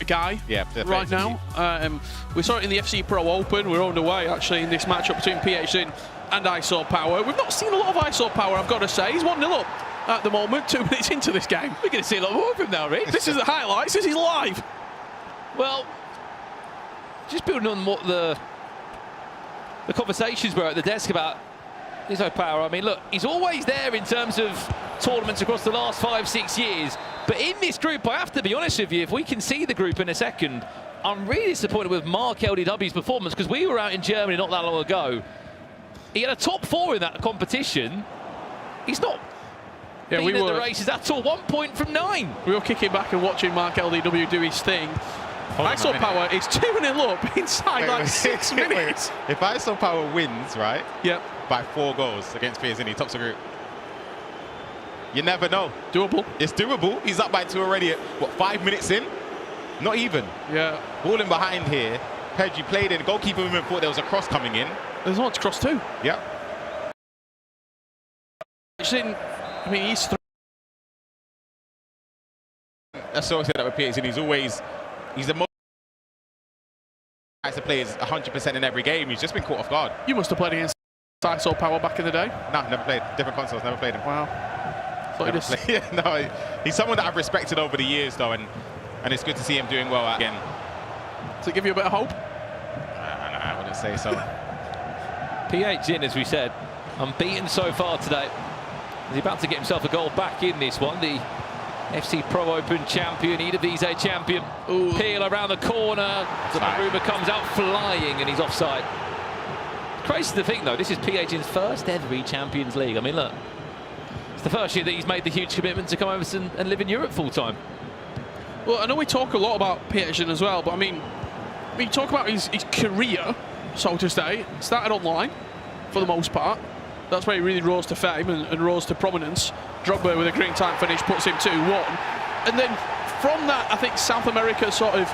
guy right now. We saw it in the FC Pro Open. We're underway, actually, in this matchup between PH and ISOPower. We've not seen a lot of ISOPower, I've got to say. He's 1-0 up at the moment, 2 minutes into this game. We're going to see a lot more of him now, Rich. This is the highlights. This is live. Well, just building on what the conversations were at the desk about ISOPower. I mean, look, he's always there in terms of tournaments across the last 5-6 years. But in this group, I have to be honest with you, if we can see the group in a second, I'm really disappointed with Mark LDW's performance, because we were out in Germany not that long ago. He had a top 4 in that competition. He's not been in the races at all. 1 point from 9. We were kicking back and watching Mark LDW do his thing. ISOPower is 2-0 up inside 6 minutes. If ISOPower wins, right? Yep. By 4 goals against PSG, he tops the group. You never know. Doable. It's doable. He's up by 2 already at, what, 5 minutes in? Not even. Yeah. Ball in behind here. Pedri played in. Goalkeeper movement, thought there was a cross coming in. There's one to cross too. Yep. I mean, he's... That's so I said that with PSG. He's the most to play is 100% in every game. He's just been caught off guard. You must have played against ISOPower back in the day. No, never played. Different consoles, never played him. Wow. No, he's someone that I've respected over the years, though, and it's good to see him doing well again. Does it give you a bit of hope? I wouldn't say so. PH in, as we said, unbeaten so far today. He's about to get himself a goal back in this one. The FC Pro Open champion, Eredivisie champion. Peel around the corner. Donnarumma comes out flying and he's offside. Crazy to think, though, this is PH's first ever eChampions League. I mean, look, it's the first year that he's made the huge commitment to come over and live in Europe full time. Well, I know we talk a lot about PH as well, but I mean, you talk about his career, so to say. Started online for the most part. That's where he really rose to fame and rose to prominence. Drogba with a green time finish puts him 2-1. And then from that, I think South America sort of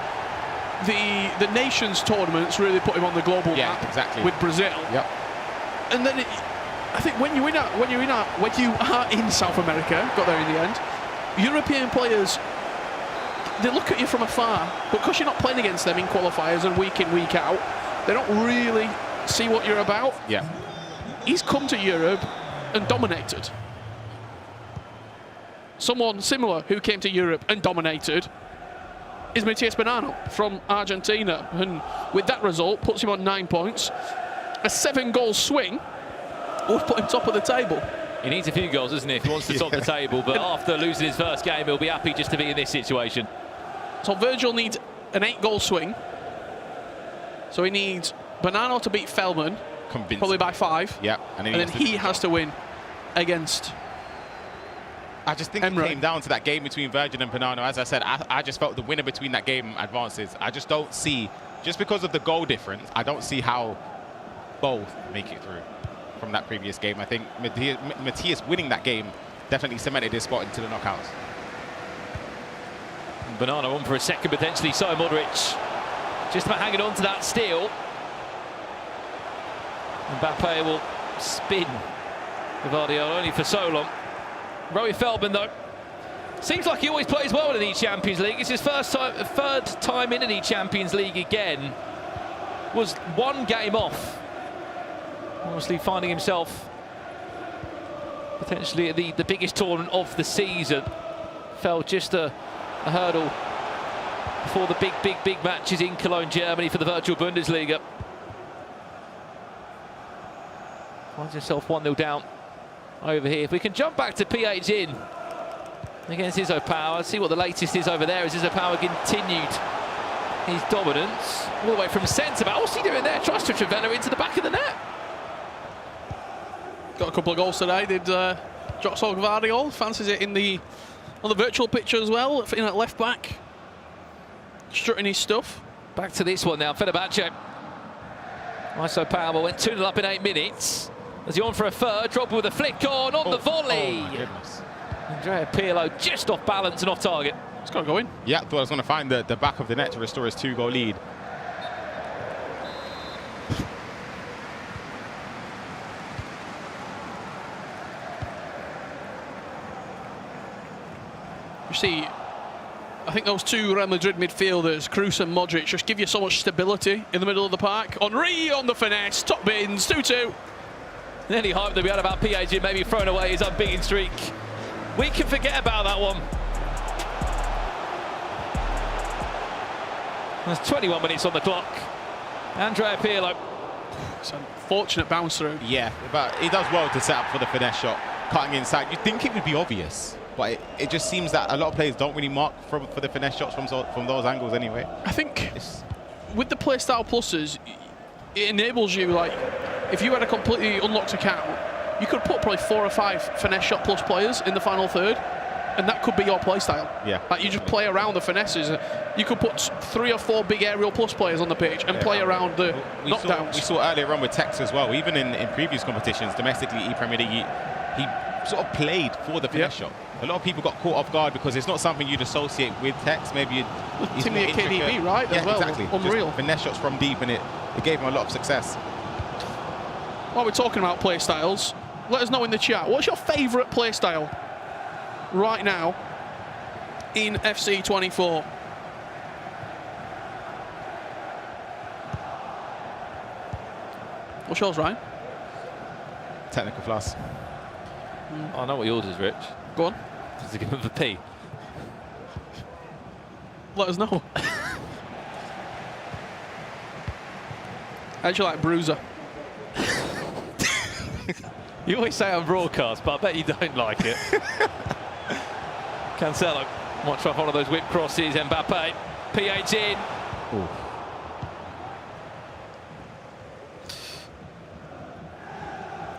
the nations tournaments really put him on the global map with Brazil. Yep. And then I think when you are in South America, got there in the end, European players, they look at you from afar, but because you're not playing against them in qualifiers and week in, week out, they don't really see what you're about. Yeah. He's come to Europe and dominated. Someone similar who came to Europe and dominated is Matias Bonano from Argentina, and with that result puts him on 9 points. A 7-goal swing would put him top of the table. He needs a few goals, doesn't he, if he wants to top the table, but after losing his first game, he'll be happy just to be in this situation. So Virgil needs an 8-goal swing. So he needs Bonano to beat Feldman, probably by 5. Yeah, and then he has to win against I just think it came down to that game between Virgil and Bonano. As I said, I just felt the winner between that game advances. I just don't see, just because of the goal difference, I don't see how both make it through from that previous game. I think Matias winning that game definitely cemented his spot into the knockouts. Bonano on for a second, potentially. So Modric just about hanging on to that steal. Mbappe will spin Gvardiol only for so long. Roy Feldman, though, seems like he always plays well in the eChampions League. It's his third time in an eChampions League again. Was 1 game off. Obviously finding himself potentially at the biggest tournament of the season. Fell just a hurdle before the big matches in Cologne, Germany for the virtual Bundesliga. Finds himself 1-0 down over here. If we can jump back to PH in against Izzo Power, see what the latest is over there as Izzo Power continued his dominance all the way from centre-back. What's he doing there? Tries to Trivela into the back of the net. Got a couple of goals today. Did Joxel Gvardiol fancies it on the virtual pitch as well, in at left back, strutting his stuff. Back to this one now, Fenerbahce. Izzo Power went 2-0 up in 8 minutes. As he on for a third, Drogba with a flick on the volley. Oh my goodness. Andrea Pirlo just off balance and off target. It's got to go in. Yeah, thought I was going to find the back of the net to restore his 2-goal lead. You see, I think those two Real Madrid midfielders, Kroos and Modric, just give you so much stability in the middle of the park. Henry on the finesse, top bins, 2-2. Any hope that we had about PAG maybe throwing away his unbeaten streak. We can forget about that one. There's 21 minutes on the clock. Andrea Pirlo. It's an unfortunate bounce through. Yeah, but he does well to set up for the finesse shot, cutting inside. You'd think it would be obvious, but it just seems that a lot of players don't really mark for the finesse shots from those angles anyway. I think with the playstyle pluses, it enables you, like, if you had a completely unlocked account, you could put probably 4 or 5 finesse shot plus players in the final third, and that could be your playstyle. Yeah. Like, you just play around the finesses. You could put 3 or 4 big aerial plus players on the pitch and play around the knockdowns. We saw earlier on with Tex as well, even in previous competitions, domestically, ePremier League, he sort of played for the finesse shot. A lot of people got caught off guard because it's not something you'd associate with Tex. Maybe he's Timmy at KDB, right? Yeah, as well. Exactly. Unreal. Just finesse shots from deep, and it gave him a lot of success. While we're talking about play styles, let us know in the chat, what's your favourite play style right now in FC 24? What's yours, Ryan? Technical floss. I know what yours is, Rich. Go on. Does it give him the P? Let us know. I actually like Bruiser. You always say on broadcast, but I bet you don't like it. Cancelo might try one of those whip crosses. Mbappe, PH in. Ooh.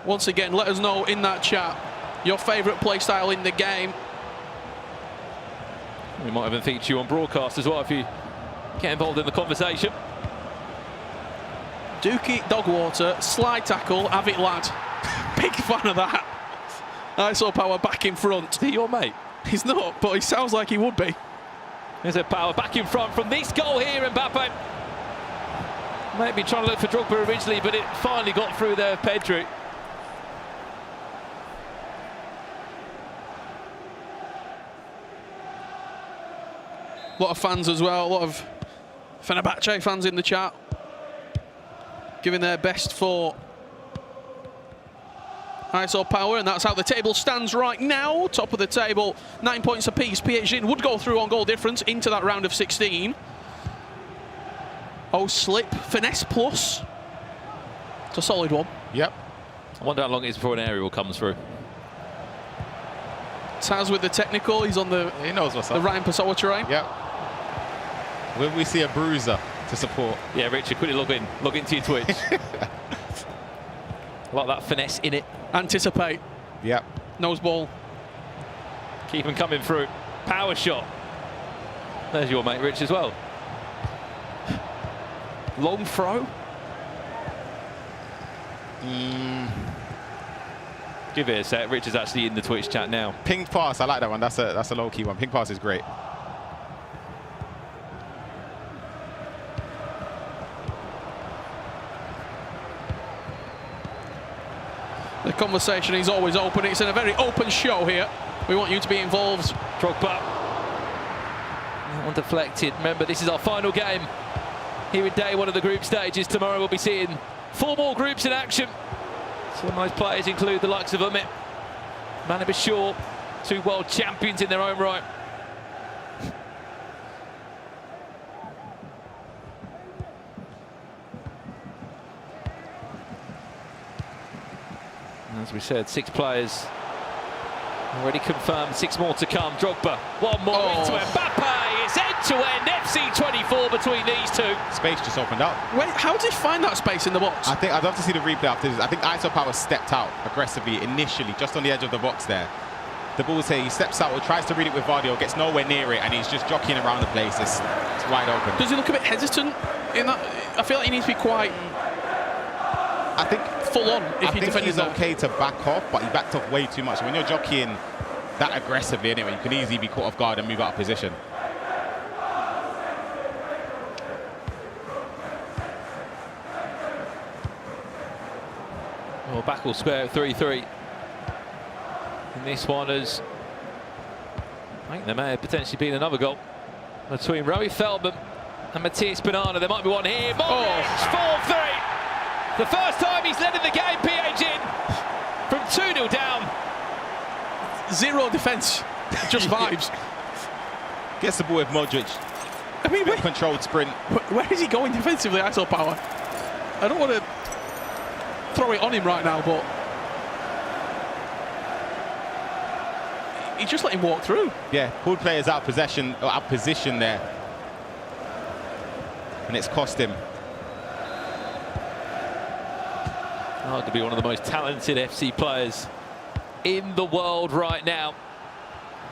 Once again, let us know in that chat your favourite play style in the game. We might even feature you on broadcast as well if you get involved in the conversation. Dookie Dogwater, slide tackle, have it lad. Big fan of that. ISO Power back in front. Is he your mate? He's not, but he sounds like he would be. There's a Power back in front from this goal here, Mbappe. Maybe trying to look for Drogba originally, but it finally got through there, Pedri. A lot of fans as well, a lot of Fenerbahce fans in the chat, giving their best for ISO Power, and that's how the table stands right now. Top of the table, 9 points apiece. PSG would go through on goal difference into that round of 16. Oh, slip, finesse plus. It's a solid one. Yep. I wonder how long it is before an aerial comes through. Taz with the technical, he's on the, he knows what's the up. Ryan Pessoa terrain. Yep. Will we see a bruiser to support? Yeah, Richard, quickly log into your Twitch. Like that finesse in it. Anticipate. Yep. Nose ball. Keep him coming through. Power shot. There's your mate Rich as well. Long throw. Give it a sec. Rich is actually in the Twitch chat now. Ping pass, I like that one. That's a low key one. Ping pass is great. The conversation is always open. It's in a very open show here. We want you to be involved. Drogba. That one deflected. Remember, this is our final game here in day one of the group stages. Tomorrow we'll be seeing 4 more groups in action. Some of those players include the likes of Umit, Manabashur, 2 world champions in their own right. As we said, 6 players already confirmed, 6 more to come. Drogba, 1 more into Mbappe. It's end-to-end FC24 between these 2. Space just opened up. Wait, how did he find that space in the box? I think I'd love to see the replay after this. I think ISO Power stepped out aggressively initially, just on the edge of the box there. The ball's here, he steps out or tries to read it with Vardio, gets nowhere near it, and he's just jockeying around the place. It's wide open. Does he look a bit hesitant in that? I feel like he needs to be quite, I think, full on if I he think defends he's okay to back off, but he backed off way too much. When you're jockeying that aggressively anyway, you can easily be caught off guard and move out of position. Well, back will square at 3-3. And this one is, I think there may have potentially been another goal between Rowie Feldman and Matthias Banana. There might be one here. Modric, 4-3. The first time he's led in the game, PH in from 2-0 down. 0 defence, just vibes. Gets the ball with Modric. I mean, controlled sprint. Where is he going defensively, ISO Power? I don't want to throw it on him right now, but he just let him walk through. Yeah, pulled players out of possession, or out of position there, and it's cost him. Arguably one of the most talented FC players in the world right now,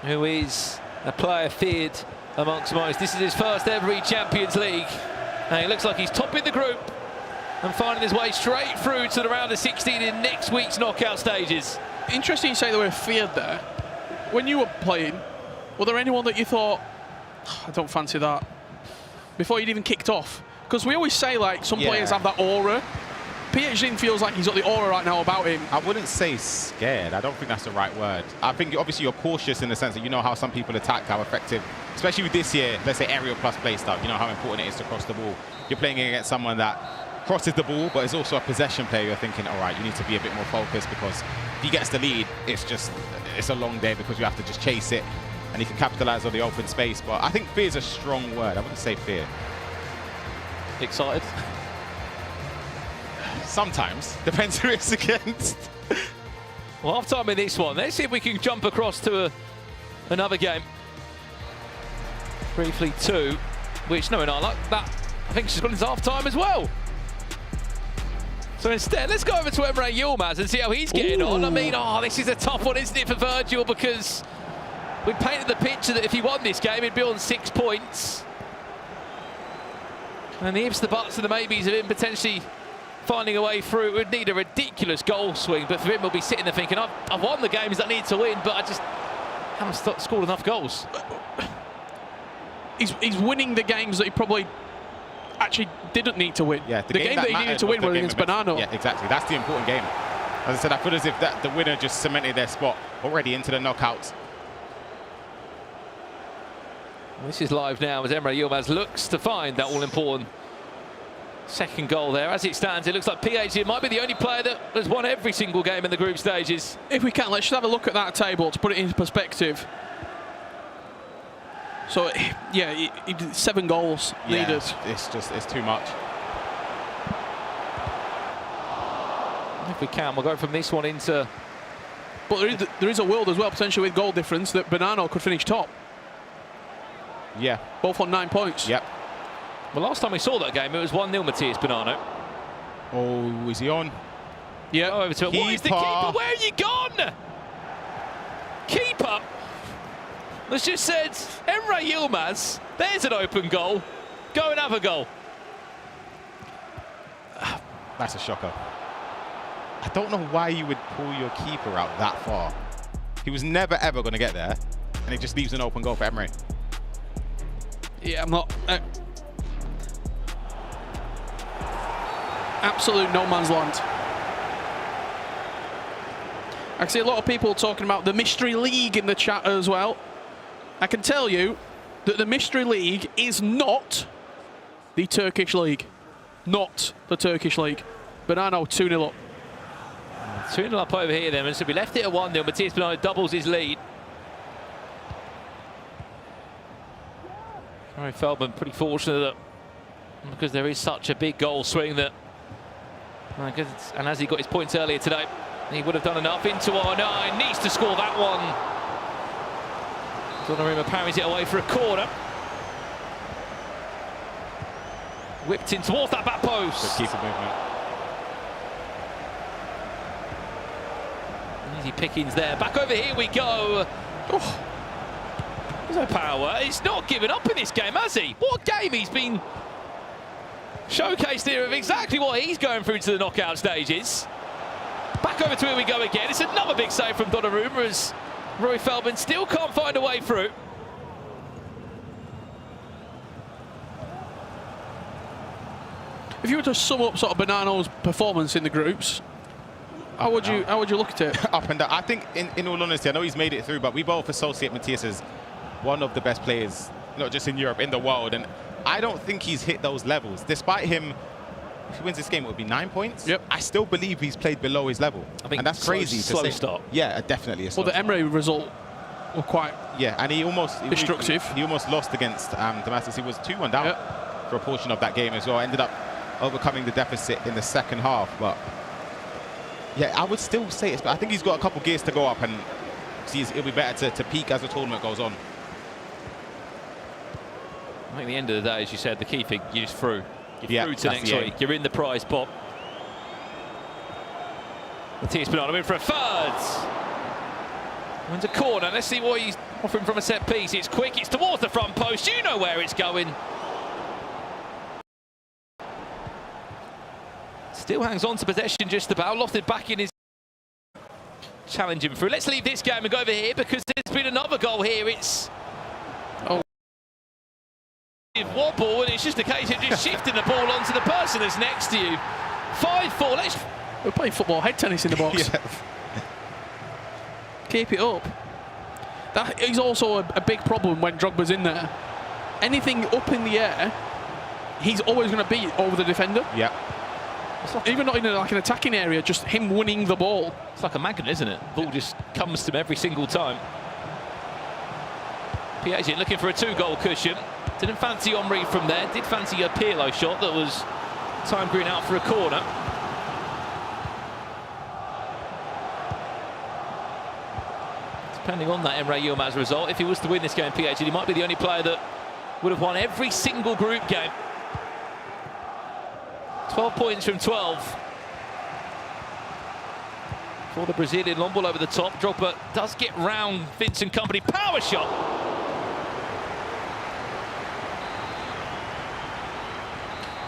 who is a player feared amongst most. This is his first ever eChampions League, and it looks like he's topping the group and finding his way straight through to the round of 16 in next week's knockout stages. Interesting you say the word feared there. When you were playing, were there anyone that you thought, oh, I don't fancy that, before you'd even kicked off? Because we always say, like, some players have that aura. PH feels like he's got the aura right now about him. I wouldn't say scared. I don't think that's the right word. I think obviously you're cautious in the sense that you know how some people attack, how effective, especially with this year, let's say aerial plus play style, you know how important it is to cross the ball. You're playing against someone that crosses the ball, but is also a possession player. You're thinking, all right, you need to be a bit more focused, because if he gets the lead, it's just it's a long day because you have to just chase it and you can capitalize on the open space. But I think fear is a strong word. I wouldn't say fear. Excited? Sometimes. Depends who it's against. Well, half time in this one. Let's see if we can jump across to another game. Briefly 2, which, no, in our luck, that I think she's gone into half time as well. So instead, let's go over to Emre Yilmaz and see how he's getting on. I mean, this is a tough one, isn't it, for Virgil, because we painted the picture that if he won this game, he'd be on 6 points. And the ifs, the buts, and the maybes of him potentially finding a way through would need a ridiculous goal swing, but for him, he'll be sitting there thinking, I've won the games that I need to win, but I just haven't scored enough goals. He's winning the games that he probably actually didn't need to win. Yeah, the game that he needed to win was against Bonanno. Yeah, exactly. That's the important game. As I said, I feel as if the winner just cemented their spot already into the knockouts. This is live now as Emre Yilmaz looks to find that all-important second goal there. As it stands, it looks like PhD might be the only player that has won every single game in the group stages. If we can, let's just have a look at that table to put it into perspective. So, yeah, he did 7 goals needed. It's too much. If we can, we'll go from this one into... But there is a world as well, potentially with goal difference, that Bonanno could finish top. Yeah. Both on 9 points. Yep. Well, last time we saw that game, it was 1-0 Matthias Bonanno. Oh, is he on? Yeah. Over to it. What is the keeper? Where are you gone? Keeper. Let's just said, Emre Yilmaz, there's an open goal. Go and have a goal. That's a shocker. I don't know why you would pull your keeper out that far. He was never, ever going to get there. And it just leaves an open goal for Emre. Yeah, I'm not... absolute no man's land. I see a lot of people talking about the Mystery League in the chat as well. I can tell you that the Mystery League is not the Turkish League. Not the Turkish League. Bonanno 2-0 up. 2-0 up over here then, and so we left it at 1-0. Matthias Bonanno doubles his lead. Harry Feldman pretty fortunate that, because there is such a big goal swing that, and as he got his points earlier today, he would have done enough into R9. Needs to score that one. Donnarumma parries it away for a corner. Whipped in towards that back post. Good keeper movement. Easy pickings there. Back over here we go. Oh, there's no power. He's not given up in this game, has he? What game he's been showcased here of exactly what he's going through to the knockout stages. Back over to here we go again. It's another big save from Donnarumma as Roy Feldman still can't find a way through. If you were to sum up sort of Bonanno's performance in the groups, how would you look at it? Up and down. I think, in all honesty, I know he's made it through, but we both associate Matthias as one of the best players, not just in Europe, in the world. And I don't think he's hit those levels. Despite him, if he wins this game, it would be 9 points. Yep. I still believe he's played below his level. I think and that's crazy to slow say. start. Yeah, definitely a slow Well, the Emre result were quite and he almost destructive. He almost lost against Damascus. He was 2-1 down for a portion of that game as well. Ended up overcoming the deficit in the second half. But yeah, I would still say it's. I think he's got a couple gears to go up, and it'll be better to peak as the tournament goes on. I think at the end of the day, as you said, the key thing, you're through. You're through to next week. You're in the prize pot. Matthias Bonanno in for a third. Wins a corner. Let's see what he's offering from a set piece. It's quick. It's towards the front post. You know where it's going. Still hangs on to possession just about. Lofted back in his challenging through. Let's leave this game and go over here because there's been another goal here. It's wobble, and it's just a case of just shifting the ball onto the person that's next to you. 5-4. We're playing football head tennis in the box. Keep it up. That is also a big problem when Drogba's in there. Anything up in the air, he's always going to beat over the defender. Yeah. Even not in like an attacking area, just him winning the ball. It's like a magnet, isn't it? Ball just comes to him every single time. Piaget looking for a 2-goal cushion. Didn't fancy Henry from there. Did fancy a Pirlo shot that was time green out for a corner. Depending on that Emre Yilmaz result, if he was to win this game, Piaget, he might be the only player that would have won every single group game. 12 points from 12. For the Brazilian, long ball over the top. Drogba does get round Vincent Kompany. Power shot!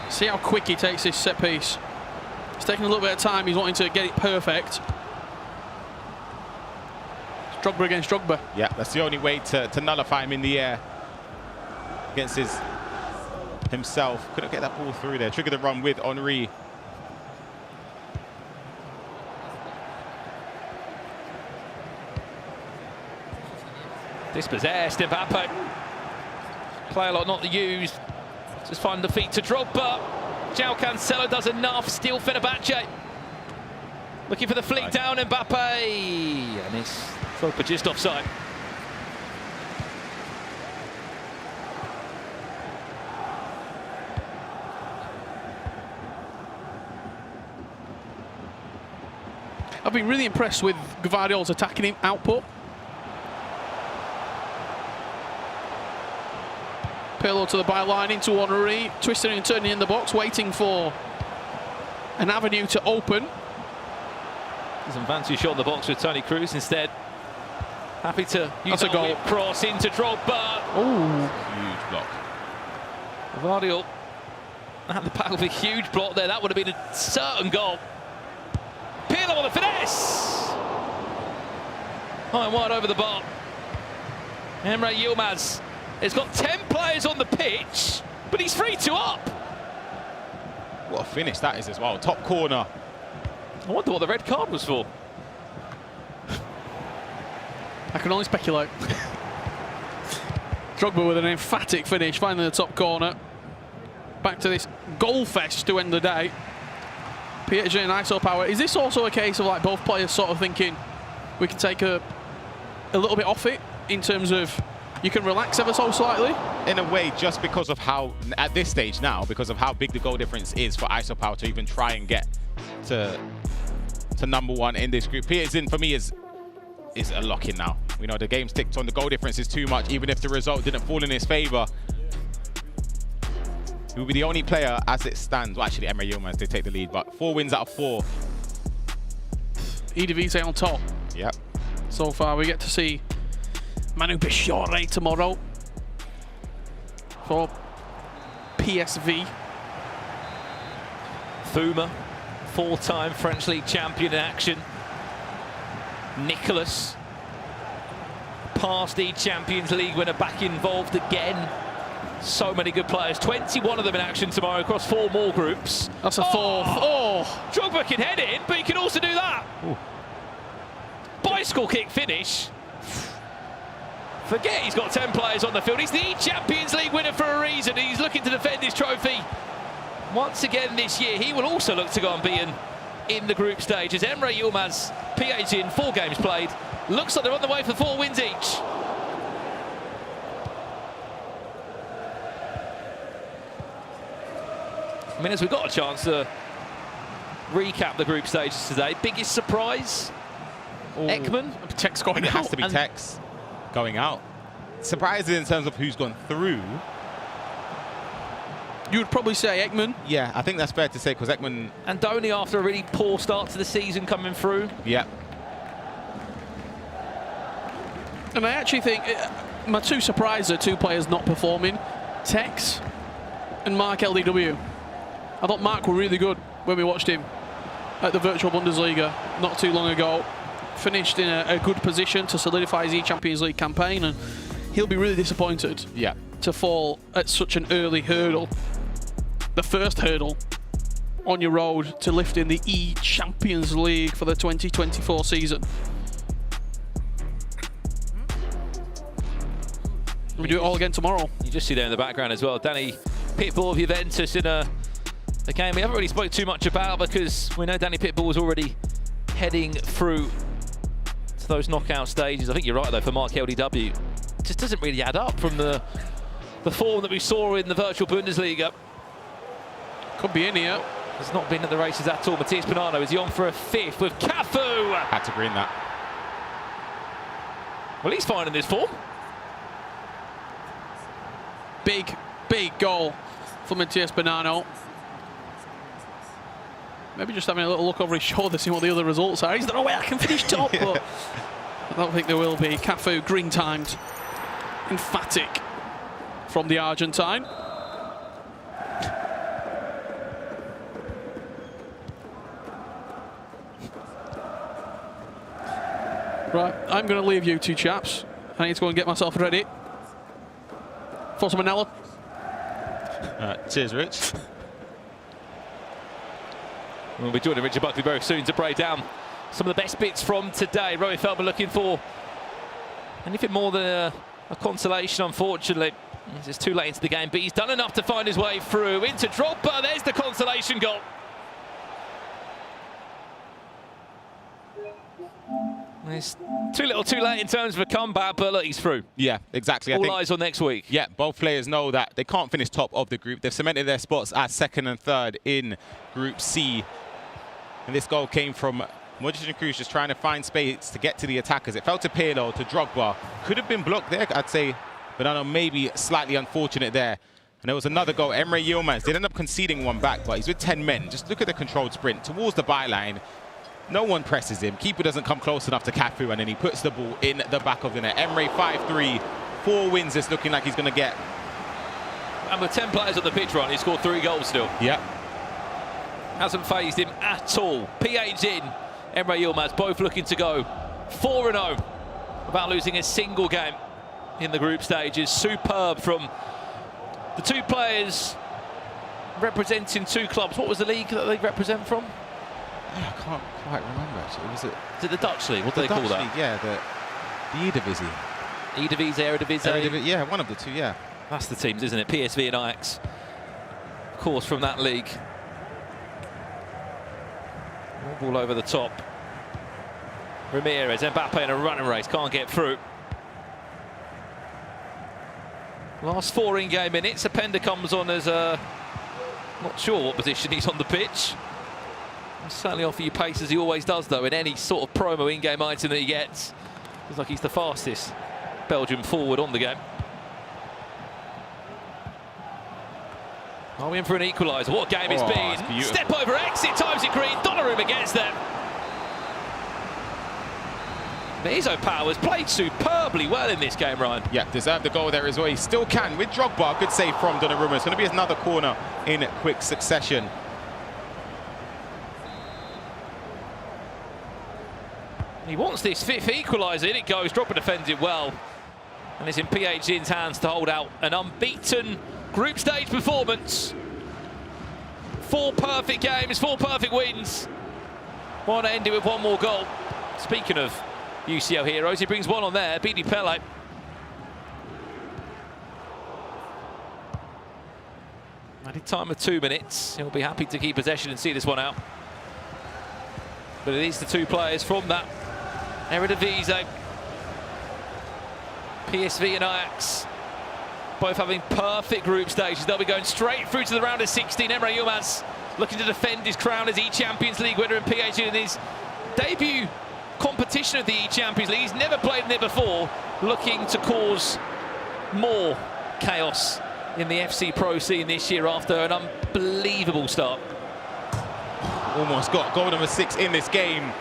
See how quick he takes this set piece. It's taking a little bit of time. He's wanting to get it perfect. It's Drogba against Drogba. Yeah, that's the only way to nullify him in the air against himself. Couldn't get that ball through there. Trigger the run with Henry. Dispossessed, Mbappe. Play a lot not used. Just find the feet to Drogba. João Cancelo does enough. Still Fenerbahce. Looking for the flick down, Mbappe. And it's Drogba just offside. I've been really impressed with Gvardiol's attacking output. Pirlo to the byline into Henry, twisting and turning in the box, waiting for an avenue to open. Doesn't fancy a shot in the box with Toni Kroos. Instead, happy to use That's a goal. Cross into Drogba. Oh, huge block. Gvardiol at the back with a huge block there. That would have been a certain goal. Pirlo on the finesse. High and wide over the bar. Emre Yilmaz has got 10 players on the pitch, but he's 3-2 up. What a finish that is as well. Top corner. I wonder what the red card was for. I can only speculate. Drogba with an emphatic finish, finding the top corner. Back to this goal fest to end the day. Piaget and ISO power. Is this also a case of like both players sort of thinking we can take a little bit off it in terms of you can relax ever so slightly? In a way, just because of how, at this stage now, because of how big the goal difference is for ISO power to even try and get to #1 in this group. Piaget, for me, is a lock-in now. We know the game's ticked on, the goal difference is too much, even if the result didn't fall in his favor. He will be the only player as it stands. Well, actually, Emre Yilmaz did take the lead, but 4 wins out of 4. Eredivisie on top. Yep. So far, we get to see Manu Bishore tomorrow for PSV. Fuma, 4-time French League champion in action. Nicolas, past eChampionsLeague winner, back involved again. So many good players. 21 of them in action tomorrow across 4 more groups. That's a fourth. Oh! Drogba can head it, but he can also do that. Ooh. Bicycle kick finish. Forget he's got 10 players on the field. He's the eChampionsLeague winner for a reason. He's looking to defend his trophy once again this year. He will also look to go unbeaten in the group stage as Emre Yilmaz, Piaget in 4 games played. Looks like they're on the way for 4 wins each. I mean, as we've got a chance to recap the group stages today, biggest surprise? Ooh. Ekman? Tex going It out. has to be Tex going out. Surprising in terms of who's gone through. You would probably say Ekman. Yeah, I think that's fair to say because Ekman... And Donny, after a really poor start to the season, coming through. Yeah. And I actually think my 2 surprises are 2 players not performing. Tex and Mark LDW. I thought Mark were really good when we watched him at the virtual Bundesliga not too long ago. Finished in a good position to solidify his eChampionsLeague campaign, and he'll be really disappointed to fall at such an early hurdle. The first hurdle on your road to lifting the eChampionsLeague for the 2024 season. We do it all again tomorrow. You just see there in the background as well, Danny Pitbull of Juventus in a The game we haven't really spoke too much about because we know Danny Pitbull was already heading through to those knockout stages. I think you're right though, for Mark LDW. It just doesn't really add up from the form that we saw in the virtual Bundesliga. Could be in here. Has not been at the races at all. Matthias Bonanno, is he on for a 5th with Cafu? Had to green that. Well, he's fine in this form. Big goal for Matthias Bonanno. Maybe just having a little look over his shoulder, seeing what the other results are. Is there no way I can finish top? Yeah. But I don't think there will be. Cafu, green timed. Emphatic from the Argentine. Right, I'm going to leave you two chaps. I need to go and get myself ready for some Manella. Cheers, Rich. We'll be joining Richard Buckley very soon to break down some of the best bits from today. Rory Feldman looking for anything more than a consolation, unfortunately. It's too late into the game, but he's done enough to find his way through. Into Drogba, there's the consolation goal. It's too little too late in terms of a comeback, but look, he's through. Yeah, exactly. All eyes on next week. Yeah, both players know that they can't finish top of the group. They've cemented their spots as 2nd and 3rd in Group C. And this goal came from Modric and Cruz just trying to find space to get to the attackers. It fell to Pirlo, to Drogba. Could have been blocked there, I'd say. But I know maybe slightly unfortunate there. And there was another goal. Emre Yilmaz did end up conceding one back, but he's with 10 men. Just look at the controlled sprint towards the byline. No one presses him. Keeper doesn't come close enough to Cafu, and then he puts the ball in the back of the net. Emre 5-3, 4 wins. It's looking like he's going to get. And with 10 players on the pitch, Ron, he scored 3 goals still. Yeah. Hasn't phased him at all. PH in, Emre Yilmaz, both looking to go 4-0 without losing a single game in the group stages. Superb from the 2 players representing 2 clubs. What was the league that they represent from? I can't quite remember actually. Was it the Dutch league? What do they call that? League, yeah, the Eredivisie. Eredivisie. Yeah, one of the 2. Yeah. That's the teams, isn't it? PSV and Ajax, of course, from that league. Ball over the top. Ramirez, Mbappe in a running race, can't get through. Last 4 in-game minutes. Openda comes on as a, not sure what position he's on the pitch. He'll certainly offer you pace as he always does, though, in any sort of promo in-game item that he gets. Looks like he's the fastest Belgian forward on the game. Are we in for an equaliser? What a game it's been. Step over exit, times it green. Donnarumma gets them. Iso Powers played superbly well in this game, Ryan. Yeah, deserved the goal there as well. He still can with Drogba. Good save from Donnarumma. It's going to be another corner in quick succession. He wants this 5th equaliser. In it goes. Drogba defends it well. And it's in PHG's hands to hold out an unbeaten group stage performance. 4 perfect games, 4 perfect wins. Want to end it with 1 more goal. Speaking of UCL heroes, he brings 1 on there. Bidi Pele. Added time of 2 minutes. He'll be happy to keep possession and see this one out. But it is the 2 players from that Eredivisie. PSV and Ajax, both having perfect group stages. They'll be going straight through to the round of 16. Emre Yilmaz looking to defend his crown as eChampions League winner in PHG in his debut competition of the eChampions League. He's never played in it before, looking to cause more chaos in the FC Pro scene this year after an unbelievable start. Almost got goal number 6 in this game.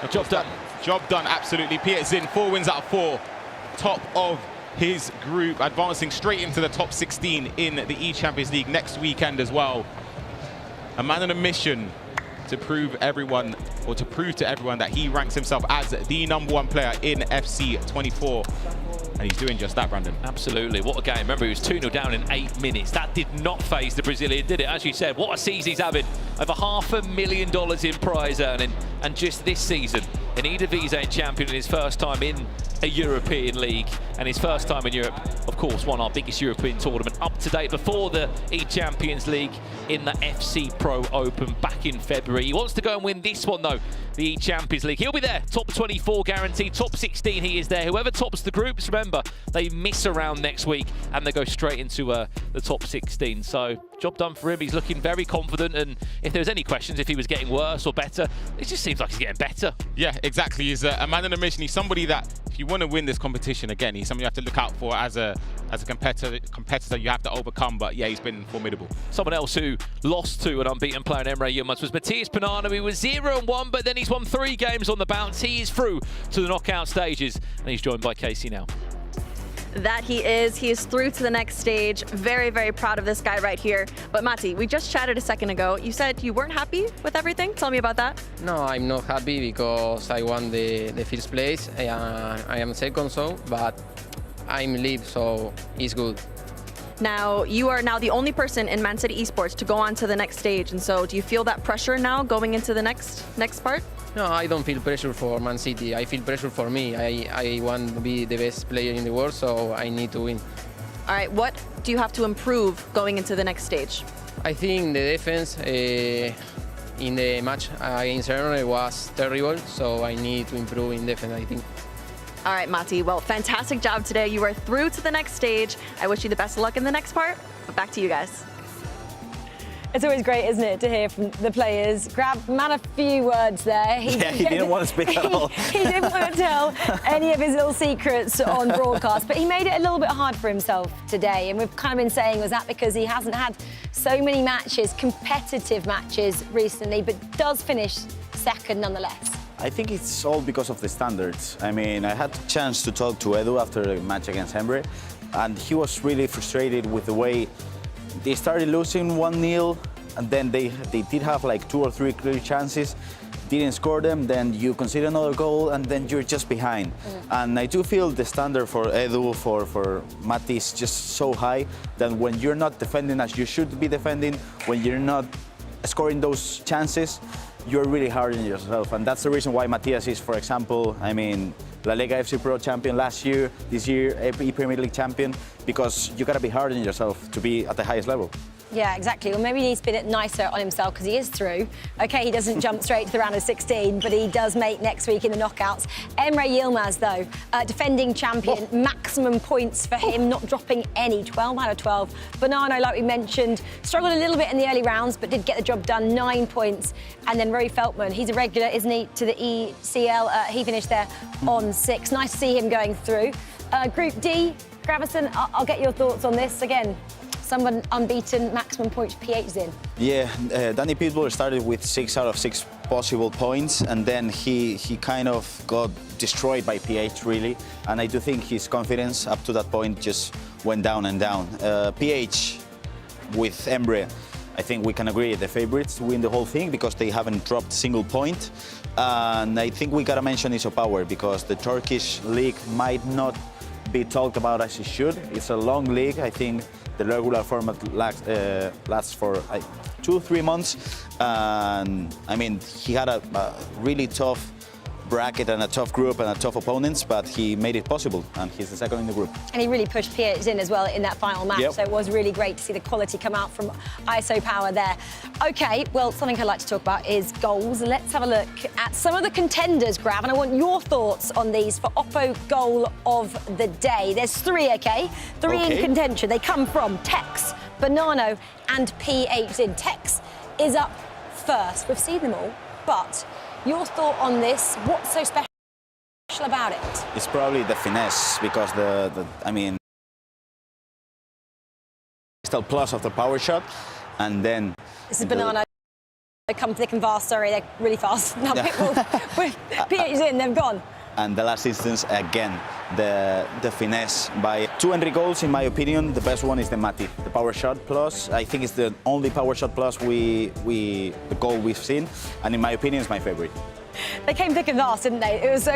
Job done. Job done, absolutely. Pietzin, 4 wins out of 4. Top of his group, advancing straight into the top 16 in the eChampions League next weekend as well. A man on a mission to prove to everyone that he ranks himself as the #1 player in FC 24. And he's doing just that, Brandon. Absolutely. What a game. Remember, he was 2-0 down in 8 minutes. That did not faze the Brazilian, did it? As you said, what a season he's having. Over $500,000 in prize earning. And just this season, an Eredivisie champion in his first time in a European league. And his first time in Europe, of course, won our biggest European tournament up to date before the eChampions League in the FC Pro Open back in February. He wants to go and win this one though, the eChampions League. He'll be there, top 24 guaranteed, top 16 he is there. Whoever tops the groups, remember, they miss a round next week and they go straight into the top 16. So job done for him. He's looking very confident, and if there's any questions if he was getting worse or better, it just seems like he's getting better. Yeah, exactly. He's a man on a mission. He's somebody that, if you want to win this competition, again, he's somebody you have to look out for as a competitor you have to overcome. But yeah, he's been formidable. Someone else who lost to an unbeaten player in Emre Yilmaz was Matthias Banana. He was 0-1, but then he's won 3 games on the bounce. He is through to the knockout stages, and he's joined by Casey now. That he is. He is through to the next stage. Very, very proud of this guy right here. But Matti, we just chatted a second ago. You said you weren't happy with everything. Tell me about that. No, I'm not happy because I won the first place. I am second, but I'm lead, so it's good. Now, you are now the only person in Man City Esports to go on to the next stage. And so do you feel that pressure now going into the next part? No, I don't feel pressure for Man City. I feel pressure for me. I want to be the best player in the world, so I need to win. All right, what do you have to improve going into the next stage? I think the defense in the match against Ireland was terrible, so I need to improve in defense, I think. All right, Matti, well, fantastic job today. You are through to the next stage. I wish you the best of luck in the next part, but back to you guys. It's always great, isn't it, to hear from the players. Grab man a few words there. He didn't want to speak at all. He didn't want to tell any of his little secrets on broadcast, but he made it a little bit hard for himself today. And we've kind of been saying, was that because he hasn't had so many matches, competitive matches recently, but does finish second nonetheless? I think it's all because of the standards. I mean, I had the chance to talk to Edu after the match against Emre, and he was really frustrated with the way they started losing 1-0, and then they did have like 2 or 3 clear chances, didn't score them, then you concede another goal, and then you're just behind. And I do feel the standard for Edu, for Matti is just so high that when you're not defending as you should be defending, when you're not scoring those chances, you're really hard on yourself. And that's the reason why Matthias is, for example, I mean, La Liga FC Pro champion last year, this year Premier League champion, because you gotta be hard on yourself to be at the highest level. Yeah, exactly. Well, maybe he needs to be a bit nicer on himself because he is through. OK, he doesn't jump straight to the round of 16, but he does make next week in the knockouts. Emre Yilmaz, though, defending champion, maximum points for him, not dropping any, 12 out of 12. Banana, like we mentioned, struggled a little bit in the early rounds, but did get the job done, 9 points. And then Rory Feldman, he's a regular, isn't he, to the ECL. He finished there on 6. Nice to see him going through. Group D, Gravison, I'll get your thoughts on this. Again, someone unbeaten, maximum points PH in. Yeah, Danny Pitbull started with 6 out of 6 possible points, and then he kind of got destroyed by PH, really. And I do think his confidence up to that point just went down and down. PH with Emre, I think we can agree the favorites to win the whole thing because they haven't dropped a single point. And I think we gotta mention iSopower because the Turkish league might not be talked about as it should. It's a long league. I think the regular format lasts for 2-3 months. And I mean, he had a really tough bracket and a tough group and a tough opponents, but he made it possible, and he's the second in the group. And he really pushed PH in as well in that final match, Yep. so it was really great to see the quality come out from iSopower there. OK, well, something I'd like to talk about is goals. Let's have a look at some of the contenders, Grav, and I want your thoughts on these for Oppo Goal of the Day. There's 3, OK? 3 in contention. They come from Tex, Banano and PH in. Tex is up first. We've seen them all, but your thought on this, what's so special about it? It's probably the finesse because I mean, still plus of the power shot, and then this is Banana. They come thick and fast. Sorry, they're really fast. Now Pitbull, PH in, they've gone. And the last instance, again, the finesse by 2 entry goals, in my opinion. The best one is the Matti, the power shot plus. I think it's the only power shot plus the goal we've seen, and in my opinion, it's my favorite. They came thick and fast, didn't they? It was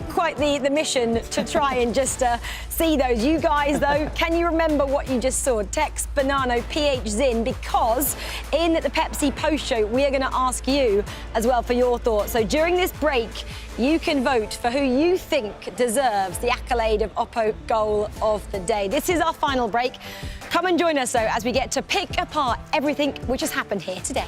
quite the mission to try and just see those. You guys, though, can you remember what you just saw? Tex, Banano, PH, Zin, because in the Pepsi post-show, we are going to ask you as well for your thoughts. So during this break, you can vote for who you think deserves the accolade of Oppo Goal of the Day. This is our final break. Come and join us, though, as we get to pick apart everything which has happened here today.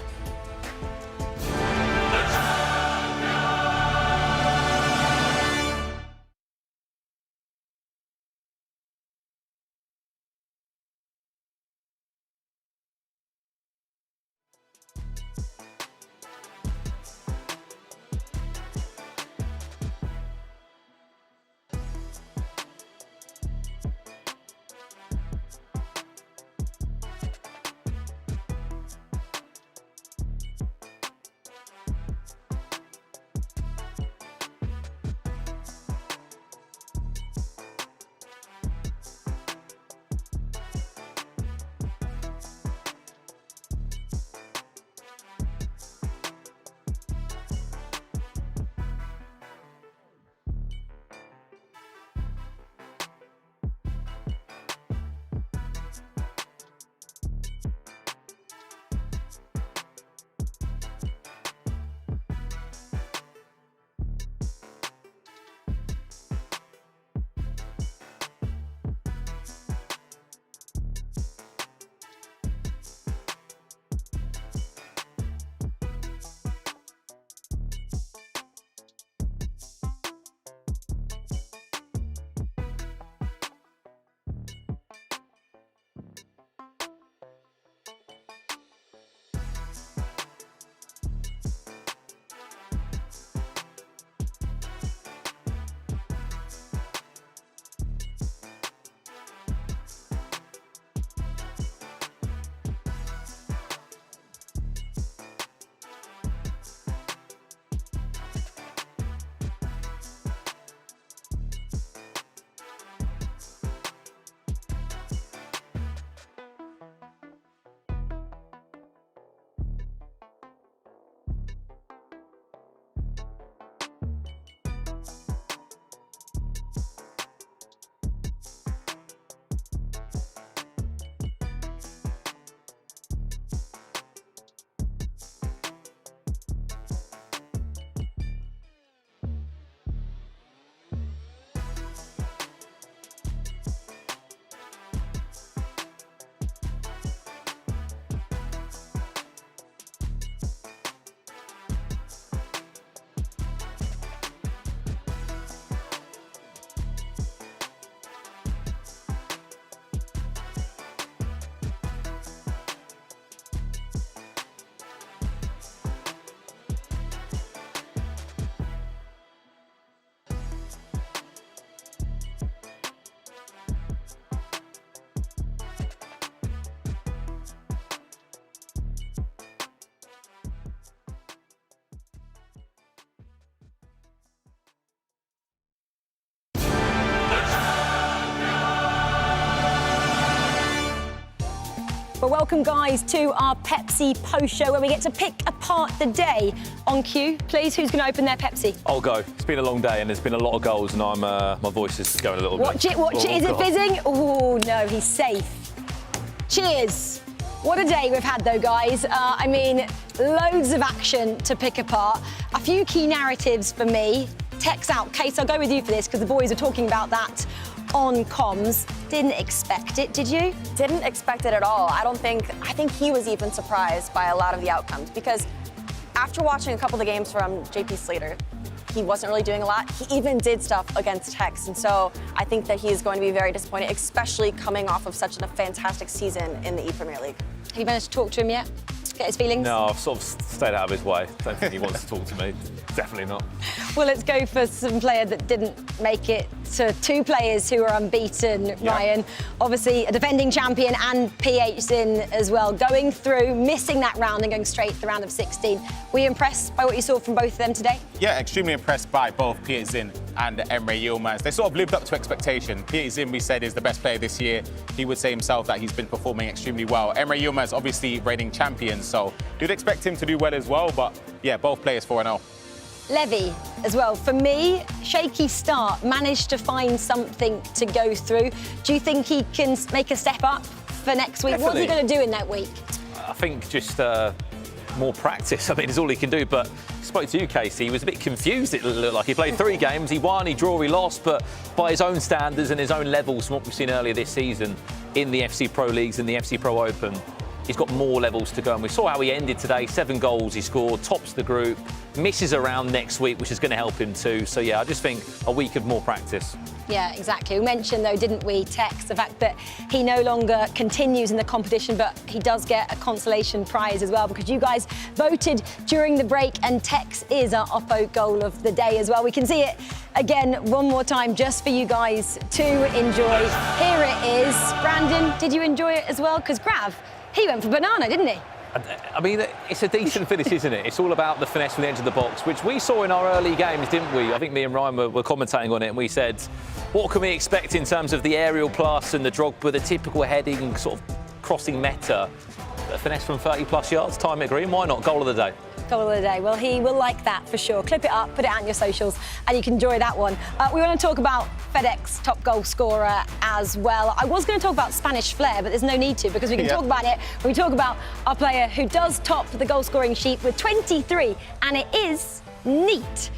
Well, welcome, guys, to our Pepsi post-show where we get to pick apart the day. On cue, please, who's going to open their Pepsi? I'll go. It's been a long day and there's been a lot of goals and my voice is going a little bit. Watch it. Is it fizzing? Oh, no, he's safe. Cheers. What a day we've had, though, guys. I mean, loads of action to pick apart. A few key narratives for me. Tex out. Case, I'll go with you for this because the boys are talking about that on comms. Didn't expect it, did you? Didn't expect it at all. I think he was even surprised by a lot of the outcomes because after watching a couple of the games from JP Slater, he wasn't really doing a lot. He even did stuff against Tex, and so I think that he's going to be very disappointed, especially coming off of such a fantastic season in the ePremier League. Have you managed to talk to him yet? Get his feelings? No, I've sort of stayed out of his way. Don't think he wants to talk to me. Definitely not. Well, let's go for some player that didn't make it to two players who are unbeaten, Yeah. Ryan. Obviously, a defending champion and PH in as well. Going through, missing that round and going straight to the round of 16. Were you impressed by what you saw from both of them today? Yeah, extremely impressed by both PH Zin and Emre Yilmaz. They sort of lived up to expectation. PH Zin, we said, is the best player this year. He would say himself that he's been performing extremely well. Emre Yilmaz, obviously reigning champion, so you'd expect him to do well as well, but yeah, both players 4-0. Levy as well. For me, shaky start, managed to find something to go through. Do you think he can make a step up for next week? Definitely. What's he going to do in that week? I think just more practice, I mean, is all he can do. But I spoke to you, Casey, he was a bit confused, it looked like. He played 3 games, he won, he drew, he lost, but by his own standards and his own levels from what we've seen earlier this season in the FC Pro Leagues and the FC Pro Open, he's got more levels to go. And we saw how he ended today, 7 goals he scored, tops the group, misses around next week, which is going to help him too. So yeah, I just think a week of more practice. Yeah, exactly. We mentioned, though, didn't we, Tex, the fact that he no longer continues in the competition, but he does get a consolation prize as well, because you guys voted during the break, and Tex is our Oppo goal of the day as well. We can see it again one more time just for you guys to enjoy. Here it is. Brandon, did you enjoy it as well? Because Grav, he went for banana, didn't he? I mean, it's a decent finish, isn't it? It's all about the finesse from the edge of the box, which we saw in our early games, didn't we? I think me and Ryan were commentating on it, and we said, what can we expect in terms of the aerial plus and the Drogba, the typical heading, sort of crossing meta? A finesse from 30+ yards, time it green, why not? Goal of the day. Goal of the day. Well, he will like that for sure. Clip it up, put it out on your socials, and you can enjoy that one. We want to talk about FedEx top goal scorer as well. I was going to talk about Spanish flair, but there's no need to, because we can talk about it when we talk about our player who does top the goal scoring sheet with 23, and it is Neat.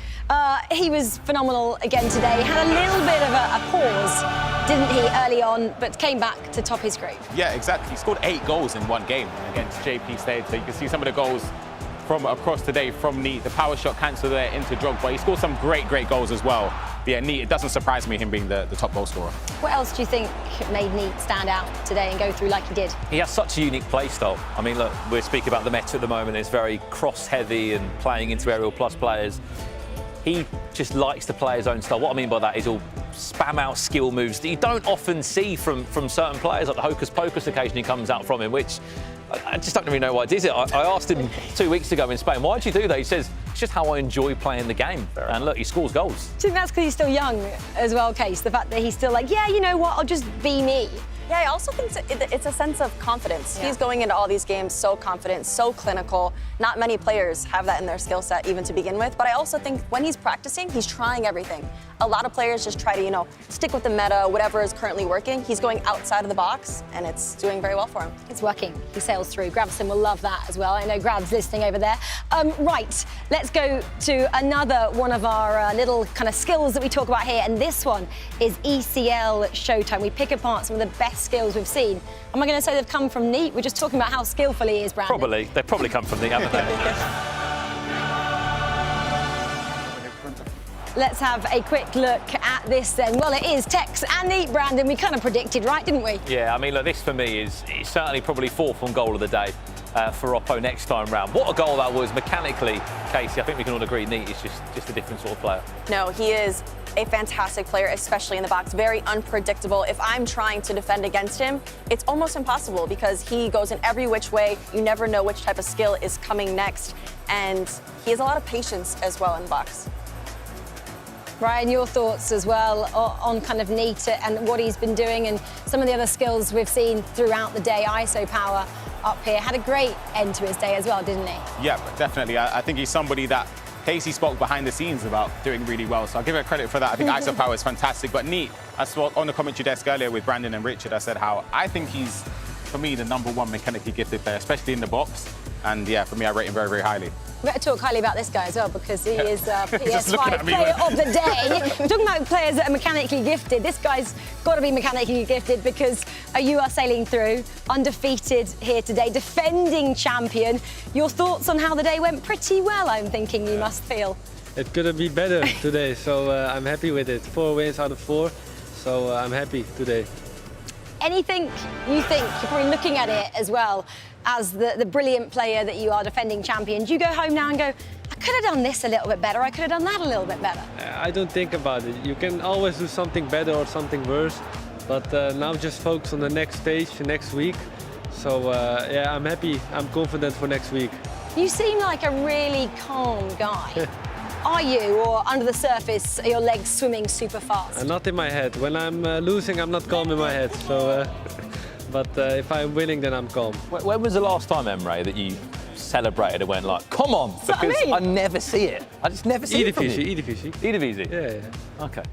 He was phenomenal again today. Had a little bit of a pause, didn't he, early on, but came back to top his group. Yeah, exactly. He scored 8 goals in one game against JP Slade. So you can see some of the goals from across today from Neat. The power shot cancelled there into Drogba. He scored some great goals as well. But yeah, Neat, it doesn't surprise me him being the top goal scorer. What else do you think made Neat stand out today and go through like he did? He has such a unique play style. I mean, look, we're speaking about the meta at the moment. It's very cross-heavy and playing into aerial plus players. He just likes to play his own style. What I mean by that is he'll spam out skill moves that you don't often see from certain players, like the hocus pocus occasionally comes out from him, which I just don't really know why he does it. I asked him 2 weeks ago in Spain, why'd you do that? He says, it's just how I enjoy playing the game. And look, he scores goals. Do you think that's because he's still young as well, Case? The fact that he's still like, yeah, you know what, I'll just be me. Yeah, I also think it's a sense of confidence. Yeah. He's going into all these games so confident, so clinical. Not many players have that in their skill set even to begin with. But I also think when he's practicing, he's trying everything. A lot of players just try to, stick with the meta, whatever is currently working. He's going outside of the box, and it's doing very well for him. It's working. He sails through. Gravson will love that as well. I know Grav's listening over there. Right, let's go to another one of our little kind of skills that we talk about here, and this one is ECL Showtime. We pick apart some of the best skills we've seen. Am I going to say they've come from Neat? We're just talking about how skillful he is, Brandon. Probably. They've probably come from Neat, haven't they? Let's have a quick look at this then. Well, it is Tex and Neat, Brandon. We kind of predicted, right, didn't we? Yeah, I mean, look, this for me is certainly probably 4th on goal of the day for Oppo next time round. What a goal that was mechanically, Casey. I think we can all agree Neat is just a different sort of player. No, he is a fantastic player, especially in the box. Very unpredictable. If I'm trying to defend against him, it's almost impossible because he goes in every which way. You never know which type of skill is coming next. And he has a lot of patience as well in the box. Ryan, your thoughts as well on kind of Neat and what he's been doing and some of the other skills we've seen throughout the day. ISO power up here. Had a great end to his day as well, didn't he? Yeah, definitely. I think he's somebody that Casey spoke behind the scenes about doing really well, so I'll give her credit for that. I think ISO power is fantastic, but Neat, I spoke on the commentary desk earlier with Brandon and Richard, I said how I think he's, for me, the #1 mechanically gifted player, especially in the box. And yeah, for me, I rate him very, very highly. We better talk highly about this guy as well because he is PS5 player of the day. We're talking about players that are mechanically gifted. This guy's got to be mechanically gifted because you are sailing through, undefeated here today, defending champion. Your thoughts on how the day went? Pretty well, I'm thinking you must feel. It could be better today, so I'm happy with it. 4 wins out of 4, so I'm happy today. Anything you think, you're probably looking at it as well, as the brilliant player that you are, defending champion, do you go home now and go, I could have done this a little bit better, I could have done that a little bit better? I don't think about it. You can always do something better or something worse, but now just focus on the next stage, next week. So yeah, I'm happy, I'm confident for next week. You seem like a really calm guy. Are you, or under the surface, are your legs swimming super fast? Not in my head. When I'm losing, I'm not calm in my head. So, but if I'm winning, then I'm calm. When was the last time, Emre, that you celebrated and went like, come on, because I never see it. I just never see it from you. Easy. Yeah. Okay.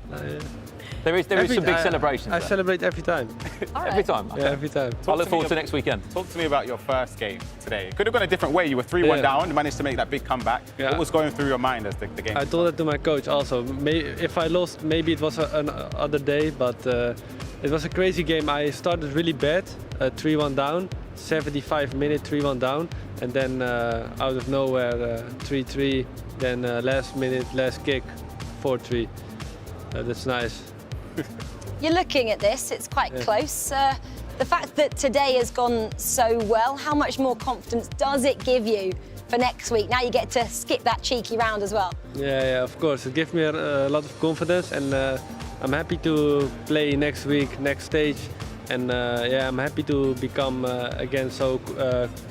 There is some big celebrations. I there. celebrate every time. Every time? Okay. Yeah, every time. I look forward to next weekend. Talk to me about your first game today. It could have gone a different way. You were 3-1 down, you managed to make that big comeback. Yeah. What was going through your mind as the game? I told it to my coach also. If I lost, maybe it was another day, but it was a crazy game. I started really bad, 3-1 down, 75 minute 3-1 down, and then out of nowhere 3-3, then last minute, last kick, 4-3. That's nice. You're looking at this, it's quite close. The fact that today has gone so well, how much more confidence does it give you for next week? Now you get to skip that cheeky round as well. Yeah, of course. It gives me a lot of confidence, and I'm happy to play next week, next stage. And I'm happy to become again so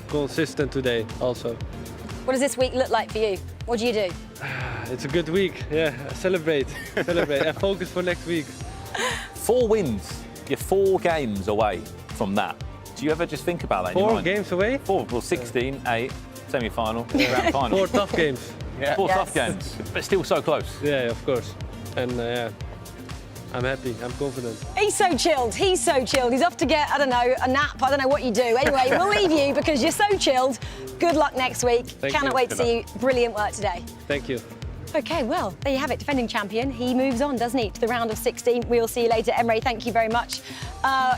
consistent today also. What does this week look like for you? What do you do? It's a good week, celebrate. And focus for next week. 4 wins, you're 4 games away from that. Do you ever just think about that in your 4 mind? games away? 4, well 16, 8, semi-final, grand final. 4 tough games. 4 tough games, but still so close. Yeah, of course. And I'm happy, I'm confident. He's so chilled, he's off to get, I don't know, a nap, I don't know what you do. Anyway, we'll leave you because you're so chilled. Good luck next week. Cannot wait to see you. Brilliant work today. Thank you. Okay, well, there you have it, defending champion. He moves on, doesn't he, to the round of 16. We'll see you later. Emre, thank you very much.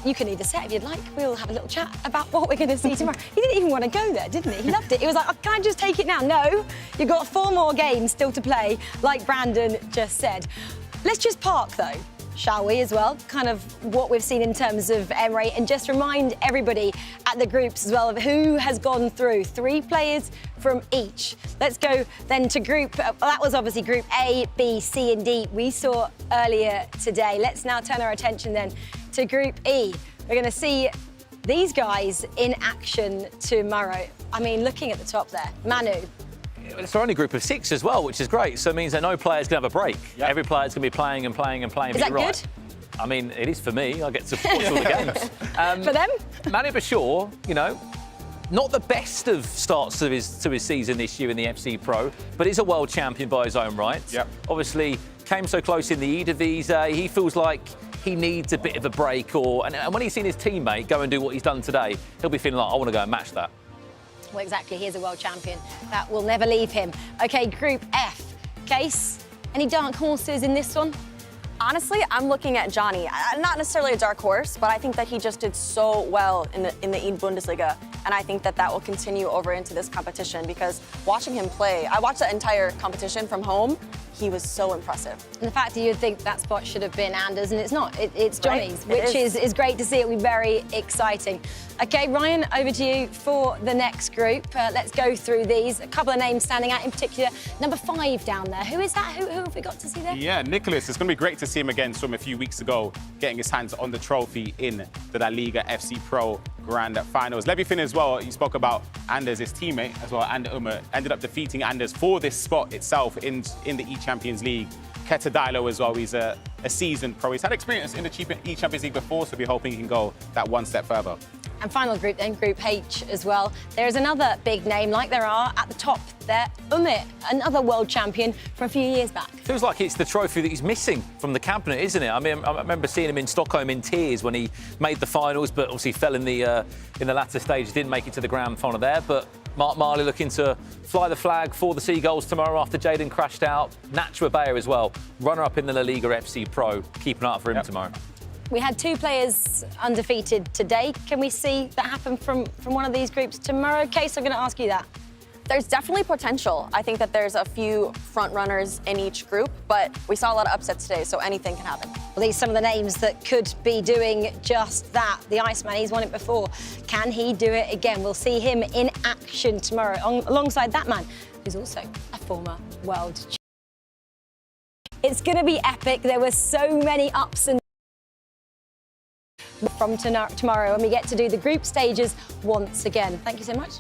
You can leave the set if you'd like. We'll have a little chat about what we're going to see tomorrow. He didn't even want to go there, didn't he? He loved it. He was like, oh, can I just take it now? No, you've got 4 more games still to play, like Brandon just said. Let's just park, though, shall we, as well? Kind of what we've seen in terms of Emre, and just remind everybody at the groups as well of who has gone through. 3 players from each. Let's go then to group, that was obviously group A, B, C and D we saw earlier today. Let's now turn our attention then to group E. We're going to see these guys in action tomorrow. I mean, looking at the top there, Manu. It's only a group of 6 as well, which is great. So it means that no player's going to have a break. Yep. Every player's going to be playing and playing and playing. Is that good? I mean, it is for me. I get to watch all the games. For them? Manu Bashir, you know, not the best of starts to his season this year in the FC Pro, but is a world champion by his own rights. Yep. Obviously, came so close in the Eredivisie. He feels like he needs a bit of a break, and when he's seen his teammate go and do what he's done today, he'll be feeling like, I want to go and match that. Well, exactly. He is a world champion. That will never leave him. OK, Group F. Case, any dark horses in this one? Honestly, I'm looking at Johnny. Not necessarily a dark horse, but I think that he just did so well in the Bundesliga, and I think that will continue over into this competition because watching him play, I watched the entire competition from home. He was so impressive. And the fact that you'd think that spot should have been Anders, and it's not, it's Johnny's, right? Which is great to see. It'll be very exciting. OK, Ryan, over to you for the next group. Let's go through these. A couple of names standing out in particular. Number 5 down there. Who is that? Who have we got to see there? Yeah, Nicholas. It's going to be great to see him again from a few weeks ago, getting his hands on the trophy in the La Liga FC Pro Grand Finals. Levi Finn as well, you spoke about Anders, his teammate as well, and Umar, ended up defeating Anders for this spot itself in the eChampions League. Keta Dilo as well, he's a seasoned pro. He's had experience in the eChampions League before, so we're hoping he can go that one step further. And final group then, Group H as well. There is another big name, like there are at the top there, Umar, another world champion from a few years back. Feels like it's the trophy that he's missing from the cabinet, isn't it? I mean, I remember seeing him in Stockholm in tears when he made the finals, but obviously fell in the latter stage, didn't make it to the grand final there. But Mark Marley looking to fly the flag for the Seagulls tomorrow after Jaden crashed out. Nacho Abea as well, runner-up in the La Liga FC Pro. Keep an eye out for him tomorrow. We had 2 players undefeated today. Can we see that happen from one of these groups tomorrow? Case, I'm going to ask you that. There's definitely potential. I think that there's a few front runners in each group, but we saw a lot of upsets today, so anything can happen. Well, these are some of the names that could be doing just that. The Iceman, he's won it before. Can he do it again? We'll see him in action tomorrow alongside that man, who's also a former world champion. It's going to be epic. There were so many ups and from tomorrow when we get to do the group stages once again. Thank you so much,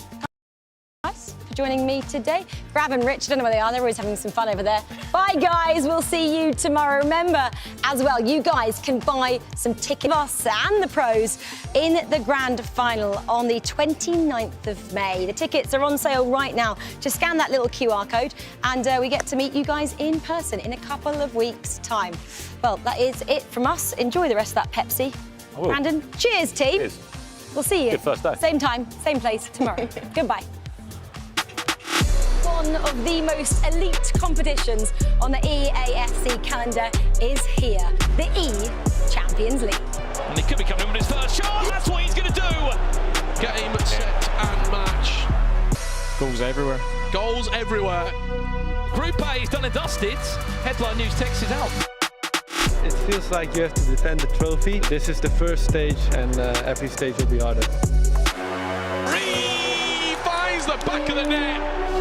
guys, for for joining me today. Grab and Rich, I don't know where they are. They're always having some fun over there. Bye, guys. We'll see you tomorrow. Remember, as well, you guys can buy some tickets, us and the pros, in the grand final on the 29th of May. The tickets are on sale right now. Just scan that little QR code and we get to meet you guys in person in a couple of weeks' time. Well, that is it from us. Enjoy the rest of that Pepsi. Brandon, cheers, team. Cheers. We'll see you. Good first day. Same time, same place tomorrow. Goodbye. One of the most elite competitions on the EAFC calendar is here, the eChampions League. And he could be coming in with his first shot. That's what he's going to do. Game, set and match. Goals everywhere. Goals everywhere. Group A is done and dusted. Headline News text is out. It feels like you have to defend the trophy. This is the first stage, and every stage will be harder. Finds the back of the net.